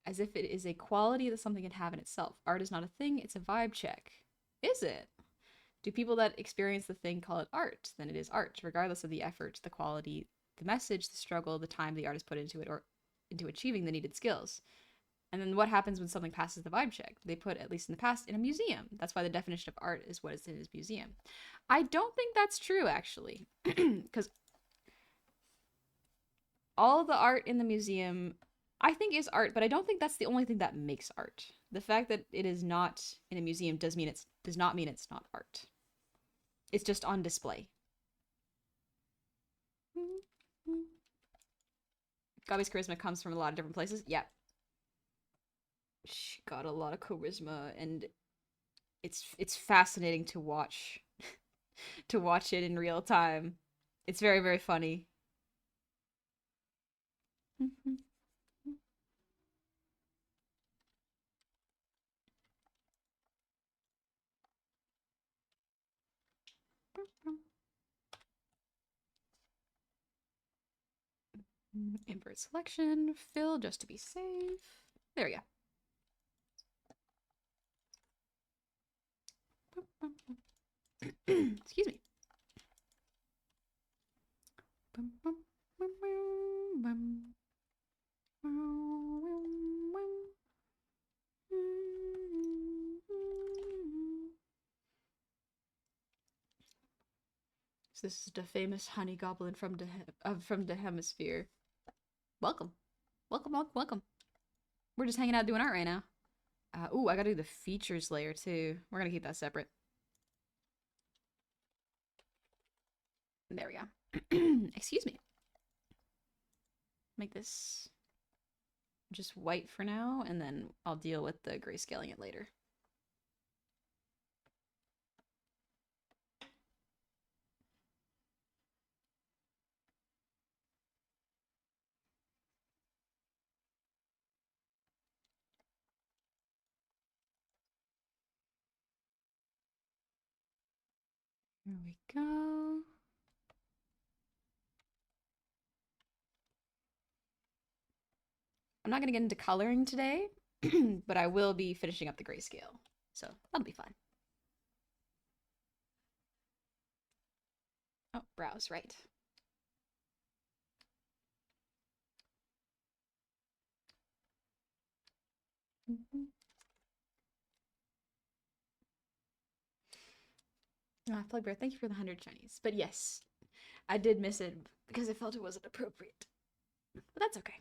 Speaker 1: as if it is a quality that something can have in itself. Art is not a thing, it's a vibe check. Is it? Do people that experience the thing call it art? Then it is art, regardless of the effort, the quality, the message, the struggle, the time the artist put into it, or into achieving the needed skills. And then what happens when something passes the vibe check? They put, at least in the past, in a museum. That's why the definition of art is what is in his museum. I don't think that's true, actually. Because all of the art in the museum, I think, is art, but I don't think that's the only thing that makes art. The fact that it is not in a museum does not mean it's not art. It's just on display. Gabi's charisma comes from a lot of different places. Yeah. She got a lot of charisma, and it's fascinating to watch to watch it in real time. It's very, very funny. Invert selection, fill just to be safe. There we go. Excuse me. So this is the famous honey goblin from the hemisphere. Welcome, welcome, welcome, welcome. We're just hanging out doing art right now. Ooh, I gotta do the features layer too. We're gonna keep that separate. There we go. Excuse me. Make this just white for now, and then I'll deal with the grayscaling it later. There we go. I'm not going to get into coloring today, but I will be finishing up the grayscale. So that'll be fun. Oh, browse, right. Plugbear, thank you for the 100 Chinese. But yes, I did miss it because I felt it wasn't appropriate. But that's okay.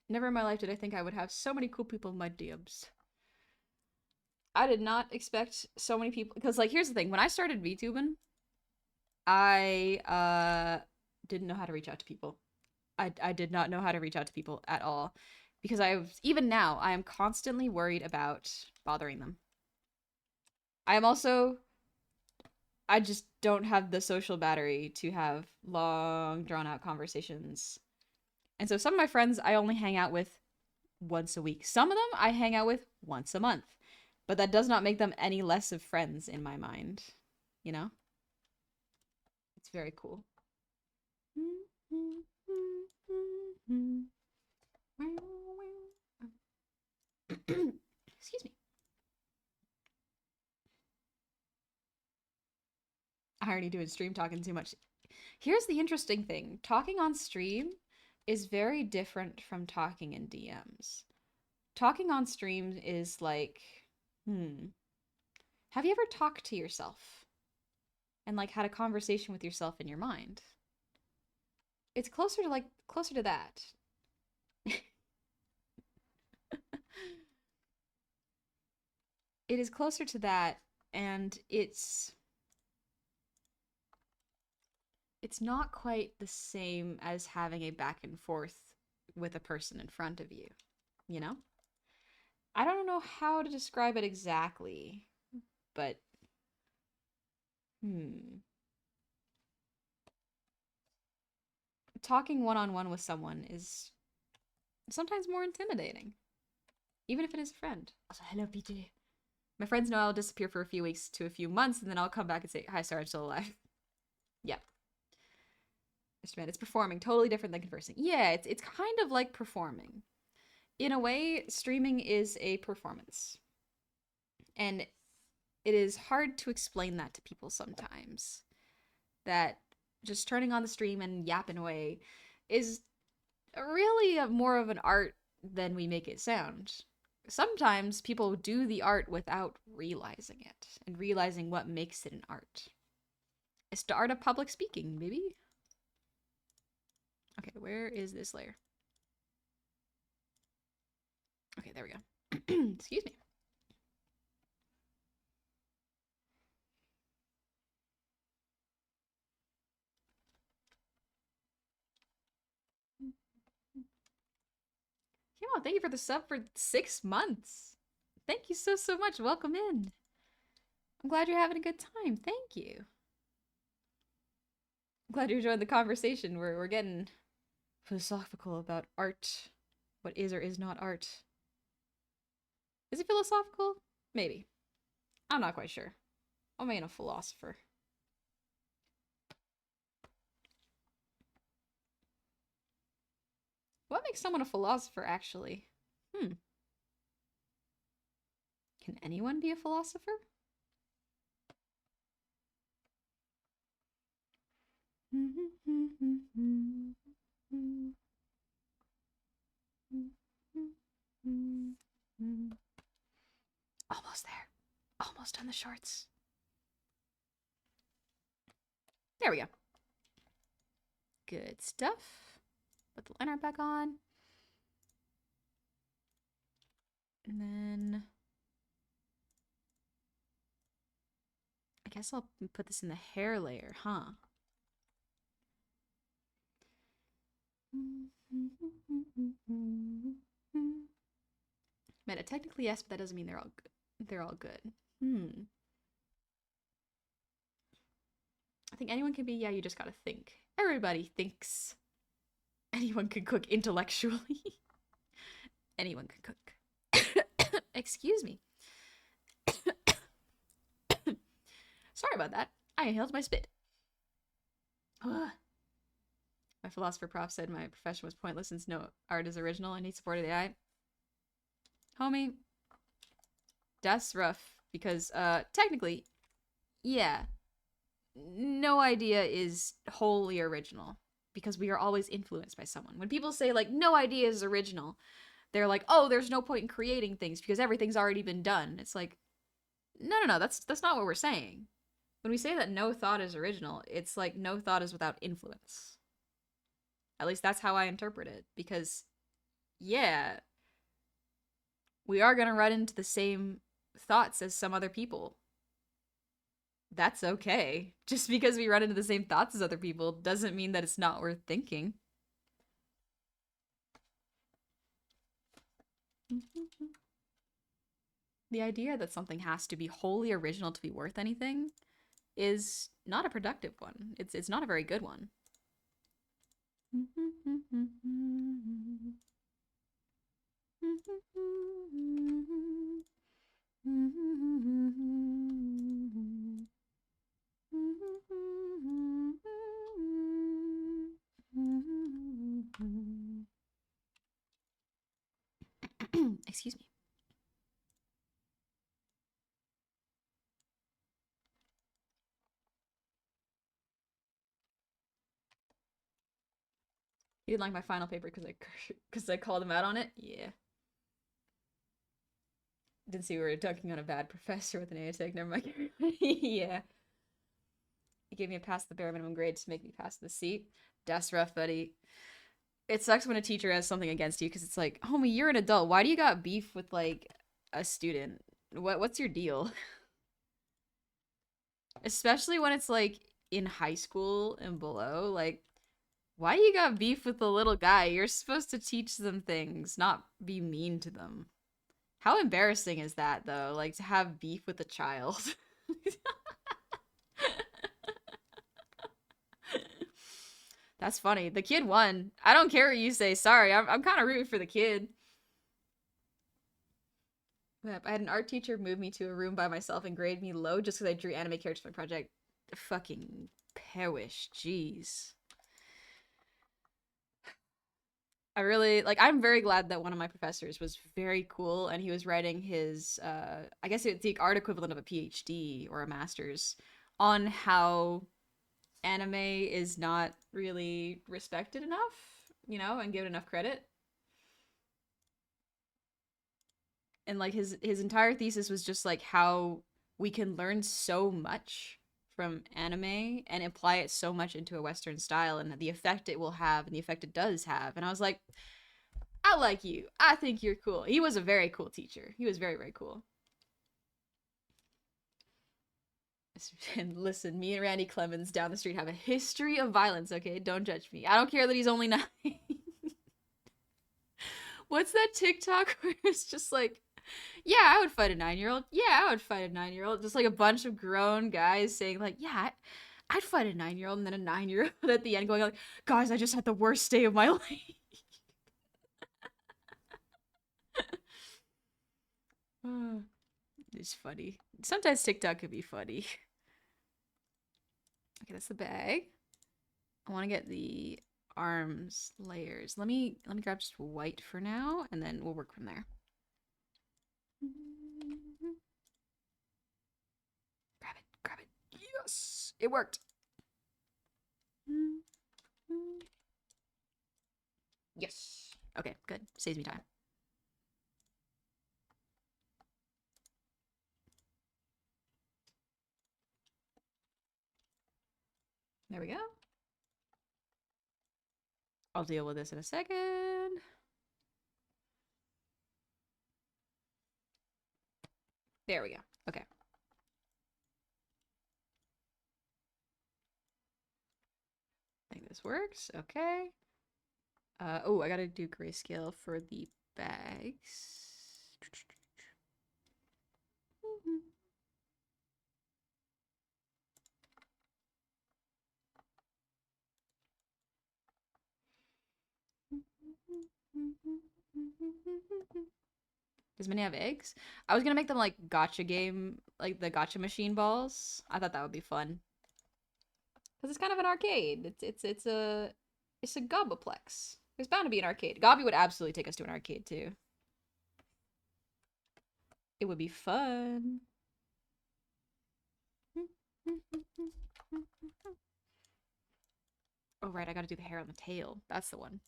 Speaker 1: Never in my life did I think I would have so many cool people in my DMs. I did not expect so many people, because like here's the thing, when I started VTubing, I didn't know how to reach out to people. I did not know how to reach out to people at all, because even now I am constantly worried about bothering them. I just don't have the social battery to have long drawn out conversations. And so some of my friends I only hang out with once a week. Some of them I hang out with once a month. But that does not make them any less of friends in my mind. You know? It's very cool. Excuse me. I already doing stream talking too much. Here's the interesting thing. Talking on stream is very different from talking in DMs. Talking on stream is like, have you ever talked to yourself? And like had a conversation with yourself in your mind? It's closer to that. It is closer to that, and it's not quite the same as having a back and forth with a person in front of you, you know? I don't know how to describe it exactly, but talking one-on-one with someone is sometimes more intimidating, even if it is a friend. Also, hello, PJ. My friends know I'll disappear for a few weeks to a few months, and then I'll come back and say, hi, sorry, I'm still alive. Yeah. Mr. Man, it's performing. Totally different than conversing. Yeah, it's kind of like performing. In a way, streaming is a performance. And it is hard to explain that to people sometimes. That just turning on the stream and yapping away is really more of an art than we make it sound. Sometimes people do the art without realizing it and realizing what makes it an art. It's the art of public speaking, maybe? Okay, where is this layer? Okay, there we go. Excuse me. Yeah, thank you for the sub for 6 months. Thank you so, so much. Welcome in. I'm glad you're having a good time. Thank you. I'm glad you're enjoying the conversation. We're getting philosophical about art. What is or is not art. Is it philosophical? Maybe. I'm not quite sure. I'm being a philosopher. What makes someone a philosopher, actually? Hmm. Can anyone be a philosopher? Almost there. Almost on the shorts. There we go. Good stuff. Put the liner back on. And then I guess I'll put this in the hair layer, huh? Meta, technically yes, but that doesn't mean they're all good. They're all good. I think anyone can be, yeah, you just gotta think. Everybody thinks. Anyone can cook intellectually. Anyone can cook. Excuse me. Sorry about that. I inhaled my spit. Ugh. My philosopher prof said my profession was pointless since no art is original and he supported AI. Homie, that's rough because technically, yeah, no idea is wholly original because we are always influenced by someone. When people say like no idea is original, they're like, "Oh, there's no point in creating things because everything's already been done." It's like, no, that's not what we're saying. When we say that no thought is original, it's like no thought is without influence. At least that's how I interpret it because yeah, we are going to run into the same thoughts as some other people. That's okay. Just because we run into the same thoughts as other people doesn't mean that it's not worth thinking. The idea that something has to be wholly original to be worth anything is not a productive one. It's not a very good one. Excuse me. You didn't like my final paper because I called him out on it? Yeah. Didn't see we were dunking on a bad professor with an A tech. Never mind. Yeah. He gave me a pass the bare minimum grade to make me pass the seat. That's rough, buddy. It sucks when a teacher has something against you because it's like, homie, you're an adult. Why do you got beef with like a student? What's your deal? Especially when it's like in high school and below. Like, why do you got beef with the little guy? You're supposed to teach them things, not be mean to them. How embarrassing is that though? Like to have beef with a child. That's funny. The kid won. I don't care what you say. Sorry, I'm kind of rooting for the kid. Yep, I had an art teacher move me to a room by myself and grade me low just because I drew anime characters for my project. Fucking perish. Jeez. I really like I'm very glad that one of my professors was very cool and he was writing his I guess it's the art equivalent of a PhD or a master's on how anime is not really respected enough, and given enough credit. And like his entire thesis was just like how we can learn so much from anime and apply it so much into a Western style and the effect it will have and the effect it does have. And I was like, I like you. I think you're cool. He was a very cool teacher. He was very, very cool. And listen, me and Randy Clemens down the street have a history of violence, okay? Don't judge me. I don't care that he's only 9. What's that TikTok where it's just like, yeah, I would fight a 9-year-old. Yeah, I would fight a 9-year-old. Just like a bunch of grown guys saying like, yeah, I'd fight a 9-year-old, and then a 9-year-old at the end going like, guys, I just had the worst day of my life. It's funny. Sometimes TikTok could be funny. Okay, that's the bag. I want to get the arms layers. Let me grab just white for now, and then we'll work from there. Grab it. Yes, it worked. Yes. Okay, good. Saves me time. There we go. I'll deal with this in a second. There we go. Okay. I think this works. Okay. Oh, I gotta do grayscale for the bags. Does Minnie have eggs? I was gonna make them like gotcha game, like the gotcha machine balls. I thought that would be fun. Cause it's kind of an arcade. It's a Gobaplex. There's bound to be an arcade. Gobby would absolutely take us to an arcade too. It would be fun. Oh right, I gotta do the hair on the tail. That's the one.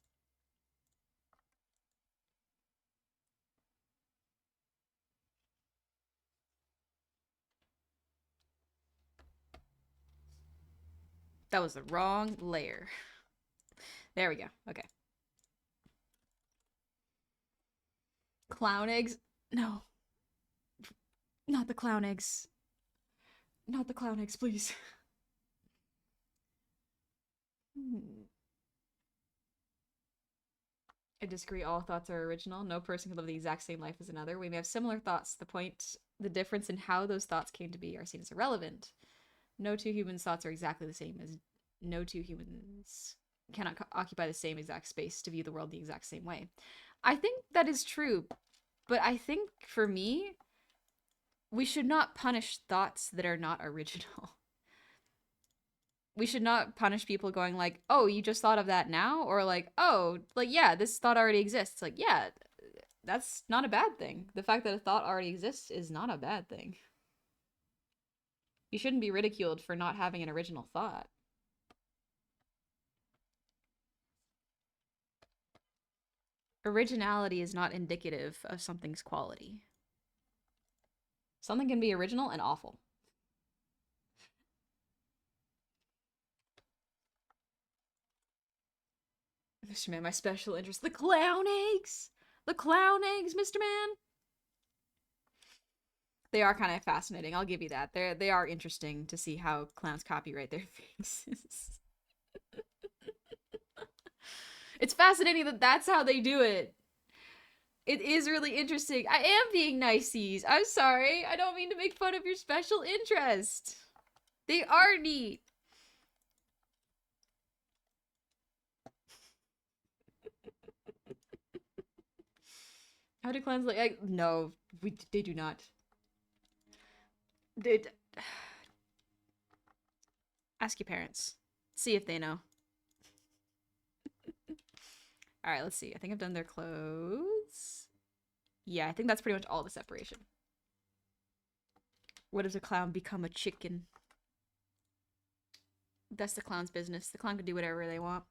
Speaker 1: That was the wrong layer. There we go. Okay. Clown eggs? No. Not the clown eggs. Not the clown eggs, please. I disagree. All thoughts are original. No person can live the exact same life as another. We may have similar thoughts. The difference in how those thoughts came to be are seen as irrelevant. No two humans' thoughts are exactly the same, as no two humans cannot occupy the same exact space to view the world the exact same way. I think that is true, but I think for me, we should not punish thoughts that are not original. We should not punish people going like, oh, you just thought of that now? Or like, oh, like, yeah, this thought already exists. Like, yeah, that's not a bad thing. The fact that a thought already exists is not a bad thing. You shouldn't be ridiculed for not having an original thought. Originality is not indicative of something's quality. Something can be original and awful. Mr. Man, my special interest. The clown eggs! The clown eggs, Mr. Man! They are kind of fascinating, I'll give you that. They are interesting to see how clowns copyright their faces. It's fascinating that that's how they do it. It is really interesting. I am being niceys. I'm sorry. I don't mean to make fun of your special interest. They are neat. How do clowns like no, they do not. They ask your parents. See if they know. All right, let's see. I think I've done their clothes. Yeah, I think that's pretty much all the separation. What does a clown become a chicken? That's the clown's business. The clown can do whatever they want.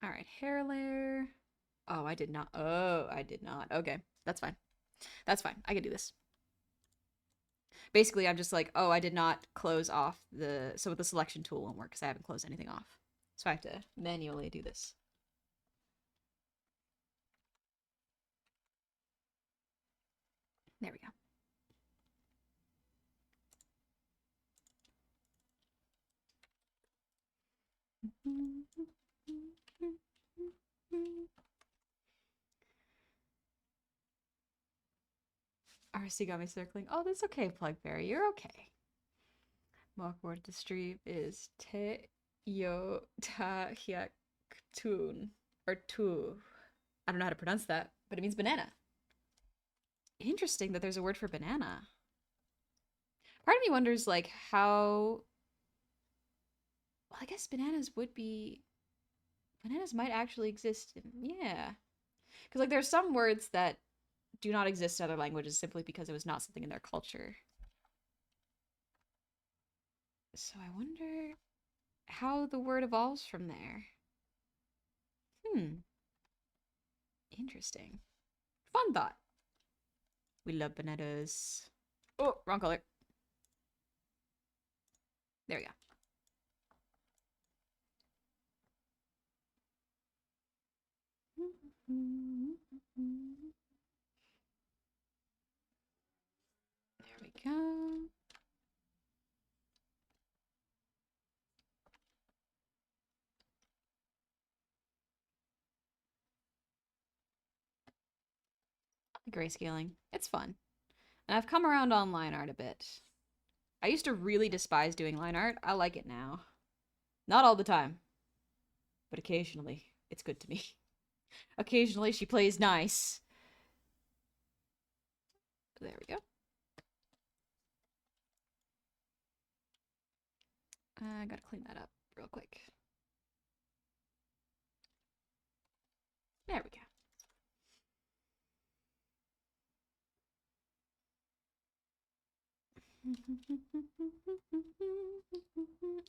Speaker 1: All right, hair layer. Oh, I did not. Oh, I did not. Okay, that's fine. That's fine. I can do this. Basically, I'm just like, oh, I did not close off so the selection tool won't work because I haven't closed anything off. So I have to manually do this. There we go. RC got me circling. Oh, that's okay, Plugberry. You're okay. Mock word to stream is te yo ta hyak tun or tu. I don't know how to pronounce that, but it means banana. Interesting that there's a word for banana. Part of me wonders like how well, I guess bananas might actually exist in, yeah. Because like there's some words that do not exist in other languages simply because it was not something in their culture. So I wonder how the word evolves from there. Interesting. Fun thought. We love bananas. Oh, wrong color. There we go. There we go. Grayscaling. It's fun. And I've come around on line art a bit. I used to really despise doing line art. I like it now. Not all the time, but occasionally it's good to me. Occasionally she plays nice. There we go. I gotta clean that up real quick. There we go.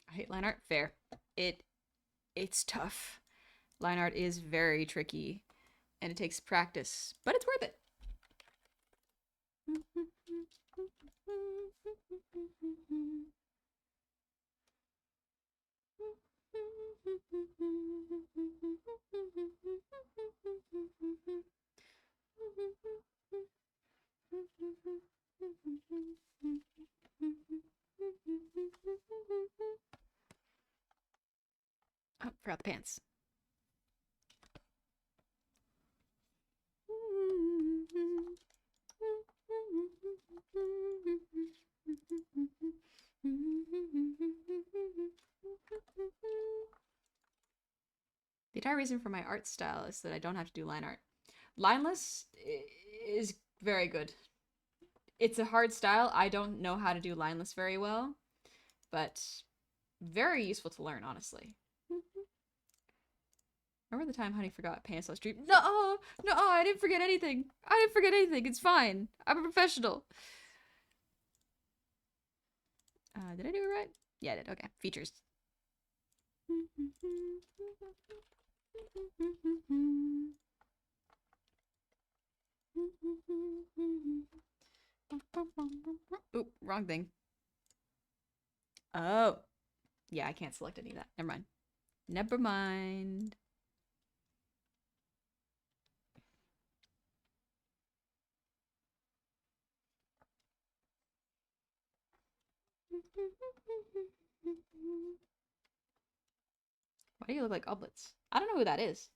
Speaker 1: I hate line art. Fair. It's tough. Line art is very tricky and it takes practice, but it's worth it. Oh, forgot the pants. The entire reason for my art style is that I don't have to do line art. Lineless is very good. It's a hard style. I don't know how to do lineless very well, but very useful to learn, honestly. Remember the time Honey forgot pants on stream? No, no, I didn't forget anything. I didn't forget anything. It's fine. I'm a professional. Did I do it right? Yeah, I did. Okay. Features. Oop, wrong thing. Oh. Yeah, I can't select any of that. Never mind. Never mind. Why do you look like oblets? I don't know who that is.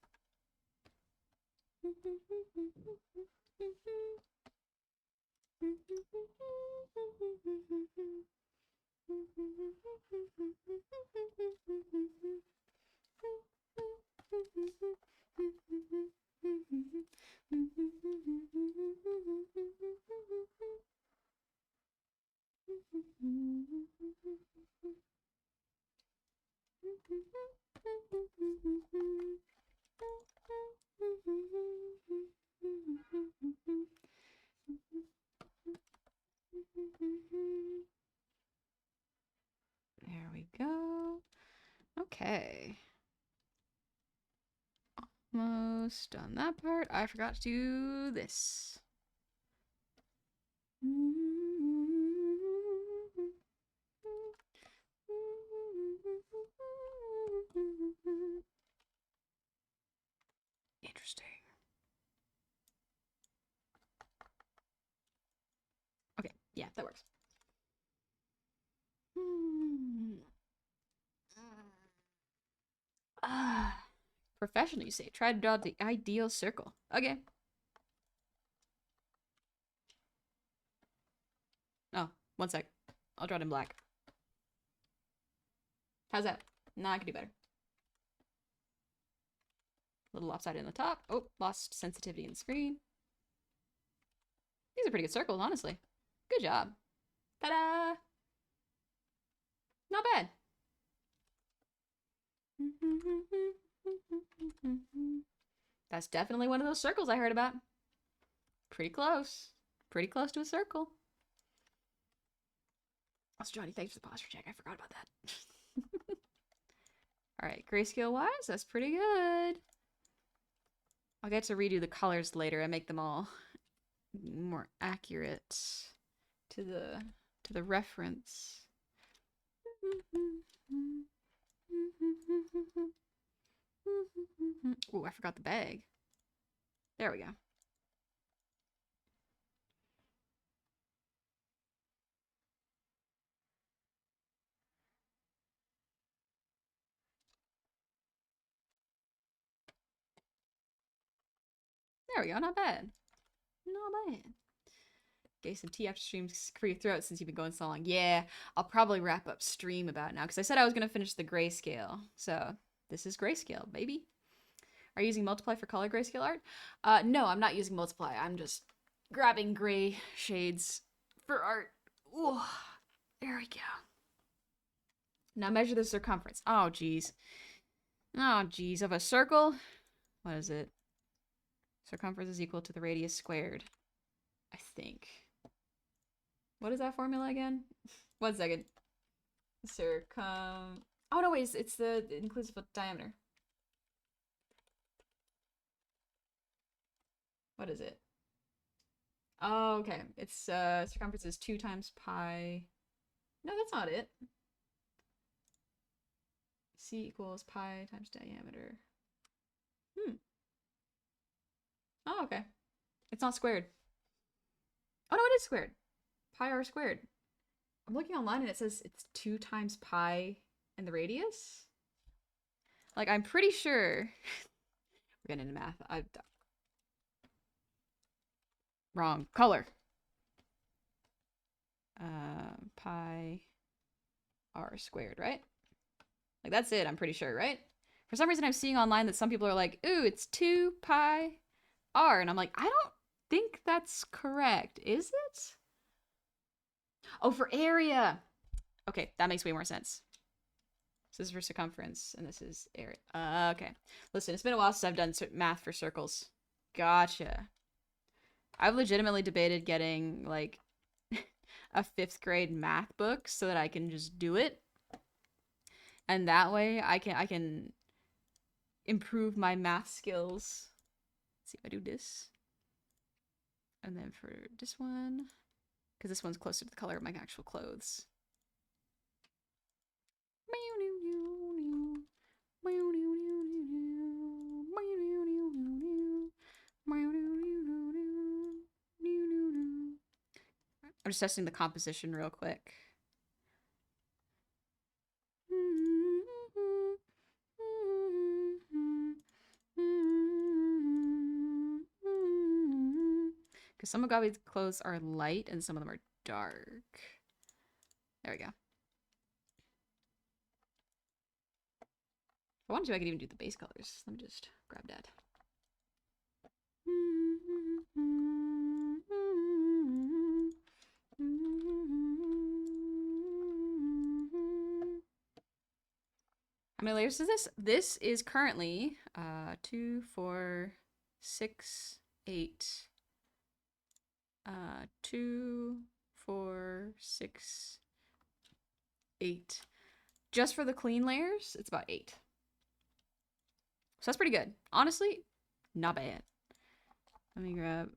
Speaker 1: There we go. Okay. Almost done that part. I forgot to do this. that works. Ah, professional, you say. Try to draw the ideal circle. Okay. Oh, one sec. I'll draw it in black. How's that? Nah, I can do better. A little lopsided in the top. Oh, lost sensitivity in the screen. These are pretty good circles, honestly. Good job. Ta-da! Not bad. That's definitely one of those circles I heard about. Pretty close. Pretty close to a circle. Also, Johnny, thanks for the posture check. I forgot about that. Alright, grayscale-wise, that's pretty good. I'll get to redo the colors later and make them all more accurate to the reference. Oh, I forgot the bag. There we go. There we go, not bad. Not bad. Okay, some tea after stream for your throat since you've been going so long. Yeah, I'll probably wrap up stream about now because I said I was going to finish the grayscale. So this is grayscale, baby. Are you using multiply for color grayscale art? No, I'm not using multiply. I'm just grabbing gray shades for art. Ooh, there we go. Now measure the circumference. Oh, geez. Oh, geez. Of a circle? What is it? Circumference is equal to the radius squared. I think. What is that formula again? 1 second. Oh, no, wait. It's the inclusive of diameter. What is it? Oh, okay. It's circumference is 2 times pi. No, that's not it. C equals pi times diameter. Oh, okay. It's not squared. Oh, no, it is squared. Pi r squared. I'm looking online and it says it's 2 times pi and the radius. Like, I'm pretty sure. We're getting into math. Wrong. Color. Pi r squared, right? Like, that's it, I'm pretty sure, right? For some reason, I'm seeing online that some people are like, ooh, it's 2 pi r. And I'm like, I don't think that's correct. Is it? Oh, for area. Okay, that makes way more sense. So this is for circumference, and this is area. Okay. Listen, it's been a while since I've done math for circles. Gotcha. I've legitimately debated getting, like, a 5th grade math book so that I can just do it. And that way, I can improve my math skills. Let's see if I do this. And then for this one, because this one's closer to the color of my actual clothes. I'm just testing the composition real quick. Because some of Gabby's clothes are light and some of them are dark. There we go. If I wanted to, I could even do the base colors. Let me just grab that. How many layers is this? This is currently 2, 4, 6, 8. 2, 4, 6, 8. Just for the clean layers, it's about 8. So that's pretty good. Honestly, not bad. Let me grab...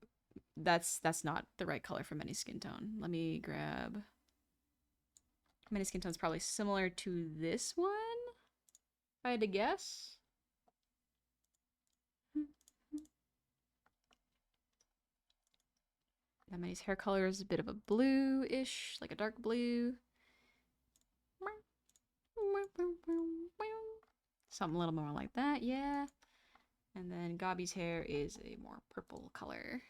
Speaker 1: That's not the right color for many skin tone. Let me grab... Many skin tone's probably similar to this one, if I had to guess. Manny's hair color is a bit of a blue-ish, like a dark blue. Something a little more like that, yeah. And then Gabi's hair is a more purple color.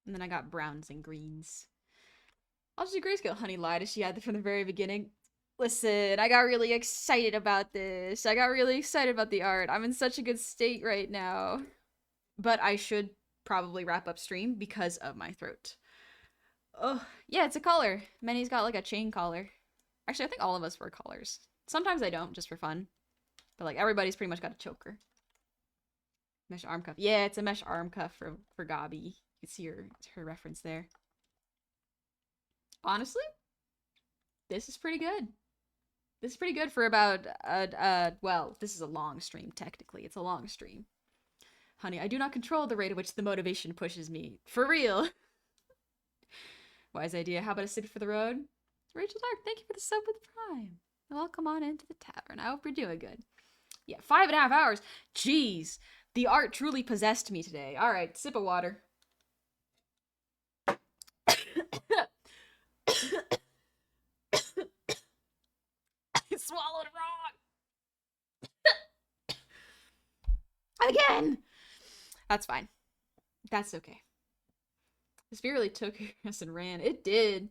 Speaker 1: And then I got browns and greens. I'll just do grayscale. Honey lied as she had from the very beginning. Listen, I got really excited about this. I got really excited about the art. I'm in such a good state right now. But I should probably wrap up stream because of my throat. Oh, yeah, it's a collar. Manny's got like a chain collar. Actually, I think all of us wear collars. Sometimes I don't, just for fun. But like everybody's pretty much got a choker. Mesh arm cuff. Yeah, it's a mesh arm cuff for Gabi. You can see her reference there. Honestly, this is pretty good. This is pretty good for about, well, this is a long stream, technically. It's a long stream. Honey, I do not control the rate at which the motivation pushes me. For real. Wise idea. How about a sip for the road? Rachel Dark, thank you for the sub with Prime. Welcome on into the tavern. I hope you're doing good. Yeah, 5.5 hours. Jeez. The art truly possessed me today. Alright, sip of water. I swallowed wrong. Again. That's fine. That's okay. This beer really took us and ran. It did.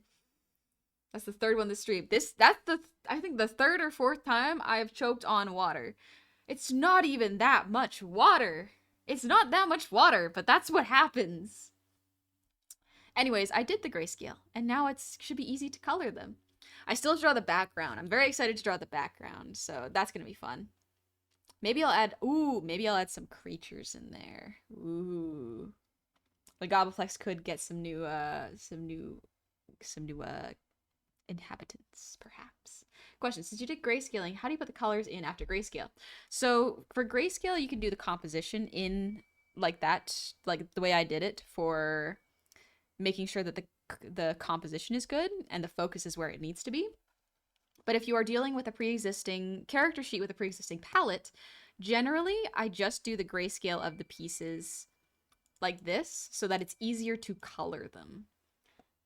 Speaker 1: That's the third one this stream. I think the third or fourth time I've choked on water. It's not even that much water. It's not that much water, but that's what happens. Anyways, I did the grayscale, and now it should be easy to color them. I still have to draw the background. I'm very excited to draw the background, so that's gonna be fun. Maybe I'll add some creatures in there. Ooh. The Goboplex could get some new inhabitants, perhaps. Question, since you did grayscaling, how do you put the colors in after grayscale? So for grayscale, you can do the composition in like that, like the way I did it, for making sure that the composition is good and the focus is where it needs to be. But if you are dealing with a pre-existing character sheet with a pre-existing palette, generally I just do the grayscale of the pieces like this so that it's easier to color them.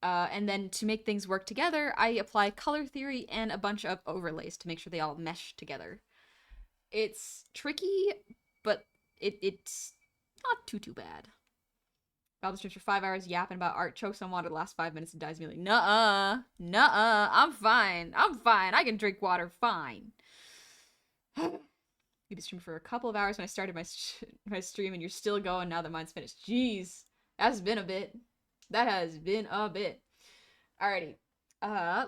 Speaker 1: And then to make things work together, I apply color theory and a bunch of overlays to make sure they all mesh together. It's tricky, but it's not too bad. Goblin streams for 5 hours yapping about art, chokes on water the last 5 minutes and dies immediately. Nuh-uh. I'm fine. I can drink water fine. You've been streaming for a couple of hours when I started my stream and you're still going now that mine's finished. Jeez. That's been a bit. That has been a bit. Alrighty.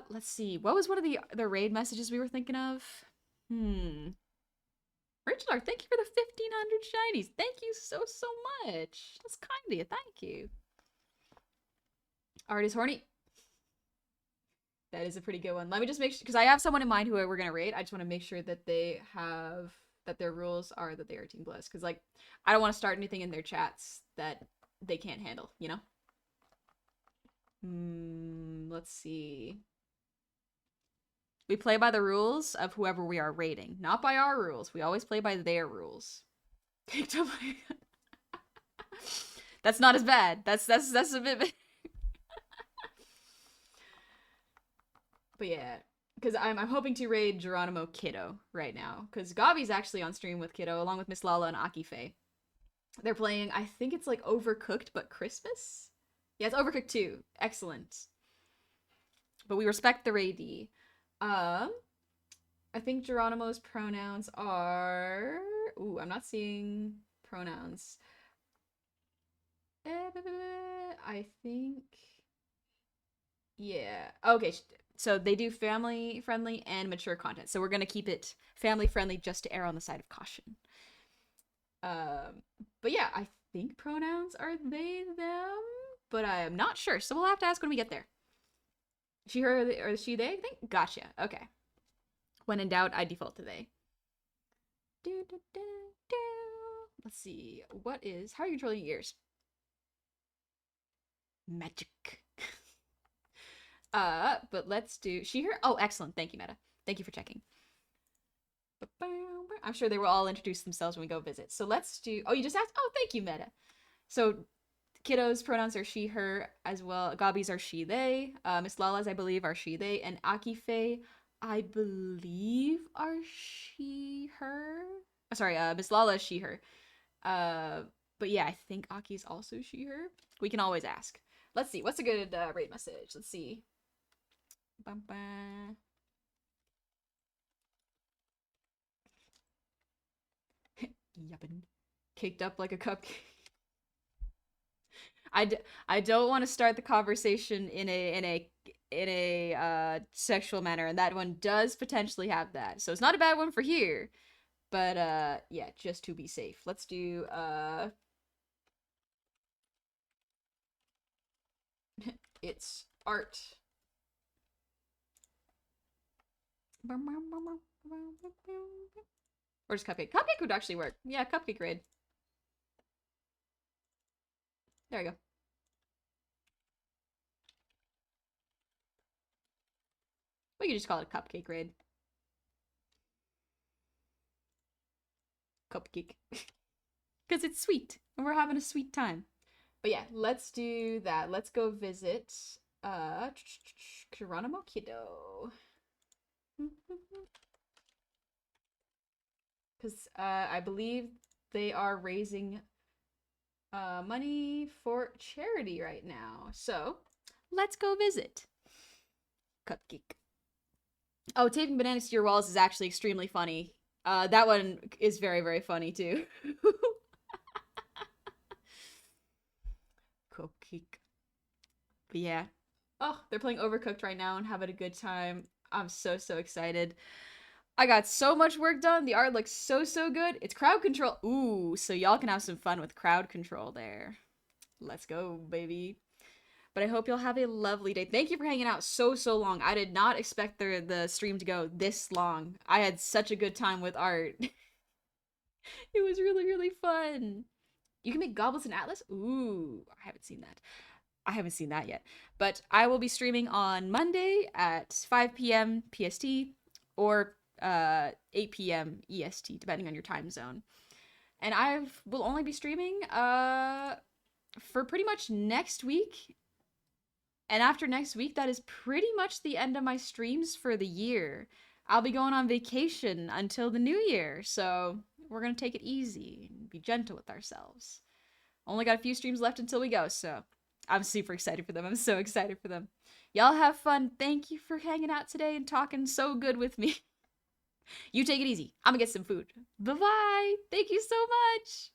Speaker 1: Let's see. What was one of the raid messages we were thinking of? Richard, thank you for the 1,500 shinies. Thank you so much. That's kind of you. Thank you. Art is horny. That is a pretty good one. Let me just make sure, because I have someone in mind who we're gonna raid. I just want to make sure that they have, that their rules are that they are Team Bliss. Because, like, I don't want to start anything in their chats that they can't handle, you know? Let's see. We play by the rules of whoever we are raiding, not by our rules. We always play by their rules. Picked up. That's not as bad. That's a bit. But yeah, because I'm hoping to raid Geronimo Kiddo right now, because Gabi's actually on stream with Kiddo along with Miss Lala and Akife. They're playing, I think it's like Overcooked but Christmas. Yeah, it's Overcooked 2. Excellent. But we respect the raidee. I think Geronimo's pronouns are... Ooh, I'm not seeing pronouns. I think... Yeah. Okay, so they do family-friendly and mature content. So we're going to keep it family-friendly just to err on the side of caution. But yeah, I think pronouns are they, them, but I am not sure. So we'll have to ask when we get there. She, her, or she, they, I think? Gotcha. Okay. When in doubt, I default to they. Let's see. How are you controlling your ears? Magic. But let's do she, her. Oh, excellent. Thank you, Meta. Thank you for checking. I'm sure they will all introduce themselves when we go visit. So let's do. Oh, you just asked. Oh, thank you, Meta. So Kiddo's pronouns are she, her as well. Gabi's are she, they. Miss Lala's, I believe, are she, they. And Akife, I believe, are she, her. Oh, sorry, Miss Lala is she, her. Uh, but yeah, I think Aki's also she, her. We can always ask. Let's see. What's a good rate message? Let's see. Bum, bum. Yuppin. Caked up like a cupcake. I don't want to start the conversation in a sexual manner, and that one does potentially have that. So it's not a bad one for here, but yeah, just to be safe. Let's do it's art. Or just cupcake. Cupcake would actually work. Yeah, cupcake raid. There you go. We could just call it a cupcake raid. Cupcake. Because it's sweet. And we're having a sweet time. But yeah, let's do that. Let's go visit Geronimo Kiddo. Because I believe they are raising money for charity right now. So let's go visit. Cupcake. Oh, taping bananas to your walls is actually extremely funny. That one is very, very funny too. Cupcake. But yeah. Oh, they're playing Overcooked right now and having a good time. I'm so, so excited. I got so much work done. The art looks so, so good. It's crowd control. Ooh, so y'all can have some fun with crowd control there. Let's go, baby. But I hope you'll have a lovely day. Thank you for hanging out so, so long. I did not expect the stream to go this long. I had such a good time with art. It was really, really fun. You can make goblets in Atlas? Ooh, I haven't seen that. I haven't seen that yet. But I will be streaming on Monday at 5 p.m. PST or 8 p.m. EST, depending on your time zone. And I will only be streaming for pretty much next week. And after next week, that is pretty much the end of my streams for the year. I'll be going on vacation until the new year, so we're gonna take it easy and be gentle with ourselves. Only got a few streams left until we go, so I'm super excited for them. I'm so excited for them. Y'all have fun. Thank you for hanging out today and talking so good with me. You take it easy. I'm gonna get some food. Bye-bye. Thank you so much.